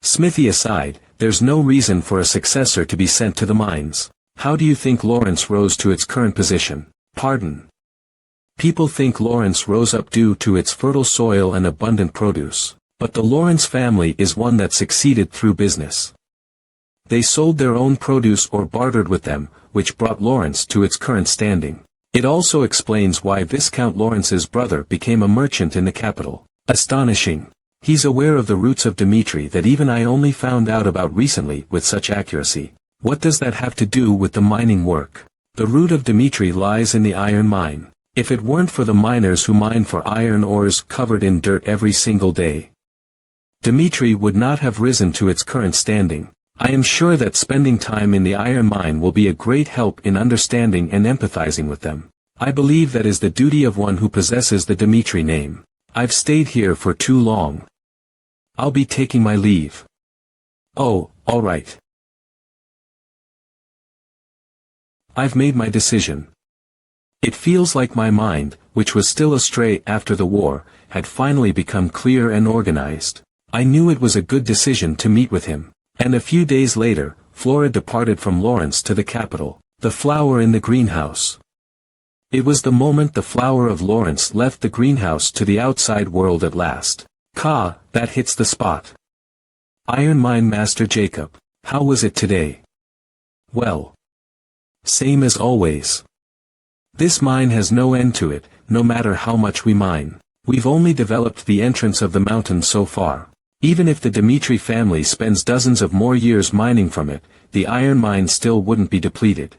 Smithy aside, there's no reason for a successor to be sent to the mines. How do you think Lawrence rose to its current position? Pardon. People think Lawrence rose up due to its fertile soil and abundant produce. But the Lawrence family is one that succeeded through business. They sold their own produce or bartered with them, which brought Lawrence to its current standing. It also explains why Viscount Lawrence's brother became a merchant in the capital. Astonishing. He's aware of the roots of Dmitri that even I only found out about recently with such accuracy. What does that have to do with the mining work? The root of Dmitri lies in the iron mine. If it weren't for the miners who mine for iron ores covered in dirt every single day, Dmitri would not have risen to its current standing. I am sure that spending time in the iron mine will be a great help in understanding and empathizing with them. I believe that is the duty of one who possesses the Dmitri name. I've stayed here for too long. I'll be taking my leave. Oh, all right. I've made my decision. It feels like my mind, which was still astray after the war, had finally become clear and organized. I knew it was a good decision to meet with him. And a few days later, Flora departed from Lawrence to the capital, the flower in the greenhouse. It was the moment the flower of Lawrence left the greenhouse to the outside world at last. That hits the spot. Iron Mine Master Jacob, how was it today? Well. Same as always. This mine has no end to it, no matter how much we mine. We've only developed the entrance of the mountain so far. Even if the Dmitri family spends dozens of more years mining from it, the iron mine still wouldn't be depleted.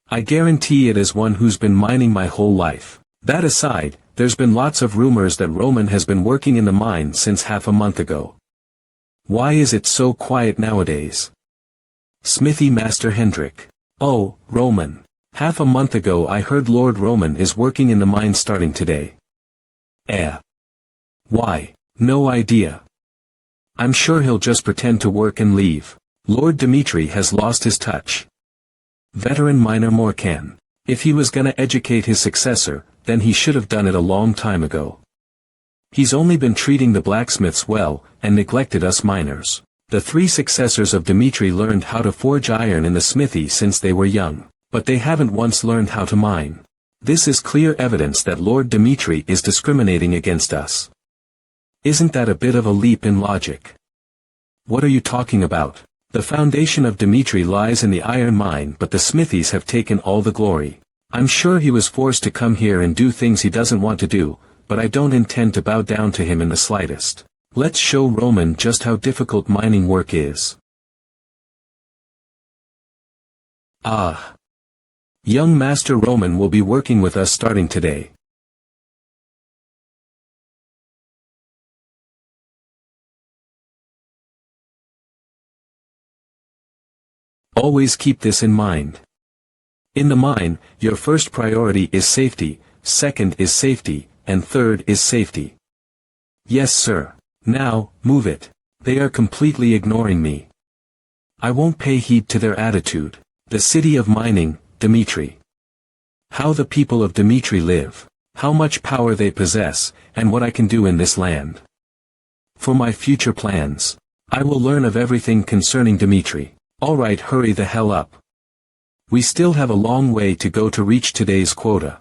I guarantee it as one who's been mining my whole life. That aside, there's been lots of rumors that Roman has been working in the mine since half a month ago. Why is it so quiet nowadays? Smithy Master Hendrik. Oh, Roman. Half a month ago I heard Lord Roman is working in the mine starting today. Why? No idea. I'm sure he'll just pretend to work and leave. Lord Dimitri has lost his touch. Veteran miner Morcan. If he was gonna educate his successor, then he should have done it a long time ago. He's only been treating the blacksmiths well, and neglected us miners. The three successors of Dimitri learned how to forge iron in the smithy since they were young, but they haven't once learned how to mine. This is clear evidence that Lord Dimitri is discriminating against us. Isn't that a bit of a leap in logic? What are you talking about? The foundation of Dimitri lies in the iron mine, but the smithies have taken all the glory. I'm sure he was forced to come here and do things he doesn't want to do, but I don't intend to bow down to him in the slightest. Let's show Roman just how difficult mining work is. Young Master Roman will be working with us starting today. Always keep this in mind. In the mine, your first priority is safety, second is safety, and third is safety. Yes sir. Now, move it. They are completely ignoring me. I won't pay heed to their attitude. The city of mining, Dimitri. How the people of Dimitri live, how much power they possess, and what I can do in this land. For my future plans, I will learn of everything concerning Dimitri. Alright, hurry the hell up. We still have a long way to go to reach today's quota.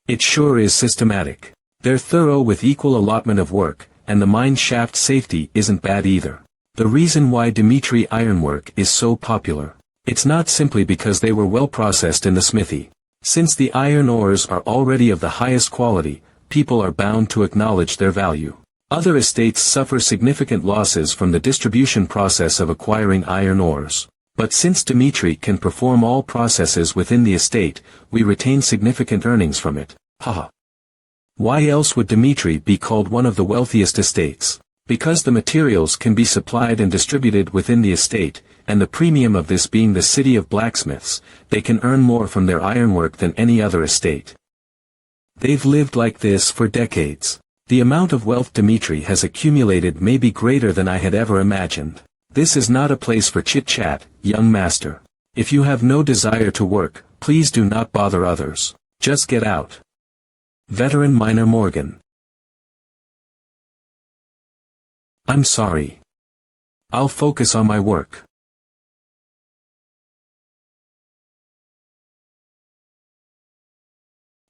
It sure is systematic. They're thorough with equal allotment of work, and the mine shaft safety isn't bad either. The reason why Dimitri ironwork is so popular, it's not simply because they were well processed in the smithy. Since the iron ores are already of the highest quality, people are bound to acknowledge their value. Other estates suffer significant losses from the distribution process of acquiring iron ores. But since Dimitri can perform all processes within the estate, we retain significant earnings from it. Haha. Why else would Dimitri be called one of the wealthiest estates? Because the materials can be supplied and distributed within the estate, and the premium of this being the city of blacksmiths, they can earn more from their ironwork than any other estate. They've lived like this for decades. The amount of wealth Dimitri has accumulated may be greater than I had ever imagined. This is not a place for chit-chat, young master. If you have no desire to work, please do not bother others. Just get out. Veteran miner Morgan. I'm sorry. I'll focus on my work.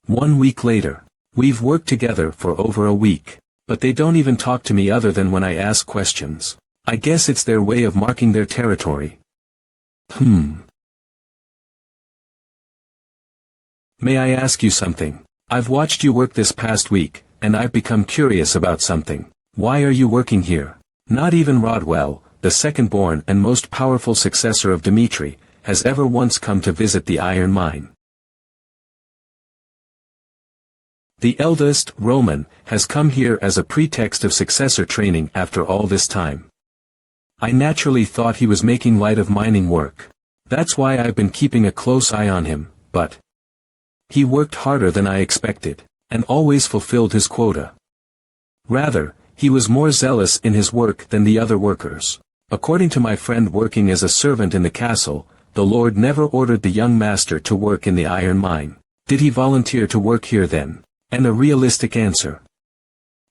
One week later. We've worked together for over a week, but they don't even talk to me other than when I ask questions. I guess it's their way of marking their territory. May I ask you something? I've watched you work this past week, and I've become curious about something. Why are you working here? Not even Rodwell, the second-born and most powerful successor of Dimitri, has ever once come to visit the iron mine. The eldest, Roman, has come here as a pretext of successor training after all this time. I naturally thought he was making light of mining work. That's why I've been keeping a close eye on him, but he worked harder than I expected, and always fulfilled his quota. Rather, he was more zealous in his work than the other workers. According to my friend working as a servant in the castle, the Lord never ordered the young master to work in the iron mine. Did he volunteer to work here then? And a realistic answer.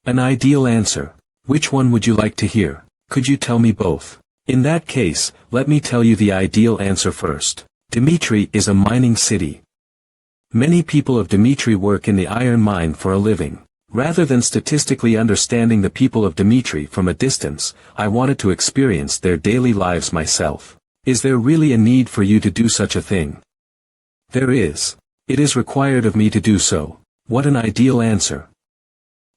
An ideal answer. Which one would you like to hear? Could you tell me both? In that case, let me tell you the ideal answer first. Dimitri is a mining city. Many people of Dimitri work in the iron mine for a living. Rather than statistically understanding the people of Dimitri from a distance, I wanted to experience their daily lives myself. Is there really a need for you to do such a thing? There is. It is required of me to do so. What an ideal answer.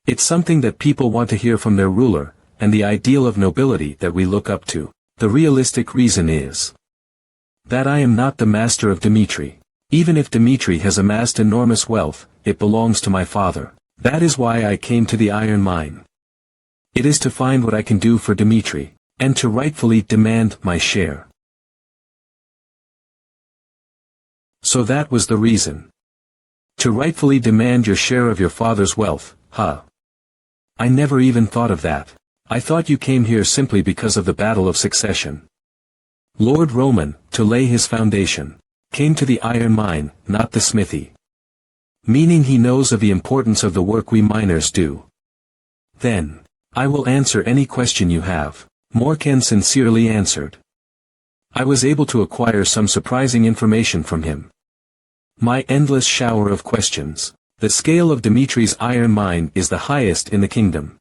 It's something that people want to hear from their ruler, and the ideal of nobility that we look up to. The realistic reason is that I am not the master of Dimitri. Even if Dimitri has amassed enormous wealth, it belongs to my father. That is why I came to the iron mine. It is to find what I can do for Dmitri, and to rightfully demand my share. So that was the reason. To rightfully demand your share of your father's wealth, huh? I never even thought of that. I thought you came here simply because of the battle of succession. Lord Roman, to lay his foundation, came to the iron mine, not the smithy. Meaning he knows of the importance of the work we miners do. Then, I will answer any question you have, Morkan sincerely answered. I was able to acquire some surprising information from him. My endless shower of questions. The scale of Dmitri's iron mine is the highest in the kingdom.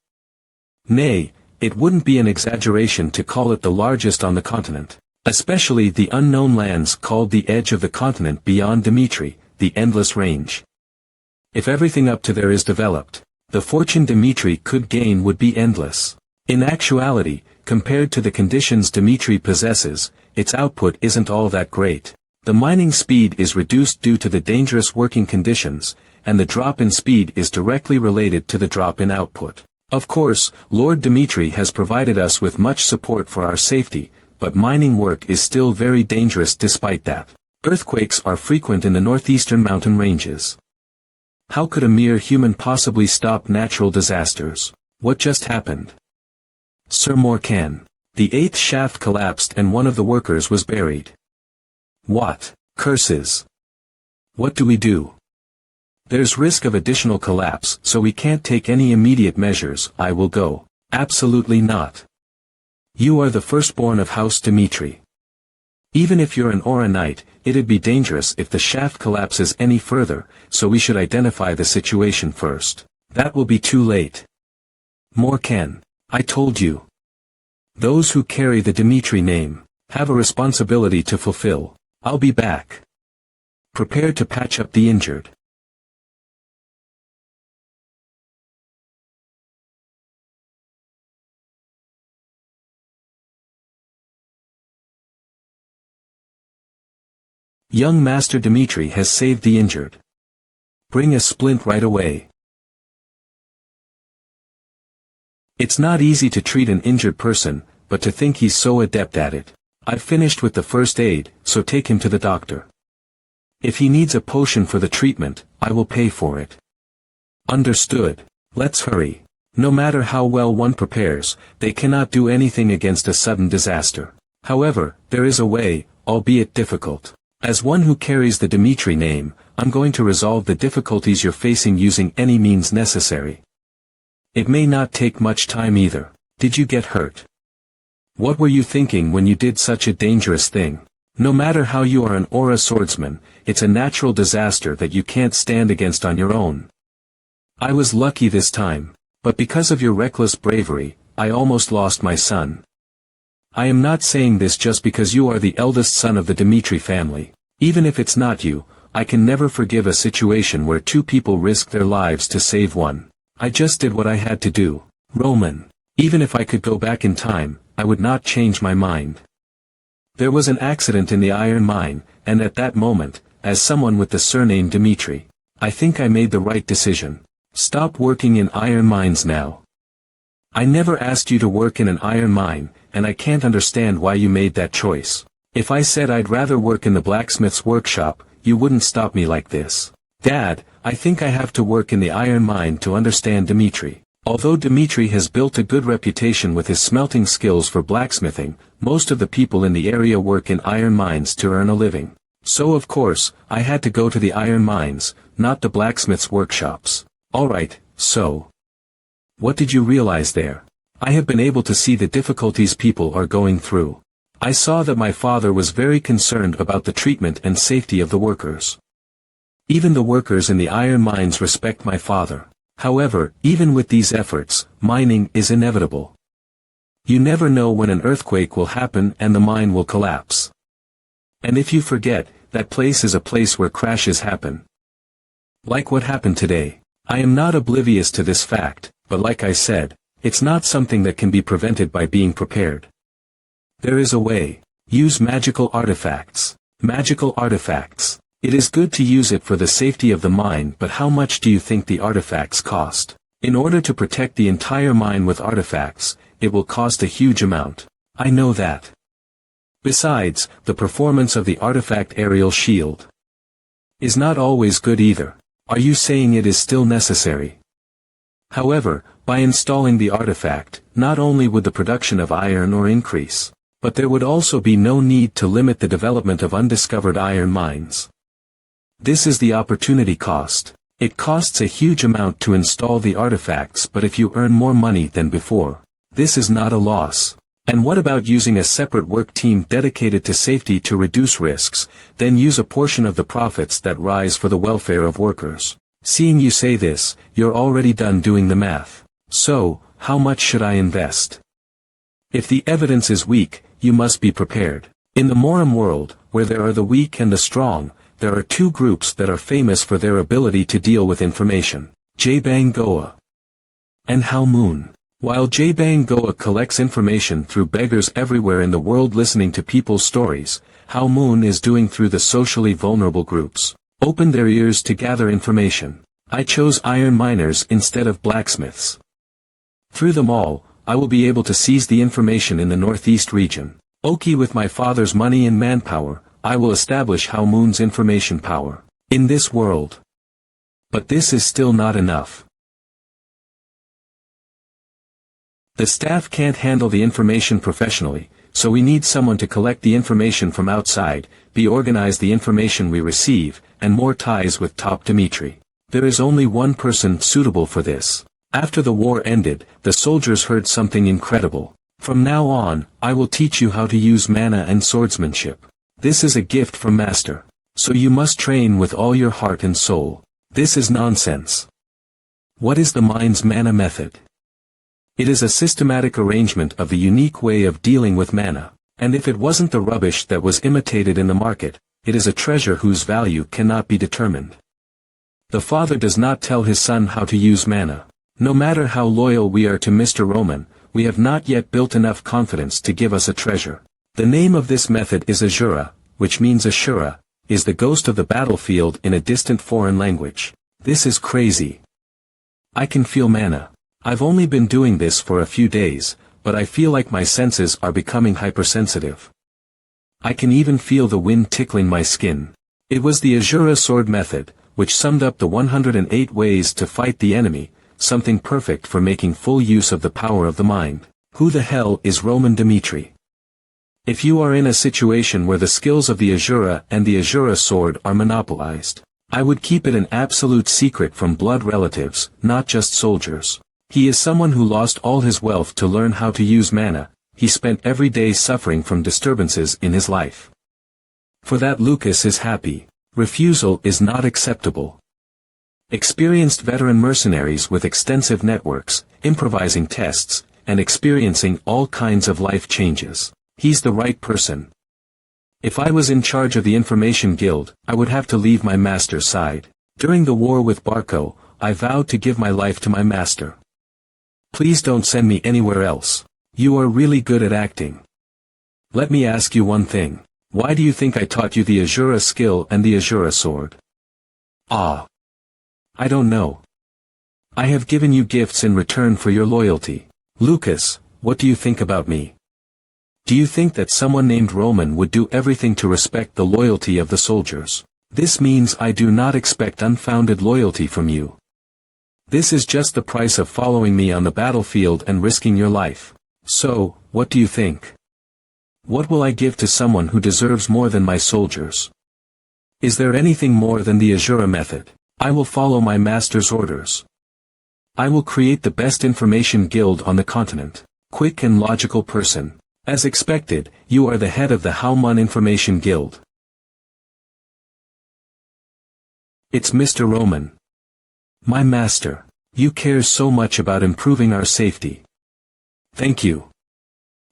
Nay, it wouldn't be an exaggeration to call it the largest on the continent, especially the unknown lands called the edge of the continent beyond Dmitri, the endless range. If everything up to there is developed, the fortune Dmitri could gain would be endless. In actuality, compared to the conditions Dmitri possesses, its output isn't all that great. The mining speed is reduced due to the dangerous working conditions, and the drop in speed is directly related to the drop in output. Of course, Lord Dmitri has provided us with much support for our safety, but mining work is still very dangerous despite that. Earthquakes are frequent in the northeastern mountain ranges. How could a mere human possibly stop natural disasters? What just happened? Sir Morkan. The 8th shaft collapsed and one of the workers was buried. What? Curses. What do we do? There's risk of additional collapse, so we can't take any immediate measures. I will go. Absolutely not. You are the firstborn of House Dmitri. Even if you're an Aura Knight, it'd be dangerous if the shaft collapses any further, so we should identify the situation first. That will be too late. Morkan, I told you. Those who carry the Dmitri name have a responsibility to fulfill. I'll be back. Prepare to patch up the injured. Young Master Dmitri has saved the injured. Bring a splint right away. It's not easy to treat an injured person, but to think he's so adept at it. I've finished with the first aid, so take him to the doctor. If he needs a potion for the treatment, I will pay for it. Understood. Let's hurry. No matter how well one prepares, they cannot do anything against a sudden disaster. However, there is a way, albeit difficult. As one who carries the Dmitri name, I'm going to resolve the difficulties you're facing using any means necessary. It may not take much time either. Did you get hurt? What were you thinking when you did such a dangerous thing? No matter how you are an Aura swordsman, it's a natural disaster that you can't stand against on your own. I was lucky this time, but because of your reckless bravery, I almost lost my son. I am not saying this just because you are the eldest son of the Dmitri family. Even if it's not you, I can never forgive a situation where two people risk their lives to save one. I just did what I had to do. Roman. Even if I could go back in time, I would not change my mind. There was an accident in the iron mine, and at that moment, as someone with the surname Dmitri, I think I made the right decision. Stop working in iron mines now. I never asked you to work in an iron mine, and I can't understand why you made that choice. If I said I'd rather work in the blacksmith's workshop, you wouldn't stop me like this. Dad, I think I have to work in the iron mine to understand Dmitri. Although Dmitri has built a good reputation with his smelting skills for blacksmithing, most of the people in the area work in iron mines to earn a living. So of course, I had to go to the iron mines, not the blacksmith's workshops. Alright, so. What did you realize there? I have been able to see the difficulties people are going through. I saw that my father was very concerned about the treatment and safety of the workers. Even the workers in the iron mines respect my father. However, even with these efforts, mining is inevitable. You never know when an earthquake will happen and the mine will collapse. And if you forget, that place is a place where crashes happen. Like what happened today. I am not oblivious to this fact, but like I said, it's not something that can be prevented by being prepared. There is a way. Use magical artifacts. Magical artifacts. It is good to use it for the safety of the mine, but how much do you think the artifacts cost? In order to protect the entire mine with artifacts, it will cost a huge amount. I know that. Besides, the performance of the artifact aerial shield is not always good either. Are you saying it is still necessary? However, by installing the artifact, not only would the production of iron ore increase, but there would also be no need to limit the development of undiscovered iron mines. This is the opportunity cost. It costs a huge amount to install the artifacts, but if you earn more money than before, this is not a loss. And what about using a separate work team dedicated to safety to reduce risks, then use a portion of the profits that rise for the welfare of workers? Seeing you say this, you're already done doing the math. So, how much should I invest? If the evidence is weak, you must be prepared. In the Moram world, where there are the weak and the strong, there are two groups that are famous for their ability to deal with information: Jabang Goa and Hao Moon. While Jabang Goa collects information through beggars everywhere in the world listening to people's stories, Hao Moon is doing through the socially vulnerable groups. Open their ears to gather information. I chose iron miners instead of blacksmiths. Through them all, I will be able to seize the information in the northeast region. Oki, with my father's money and manpower, I will establish Hao Moon's information power in this world. But this is still not enough. The staff can't handle the information professionally, so we need someone to collect the information from outside, organize the information we receive, and more ties with Top Dimitri. There is only one person suitable for this. After the war ended, the soldiers heard something incredible. From now on, I will teach you how to use mana and swordsmanship. This is a gift from Master. So you must train with all your heart and soul. This is nonsense. What is the mind's mana method? It is a systematic arrangement of the unique way of dealing with mana, and if it wasn't the rubbish that was imitated in the market, it is a treasure whose value cannot be determined. The father does not tell his son how to use mana. No matter how loyal we are to Mr. Roman, we have not yet built enough confidence to give us a treasure. The name of this method is Ashura, which means Ashura, is the ghost of the battlefield in a distant foreign language. This is crazy. I can feel mana. I've only been doing this for a few days, but I feel like my senses are becoming hypersensitive. I can even feel the wind tickling my skin. It was the Ashura sword method, which summed up the 108 ways to fight the enemy, something perfect for making full use of the power of the mind. Who the hell is Roman Dimitri? If you are in a situation where the skills of the Ashura and the Ashura sword are monopolized, I would keep it an absolute secret from blood relatives, not just soldiers. He is someone who lost all his wealth to learn how to use mana. He spent every day suffering from disturbances in his life. For that Lucas is happy. Refusal is not acceptable. Experienced veteran mercenaries with extensive networks, improvising tests, and experiencing all kinds of life changes. He's the right person. If I was in charge of the Information Guild, I would have to leave my master's side. During the war with Barco, I vowed to give my life to my master. Please don't send me anywhere else. You are really good at acting. Let me ask you one thing. Why do you think I taught you the Ashura skill and the Ashura sword? I don't know. I have given you gifts in return for your loyalty. Lucas, what do you think about me? Do you think that someone named Roman would do everything to respect the loyalty of the soldiers? This means I do not expect unfounded loyalty from you. This is just the price of following me on the battlefield and risking your life. So, what do you think? What will I give to someone who deserves more than my soldiers? Is there anything more than the Ashura method? I will follow my master's orders. I will create the best information guild on the continent. Quick and logical person. As expected, you are the head of the Haoman Information Guild. It's Mr. Roman. My master. You care so much about improving our safety. Thank you.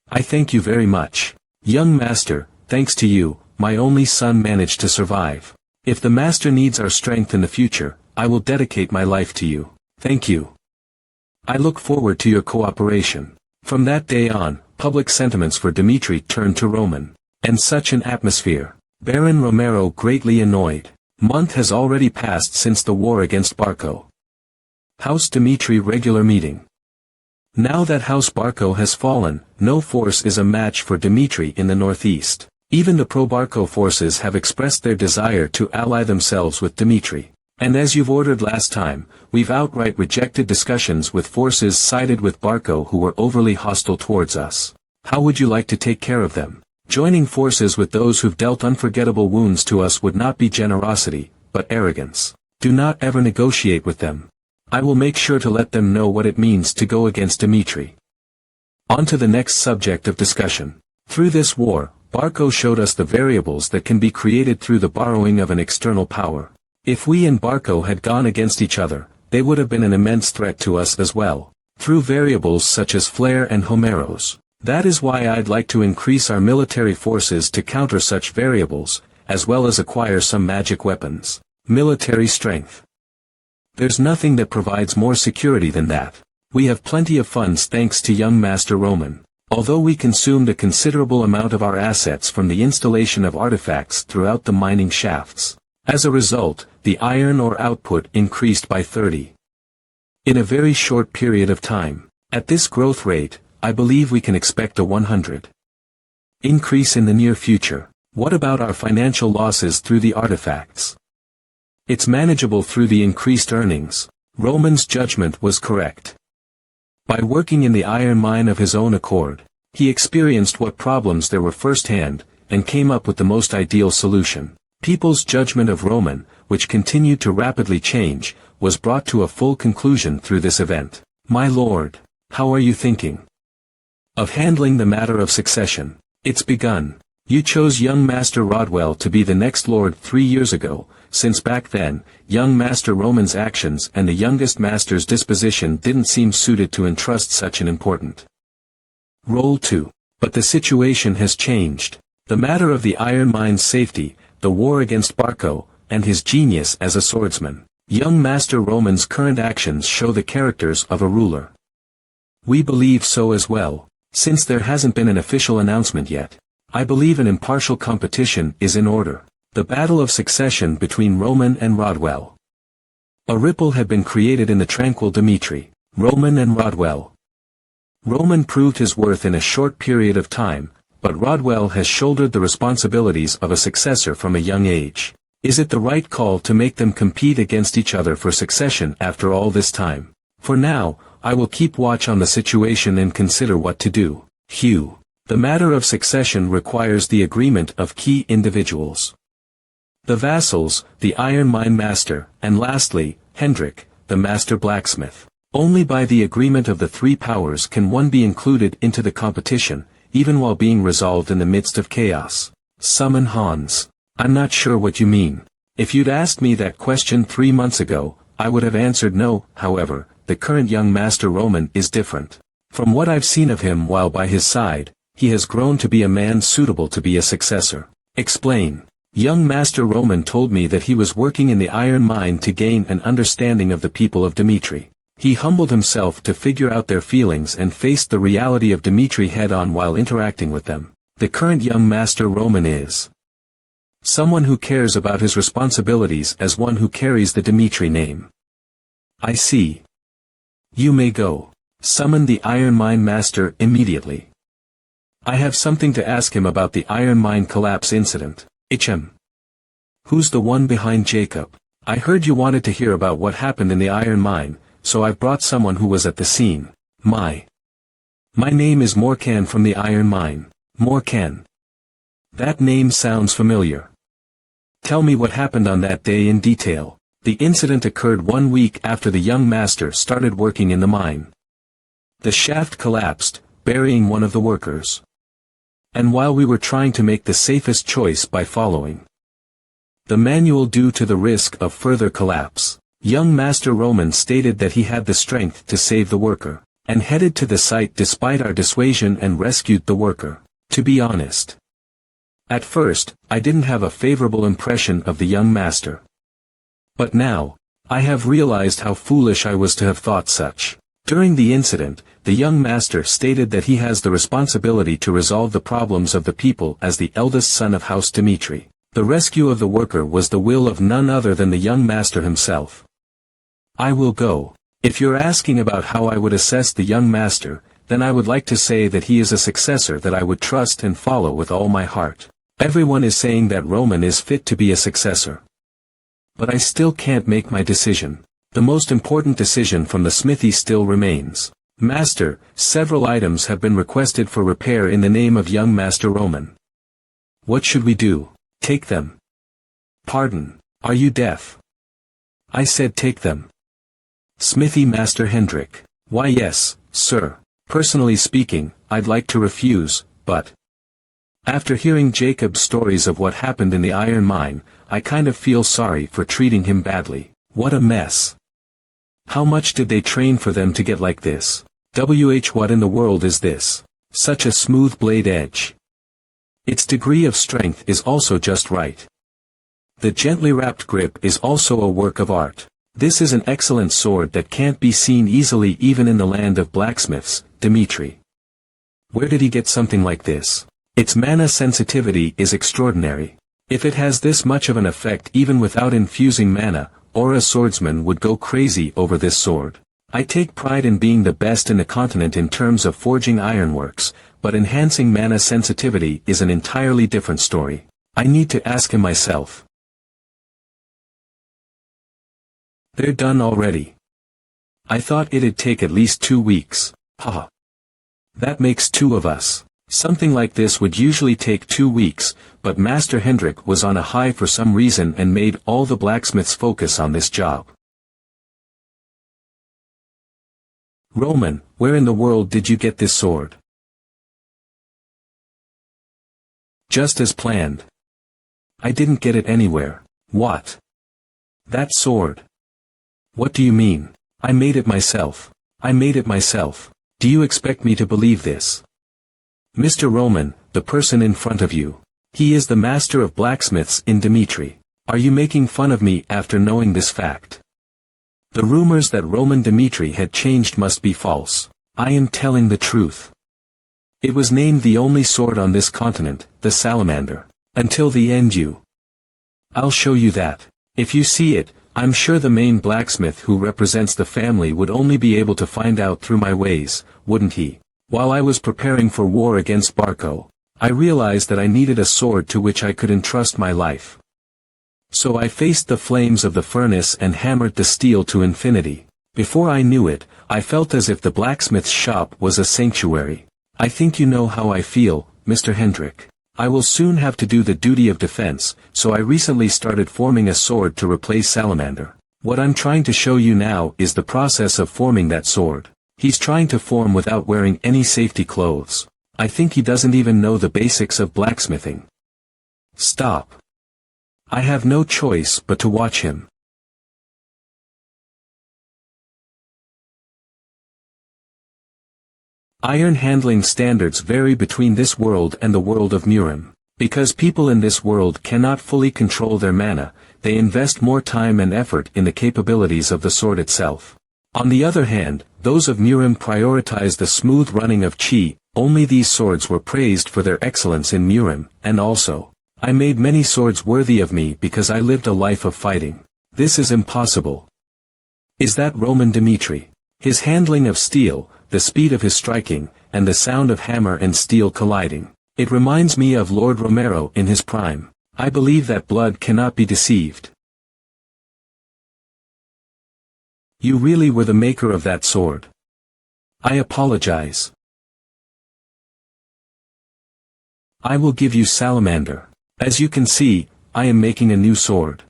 I thank you very much. Young master, thanks to you, my only son managed to survive. If the master needs our strength in the future, I will dedicate my life to you. Thank you. I look forward to your cooperation. From that day on, public sentiments for Dimitri turned to Roman. And such an atmosphere. Baron Romero greatly annoyed. Month has already passed since the war against Barco. House Dimitri regular meeting. Now that House Barco has fallen, no force is a match for Dimitri in the northeast. Even the pro-Barco forces have expressed their desire to ally themselves with Dimitri. And as you've ordered last time, we've outright rejected discussions with forces sided with Barco who were overly hostile towards us. How would you like to take care of them? Joining forces with those who've dealt unforgettable wounds to us would not be generosity, but arrogance. Do not ever negotiate with them. I will make sure to let them know what it means to go against Dimitri. On to the next subject of discussion. Through this war, Barco showed us the variables that can be created through the borrowing of an external power. If we and Barco had gone against each other, they would have been an immense threat to us as well, through variables such as Flare and Homeros. That is why I'd like to increase our military forces to counter such variables, as well as acquire some magic weapons. Military strength. There's nothing that provides more security than that. We have plenty of funds thanks to young Master Roman. Although we consumed a considerable amount of our assets from the installation of artifacts throughout the mining shafts. As a result, the iron ore output increased by 30. In a very short period of time. At this growth rate, I believe we can expect a 100 increase in the near future. What about our financial losses through the artifacts? It's manageable through the increased earnings. Roman's judgment was correct. By working in the iron mine of his own accord, he experienced what problems there were firsthand, and came up with the most ideal solution. People's judgment of Roman, which continued to rapidly change, was brought to a full conclusion through this event. My lord, how are you thinking of handling the matter of succession? It's begun. You chose young Master Rodwell to be the next lord 3 years ago, since back then, young Master Roman's actions and the youngest master's disposition didn't seem suited to entrust such an important role to. But the situation has changed. The matter of the iron mine's safety, the war against Barco, and his genius as a swordsman. Young Master Roman's current actions show the characters of a ruler. We believe so as well. Since there hasn't been an official announcement yet, I believe an impartial competition is in order. The battle of succession between Roman and Rodwell. A ripple had been created in the tranquil Dimitri. Roman and Rodwell. Roman proved his worth in a short period of time, but Rodwell has shouldered the responsibilities of a successor from a young age. Is it the right call to make them compete against each other for succession after all this time? For now, I will keep watch on the situation and consider what to do. Hugh. The matter of succession requires the agreement of key individuals. The vassals, the iron mine master, and lastly, Hendrik, the master blacksmith. Only by the agreement of the three powers can one be included into the competition, even while being resolved in the midst of chaos. Summon Hans. I'm not sure what you mean. If you'd asked me that question 3 months ago, I would have answered no. However, the current young Master Roman is different. From what I've seen of him while by his side, he has grown to be a man suitable to be a successor. Explain. Young Master Roman told me that he was working in the iron mine to gain an understanding of the people of Dimitri. He humbled himself to figure out their feelings and faced the reality of Dimitri head-on while interacting with them. The current young Master Roman is someone who cares about his responsibilities as one who carries the Dimitri name. I see. You may go. Summon the iron mine master immediately. I have something to ask him about the iron mine collapse incident. Who's the one behind Jacob? I heard you wanted to hear about what happened in the iron mine, so I've brought someone who was at the scene. My name is Morcan from the iron mine. Morcan. That name sounds familiar. Tell me what happened on that day in detail. The incident occurred 1 week after the young master started working in the mine. The shaft collapsed, burying one of the workers. And while we were trying to make the safest choice by following the manual due to the risk of further collapse, young Master Roman stated that he had the strength to save the worker, and headed to the site despite our dissuasion and rescued the worker. To be honest, at first, I didn't have a favorable impression of the young master. But now, I have realized how foolish I was to have thought such. During the incident, the young master stated that he has the responsibility to resolve the problems of the people as the eldest son of House Dimitri. The rescue of the worker was the will of none other than the young master himself. I will go. If you're asking about how I would assess the young master, then I would like to say that he is a successor that I would trust and follow with all my heart. Everyone is saying that Roman is fit to be a successor. But I still can't make my decision. The most important decision from the smithy still remains. Master, several items have been requested for repair in the name of young Master Roman. What should we do? Take them. Pardon, are you deaf? I said take them. Smithy Master Hendrik. Why yes, sir. Personally speaking, I'd like to refuse, but... After hearing Jacob's stories of what happened in the iron mine, I kind of feel sorry for treating him badly. What a mess. How much did they train for them to get like this? What in the world is this? Such a smooth blade edge. Its degree of strength is also just right. The gently wrapped grip is also a work of art. This is an excellent sword that can't be seen easily even in the land of blacksmiths, Dimitri. Where did he get something like this? Its mana sensitivity is extraordinary. If it has this much of an effect even without infusing mana, or a swordsman would go crazy over this sword. I take pride in being the best in the continent in terms of forging ironworks, but enhancing mana sensitivity is an entirely different story. I need to ask him myself. They're done already. I thought it'd take at least 2 weeks. Haha. That makes 2 of us. Something like this would usually take 2 weeks, but Master Hendrik was on a high for some reason and made all the blacksmiths focus on this job. Roman, where in the world did you get this sword? Just as planned. I didn't get it anywhere. What? That sword. What do you mean? I made it myself. I made it myself. Do you expect me to believe this? Mr. Roman, the person in front of you. He is the master of blacksmiths in Dimitri. Are you making fun of me after knowing this fact? The rumors that Roman Dimitri had changed must be false. I am telling the truth. It was named the only sword on this continent, the salamander. Until the end I'll show you that. If you see it, I'm sure the main blacksmith who represents the family would only be able to find out through my ways, wouldn't he? While I was preparing for war against Barco, I realized that I needed a sword to which I could entrust my life. So I faced the flames of the furnace and hammered the steel to infinity. Before I knew it, I felt as if the blacksmith's shop was a sanctuary. I think you know how I feel, Mr. Hendrik. I will soon have to do the duty of defense, so I recently started forming a sword to replace Salamander. What I'm trying to show you now is the process of forming that sword. He's trying to form without wearing any safety clothes. I think he doesn't even know the basics of blacksmithing. Stop. I have no choice but to watch him. Iron handling standards vary between this world and the world of Murim. Because people in this world cannot fully control their mana, they invest more time and effort in the capabilities of the sword itself. On the other hand, those of Murim prioritize the smooth running of chi. Only these swords were praised for their excellence in Murim, and also, I made many swords worthy of me because I lived a life of fighting. This is impossible. Is that Roman Dimitri? His handling of steel, the speed of his striking, and the sound of hammer and steel colliding. It reminds me of Lord Romero in his prime. I believe that blood cannot be deceived. You really were the maker of that sword. I apologize. I will give you Salamander. As you can see, I am making a new sword.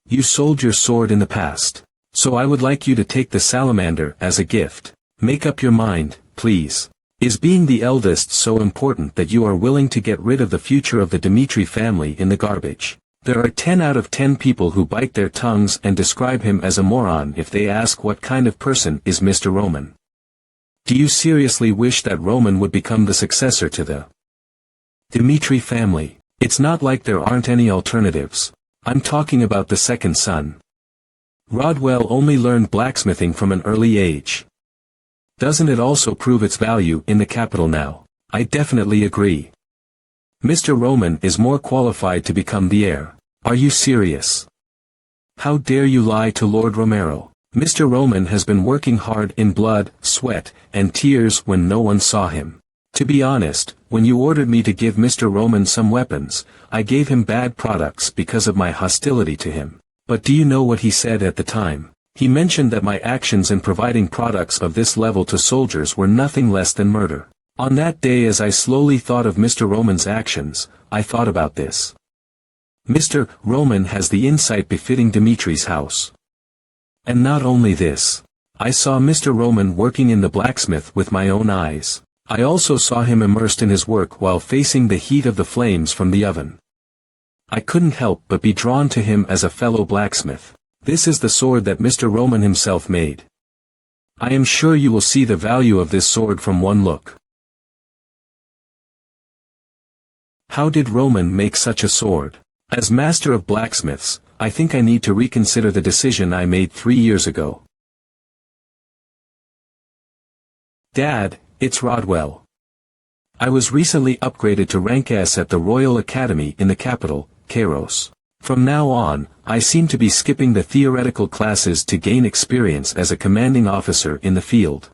You sold your sword in the past. So I would like you to take the Salamander as a gift. Make up your mind, please. Is being the eldest so important that you are willing to get rid of the future of the Dimitri family in the garbage? There are 10 out of 10 people who bite their tongues and describe him as a moron if they ask what kind of person is Mr. Roman. Do you seriously wish that Roman would become the successor to the Dimitri family? It's not like there aren't any alternatives. I'm talking about the second son. Rodwell only learned blacksmithing from an early age. Doesn't it also prove its value in the capital now? I definitely agree. Mr. Roman is more qualified to become the heir. Are you serious? How dare you lie to Lord Romero? Mr. Roman has been working hard in blood, sweat, and tears when no one saw him. To be honest, when you ordered me to give Mr. Roman some weapons, I gave him bad products because of my hostility to him. But do you know what he said at the time? He mentioned that my actions in providing products of this level to soldiers were nothing less than murder. On that day, as I slowly thought of Mr. Roman's actions, I thought about this. Mr. Roman has the insight befitting Dimitri's house. And not only this. I saw Mr. Roman working in the blacksmith with my own eyes. I also saw him immersed in his work while facing the heat of the flames from the oven. I couldn't help but be drawn to him as a fellow blacksmith. This is the sword that Mr. Roman himself made. I am sure you will see the value of this sword from one look. How did Roman make such a sword? As master of blacksmiths, I think I need to reconsider the decision I made 3 years ago. Dad, it's Rodwell. I was recently upgraded to rank S at the Royal Academy in the capital, Kairos. From now on, I seem to be skipping the theoretical classes to gain experience as a commanding officer in the field.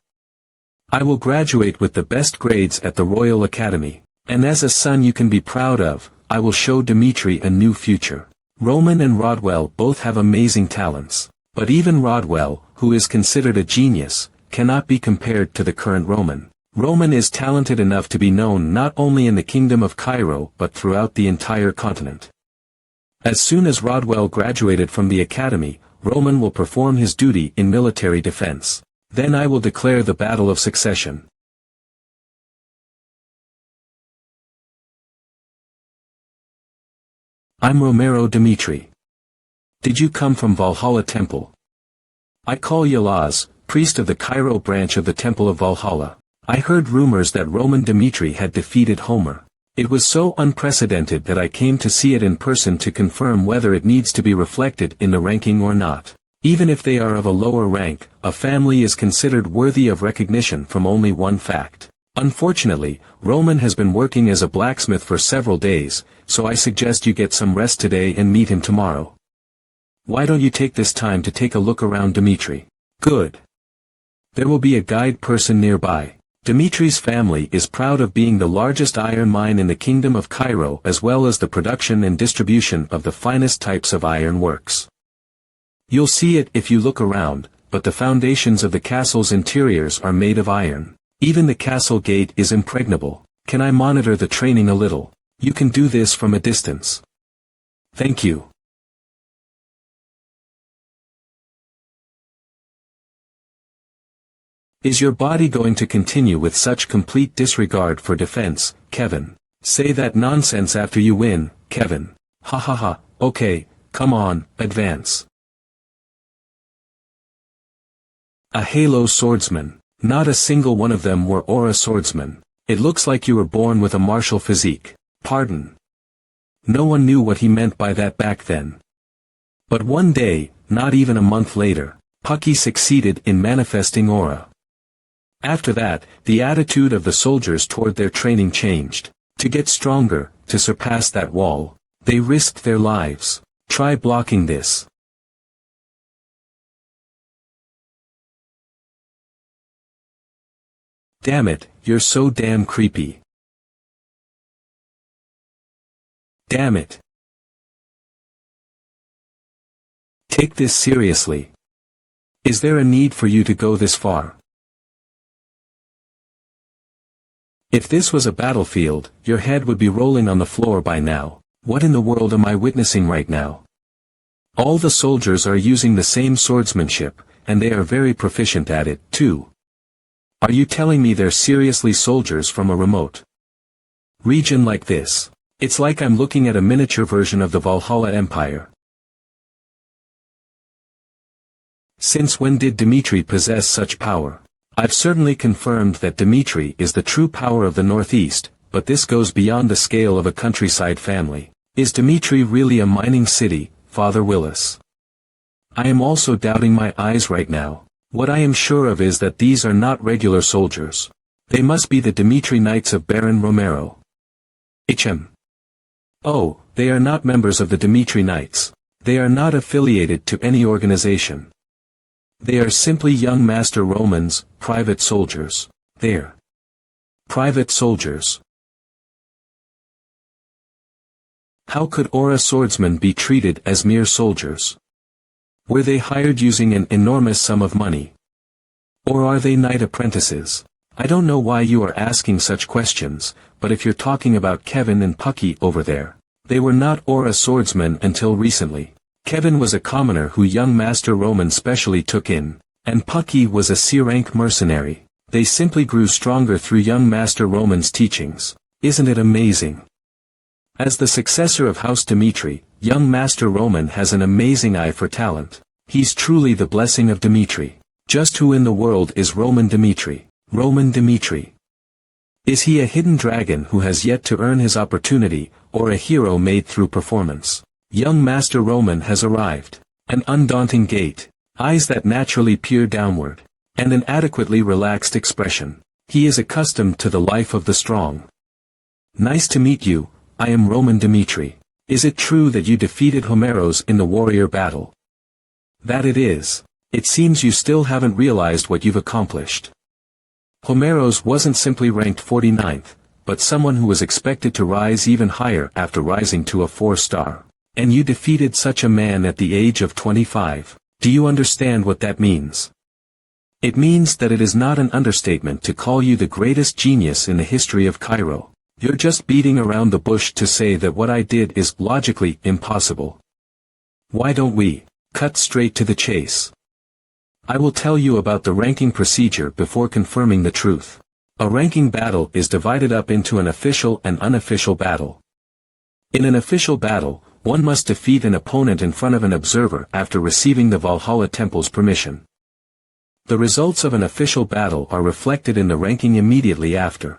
I will graduate with the best grades at the Royal Academy, and as a son you can be proud of, I will show Dimitri a new future. Roman and Rodwell both have amazing talents, but even Rodwell, who is considered a genius, cannot be compared to the current Roman. Roman is talented enough to be known not only in the kingdom of Cairo but throughout the entire continent. As soon as Rodwell graduated from the academy, Roman will perform his duty in military defense. Then I will declare the battle of succession. I'm Romero Dimitri. Did you come from Valhalla Temple? I call Yalaz, priest of the Cairo branch of the Temple of Valhalla. I heard rumors that Roman Dimitri had defeated Homer. It was so unprecedented that I came to see it in person to confirm whether it needs to be reflected in the ranking or not. Even if they are of a lower rank, a family is considered worthy of recognition from only one fact. Unfortunately, Roman has been working as a blacksmith for several days, so I suggest you get some rest today and meet him tomorrow. Why don't you take this time to take a look around Dimitri? Good. There will be a guide person nearby. Dimitri's family is proud of being the largest iron mine in the kingdom of Cairo as well as the production and distribution of the finest types of iron works. You'll see it if you look around, but the foundations of the castle's interiors are made of iron. Even the castle gate is impregnable. Can I monitor the training a little? You can do this from a distance. Thank you. Is your body going to continue with such complete disregard for defense, Kevin? Say that nonsense after you win, Kevin. Ha ha ha, okay, come on, advance. A Halo swordsman. Not a single one of them were Aura swordsmen. It looks like you were born with a martial physique. Pardon. No one knew what he meant by that back then. But one day, not even a month later, Pucky succeeded in manifesting Aura. After that, the attitude of the soldiers toward their training changed. To get stronger, to surpass that wall, they risked their lives. Try blocking this. Damn it, you're so damn creepy. Damn it. Take this seriously. Is there a need for you to go this far? If this was a battlefield, your head would be rolling on the floor by now. What in the world am I witnessing right now? All the soldiers are using the same swordsmanship, and they are very proficient at it, too. Are you telling me they're seriously soldiers from a remote region like this? It's like I'm looking at a miniature version of the Valhalla Empire. Since when did Dimitri possess such power? I've certainly confirmed that Dimitri is the true power of the Northeast, but this goes beyond the scale of a countryside family. Is Dimitri really a mining city, Father Willis? I am also doubting my eyes right now. What I am sure of is that these are not regular soldiers. They must be the Dimitri Knights of Baron Romero. Oh, they are not members of the Dimitri Knights. They are not affiliated to any organization. They are simply young master Romans, private soldiers. They're private soldiers. How could Aura swordsmen be treated as mere soldiers? Were they hired using an enormous sum of money? Or are they knight apprentices? I don't know why you are asking such questions, but if you're talking about Kevin and Pucky over there, they were not Aura swordsmen until recently. Kevin was a commoner who young Master Roman specially took in, and Pucky was a C-rank mercenary. They simply grew stronger through young Master Roman's teachings. Isn't it amazing? As the successor of House Dimitri, young Master Roman has an amazing eye for talent. He's truly the blessing of Dimitri. Just who in the world is Roman Dimitri? Roman Dimitri. Is he a hidden dragon who has yet to earn his opportunity, or a hero made through performance? Young Master Roman has arrived. An undaunting gait, eyes that naturally peer downward, and an adequately relaxed expression. He is accustomed to the life of the strong. Nice to meet you, I am Roman Dimitri. Is it true that you defeated Homeros in the warrior battle? That it is. It seems you still haven't realized what you've accomplished. Homeros wasn't simply ranked 49th, but someone who was expected to rise even higher after rising to a 4-star. And you defeated such a man at the age of 25. Do you understand what that means? It means that it is not an understatement to call you the greatest genius in the history of Cairo. You're just beating around the bush to say that what I did is logically impossible. Why don't we cut straight to the chase? I will tell you about the ranking procedure before confirming the truth. A ranking battle is divided up into an official and unofficial battle. In an official battle, one must defeat an opponent in front of an observer after receiving the Valhalla Temple's permission. The results of an official battle are reflected in the ranking immediately after.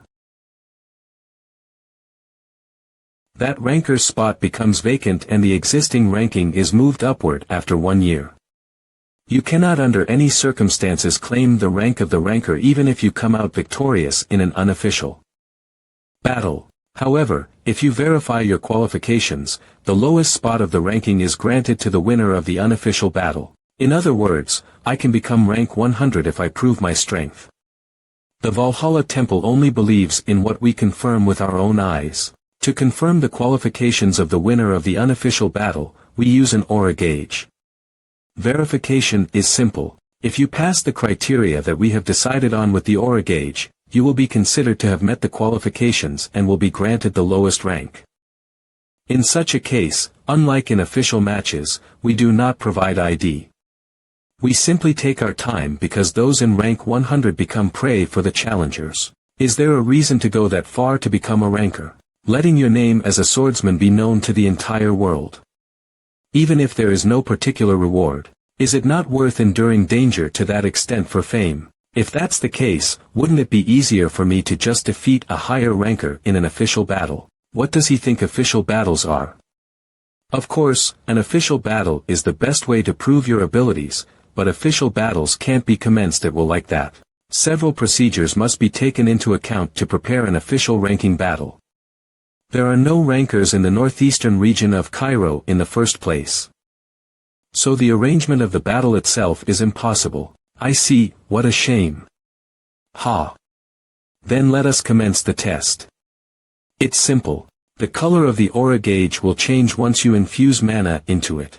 That ranker's spot becomes vacant and the existing ranking is moved upward after 1 year. You cannot under any circumstances claim the rank of the ranker even if you come out victorious in an unofficial battle. However, if you verify your qualifications, the lowest spot of the ranking is granted to the winner of the unofficial battle. In other words, I can become rank 100 if I prove my strength. The Valhalla Temple only believes in what we confirm with our own eyes. To confirm the qualifications of the winner of the unofficial battle, we use an aura gauge. Verification is simple. If you pass the criteria that we have decided on with the aura gauge, you will be considered to have met the qualifications and will be granted the lowest rank. In such a case, unlike in official matches, we do not provide ID. We simply take our time because those in rank 100 become prey for the challengers. Is there a reason to go that far to become a ranker? Letting your name as a swordsman be known to the entire world. Even if there is no particular reward, is it not worth enduring danger to that extent for fame? If that's the case, wouldn't it be easier for me to just defeat a higher ranker in an official battle? What does he think official battles are? Of course, an official battle is the best way to prove your abilities, but official battles can't be commenced at will like that. Several procedures must be taken into account to prepare an official ranking battle. There are no rankers in the northeastern region of Cairo in the first place. So the arrangement of the battle itself is impossible. I see, what a shame. Ha. Then let us commence the test. It's simple. The color of the aura gauge will change once you infuse mana into it.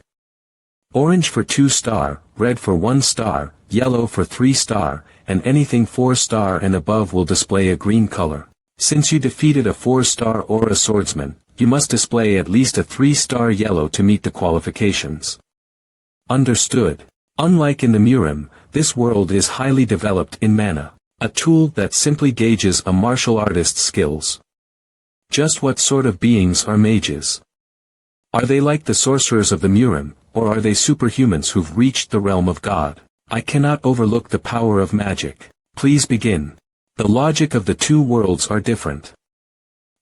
Orange for 2-star, red for 1-star, yellow for 3-star, and anything 4-star and above will display a green color. Since you defeated a 4-star aura swordsman, you must display at least a 3-star yellow to meet the qualifications. Understood. Unlike in the Murim, this world is highly developed in mana, a tool that simply gauges a martial artist's skills. Just what sort of beings are mages? Are they like the sorcerers of the Murim, or are they superhumans who've reached the realm of God? I cannot overlook the power of magic. Please begin. The logic of the two worlds are different.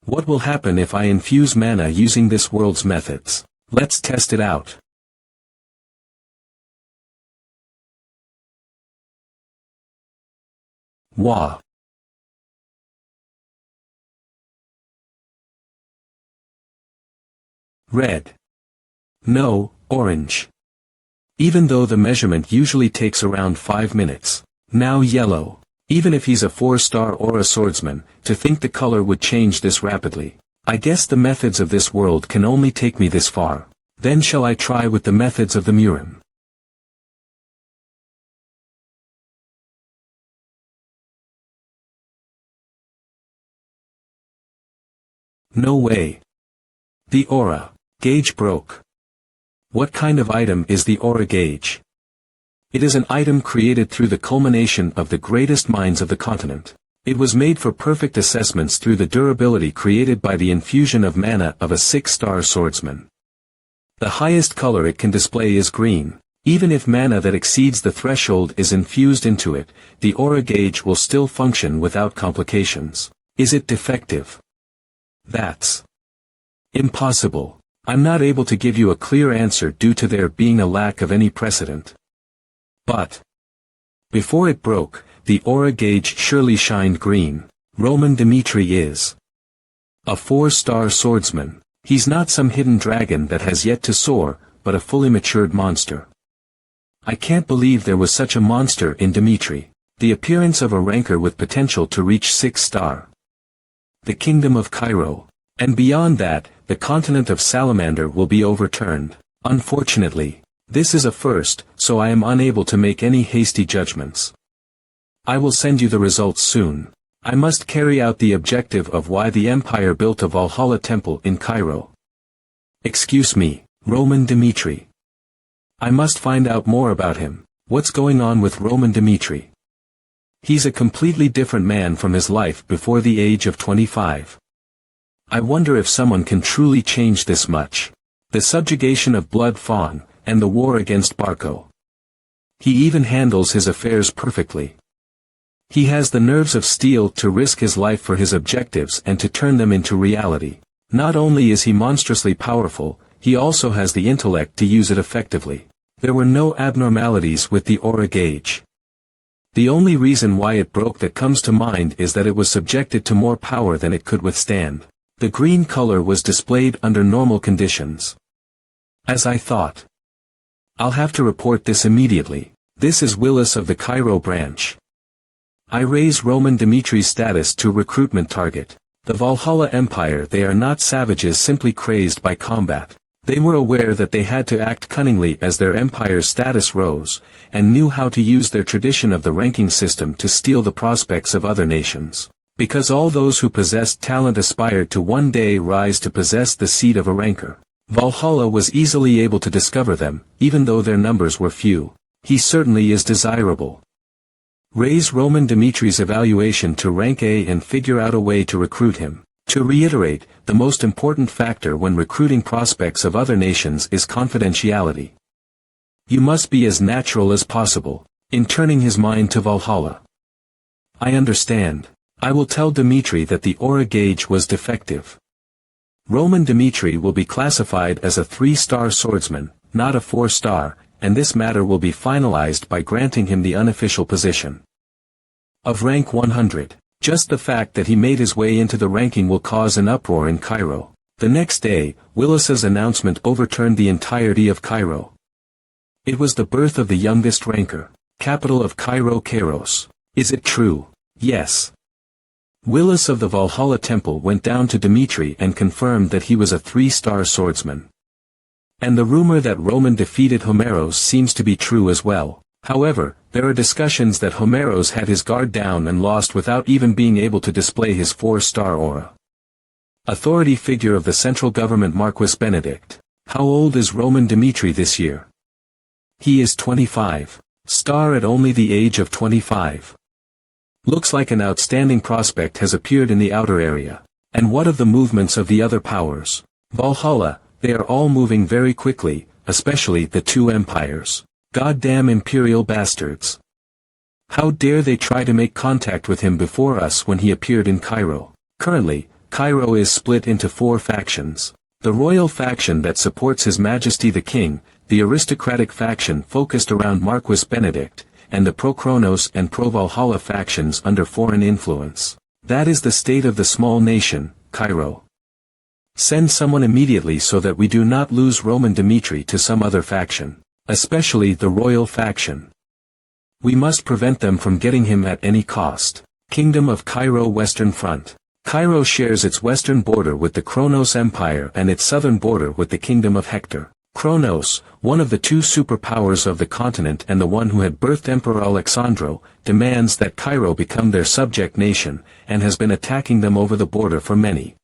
What will happen if I infuse mana using this world's methods? Let's test it out. Wah. Red. No, orange. Even though the measurement usually takes around 5 minutes. Now yellow. Even if he's a 4-star aura swordsman, to think the color would change this rapidly. I guess the methods of this world can only take me this far. Then shall I try with the methods of the Murin? No way. The aura gauge broke. What kind of item is the aura gauge? It is an item created through the culmination of the greatest minds of the continent. It was made for perfect assessments through the durability created by the infusion of mana of a 6-star swordsman. The highest color it can display is green. Even if mana that exceeds the threshold is infused into it, the aura gauge will still function without complications. Is it defective? That's impossible. I'm not able to give you a clear answer due to there being a lack of any precedent. But before it broke, the aura gauge surely shined green. Roman Dmitri is a 4-star swordsman. He's not some hidden dragon that has yet to soar, but a fully matured monster. I can't believe there was such a monster in Dmitri. The appearance of a ranker with potential to reach 6-star. The kingdom of Cairo. And beyond that, the continent of Salamander will be overturned. Unfortunately, this is a first, so I am unable to make any hasty judgments. I will send you the results soon. I must carry out the objective of why the empire built a Valhalla temple in Cairo. Excuse me, Roman Dmitri. I must find out more about him. What's going on with Roman Dmitri? He's a completely different man from his life before the age of 25. I wonder if someone can truly change this much. The subjugation of Blood Fawn, and the war against Barco. He even handles his affairs perfectly. He has the nerves of steel to risk his life for his objectives and to turn them into reality. Not only is he monstrously powerful, he also has the intellect to use it effectively. There were no abnormalities with the aura gauge. The only reason why it broke that comes to mind is that it was subjected to more power than it could withstand. The green color was displayed under normal conditions. As I thought. I'll have to report this immediately. This is Willis of the Cairo branch. I raise Roman Dimitri's status to recruitment target. The Valhalla Empire, they are not savages simply crazed by combat. They were aware that they had to act cunningly as their empire's status rose, and knew how to use their tradition of the ranking system to steal the prospects of other nations. Because all those who possessed talent aspired to one day rise to possess the seat of a ranker. Valhalla was easily able to discover them, even though their numbers were few. He certainly is desirable. Raise Roman Dimitri's evaluation to rank A and figure out a way to recruit him. To reiterate, the most important factor when recruiting prospects of other nations is confidentiality. You must be as natural as possible, in turning his mind to Valhalla. I understand. I will tell Dimitri that the aura gauge was defective. Roman Dmitri will be classified as a 3-star swordsman, not a 4-star, and this matter will be finalized by granting him the unofficial position of rank 100. Just the fact that he made his way into the ranking will cause an uproar in Cairo. The next day, Willis's announcement overturned the entirety of Cairo. It was the birth of the youngest ranker, capital of Cairo, Kairos. Is it true? Yes. Willis of the Valhalla Temple went down to Dimitri and confirmed that he was a 3-star swordsman. And the rumor that Roman defeated Homeros seems to be true as well. However, there are discussions that Homeros had his guard down and lost without even being able to display his 4-star aura. Authority figure of the central government Marquis Benedict. How old is Roman Dmitri this year? He is 25. Star at only the age of 25. Looks like an outstanding prospect has appeared in the outer area. And what of the movements of the other powers? Valhalla, they are all moving very quickly, especially the two empires. Goddamn imperial bastards. How dare they try to make contact with him before us when he appeared in Cairo? Currently, Cairo is split into 4 factions. The royal faction that supports His Majesty the King, the aristocratic faction focused around Marquis Benedict, and the pro-Kronos and pro-Valhalla factions under foreign influence. That is the state of the small nation, Cairo. Send someone immediately so that we do not lose Roman Dmitri to some other faction. especially the royal faction. We must prevent them from getting him at any cost. Kingdom of Cairo Western Front. Cairo shares its western border with the Kronos Empire and its southern border with the Kingdom of Hector. Kronos, one of the two superpowers of the continent and the one who had birthed Emperor Alexandro, demands that Cairo become their subject nation, and has been attacking them over the border for many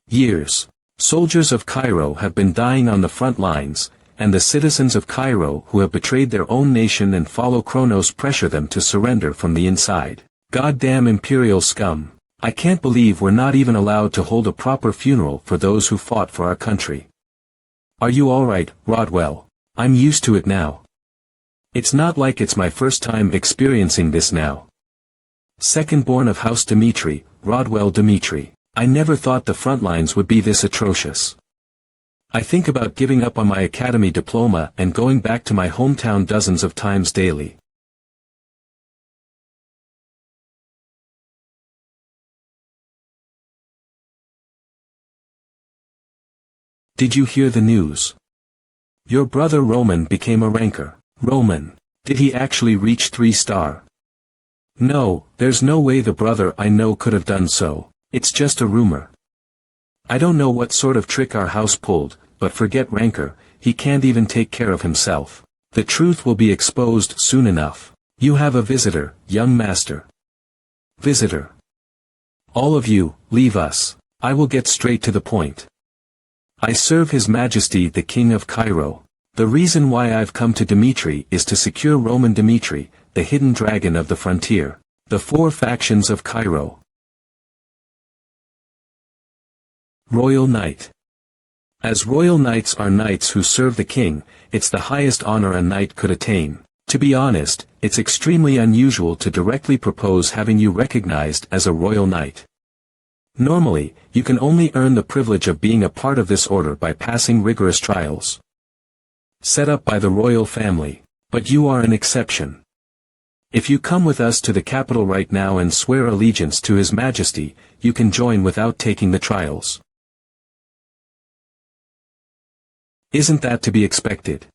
years. Soldiers of Cairo have been dying on the front lines, and the citizens of Cairo who have betrayed their own nation and follow Kronos pressure them to surrender from the inside. Goddamn imperial scum. I can't believe we're not even allowed to hold a proper funeral for those who fought for our country. Are you alright, Rodwell? I'm used to it now. It's not like it's my first time experiencing this now. Second-born of House Dimitri, Rodwell Dimitri. I never thought the front lines would be this atrocious. I think about giving up on my academy diploma and going back to my hometown dozens of times daily. Did you hear the news? Your brother Roman became a ranker. Roman. Did he actually reach 3-star? No, there's no way the brother I know could have done so. It's just a rumor. I don't know what sort of trick our house pulled, but forget rancor, he can't even take care of himself. The truth will be exposed soon enough. You have a visitor, young master. Visitor. All of you, leave us. I will get straight to the point. I serve His Majesty the King of Cairo. The reason why I've come to Dimitri is to secure Roman Dimitri, the hidden dragon of the frontier. The 4 factions of Cairo. Royal Knight. As royal knights are knights who serve the king, it's the highest honor a knight could attain. To be honest, it's extremely unusual to directly propose having you recognized as a royal knight. Normally, you can only earn the privilege of being a part of this order by passing rigorous trials set up by the royal family, but you are an exception. If you come with us to the capital right now and swear allegiance to His Majesty, you can join without taking the trials. Isn't that to be expected?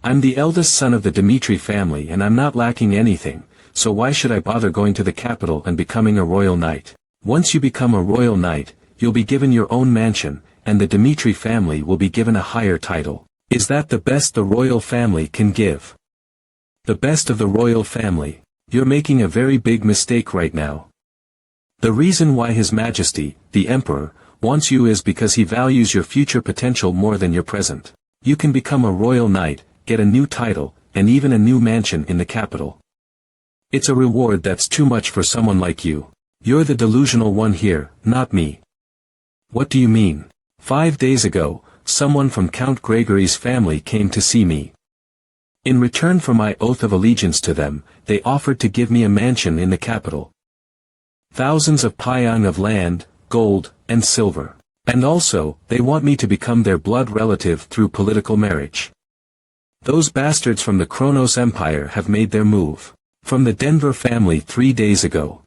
I'm the eldest son of the Dimitri family and I'm not lacking anything, so why should I bother going to the capital and becoming a royal knight? Once you become a royal knight, you'll be given your own mansion, and the Dimitri family will be given a higher title. Is that the best the royal family can give? The best of the royal family? You're making a very big mistake right now. The reason why His Majesty, the Emperor, wants you is because he values your future potential more than your present. You can become a royal knight, get a new title, and even a new mansion in the capital. It's a reward that's too much for someone like you. You're the delusional one here, not me. What do you mean? 5 days ago, someone from Count Gregory's family came to see me. In return for my oath of allegiance to them, they offered to give me a mansion in the capital. Thousands of paean of land, gold, and silver. And also, they want me to become their blood relative through political marriage. Those bastards from the Kronos Empire have made their move. From the Denver family 3 days ago.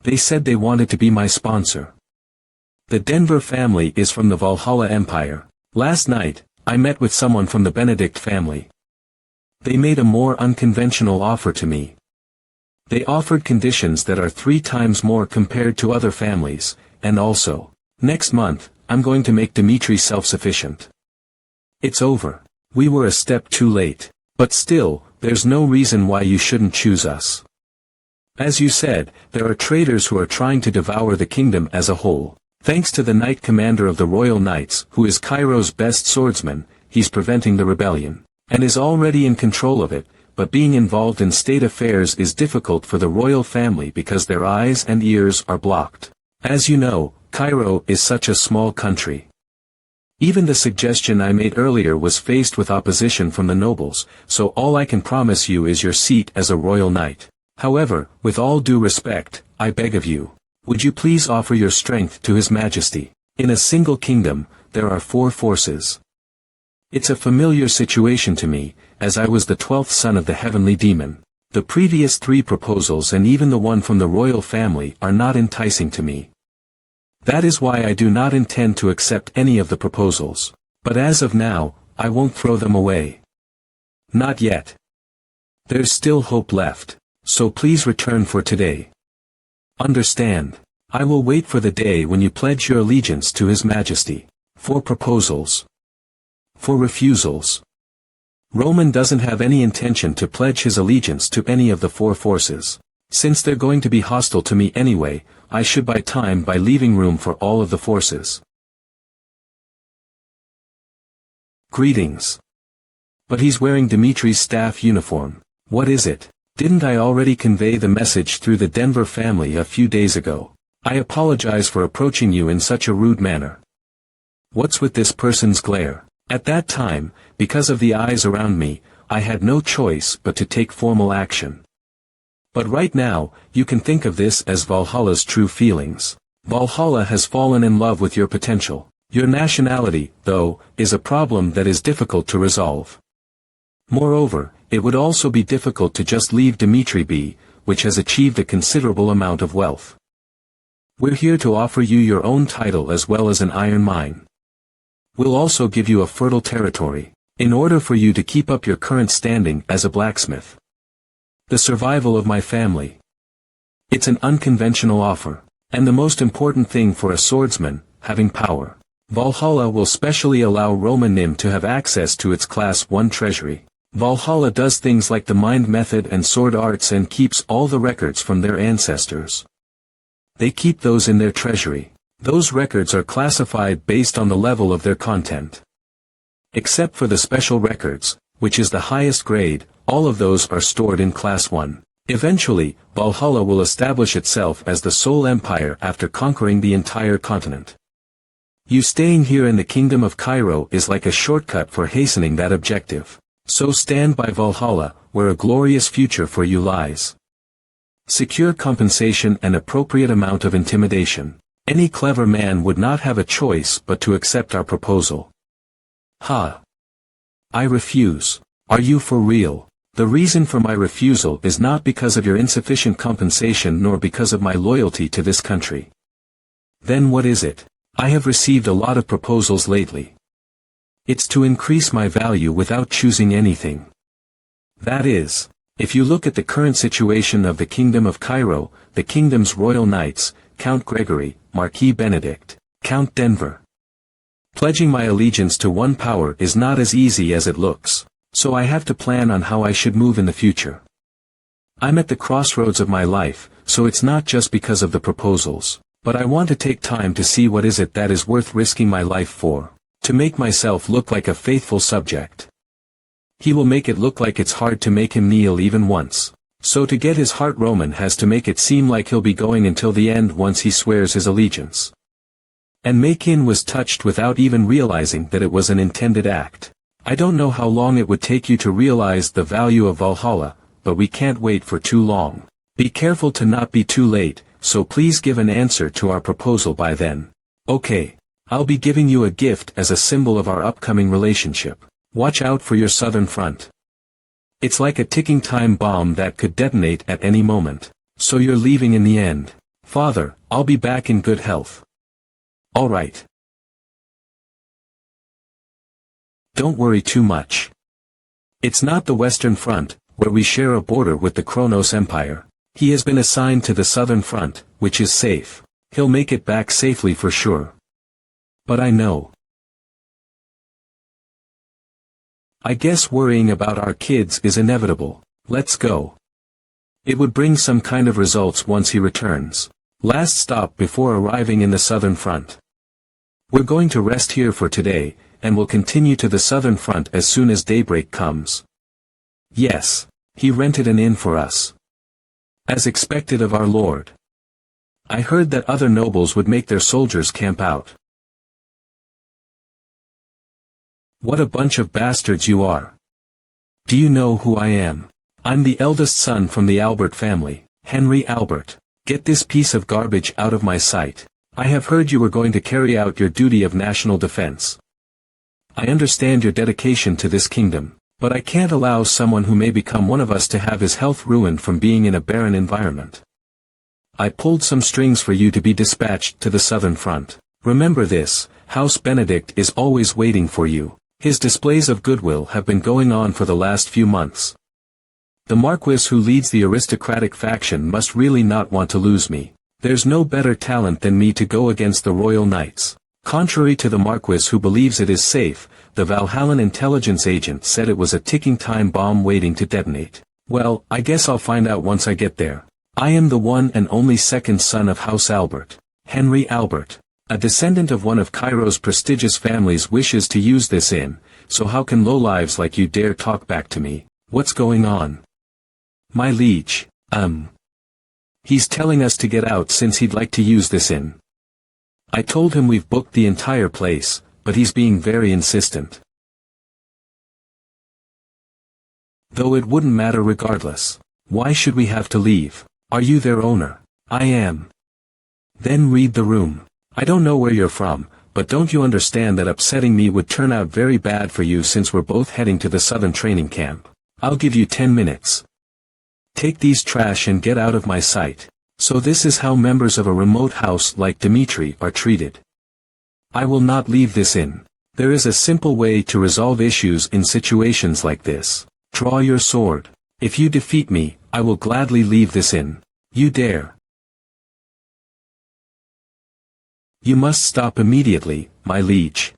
They said they wanted to be my sponsor. The Denver family is from the Valhalla Empire. Last night, I met with someone from the Benedict family. They made a more unconventional offer to me. They offered conditions that are 3 times more compared to other families, and also, next month, I'm going to make Dimitri self-sufficient. It's over. We were a step too late. But still, there's no reason why you shouldn't choose us. As you said, there are traitors who are trying to devour the kingdom as a whole. Thanks to the Knight Commander of the Royal Knights, who is Cairo's best swordsman, he's preventing the rebellion, and is already in control of it, but being involved in state affairs is difficult for the royal family because their eyes and ears are blocked. As you know, Cairo is such a small country. Even the suggestion I made earlier was faced with opposition from the nobles, so all I can promise you is your seat as a royal knight. However, with all due respect, I beg of you, would you please offer your strength to His Majesty? In a single kingdom, there are 4 forces. It's a familiar situation to me, as I was the 12th son of the heavenly demon. The previous 3 proposals and even the one from the royal family are not enticing to me. That is why I do not intend to accept any of the proposals. But as of now, I won't throw them away. Not yet. There's still hope left, so please return for today. Understand. I will wait for the day when you pledge your allegiance to His Majesty. For proposals. For refusals. Roman doesn't have any intention to pledge his allegiance to any of the four forces. Since they're going to be hostile to me anyway, I should buy time by leaving room for all of the forces. Greetings. But he's wearing Dimitri's staff uniform. What is it? Didn't I already convey the message through the Denver family a few days ago? I apologize for approaching you in such a rude manner. What's with this person's glare? At that time, because of the eyes around me, I had no choice but to take formal action. But right now, you can think of this as Valhalla's true feelings. Valhalla has fallen in love with your potential. Your nationality, though, is a problem that is difficult to resolve. Moreover, it would also be difficult to just leave Dimitri be, which has achieved a considerable amount of wealth. We're here to offer you your own title as well as an iron mine. We'll also give you a fertile territory, in order for you to keep up your current standing as a blacksmith. The survival of my family. It's an unconventional offer, and the most important thing for a swordsman, having power. Valhalla will specially allow Roman Nim to have access to its Class 1 treasury. Valhalla does things like the mind method and sword arts and keeps all the records from their ancestors. They keep those in their treasury. Those records are classified based on the level of their content. Except for the special records, which is the highest grade, all of those are stored in Class 1. Eventually, Valhalla will establish itself as the sole empire after conquering the entire continent. You staying here in the Kingdom of Cairo is like a shortcut for hastening that objective. So stand by Valhalla, where a glorious future for you lies. Secure compensation and appropriate amount of intimidation. Any clever man would not have a choice but to accept our proposal. Ha! I refuse. Are you for real? The reason for my refusal is not because of your insufficient compensation nor because of my loyalty to this country. Then what is it? I have received a lot of proposals lately. It's to increase my value without choosing anything. That is, if you look at the current situation of the Kingdom of Cairo, the kingdom's royal knights, Count Gregory, Marquis Benedict, Count Denver. Pledging my allegiance to one power is not as easy as it looks, so I have to plan on how I should move in the future. I'm at the crossroads of my life, so it's not just because of the proposals, but I want to take time to see what is it that is worth risking my life for, to make myself look like a faithful subject. He will make it look like it's hard to make him kneel even once. So to get his heart, Roman has to make it seem like he'll be going until the end once he swears his allegiance. And Makin was touched without even realizing that it was an intended act. I don't know how long it would take you to realize the value of Valhalla, but we can't wait for too long. Be careful to not be too late, so please give an answer to our proposal by then. Okay. I'll be giving you a gift as a symbol of our upcoming relationship. Watch out for your southern front. It's like a ticking time bomb that could detonate at any moment. So you're leaving in the end. Father, I'll be back in good health. All right. Don't worry too much. It's not the Western Front, where we share a border with the Kronos Empire. He has been assigned to the Southern Front, which is safe. He'll make it back safely for sure. But I know. I guess worrying about our kids is inevitable. Let's go. It would bring some kind of results once he returns. Last stop before arriving in the Southern Front. We're going to rest here for today, and will continue to the Southern Front as soon as daybreak comes. Yes, he rented an inn for us. As expected of our lord. I heard that other nobles would make their soldiers camp out. What a bunch of bastards you are. Do you know who I am? I'm the eldest son from the Albert family, Henry Albert. Get this piece of garbage out of my sight. I have heard you were going to carry out your duty of national defense. I understand your dedication to this kingdom, but I can't allow someone who may become one of us to have his health ruined from being in a barren environment. I pulled some strings for you to be dispatched to the Southern Front. Remember this, House Benedict is always waiting for you. His displays of goodwill have been going on for the last few months. The Marquis who leads the aristocratic faction must really not want to lose me. There's no better talent than me to go against the royal knights. Contrary to the Marquis who believes it is safe, the Valhallan intelligence agent said it was a ticking time bomb waiting to detonate. Well, I guess I'll find out once I get there. I am the one and only second son of House Albert, Henry Albert. A descendant of one of Cairo's prestigious families wishes to use this inn, so how can lowlives like you dare talk back to me? What's going on? My liege, he's telling us to get out since he'd like to use this inn. I told him we've booked the entire place, but he's being very insistent. Though it wouldn't matter regardless. Why should we have to leave? Are you their owner? I am. Then read the room. I don't know where you're from, but don't you understand that upsetting me would turn out very bad for you since we're both heading to the southern training camp? I'll give you 10 minutes. Take these trash and get out of my sight. So this is how members of a remote house like Dimitri are treated. I will not leave this inn. There is a simple way to resolve issues in situations like this. Draw your sword. If you defeat me, I will gladly leave this inn. You dare. You must stop immediately, my liege.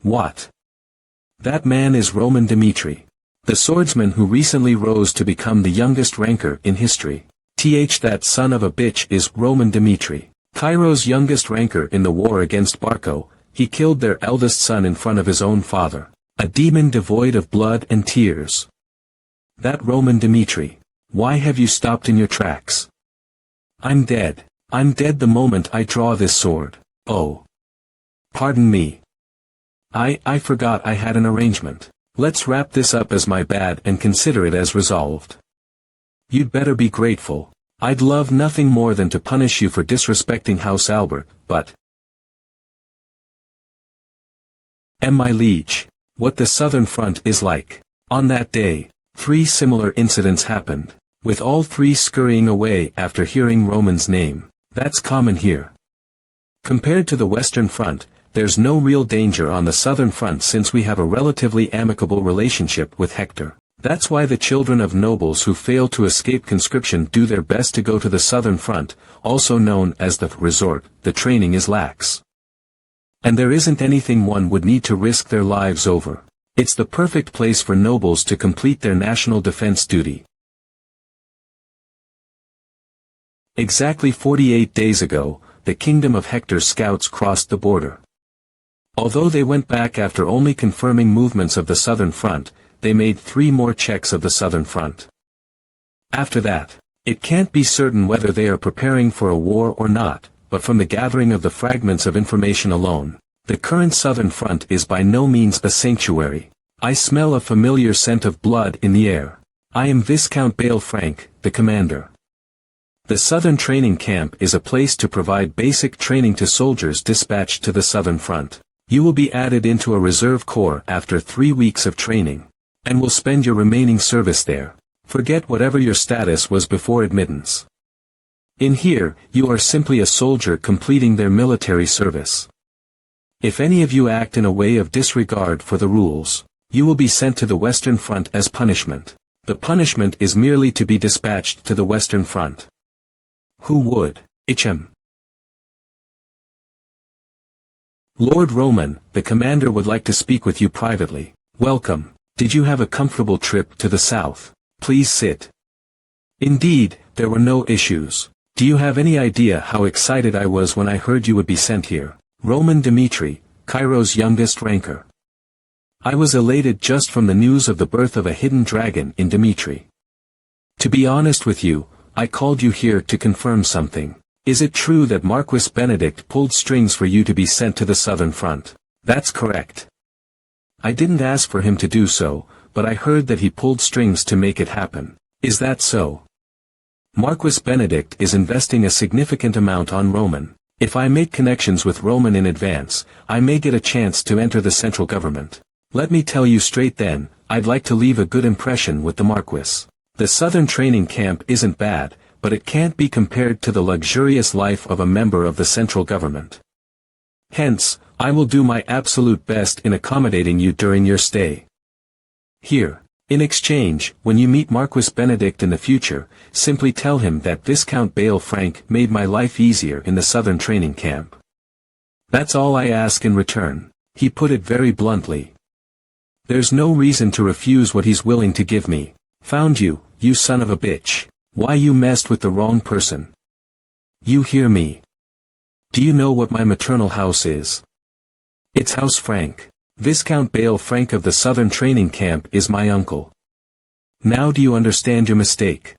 What? That man is Roman Dimitri, the swordsman who recently rose to become the youngest ranker in history. That son of a bitch is Roman Dimitri, Cairo's youngest ranker in the war against Barco. He killed their eldest son in front of his own father, a demon devoid of blood and tears. That Roman Dimitri. Why have you stopped in your tracks? I'm dead. I'm dead the moment I draw this sword. Oh. Pardon me. I forgot I had an arrangement. Let's wrap this up as my bad and consider it as resolved. You'd better be grateful. I'd love nothing more than to punish you for disrespecting House Albert, but... My liege, what the Southern Front is like. On that day, 3 similar incidents happened, with all 3 scurrying away after hearing Roman's name. That's common here. Compared to the Western Front, there's no real danger on the Southern Front since we have a relatively amicable relationship with Hector. That's why the children of nobles who fail to escape conscription do their best to go to the Southern Front, also known as the resort. The training is lax. And there isn't anything one would need to risk their lives over. It's the perfect place for nobles to complete their national defense duty. Exactly 48 days ago, the kingdom of Hector's scouts crossed the border. Although they went back after only confirming movements of the Southern Front, they made 3 more checks of the Southern Front. After that, it can't be certain whether they are preparing for a war or not, but from the gathering of the fragments of information alone, the current Southern Front is by no means a sanctuary. I smell a familiar scent of blood in the air. I am Viscount Frank, the commander. The Southern Training Camp is a place to provide basic training to soldiers dispatched to the Southern Front. You will be added into a reserve corps after 3 weeks of training, and will spend your remaining service there. Forget whatever your status was before admittance. In here, you are simply a soldier completing their military service. If any of you act in a way of disregard for the rules, you will be sent to the Western Front as punishment. The punishment is merely to be dispatched to the Western Front. Who would? Lord Roman, the commander would like to speak with you privately. Welcome. Did you have a comfortable trip to the south? Please sit. Indeed, there were no issues. Do you have any idea how excited I was when I heard you would be sent here? Roman Dimitri, Cairo's youngest ranker. I was elated just from the news of the birth of a hidden dragon in Dimitri. To be honest with you, I called you here to confirm something. Is it true that Marquis Benedict pulled strings for you to be sent to the Southern Front? That's correct. I didn't ask for him to do so, but I heard that he pulled strings to make it happen. Is that so? Marquis Benedict is investing a significant amount on Roman. If I make connections with Roman in advance, I may get a chance to enter the central government. Let me tell you straight then, I'd like to leave a good impression with the Marquis. The Southern Training Camp isn't bad, but it can't be compared to the luxurious life of a member of the central government. Hence, I will do my absolute best in accommodating you during your stay here. In exchange, when you meet Marquis Benedict in the future, simply tell him that Viscount Bale Frank made my life easier in the southern training camp. That's all I ask in return. He put it very bluntly. There's no reason to refuse what he's willing to give me. Found you, you son of a bitch. Why you messed with the wrong person. You hear me? Do you know what my maternal house is? It's House Frank. Viscount Bale Frank of the Southern Training Camp is my uncle. Now do you understand your mistake?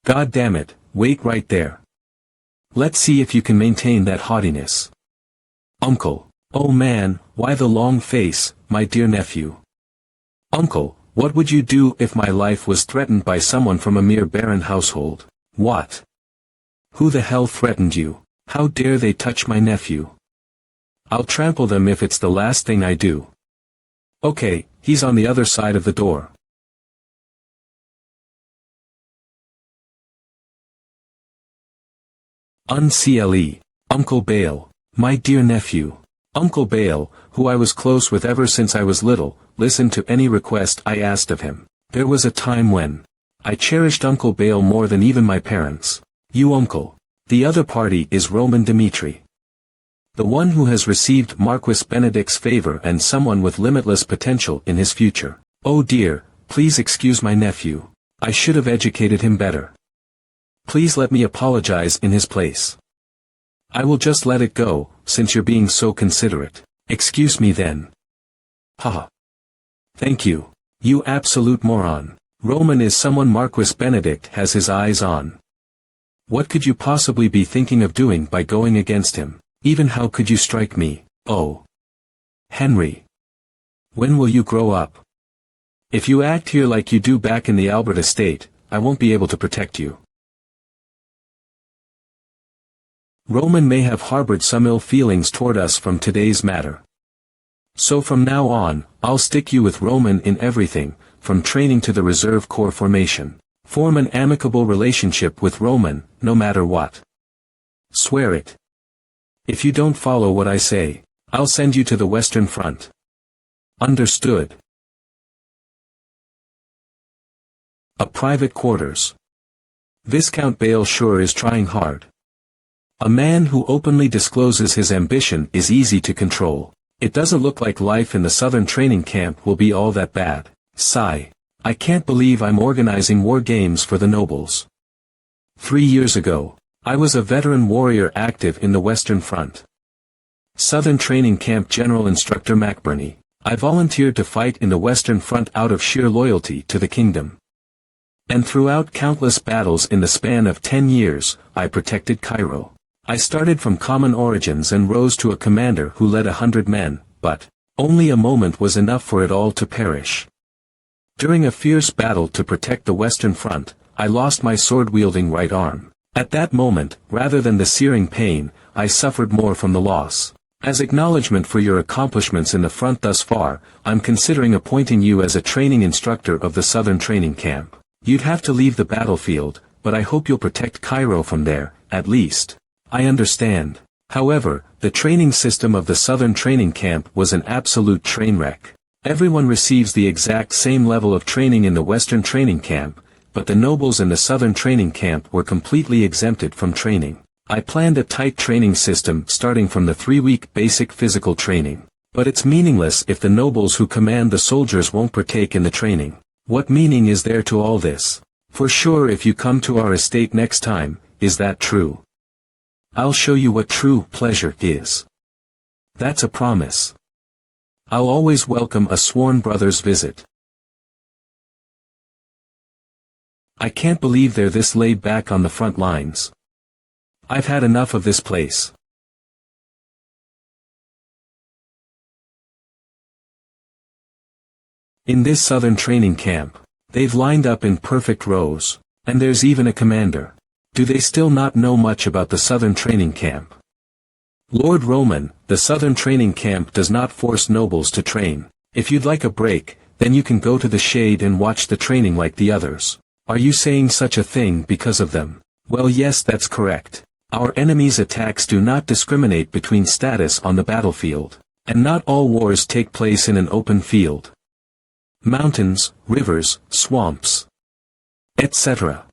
God damn it, wait right there. Let's see if you can maintain that haughtiness. Uncle. Oh man, why the long face, my dear nephew? Uncle, what would you do if my life was threatened by someone from a mere barren household? What? Who the hell threatened you? How dare they touch my nephew? I'll trample them if it's the last thing I do. Okay, he's on the other side of the door. Uncle Uncle Bale, my dear nephew. Uncle Bale, who I was close with ever since I was little, listened to any request I asked of him. There was a time when I cherished Uncle Bale more than even my parents. You uncle. The other party is Roman Dimitri. The one who has received Marquis Benedict's favor and someone with limitless potential in his future. Oh dear, please excuse my nephew. I should have educated him better. Please let me apologize in his place. I will just let it go, since you're being so considerate. Excuse me then. Haha. Thank you. You absolute moron. Roman is someone Marquis Benedict has his eyes on. What could you possibly be thinking of doing by going against him? Even how could you strike me? Oh. Henry. When will you grow up? If you act here like you do back in the Albert estate, I won't be able to protect you. Roman may have harbored some ill feelings toward us from today's matter. So from now on, I'll stick you with Roman in everything, from training to the reserve corps formation. Form an amicable relationship with Roman, no matter what. Swear it. If you don't follow what I say, I'll send you to the Western Front. Understood. A private quarters. Viscount Bale sure is trying hard. A man who openly discloses his ambition is easy to control. It doesn't look like life in the Southern Training Camp will be all that bad. Sigh. I can't believe I'm organizing war games for the nobles. 3 years ago, I was a veteran warrior active in the Western Front. Southern Training Camp General Instructor McBurney. I volunteered to fight in the Western Front out of sheer loyalty to the kingdom. And throughout countless battles in the span of 10 years, I protected Cairo. I started from common origins and rose to a commander who led 100 men, but only a moment was enough for it all to perish. During a fierce battle to protect the Western Front, I lost my sword-wielding right arm. At that moment, rather than the searing pain, I suffered more from the loss. As acknowledgement for your accomplishments in the front thus far, I'm considering appointing you as a training instructor of the Southern Training Camp. You'd have to leave the battlefield, but I hope you'll protect Cairo from there, at least. I understand. However, the training system of the Southern Training Camp was an absolute train wreck. Everyone receives the exact same level of training in the Western Training Camp, but the nobles in the Southern Training Camp were completely exempted from training. I planned a tight training system starting from the 3-week basic physical training. But it's meaningless if the nobles who command the soldiers won't partake in the training. What meaning is there to all this? For sure if you come to our estate next time, is that true? I'll show you what true pleasure is. That's a promise. I'll always welcome a sworn brother's visit. I can't believe they're this laid back on the front lines. I've had enough of this place. In this Southern Training Camp, they've lined up in perfect rows, and there's even a commander. Do they still not know much about the Southern Training Camp? Lord Roman, the Southern Training Camp does not force nobles to train. If you'd like a break, then you can go to the shade and watch the training like the others. Are you saying such a thing because of them? Well, yes, that's correct. Our enemies' attacks do not discriminate between status on the battlefield, and not all wars take place in an open field. Mountains, rivers, swamps, etc.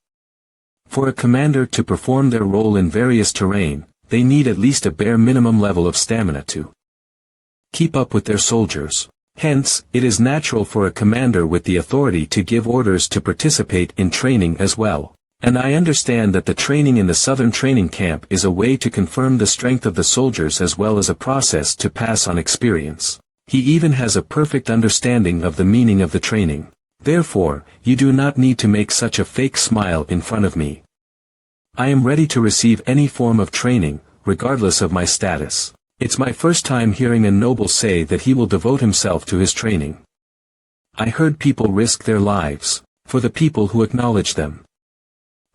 For a commander to perform their role in various terrain, they need at least a bare minimum level of stamina to keep up with their soldiers. Hence, it is natural for a commander with the authority to give orders to participate in training as well. And I understand that the training in the Southern training camp is a way to confirm the strength of the soldiers as well as a process to pass on experience. He even has a perfect understanding of the meaning of the training. Therefore, you do not need to make such a fake smile in front of me. I am ready to receive any form of training, regardless of my status. It's my first time hearing a noble say that he will devote himself to his training. I heard people risk their lives for the people who acknowledge them.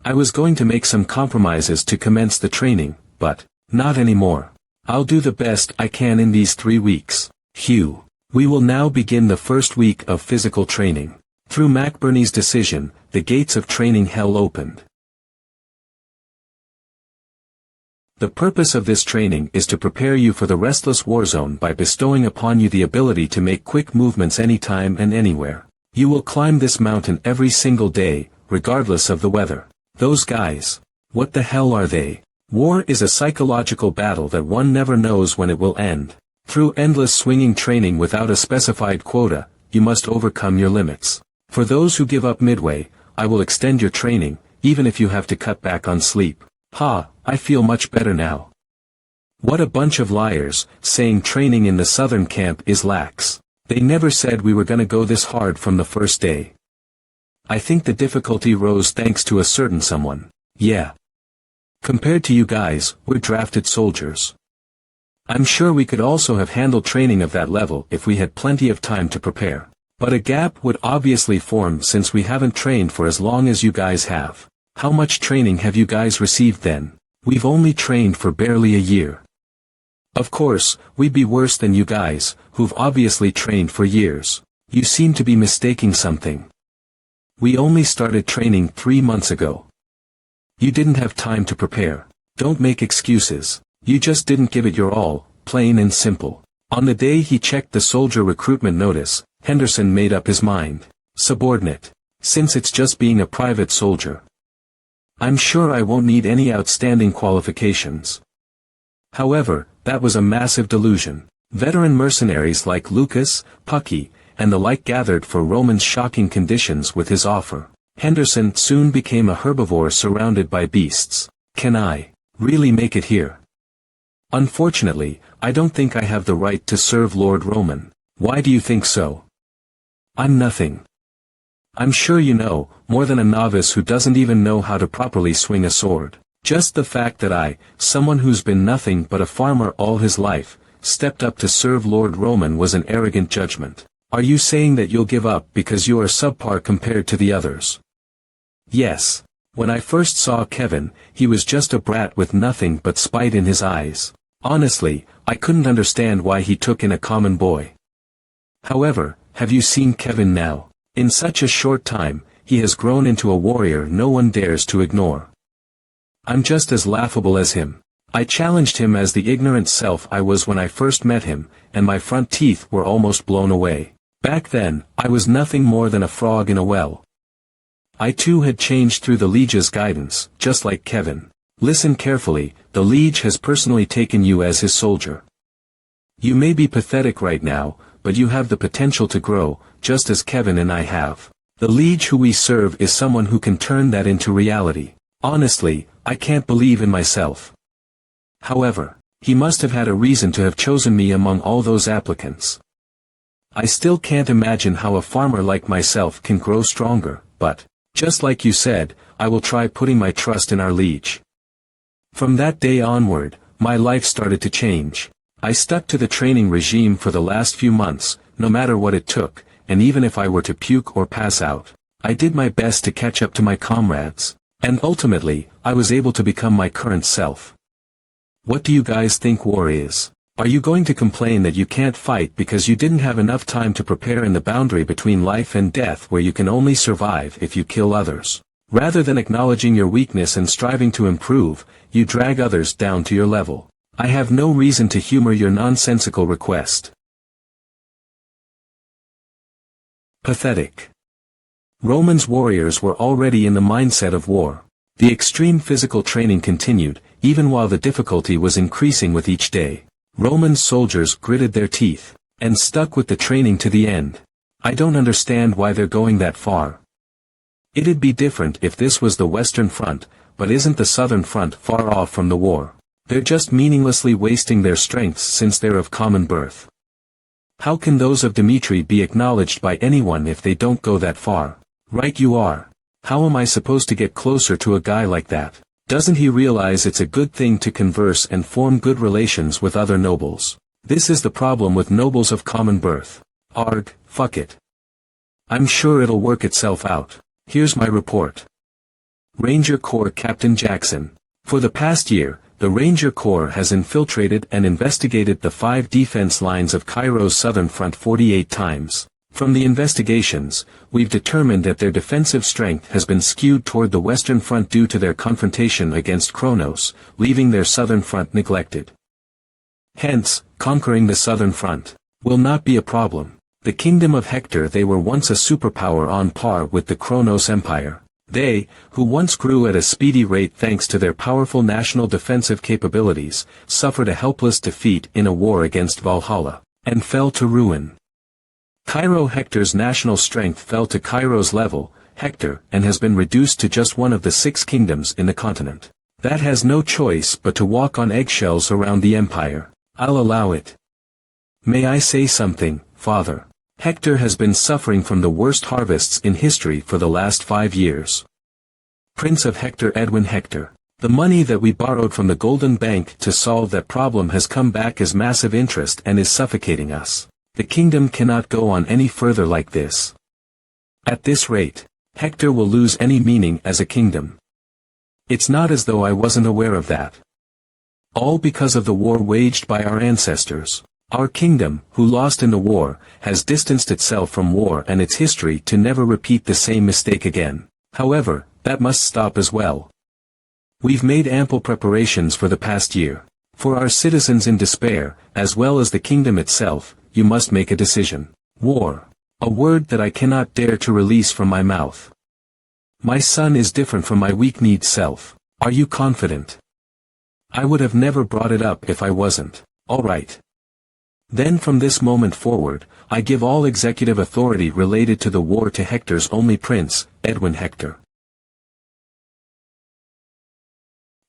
I was going to make some compromises to commence the training, but not anymore. I'll do the best I can in these 3 weeks. Hugh. We will now begin the first week of physical training. Through McBurney's decision, the gates of training hell opened. The purpose of this training is to prepare you for the restless war zone by bestowing upon you the ability to make quick movements anytime and anywhere. You will climb this mountain every single day, regardless of the weather. Those guys. What the hell are they? War is a psychological battle that one never knows when it will end. Through endless swinging training without a specified quota, you must overcome your limits. For those who give up midway, I will extend your training, even if you have to cut back on sleep. Ha, I feel much better now. What a bunch of liars, saying training in the Southern camp is lax. They never said we were gonna go this hard from the first day. I think the difficulty rose thanks to a certain someone. Yeah. Compared to you guys, we're drafted soldiers. I'm sure we could also have handled training of that level if we had plenty of time to prepare. But a gap would obviously form since we haven't trained for as long as you guys have. How much training have you guys received then? We've only trained for barely a year. Of course, we'd be worse than you guys, who've obviously trained for years. You seem to be mistaking something. We only started training 3 months ago. You didn't have time to prepare. Don't make excuses. You just didn't give it your all, plain and simple. On the day he checked the soldier recruitment notice, Henderson made up his mind. Subordinate. Since it's just being a private soldier. I'm sure I won't need any outstanding qualifications. However, that was a massive delusion. Veteran mercenaries like Lucas, Pucky, and the like gathered for Roman's shocking conditions with his offer. Henderson soon became a herbivore surrounded by beasts. Can I really make it here? Unfortunately, I don't think I have the right to serve Lord Roman. Why do you think so? I'm nothing. I'm sure you know, more than a novice who doesn't even know how to properly swing a sword. Just the fact that someone who's been nothing but a farmer all his life, stepped up to serve Lord Roman was an arrogant judgment. Are you saying that you'll give up because you are subpar compared to the others? Yes. When I first saw Kevin, he was just a brat with nothing but spite in his eyes. Honestly, I couldn't understand why he took in a common boy. However, have you seen Kevin now? In such a short time, he has grown into a warrior no one dares to ignore. I'm just as laughable as him. I challenged him as the ignorant self I was when I first met him, and my front teeth were almost blown away. Back then, I was nothing more than a frog in a well. I too had changed through the Liege's guidance, just like Kevin. Listen carefully, the Liege has personally taken you as his soldier. You may be pathetic right now, but you have the potential to grow, just as Kevin and I have. The Liege who we serve is someone who can turn that into reality. Honestly, I can't believe in myself. However, he must have had a reason to have chosen me among all those applicants. I still can't imagine how a farmer like myself can grow stronger, but, just like you said, I will try putting my trust in our Liege. From that day onward, my life started to change. I stuck to the training regime for the last few months, no matter what it took, and even if I were to puke or pass out, I did my best to catch up to my comrades, and ultimately, I was able to become my current self. What do you guys think war is? Are you going to complain that you can't fight because you didn't have enough time to prepare in the boundary between life and death where you can only survive if you kill others? Rather than acknowledging your weakness and striving to improve, you drag others down to your level. I have no reason to humor your nonsensical request. Pathetic. Romans' warriors were already in the mindset of war. The extreme physical training continued, even while the difficulty was increasing with each day. Roman soldiers gritted their teeth, and stuck with the training to the end. I don't understand why they're going that far. It'd be different if this was the Western Front, but isn't the Southern Front far off from the war? They're just meaninglessly wasting their strengths since they're of common birth. How can those of Dmitri be acknowledged by anyone if they don't go that far? Right you are. How am I supposed to get closer to a guy like that? Doesn't he realize it's a good thing to converse and form good relations with other nobles? This is the problem with nobles of common birth. Arg, fuck it. I'm sure it'll work itself out. Here's my report. Ranger Corps Captain Jackson. For the past year, the Ranger Corps has infiltrated and investigated the 5 defense lines of Cairo's southern front 48 times. From the investigations, we've determined that their defensive strength has been skewed toward the Western Front due to their confrontation against Kronos, leaving their Southern Front neglected. Hence, conquering the Southern Front will not be a problem. The Kingdom of Hector, they were once a superpower on par with the Kronos Empire. They, who once grew at a speedy rate thanks to their powerful national defensive capabilities, suffered a helpless defeat in a war against Valhalla, and fell to ruin. Cairo Hector's national strength fell to Cairo's level, Hector, and has been reduced to just one of the 6 kingdoms in the continent. That has no choice but to walk on eggshells around the empire. I'll allow it. May I say something, Father? Hector has been suffering from the worst harvests in history for the last 5 years. Prince of Hector Edwin Hector. The money that we borrowed from the Golden Bank to solve that problem has come back as massive interest and is suffocating us. The kingdom cannot go on any further like this. At this rate, Hector will lose any meaning as a kingdom. It's not as though I wasn't aware of that. All because of the war waged by our ancestors. Our kingdom, who lost in the war, has distanced itself from war and its history to never repeat the same mistake again. However, that must stop as well. We've made ample preparations for the past year. For our citizens in despair, as well as the kingdom itself, you must make a decision. War. A word that I cannot dare to release from my mouth. My son is different from my weak-kneed self. Are you confident? I would have never brought it up if I wasn't. All right. Then from this moment forward, I give all executive authority related to the war to Hector's only prince, Edwin Hector.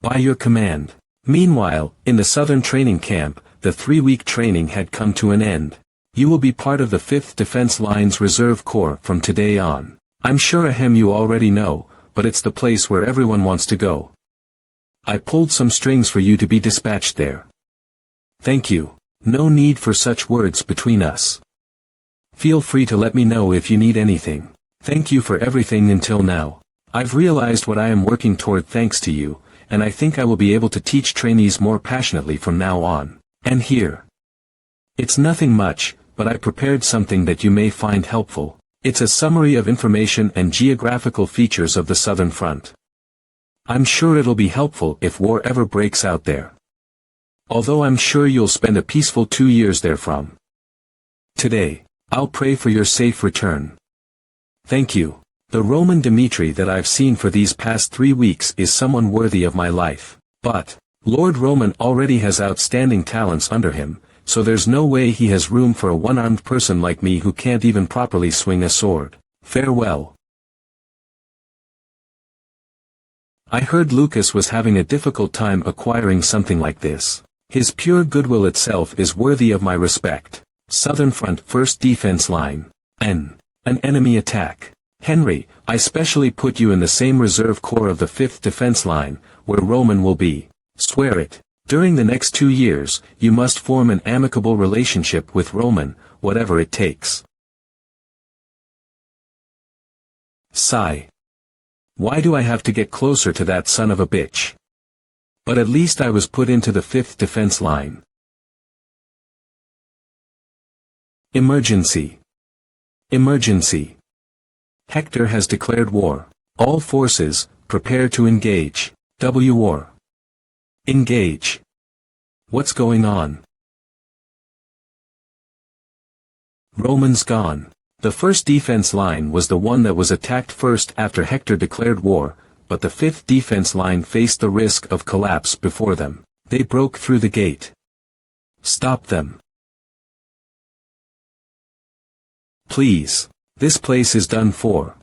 By your command. Meanwhile, in the southern training camp, the 3-week training had come to an end. You will be part of the 5th Defense Line's Reserve Corps from today on. I'm sure ahem you already know, but it's the place where everyone wants to go. I pulled some strings for you to be dispatched there. Thank you. No need for such words between us. Feel free to let me know if you need anything. Thank you for everything until now. I've realized what I am working toward thanks to you, and I think I will be able to teach trainees more passionately from now on. And here. It's nothing much, but I prepared something that you may find helpful. It's a summary of information and geographical features of the Southern Front. I'm sure it'll be helpful if war ever breaks out there. Although I'm sure you'll spend a peaceful 2 years there from today. I'll pray for your safe return. Thank you. The Roman Dmitri that I've seen for these past 3 weeks is someone worthy of my life. But Lord Roman already has outstanding talents under him, so there's no way he has room for a one-armed person like me who can't even properly swing a sword. Farewell. I heard Lucas was having a difficult time acquiring something like this. His pure goodwill itself is worthy of my respect. Southern Front 1st Defense Line. An enemy attack. Henry, I specially put you in the same reserve corps of the 5th Defense Line, where Roman will be. Swear it. During the next 2 years, you must form an amicable relationship with Roman, whatever it takes. Sigh. Why do I have to get closer to that son of a bitch? But at least I was put into the 5th Defense Line. Emergency. Emergency. Hector has declared war. All forces, prepare to engage. War. Engage. What's going on? Romans gone. The first defense line was the one that was attacked first after Hector declared war, but the fifth defense line faced the risk of collapse before them. They broke through the gate. Stop them. Please. This place is done for.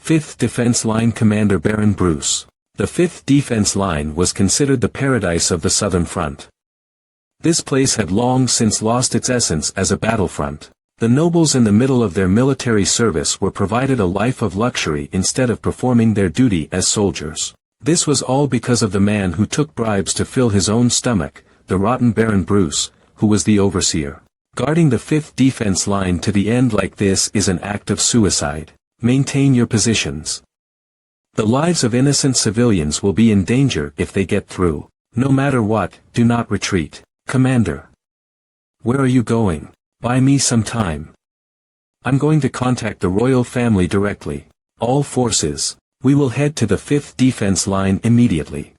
5th Defense Line Commander Baron Bruce. The 5th Defense Line was considered the paradise of the Southern Front. This place had long since lost its essence as a battlefront. The nobles in the middle of their military service were provided a life of luxury instead of performing their duty as soldiers. This was all because of the man who took bribes to fill his own stomach, the rotten Baron Bruce, who was the overseer. Guarding the 5th defense line to the end like this is an act of suicide. Maintain your positions. The lives of innocent civilians will be in danger if they get through. No matter what, do not retreat. Commander. Where are you going? Buy me some time. I'm going to contact the royal family directly. All forces. We will head to the 5th defense line immediately.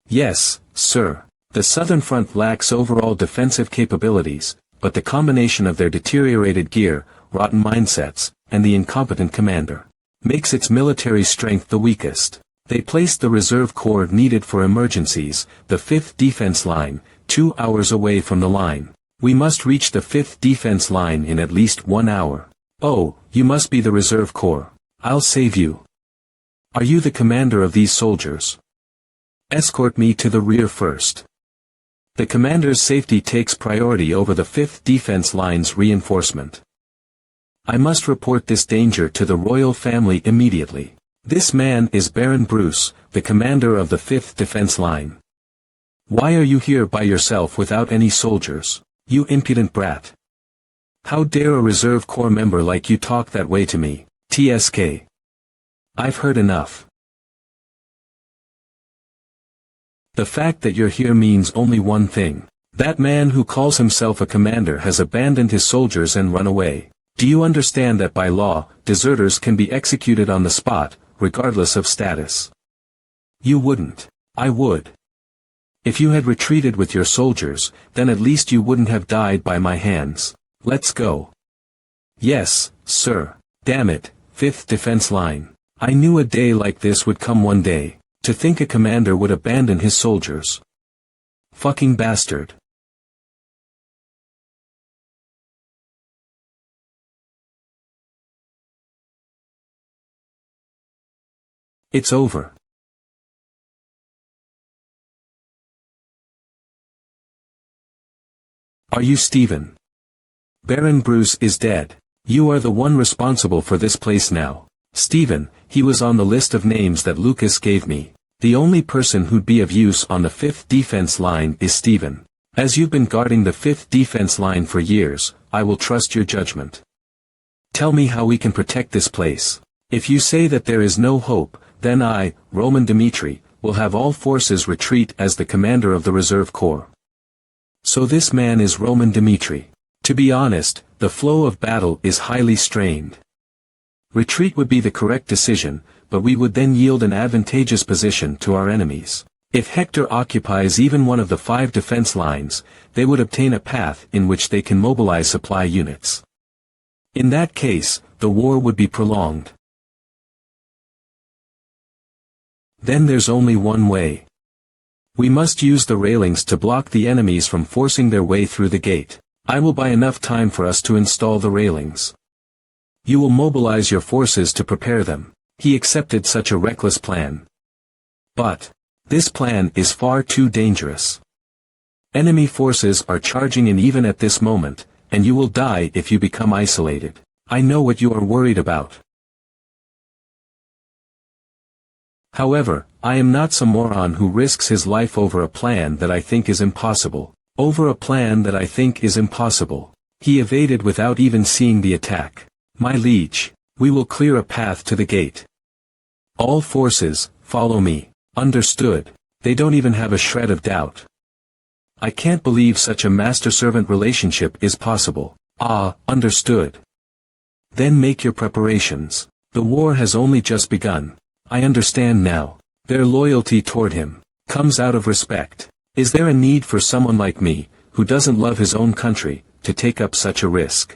Yes, sir. The Southern Front lacks overall defensive capabilities, but the combination of their deteriorated gear, rotten mindsets, and the incompetent commander makes its military strength the weakest. They placed the reserve corps needed for emergencies, the 5th defense line, 2 hours away from the line. We must reach the 5th defense line in at least 1 hour. Oh, you must be the reserve corps. I'll save you. Are you the commander of these soldiers? Escort me to the rear first. The commander's safety takes priority over the 5th defense line's reinforcement. I must report this danger to the royal family immediately. This man is Baron Bruce, the commander of the 5th defense line. Why are you here by yourself without any soldiers, you impudent brat? How dare a reserve corps member like you talk that way to me, TSK? I've heard enough. The fact that you're here means only one thing. That man who calls himself a commander has abandoned his soldiers and run away. Do you understand that by law, deserters can be executed on the spot, regardless of status? You wouldn't. I would. If you had retreated with your soldiers, then at least you wouldn't have died by my hands. Let's go. Yes, sir. Damn it, 5th defense line. I knew a day like this would come one day. To think a commander would abandon his soldiers. Fucking bastard. It's over. Are you Stephen? Baron Bruce is dead. You are the one responsible for this place now. Stephen, he was on the list of names that Lucas gave me. The only person who'd be of use on the 5th defense line is Stephen. As you've been guarding the 5th defense line for years, I will trust your judgment. Tell me how we can protect this place. If you say that there is no hope, then I, Roman Dmitri, will have all forces retreat as the commander of the reserve corps. So this man is Roman Dmitri. To be honest, the flow of battle is highly strained. Retreat would be the correct decision, but we would then yield an advantageous position to our enemies. If Hector occupies even one of the 5 defense lines, they would obtain a path in which they can mobilize supply units. In that case, the war would be prolonged. Then there's only one way. We must use the railings to block the enemies from forcing their way through the gate. I will buy enough time for us to install the railings. You will mobilize your forces to prepare them. He accepted such a reckless plan. But this plan is far too dangerous. Enemy forces are charging in even at this moment, and you will die if you become isolated. I know what you are worried about. However, I am not some moron who risks his life over a plan that I think is impossible. Over a plan that I think is impossible. He evaded without even seeing the attack. My liege, we will clear a path to the gate. All forces, follow me. Understood. They don't even have a shred of doubt. I can't believe such a master-servant relationship is possible. Ah, understood. Then make your preparations. The war has only just begun. I understand now. Their loyalty toward him comes out of respect. Is there a need for someone like me, who doesn't love his own country, to take up such a risk?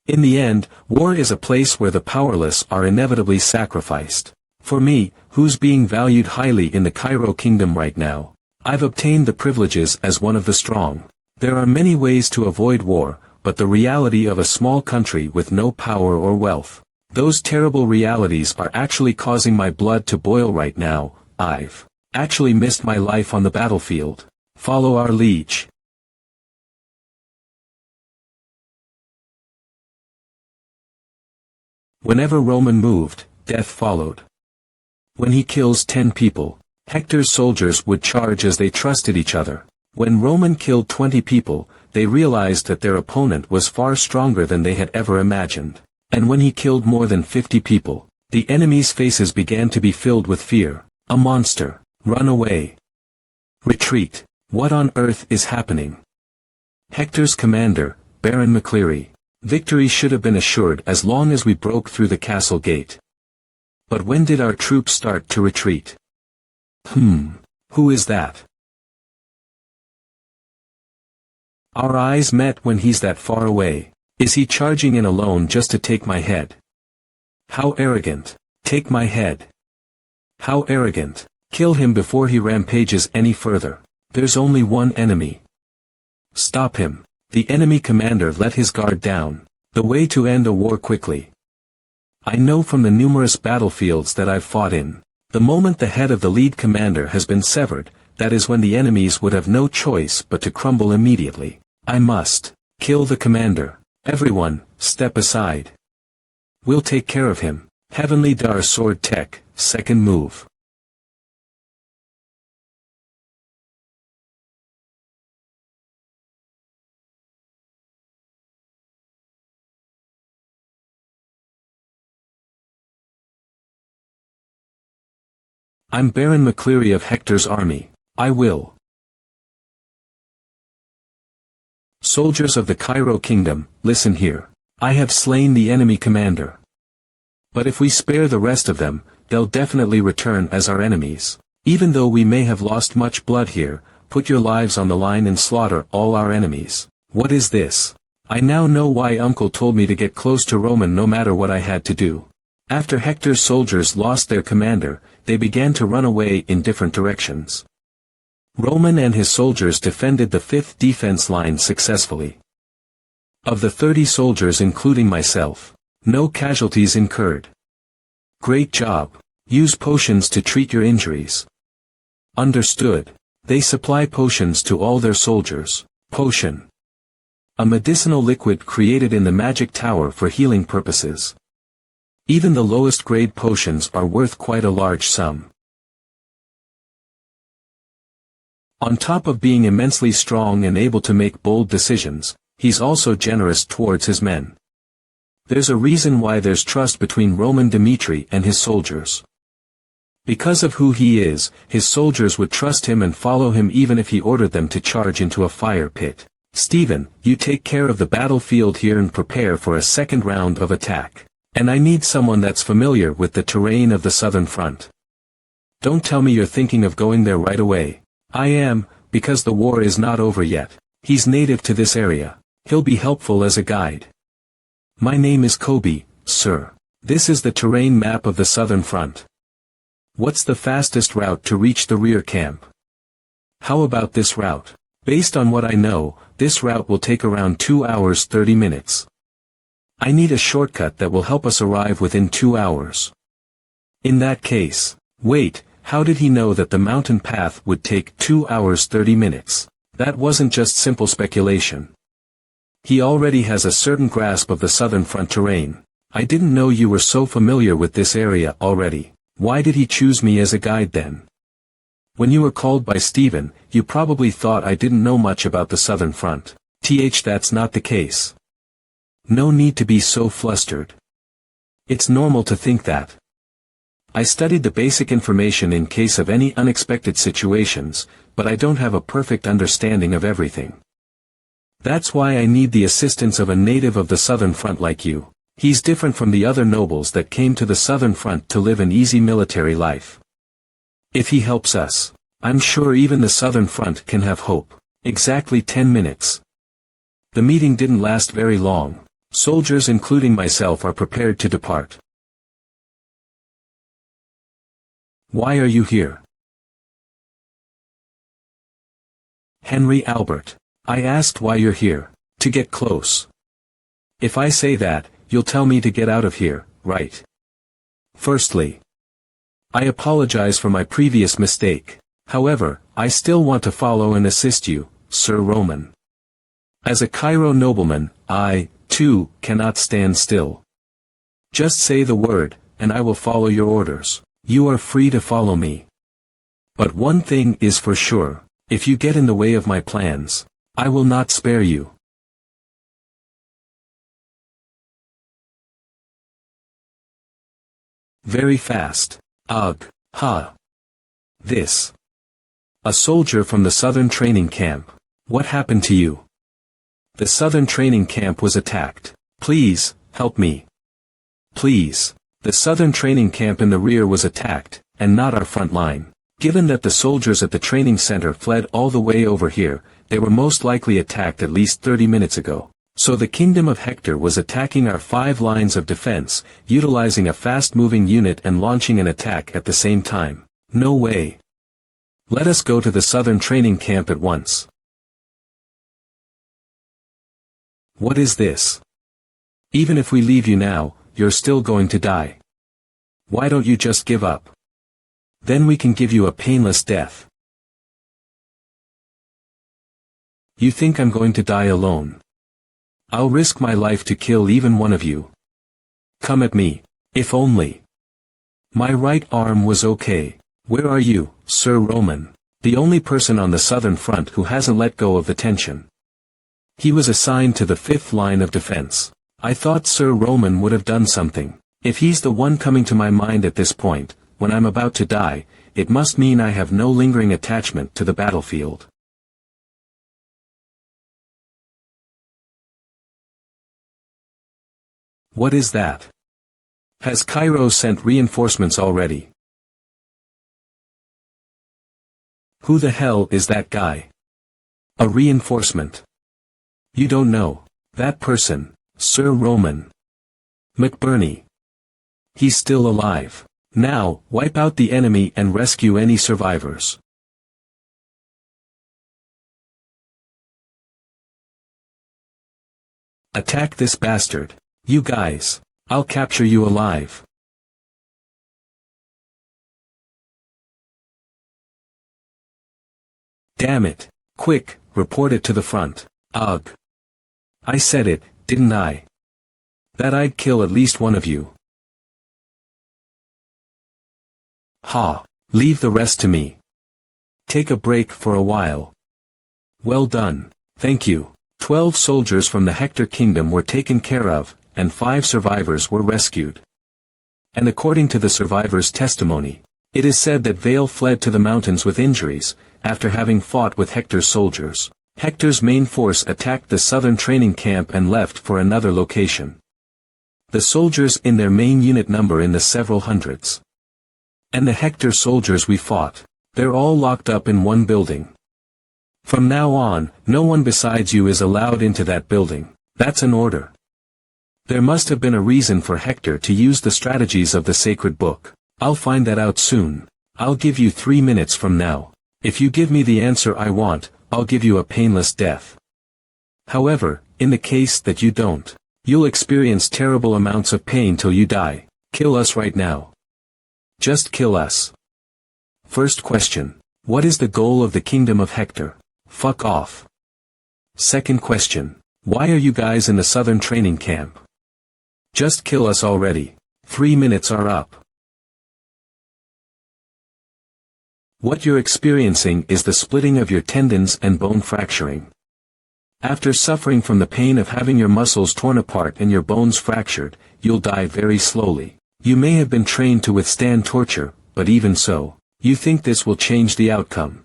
In the end, war is a place where the powerless are inevitably sacrificed. For me, who's being valued highly in the Cairo kingdom right now, I've obtained the privileges as one of the strong. There are many ways to avoid war, but the reality of a small country with no power or wealth, those terrible realities are actually causing my blood to boil right now. I've actually missed my life on the battlefield. Follow our liege. Whenever Roman moved, death followed. When he kills 10 people, Hector's soldiers would charge as they trusted each other. When Roman killed 20 people, they realized that their opponent was far stronger than they had ever imagined. And when he killed more than 50 people, the enemy's faces began to be filled with fear. A monster. Run away. Retreat. What on earth is happening? Hector's commander, Baron McCleary. Victory should have been assured as long as we broke through the castle gate. But when did our troops start to retreat? Who is that? Our eyes met when he's that far away. Is he charging in alone just to take my head? How arrogant. Take my head. How arrogant. Kill him before he rampages any further. There's only one enemy. Stop him. The enemy commander let his guard down. The way to end a war quickly. I know from the numerous battlefields that I've fought in, the moment the head of the lead commander has been severed, that is when the enemies would have no choice but to crumble immediately. I must kill the commander. Everyone, step aside. We'll take care of him. Heavenly Dar Sword Tech, second move. I'm Baron McCleary of Hector's army. I will. Soldiers of the Cairo kingdom, listen here. I have slain the enemy commander. But if we spare the rest of them, they'll definitely return as our enemies. Even though we may have lost much blood here, put your lives on the line and slaughter all our enemies. What is this? I now know why Uncle told me to get close to Roman no matter what I had to do. After Hector's soldiers lost their commander, they began to run away in different directions. Roman and his soldiers defended the 5th defense line successfully. Of the 30 soldiers including myself, no casualties incurred. Great job. Use potions to treat your injuries. Understood. They supply potions to all their soldiers. Potion. A medicinal liquid created in the magic tower for healing purposes. Even the lowest grade potions are worth quite a large sum. On top of being immensely strong and able to make bold decisions, he's also generous towards his men. There's a reason why there's trust between Roman Dimitri and his soldiers. Because of who he is, his soldiers would trust him and follow him even if he ordered them to charge into a fire pit. Stephen, you take care of the battlefield here and prepare for a second round of attack. And I need someone that's familiar with the terrain of the southern front. Don't tell me you're thinking of going there right away. I am, because the war is not over yet. He's native to this area. He'll be helpful as a guide. My name is Kobe, sir. This is the terrain map of the southern front. What's the fastest route to reach the rear camp? How about this route? Based on what I know, this route will take around 2 hours 30 minutes. I need a shortcut that will help us arrive within 2 hours. In that case, wait, how did he know that the mountain path would take 2 hours 30 minutes? That wasn't just simple speculation. He already has a certain grasp of the southern front terrain. I didn't know you were so familiar with this area already. Why did he choose me as a guide then? When you were called by Stephen, you probably thought I didn't know much about the southern front. That's not the case. No need to be so flustered. It's normal to think that. I studied the basic information in case of any unexpected situations, but I don't have a perfect understanding of everything. That's why I need the assistance of a native of the southern front like you. He's different from the other nobles that came to the southern front to live an easy military life. If he helps us, I'm sure even the southern front can have hope. Exactly 10 minutes. The meeting didn't last very long. Soldiers including myself are prepared to depart. Why are you here? Henry Albert. I asked why you're here. To get close. If I say that, you'll tell me to get out of here, right? Firstly, I apologize for my previous mistake. However, I still want to follow and assist you, Sir Roman. As a Cairo nobleman, I, too, cannot stand still. Just say the word, and I will follow your orders. You are free to follow me. But one thing is for sure, if you get in the way of my plans, I will not spare you. Very fast. Ugh. Ha. This. A soldier from the southern training camp. What happened to you? The southern training camp was attacked. Please, help me. Please. The southern training camp in the rear was attacked, and not our front line. Given that the soldiers at the training center fled all the way over here, they were most likely attacked at least 30 minutes ago. So the Kingdom of Hector was attacking our 5 lines of defense, utilizing a fast-moving unit and launching an attack at the same time. No way. Let us go to the southern training camp at once. What is this? Even if we leave you now, you're still going to die. Why don't you just give up? Then we can give you a painless death. You think I'm going to die alone? I'll risk my life to kill even one of you. Come at me, if only. My right arm was okay. Where are you, Sir Roman? The only person on the southern front who hasn't let go of the tension. He was assigned to the 5th line of defense. I thought Sir Roman would have done something. If he's the one coming to my mind at this point, when I'm about to die, it must mean I have no lingering attachment to the battlefield. What is that? Has Cairo sent reinforcements already? Who the hell is that guy? A reinforcement. You don't know. That person, Sir Roman. McBurney. He's still alive. Now, wipe out the enemy and rescue any survivors. Attack this bastard. You guys. I'll capture you alive. Damn it. Quick, report it to the front. Ugh. I said it, didn't I? That I'd kill at least one of you. Ha. Leave the rest to me. Take a break for a while. Well done. Thank you. 12 soldiers from the Hector Kingdom were taken care of, and 5 survivors were rescued. And according to the survivors' testimony, it is said that Vale fled to the mountains with injuries, after having fought with Hector's soldiers. Hector's main force attacked the southern training camp and left for another location. The soldiers in their main unit number in the several hundreds. And the Hector soldiers we fought, they're all locked up in one building. From now on, no one besides you is allowed into that building. That's an order. There must have been a reason for Hector to use the strategies of the sacred book. I'll find that out soon. I'll give you 3 minutes from now. If you give me the answer I want, I'll give you a painless death. However, in the case that you don't, you'll experience terrible amounts of pain till you die. Kill us right now. Just kill us. First question. What is the goal of the Kingdom of Hector? Fuck off. Second question. Why are you guys in the southern training camp? Just kill us already. 3 minutes are up. What you're experiencing is the splitting of your tendons and bone fracturing. After suffering from the pain of having your muscles torn apart and your bones fractured, you'll die very slowly. You may have been trained to withstand torture, but even so, you think this will change the outcome.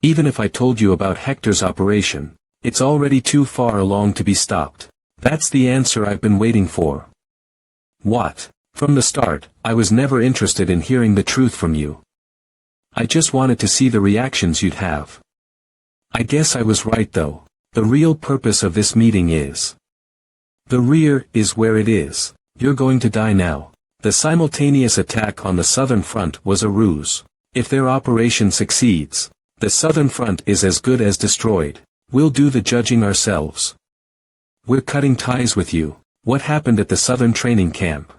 Even if I told you about Hector's operation, it's already too far along to be stopped. That's the answer I've been waiting for. What? From the start, I was never interested in hearing the truth from you. I just wanted to see the reactions you'd have. I guess I was right though. The real purpose of this meeting is. The rear is where it is. You're going to die now. The simultaneous attack on the southern front was a ruse. If their operation succeeds, the southern front is as good as destroyed. We'll do the judging ourselves. We're cutting ties with you. What happened at the southern training camp?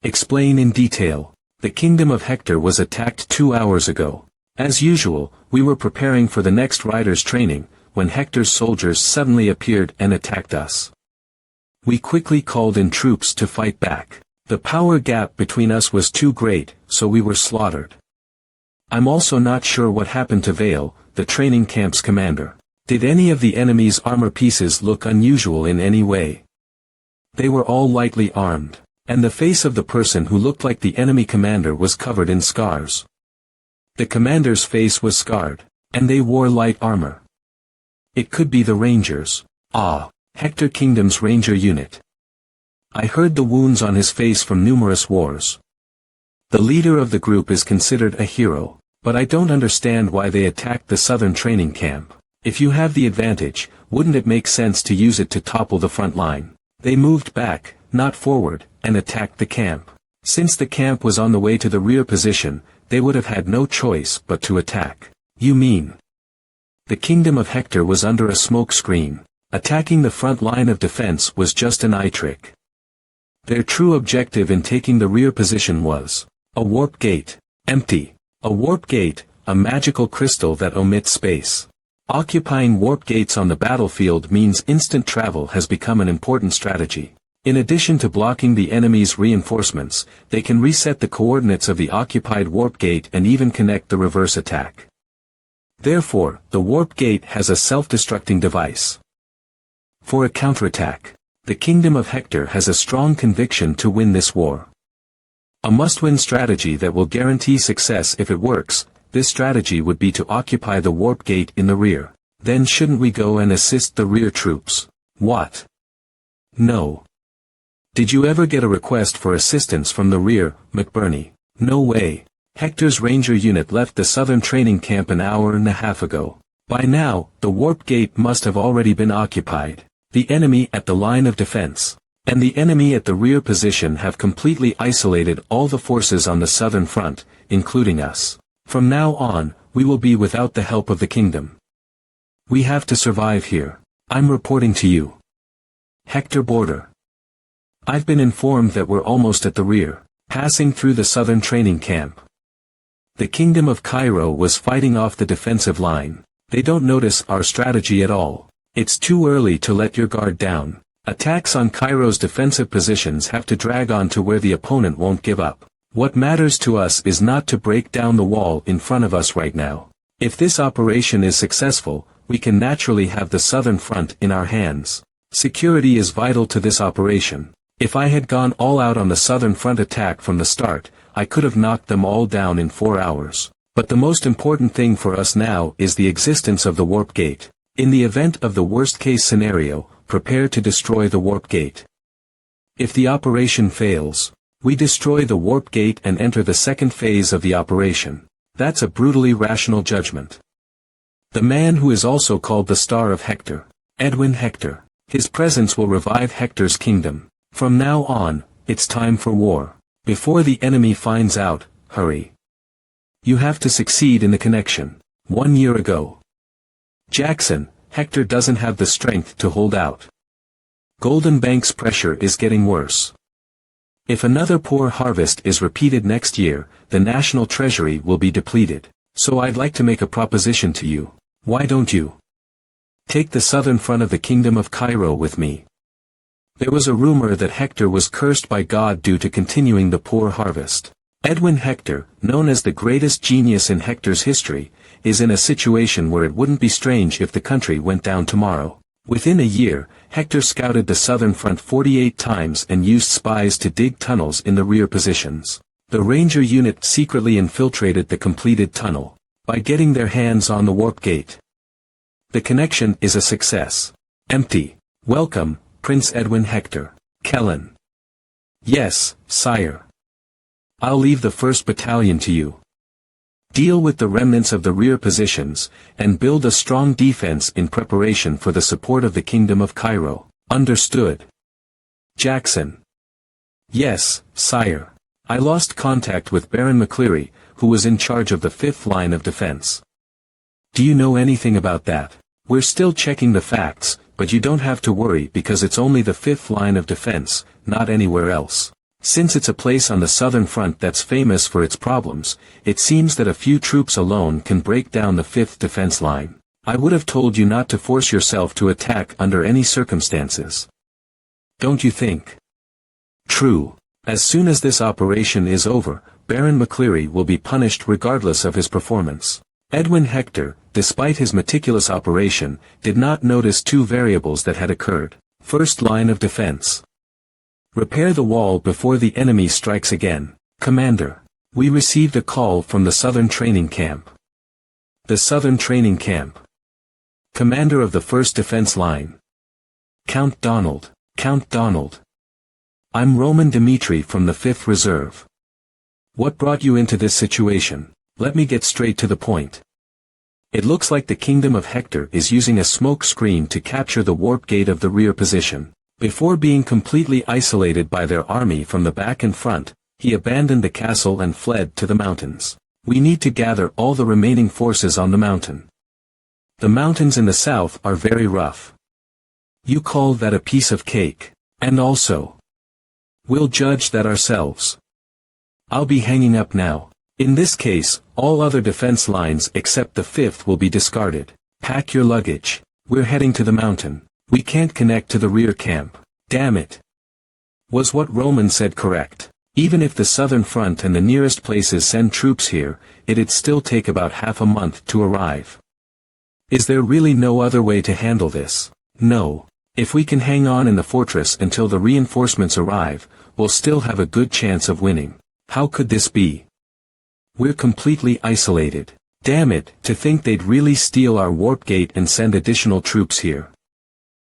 Explain in detail. The kingdom of Hector was attacked 2 hours ago. As usual, we were preparing for the next rider's training, when Hector's soldiers suddenly appeared and attacked us. We quickly called in troops to fight back. The power gap between us was too great, so we were slaughtered. I'm also not sure what happened to Vale, the training camp's commander. Did any of the enemy's armor pieces look unusual in any way? They were all lightly armed, and the face of the person who looked like the enemy commander was covered in scars. The commander's face was scarred, and they wore light armor. It could be the Rangers. Ah, Hector Kingdom's Ranger unit. I heard the wounds on his face from numerous wars. The leader of the group is considered a hero, but I don't understand why they attacked the southern training camp. If you have the advantage, wouldn't it make sense to use it to topple the front line? They moved back, not forward, and attacked the camp. Since the camp was on the way to the rear position, they would have had no choice but to attack. You mean? The kingdom of Hector was under a smoke screen. Attacking the front line of defense was just an eye trick. Their true objective in taking the rear position was a warp gate. Empty. A warp gate, a magical crystal that omits space. Occupying warp gates on the battlefield means instant travel has become an important strategy. In addition to blocking the enemy's reinforcements, they can reset the coordinates of the occupied warp gate and even connect the reverse attack. Therefore, the warp gate has a self-destructing device. For a counterattack, the Kingdom of Hector has a strong conviction to win this war. A must-win strategy that will guarantee success if it works. This strategy would be to occupy the warp gate in the rear. Then shouldn't we go and assist the rear troops? What? No. Did you ever get a request for assistance from the rear, McBurney? No way. Hector's Ranger unit left the southern training camp an hour and a half ago. By now, the warp gate must have already been occupied. The enemy at the line of defense, and the enemy at the rear position have completely isolated all the forces on the southern front, including us. From now on, we will be without the help of the kingdom. We have to survive here. I'm reporting to you. Hector Border. I've been informed that we're almost at the rear, passing through the southern training camp. The Kingdom of Cairo was fighting off the defensive line. They don't notice our strategy at all. It's too early to let your guard down. Attacks on Cairo's defensive positions have to drag on to where the opponent won't give up. What matters to us is not to break down the wall in front of us right now. If this operation is successful, we can naturally have the southern front in our hands. Security is vital to this operation. If I had gone all out on the southern front attack from the start, I could have knocked them all down in 4 hours. But the most important thing for us now is the existence of the warp gate. In the event of the worst-case scenario, prepare to destroy the warp gate. If the operation fails, we destroy the warp gate and enter the second phase of the operation. That's a brutally rational judgment. The man who is also called the Star of Hector, Edwin Hector. His presence will revive Hector's kingdom. From now on, it's time for war. Before the enemy finds out, hurry. You have to succeed in the connection. 1 year ago. Jackson, Hector doesn't have the strength to hold out. Golden Bank's pressure is getting worse. If another poor harvest is repeated next year, the national treasury will be depleted. So I'd like to make a proposition to you. Why don't you take the southern front of the Kingdom of Cairo with me? There was a rumor that Hector was cursed by God due to continuing the poor harvest. Edwin Hector, known as the greatest genius in Hector's history, is in a situation where it wouldn't be strange if the country went down tomorrow. Within a year, Hector scouted the southern front 48 times and used spies to dig tunnels in the rear positions. The Ranger unit secretly infiltrated the completed tunnel by getting their hands on the warp gate. The connection is a success. Empty. Welcome, Prince Edwin Hector. Kellen. Yes, sire. I'll leave the 1st Battalion to you. Deal with the remnants of the rear positions, and build a strong defense in preparation for the support of the Kingdom of Cairo. Understood. Jackson. Yes, sire. I lost contact with Baron McCleary, who was in charge of the 5th line of defense. Do you know anything about that? We're still checking the facts, but you don't have to worry because it's only the 5th line of defense, not anywhere else. Since it's a place on the southern front that's famous for its problems, it seems that a few troops alone can break down the 5th defense line. I would have told you not to force yourself to attack under any circumstances. Don't you think? True. As soon as this operation is over, Baron McCleary will be punished regardless of his performance. Edwin Hector, despite his meticulous operation, did not notice 2 variables that had occurred. First line of defense. Repair the wall before the enemy strikes again. Commander. We received a call from the Southern Training Camp. The Southern Training Camp. Commander of the 1st Defense Line. Count Donald. Count Donald. I'm Roman Dmitri from the 5th Reserve. What brought you into this situation? Let me get straight to the point. It looks like the Kingdom of Hector is using a smoke screen to capture the warp gate of the rear position. Before being completely isolated by their army from the back and front, he abandoned the castle and fled to the mountains. We need to gather all the remaining forces on the mountain. The mountains in the south are very rough. You call that a piece of cake. And also, we'll judge that ourselves. I'll be hanging up now. In this case, all other defense lines except the 5th will be discarded. Pack your luggage. We're heading to the mountain. We can't connect to the rear camp. Damn it. Was what Roman said correct? Even if the southern front and the nearest places send troops here, it'd still take about half a month to arrive. Is there really no other way to handle this? No. If we can hang on in the fortress until the reinforcements arrive, we'll still have a good chance of winning. How could this be? We're completely isolated. Damn it, to think they'd really steal our warp gate and send additional troops here.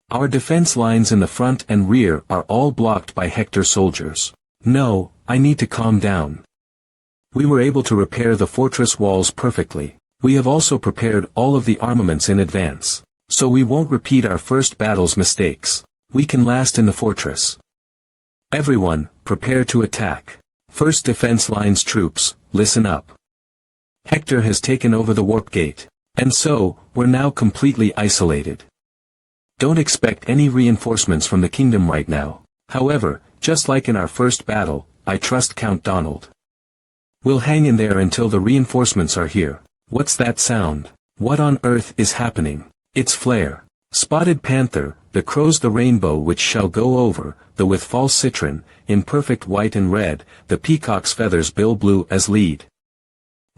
Our defense lines in the front and rear are all blocked by Hector soldiers. No, I need to calm down. We were able to repair the fortress walls perfectly. We have also prepared all of the armaments in advance. So we won't repeat our first battle's mistakes. We can last in the fortress. Everyone, prepare to attack. 1st Defense Line's troops, listen up. Hector has taken over the warp gate. And so, we're now completely isolated. Don't expect any reinforcements from the kingdom right now. However, just like in our first battle, I trust Count Donald. We'll hang in there until the reinforcements are here. What's that sound? What on earth is happening? It's Flare. Spotted Panther, the crow's the rainbow which shall go over, the with false citron, in perfect white and red, the peacock's feathers bill blue as lead.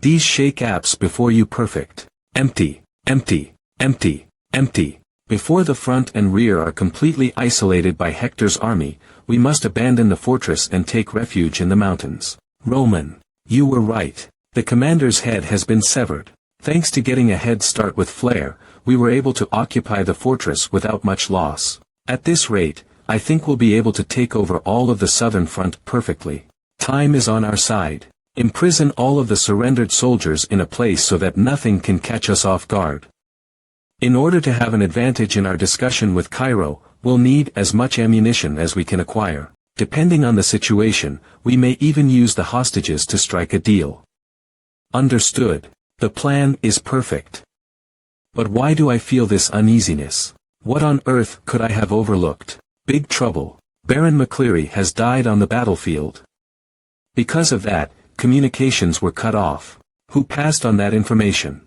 These shake apps before you perfect. Empty, empty, empty, empty. Before the front and rear are completely isolated by Hector's army, we must abandon the fortress and take refuge in the mountains. Roman, you were right. The commander's head has been severed. Thanks to getting a head start with Flare, we were able to occupy the fortress without much loss. At this rate, I think we'll be able to take over all of the southern front perfectly. Time is on our side. Imprison all of the surrendered soldiers in a place so that nothing can catch us off guard. In order to have an advantage in our discussion with Cairo, we'll need as much ammunition as we can acquire. Depending on the situation, we may even use the hostages to strike a deal. Understood. The plan is perfect. But why do I feel this uneasiness? What on earth could I have overlooked? Big trouble. Baron McCleary has died on the battlefield. Because of that, communications were cut off. Who passed on that information?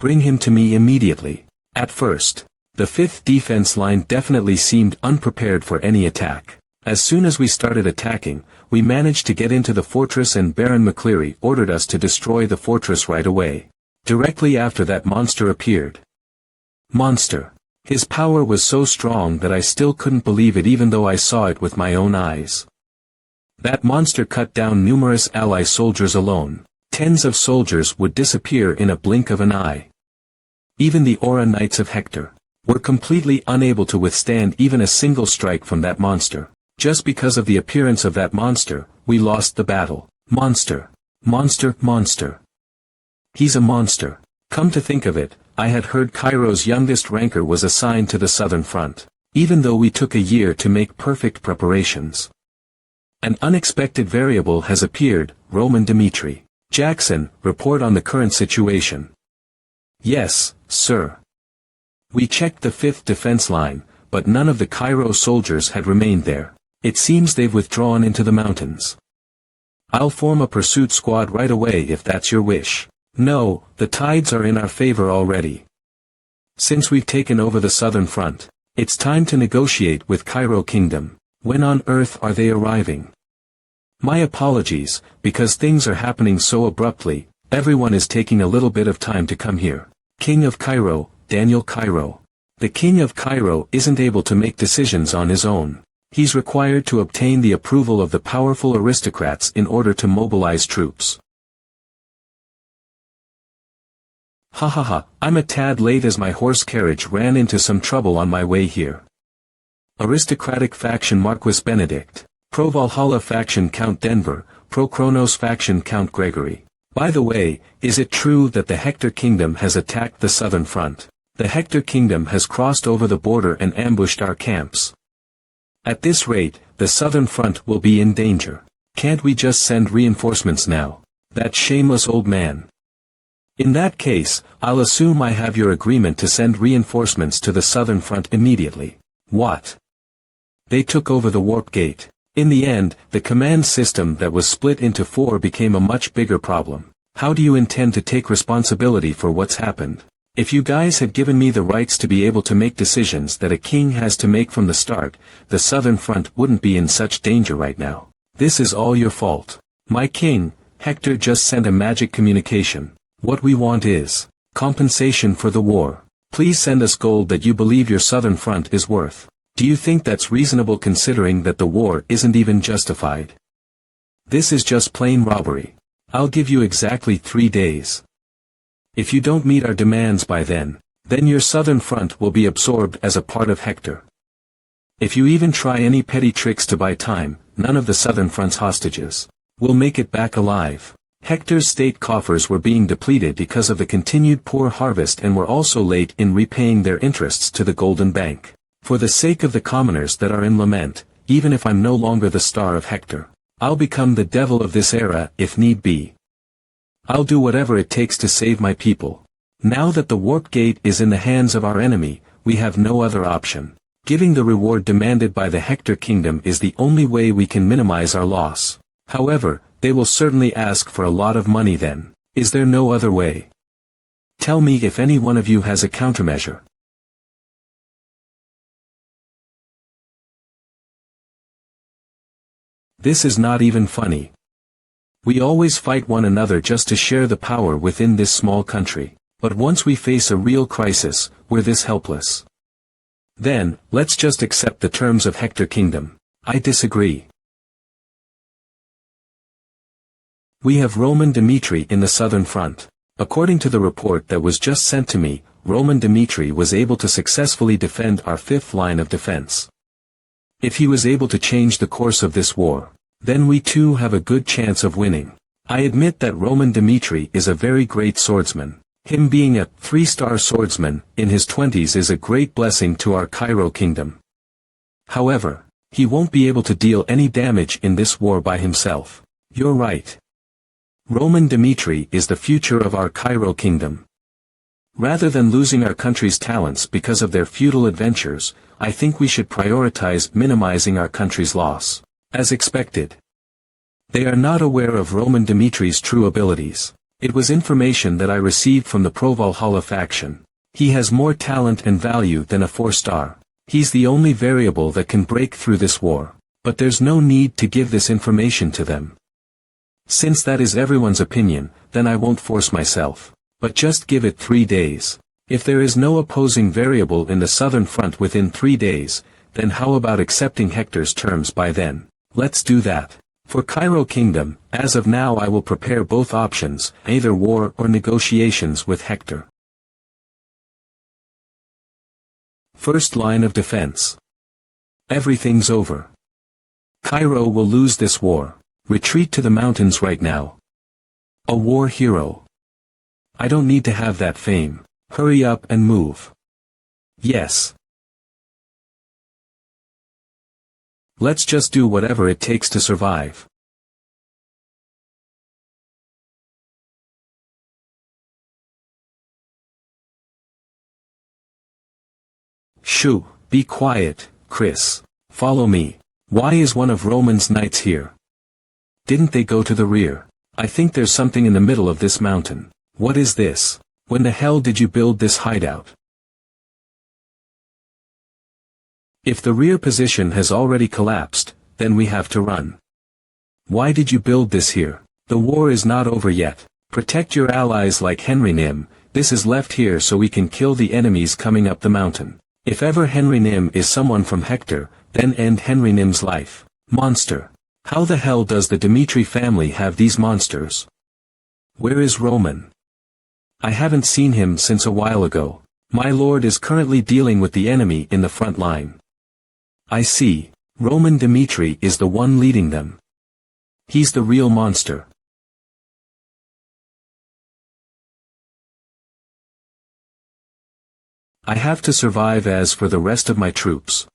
Bring him to me immediately. At first, the 5th defense line definitely seemed unprepared for any attack. As soon as we started attacking, we managed to get into the fortress and Baron McCleary ordered us to destroy the fortress right away. Directly after that monster appeared. Monster. His power was so strong that I still couldn't believe it even though I saw it with my own eyes. That monster cut down numerous ally soldiers alone. Tens of soldiers would disappear in a blink of an eye. Even the Aura Knights of Hector were completely unable to withstand even a single strike from that monster. Just because of the appearance of that monster, we lost the battle. Monster. Monster, monster. He's a monster. Come to think of it, I had heard Cairo's youngest ranker was assigned to the southern front, even though we took a year to make perfect preparations. An unexpected variable has appeared, Roman Dimitri. Jackson, report on the current situation. Yes, sir. We checked the 5th defense line, but none of the Cairo soldiers had remained there. It seems they've withdrawn into the mountains. I'll form a pursuit squad right away if that's your wish. No, the tides are in our favor already. Since we've taken over the southern front, it's time to negotiate with Cairo Kingdom. When on earth are they arriving? My apologies, because things are happening so abruptly, everyone is taking a little bit of time to come here. King of Cairo, Daniel Cairo. The King of Cairo isn't able to make decisions on his own. He's required to obtain the approval of the powerful aristocrats in order to mobilize troops. Ha ha ha, I'm a tad late as my horse carriage ran into some trouble on my way here. Aristocratic faction Marquis Benedict. Pro Valhalla faction Count Denver, Pro Kronos faction Count Gregory. By the way, is it true that the Hector Kingdom has attacked the southern front? The Hector Kingdom has crossed over the border and ambushed our camps. At this rate, the southern front will be in danger. Can't we just send reinforcements now? That shameless old man. In that case, I'll assume I have your agreement to send reinforcements to the southern front immediately. What? They took over the warp gate. In the end, the command system that was split into 4 became a much bigger problem. How do you intend to take responsibility for what's happened? If you guys had given me the rights to be able to make decisions that a king has to make from the start, the southern front wouldn't be in such danger right now. This is all your fault. My king, Hector just sent a magic communication. What we want is compensation for the war. Please send us gold that you believe your southern front is worth. Do you think that's reasonable considering that the war isn't even justified? This is just plain robbery. I'll give you exactly 3 days. If you don't meet our demands by then your southern front will be absorbed as a part of Hector. If you even try any petty tricks to buy time, none of the southern front's hostages will make it back alive. Hector's state coffers were being depleted because of the continued poor harvest and were also late in repaying their interests to the Golden Bank. For the sake of the commoners that are in lament, even if I'm no longer the star of Hector, I'll become the devil of this era if need be. I'll do whatever it takes to save my people. Now that the warp gate is in the hands of our enemy, we have no other option. Giving the reward demanded by the Hector Kingdom is the only way we can minimize our loss. However, they will certainly ask for a lot of money then. Is there no other way? Tell me if any one of you has a countermeasure. This is not even funny. We always fight one another just to share the power within this small country. But once we face a real crisis, we're this helpless. Then, let's just accept the terms of Hector Kingdom. I disagree. We have Roman Dimitri in the southern front. According to the report that was just sent to me, Roman Dimitri was able to successfully defend our 5th line of defense. If he was able to change the course of this war, then we too have a good chance of winning. I admit that Roman Dimitri is a very great swordsman. Him being a 3-star swordsman in his 20s is a great blessing to our Cairo Kingdom. However, he won't be able to deal any damage in this war by himself. You're right. Roman Dimitri is the future of our Cairo Kingdom. Rather than losing our country's talents because of their futile adventures, I think we should prioritize minimizing our country's loss. As expected. They are not aware of Roman Dimitri's true abilities. It was information that I received from the Pro-Valhalla faction. He has more talent and value than a 4-star. He's the only variable that can break through this war. But there's no need to give this information to them. Since that is everyone's opinion, then I won't force myself. But just give it 3 days. If there is no opposing variable in the southern front within 3 days, then how about accepting Hector's terms by then? Let's do that. For Cairo Kingdom, as of now I will prepare both options, either war or negotiations with Hector. First line of defense. Everything's over. Cairo will lose this war. Retreat to the mountains right now. A war hero. I don't need to have that fame. Hurry up and move. Yes. Let's just do whatever it takes to survive. Shoo, be quiet, Chris. Follow me. Why is one of Roman's knights here? Didn't they go to the rear? I think there's something in the middle of this mountain. What is this? When the hell did you build this hideout? If the rear position has already collapsed, then we have to run. Why did you build this here? The war is not over yet. Protect your allies like Henry Nim. This is left here so we can kill the enemies coming up the mountain. If ever Henry Nim is someone from Hector, then end Henry Nim's life. Monster. How the hell does the Dimitri family have these monsters? Where is Roman? I haven't seen him since a while ago. My lord is currently dealing with the enemy in the front line. I see. Roman Dimitri is the one leading them. He's the real monster. I have to survive as for the rest of my troops.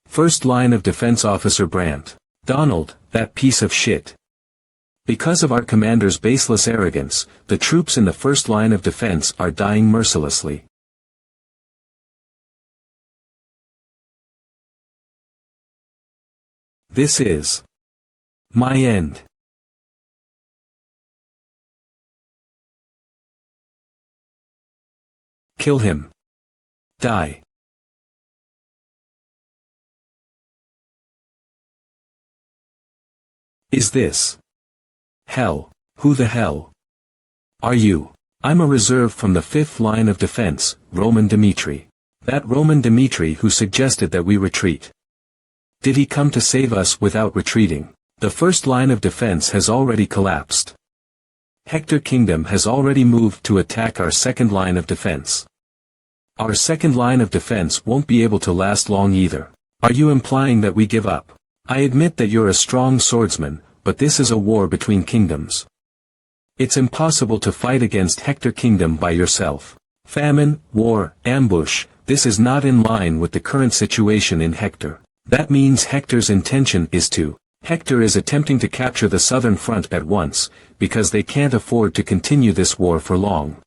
First line of defense Officer Brandt. Donald, that piece of shit. Because of our commander's baseless arrogance, the troops in the first line of defense are dying mercilessly. This is my end. Kill him. Die. Is this hell? Who the hell are you? I'm a reserve from the fifth line of defense, Roman Dimitri. That Roman Dimitri who suggested that we retreat. Did he come to save us without retreating? The first line of defense has already collapsed. Hector Kingdom has already moved to attack our second line of defense. Our second line of defense won't be able to last long either. Are you implying that we give up? I admit that you're a strong swordsman, but this is a war between kingdoms. It's impossible to fight against Hector Kingdom by yourself. Famine, war, ambush, this is not in line with the current situation in Hector. That means Hector's intention is to. Hector is attempting to capture the southern front at once, because they can't afford to continue this war for long.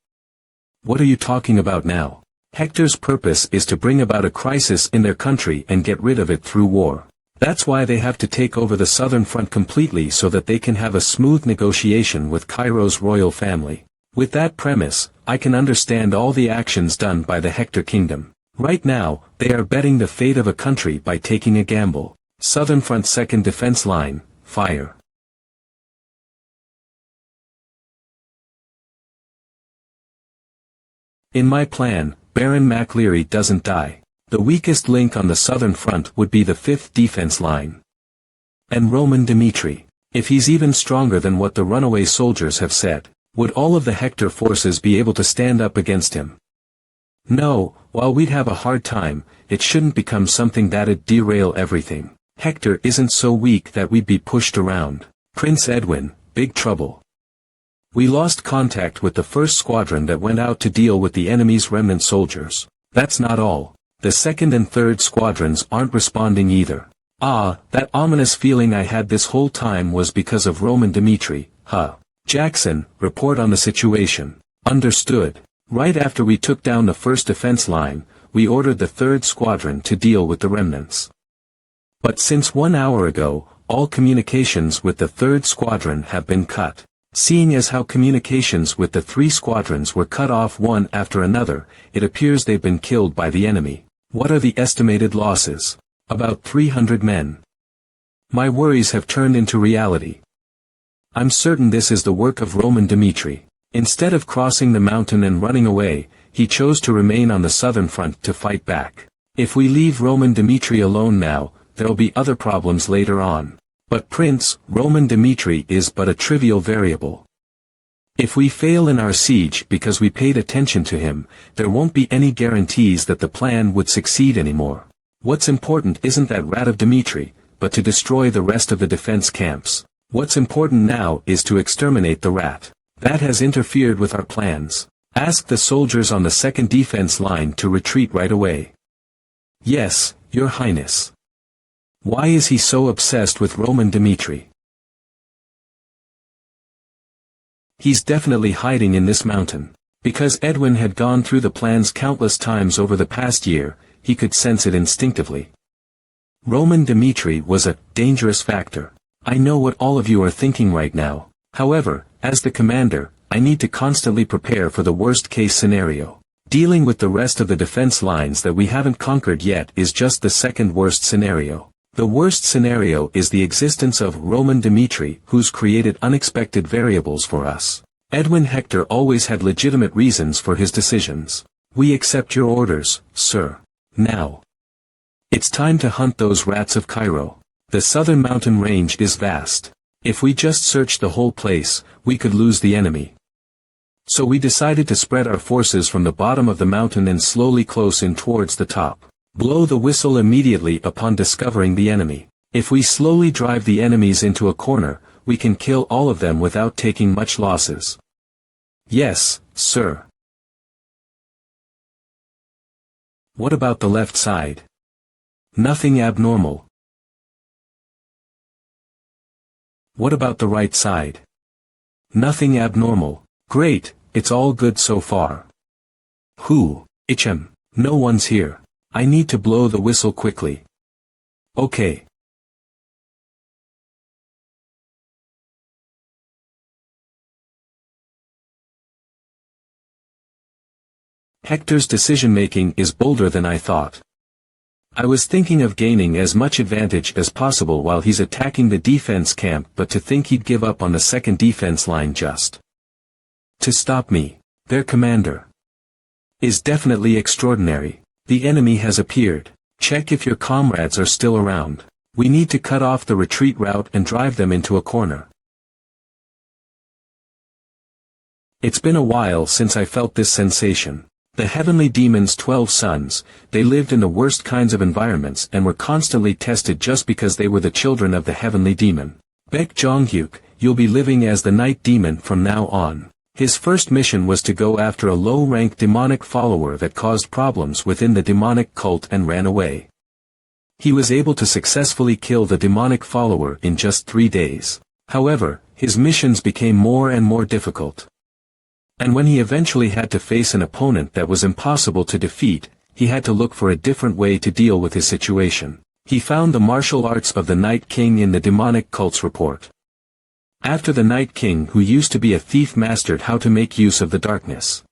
What are you talking about now? Hector's purpose is to bring about a crisis in their country and get rid of it through war. That's why they have to take over the southern front completely so that they can have a smooth negotiation with Cairo's royal family. With that premise, I can understand all the actions done by the Hector Kingdom. Right now, they are betting the fate of a country by taking a gamble. Southern front second defense line, fire. In my plan, Baron MacLeary doesn't die. The weakest link on the southern front would be the fifth defense line. And Roman Dimitri. If he's even stronger than what the runaway soldiers have said, would all of the Hector forces be able to stand up against him? No, while we'd have a hard time, it shouldn't become something that'd derail everything. Hector isn't so weak that we'd be pushed around. Prince Edwin, big trouble. We lost contact with the first squadron that went out to deal with the enemy's remnant soldiers. That's not all. The second and third squadrons aren't responding either. Ah, that ominous feeling I had this whole time was because of Roman Dimitri, huh? Jackson, report on the situation. Understood. Right after we took down the first defense line, we ordered the third squadron to deal with the remnants. But since 1 hour ago, all communications with the third squadron have been cut. Seeing as how communications with the three squadrons were cut off one after another, it appears they've been killed by the enemy. What are the estimated losses? About 300 men. My worries have turned into reality. I'm certain this is the work of Roman Dimitri. Instead of crossing the mountain and running away, he chose to remain on the southern front to fight back. If we leave Roman Dimitri alone now, there'll be other problems later on. But Prince Roman Dimitri is but a trivial variable. If we fail in our siege because we paid attention to him, there won't be any guarantees that the plan would succeed anymore. What's important isn't that rat of Dimitri, but to destroy the rest of the defense camps. What's important now is to exterminate the rat. That has interfered with our plans. Ask the soldiers on the second defense line to retreat right away. Yes, Your Highness. Why is he so obsessed with Roman Dmitri? He's definitely hiding in this mountain. Because Edwin had gone through the plans countless times over the past year, he could sense it instinctively. Roman Dmitri was a dangerous factor. I know what all of you are thinking right now. However, as the commander, I need to constantly prepare for the worst-case scenario. Dealing with the rest of the defense lines that we haven't conquered yet is just the second worst scenario. The worst scenario is the existence of Roman Dmitri, who's created unexpected variables for us. Edwin Hector always had legitimate reasons for his decisions. We accept your orders, sir. Now. It's time to hunt those rats of Cairo. The southern mountain range is vast. If we just searched the whole place, we could lose the enemy. So we decided to spread our forces from the bottom of the mountain and slowly close in towards the top. Blow the whistle immediately upon discovering the enemy. If we slowly drive the enemies into a corner, we can kill all of them without taking much losses. Yes, sir. What about the left side? Nothing abnormal. What about the right side? Nothing abnormal. Great, it's all good so far. Who? Ichem. No one's here. I need to blow the whistle quickly. Okay. Hector's decision-making is bolder than I thought. I was thinking of gaining as much advantage as possible while he's attacking the defense camp, but to think he'd give up on the second defense line just to stop me, their commander, is definitely extraordinary. The enemy has appeared. Check if your comrades are still around. We need to cut off the retreat route and drive them into a corner. It's been a while since I felt this sensation. The heavenly demon's 12 sons, they lived in the worst kinds of environments and were constantly tested just because they were the children of the heavenly demon. Baek Jong-hyuk, you'll be living as the night demon from now on. His first mission was to go after a low-rank demonic follower that caused problems within the demonic cult and ran away. He was able to successfully kill the demonic follower in just 3 days. However, his missions became more and more difficult. And when he eventually had to face an opponent that was impossible to defeat, he had to look for a different way to deal with his situation. He found the martial arts of the Night King in the demonic cult's report. After the Night King, who used to be a thief, mastered how to make use of the darkness,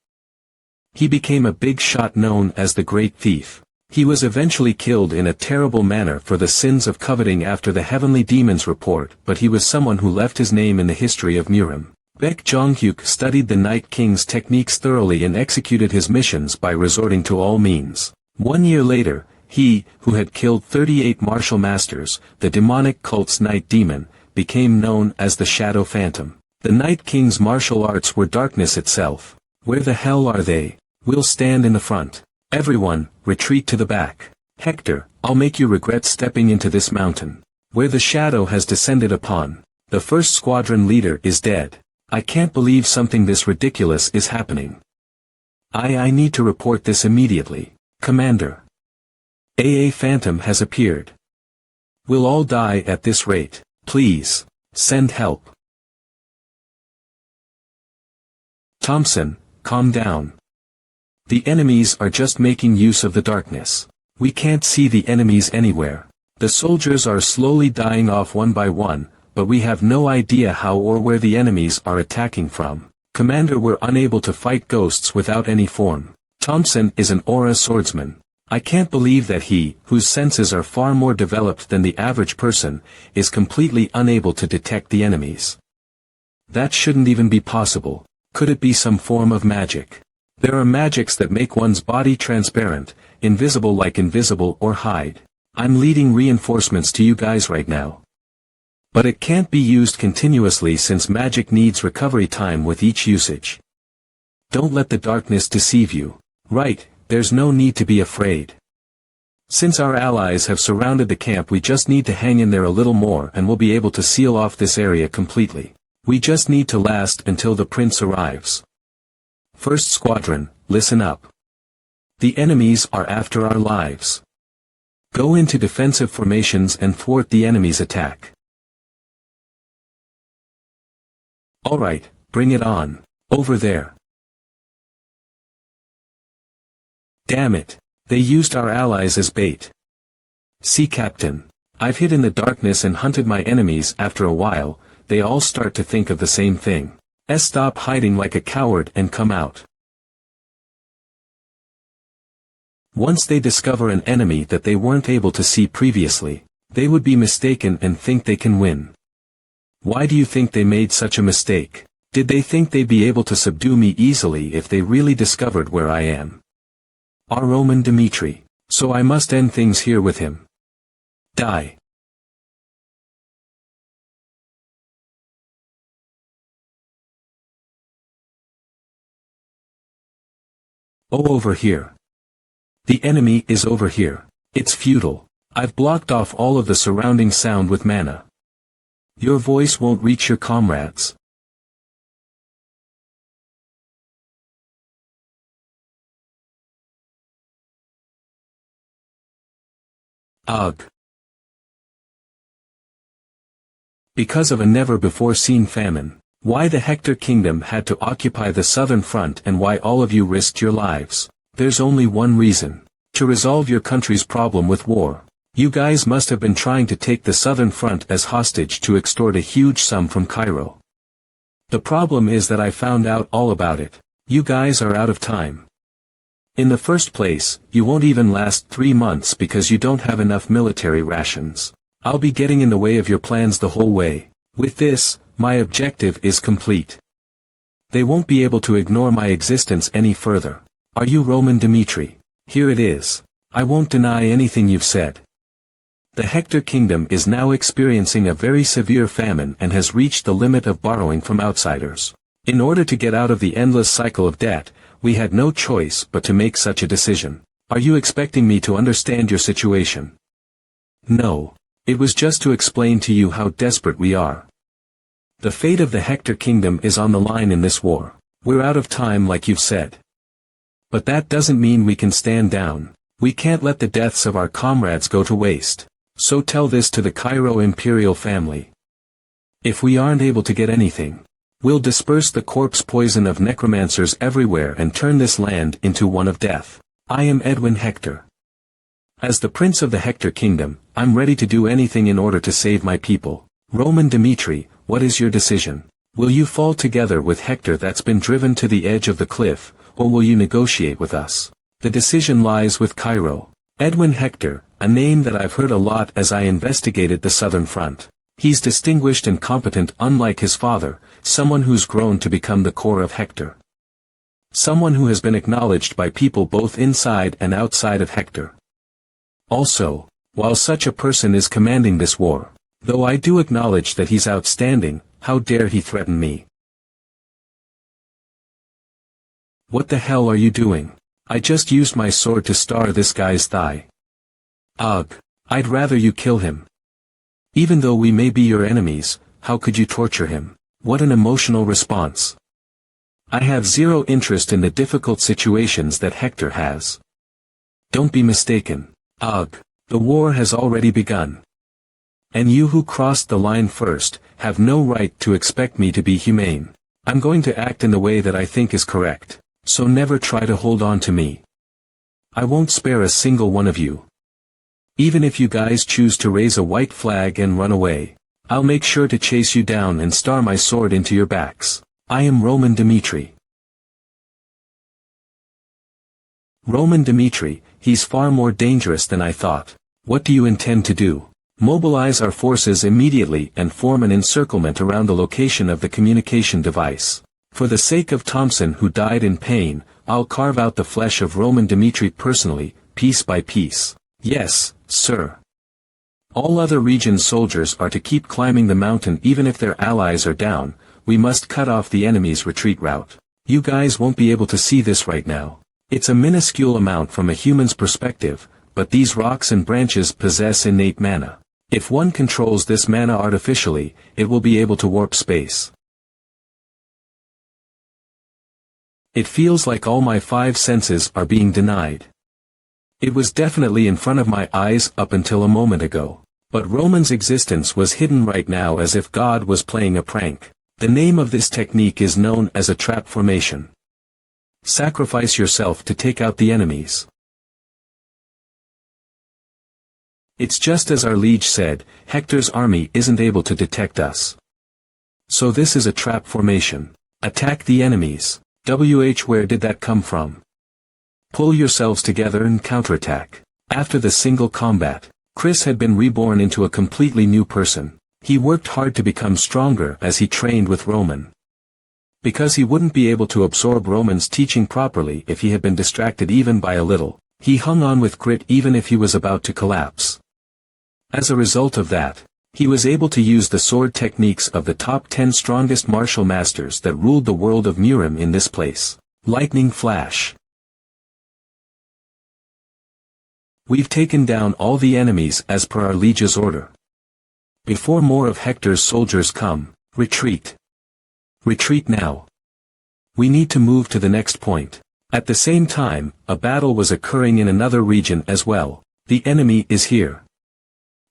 he became a big shot known as the Great Thief. He was eventually killed in a terrible manner for the sins of coveting after the heavenly demon's report, but he was someone who left his name in the history of Murim. Baek Jong-hyuk studied the Night King's techniques thoroughly and executed his missions by resorting to all means. 1 year later, he, who had killed 38 martial masters, the demonic cult's night demon, became known as the Shadow Phantom. The Night King's martial arts were darkness itself. Where the hell are they? We'll stand in the front. Everyone, retreat to the back. Hector, I'll make you regret stepping into this mountain. Where the shadow has descended upon. The first squadron leader is dead. I can't believe something this ridiculous is happening. I need to report this immediately. Commander. AA Phantom has appeared. We'll all die at this rate. Please, send help. Thompson, calm down. The enemies are just making use of the darkness. We can't see the enemies anywhere. The soldiers are slowly dying off one by one, but we have no idea how or where the enemies are attacking from. Commander, we're unable to fight ghosts without any form. Thompson is an aura swordsman. I can't believe that he, whose senses are far more developed than the average person, is completely unable to detect the enemies. That shouldn't even be possible. Could it be some form of magic? There are magics that make one's body transparent, invisible, like invisible or hide. I'm leading reinforcements to you guys right now. But it can't be used continuously since magic needs recovery time with each usage. Don't let the darkness deceive you. Right, there's no need to be afraid. Since our allies have surrounded the camp, we just need to hang in there a little more and we'll be able to seal off this area completely. We just need to last until the prince arrives. First Squadron, listen up. The enemies are after our lives. Go into defensive formations and thwart the enemy's attack. Alright, bring it on, over there. Damn it, they used our allies as bait. See, Captain, I've hid in the darkness and hunted my enemies. After a while, they all start to think of the same thing. Stop hiding like a coward and come out. Once they discover an enemy that they weren't able to see previously, they would be mistaken and think they can win. Why do you think they made such a mistake? Did they think they'd be able to subdue me easily if they really discovered where I am? Our Roman Dimitri. So I must end things here with him. Die. Oh, over here. The enemy is over here. It's futile. I've blocked off all of the surrounding sound with mana. Your voice won't reach your comrades. Ugh. Because of a never-before-seen famine, why the Hector Kingdom had to occupy the southern front and why all of you risked your lives. There's only one reason. To resolve your country's problem with war. You guys must have been trying to take the southern front as hostage to extort a huge sum from Cairo. The problem is that I found out all about it. You guys are out of time. In the first place, you won't even last 3 months because you don't have enough military rations. I'll be getting in the way of your plans the whole way. With this, my objective is complete. They won't be able to ignore my existence any further. Are you Roman Dimitri? Here it is. I won't deny anything you've said. The Hector Kingdom is now experiencing a very severe famine and has reached the limit of borrowing from outsiders. In order to get out of the endless cycle of debt, we had no choice but to make such a decision. Are you expecting me to understand your situation? No. It was just to explain to you how desperate we are. The fate of the Hector Kingdom is on the line in this war. We're out of time like you've said. But that doesn't mean we can stand down. We can't let the deaths of our comrades go to waste. So tell this to the Cairo imperial family. If we aren't able to get anything, we'll disperse the corpse poison of necromancers everywhere and turn this land into one of death. I am Edwin Hector. As the prince of the Hector Kingdom, I'm ready to do anything in order to save my people. Roman Dimitri, what is your decision? Will you fall together with Hector that's been driven to the edge of the cliff, or will you negotiate with us? The decision lies with Cairo. Edwin Hector, a name that I've heard a lot as I investigated the southern front. He's distinguished and competent unlike his father, someone who's grown to become the core of Hector. Someone who has been acknowledged by people both inside and outside of Hector. Also, while such a person is commanding this war, though I do acknowledge that he's outstanding, how dare he threaten me? What the hell are you doing? I just used my sword to star this guy's thigh. Ugh, I'd rather you kill him. Even though we may be your enemies, how could you torture him? What an emotional response. I have zero interest in the difficult situations that Hector has. Don't be mistaken. Ugh, the war has already begun. And you who crossed the line first, have no right to expect me to be humane. I'm going to act in the way that I think is correct. So never try to hold on to me. I won't spare a single one of you. Even if you guys choose to raise a white flag and run away, I'll make sure to chase you down and star my sword into your backs. I am Roman Dimitri. Roman Dimitri, he's far more dangerous than I thought. What do you intend to do? Mobilize our forces immediately and form an encirclement around the location of the communication device. For the sake of Thompson who died in pain, I'll carve out the flesh of Roman Dimitri personally, piece by piece. Yes, sir. All other region soldiers are to keep climbing the mountain even if their allies are down. We must cut off the enemy's retreat route. You guys won't be able to see this right now. It's a minuscule amount from a human's perspective, but these rocks and branches possess innate mana. If one controls this mana artificially, it will be able to warp space. It feels like all my 5 senses are being denied. It was definitely in front of my eyes up until a moment ago. But Roman's existence was hidden right now as if God was playing a prank. The name of this technique is known as a trap formation. Sacrifice yourself to take out the enemies. It's just as our liege said, Hector's army isn't able to detect us. So this is a trap formation. Attack the enemies. Where did that come from? Pull yourselves together and counterattack. After the single combat, Chris had been reborn into a completely new person. He worked hard to become stronger as he trained with Roman. Because he wouldn't be able to absorb Roman's teaching properly if he had been distracted even by a little, he hung on with grit even if he was about to collapse. As a result of that, he was able to use the sword techniques of the top 10 strongest martial masters that ruled the world of Murim in this place. Lightning flash. We've taken down all the enemies as per our liege's order. Before more of Hector's soldiers come, retreat. Retreat now. We need to move to the next point. At the same time, a battle was occurring in another region as well. The enemy is here.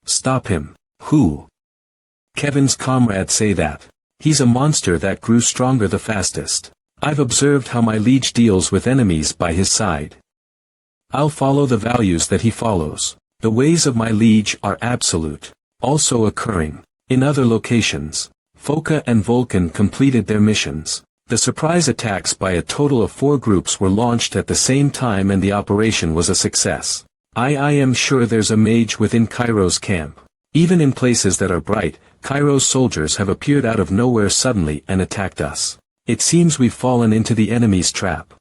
Stop him. Who? Kevin's comrades say that. He's a monster that grew stronger the fastest. I've observed how my liege deals with enemies by his side. I'll follow the values that he follows. The ways of my liege are absolute. Also occurring. In other locations, Foka and Vulcan completed their missions. The surprise attacks by a total of 4 groups were launched at the same time and the operation was a success. I am sure there's a mage within Cairo's camp. Even in places that are bright, Cairo's soldiers have appeared out of nowhere suddenly and attacked us. It seems we've fallen into the enemy's trap.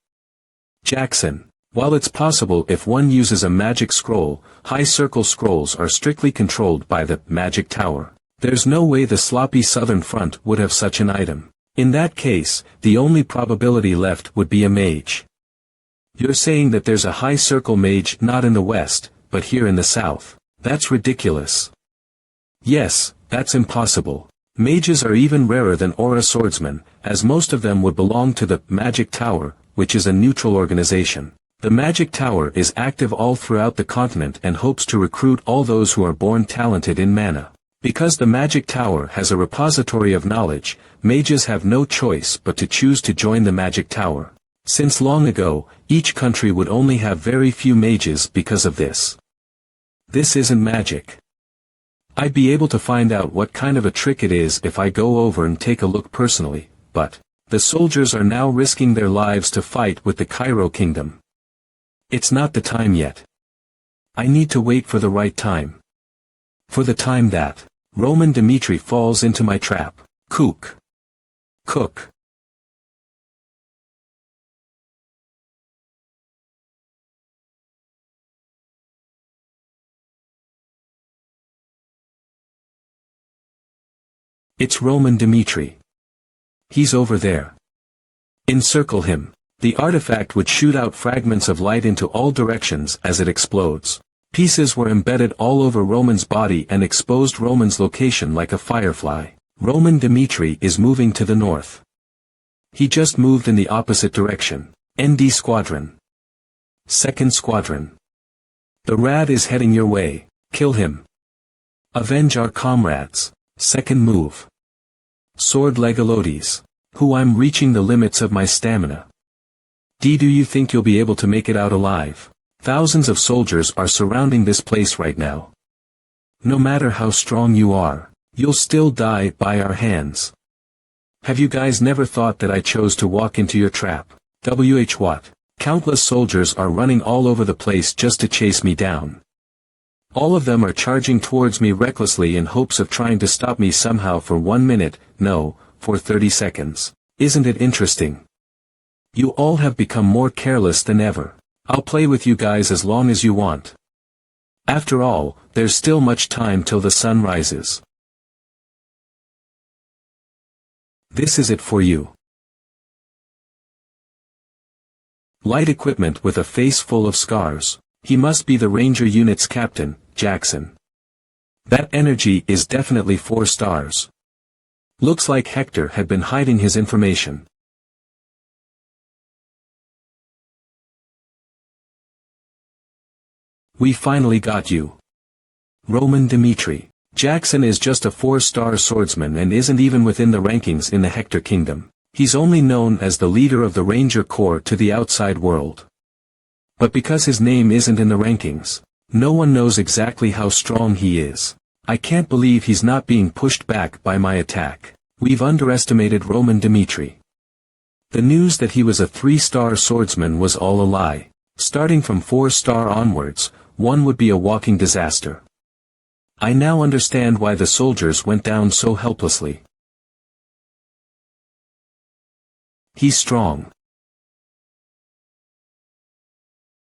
Jackson. While it's possible if one uses a magic scroll, high circle scrolls are strictly controlled by the magic tower. There's no way the sloppy southern front would have such an item. In that case, the only probability left would be a mage. You're saying that there's a high circle mage not in the west, but here in the south. That's ridiculous. Yes, that's impossible. Mages are even rarer than aura swordsmen, as most of them would belong to the magic tower, which is a neutral organization. The Magic Tower is active all throughout the continent and hopes to recruit all those who are born talented in mana. Because the Magic Tower has a repository of knowledge, mages have no choice but to choose to join the Magic Tower. Since long ago, each country would only have very few mages because of this. This isn't magic. I'd be able to find out what kind of a trick it is if I go over and take a look personally, but the soldiers are now risking their lives to fight with the Cairo kingdom. It's not the time yet. I need to wait for the right time. For the time that Roman Dimitri falls into my trap. Cook. Cook. It's Roman Dimitri. He's over there. Encircle him. The artifact would shoot out fragments of light into all directions as it explodes. Pieces were embedded all over Roman's body and exposed Roman's location like a firefly. Roman Dimitri is moving to the north. He just moved in the opposite direction. ND Squadron. 2nd Squadron. The Rad is heading your way. Kill him. Avenge our comrades. 2nd move. Sword Legalotes. Who I'm reaching the limits of my stamina. Do you think you'll be able to make it out alive? Thousands of soldiers are surrounding this place right now. No matter how strong you are, you'll still die by our hands. Have you guys never thought that I chose to walk into your trap? What? Countless soldiers are running all over the place just to chase me down. All of them are charging towards me recklessly in hopes of trying to stop me somehow for 1 minute, no, for 30 seconds. Isn't it interesting? You all have become more careless than ever. I'll play with you guys as long as you want. After all, there's still much time till the sun rises. This is it for you. Light equipment with a face full of scars. He must be the Ranger unit's captain, Jackson. That energy is definitely 4 stars. Looks like Hector had been hiding his information. We finally got you. Roman Dimitri. Jackson is just a 4-star swordsman and isn't even within the rankings in the Hector Kingdom. He's only known as the leader of the Ranger Corps to the outside world. But because his name isn't in the rankings, no one knows exactly how strong he is. I can't believe he's not being pushed back by my attack. We've underestimated Roman Dimitri. The news that he was a 3-star swordsman was all a lie. Starting from 4-star onwards, one would be a walking disaster. I now understand why the soldiers went down so helplessly. He's strong.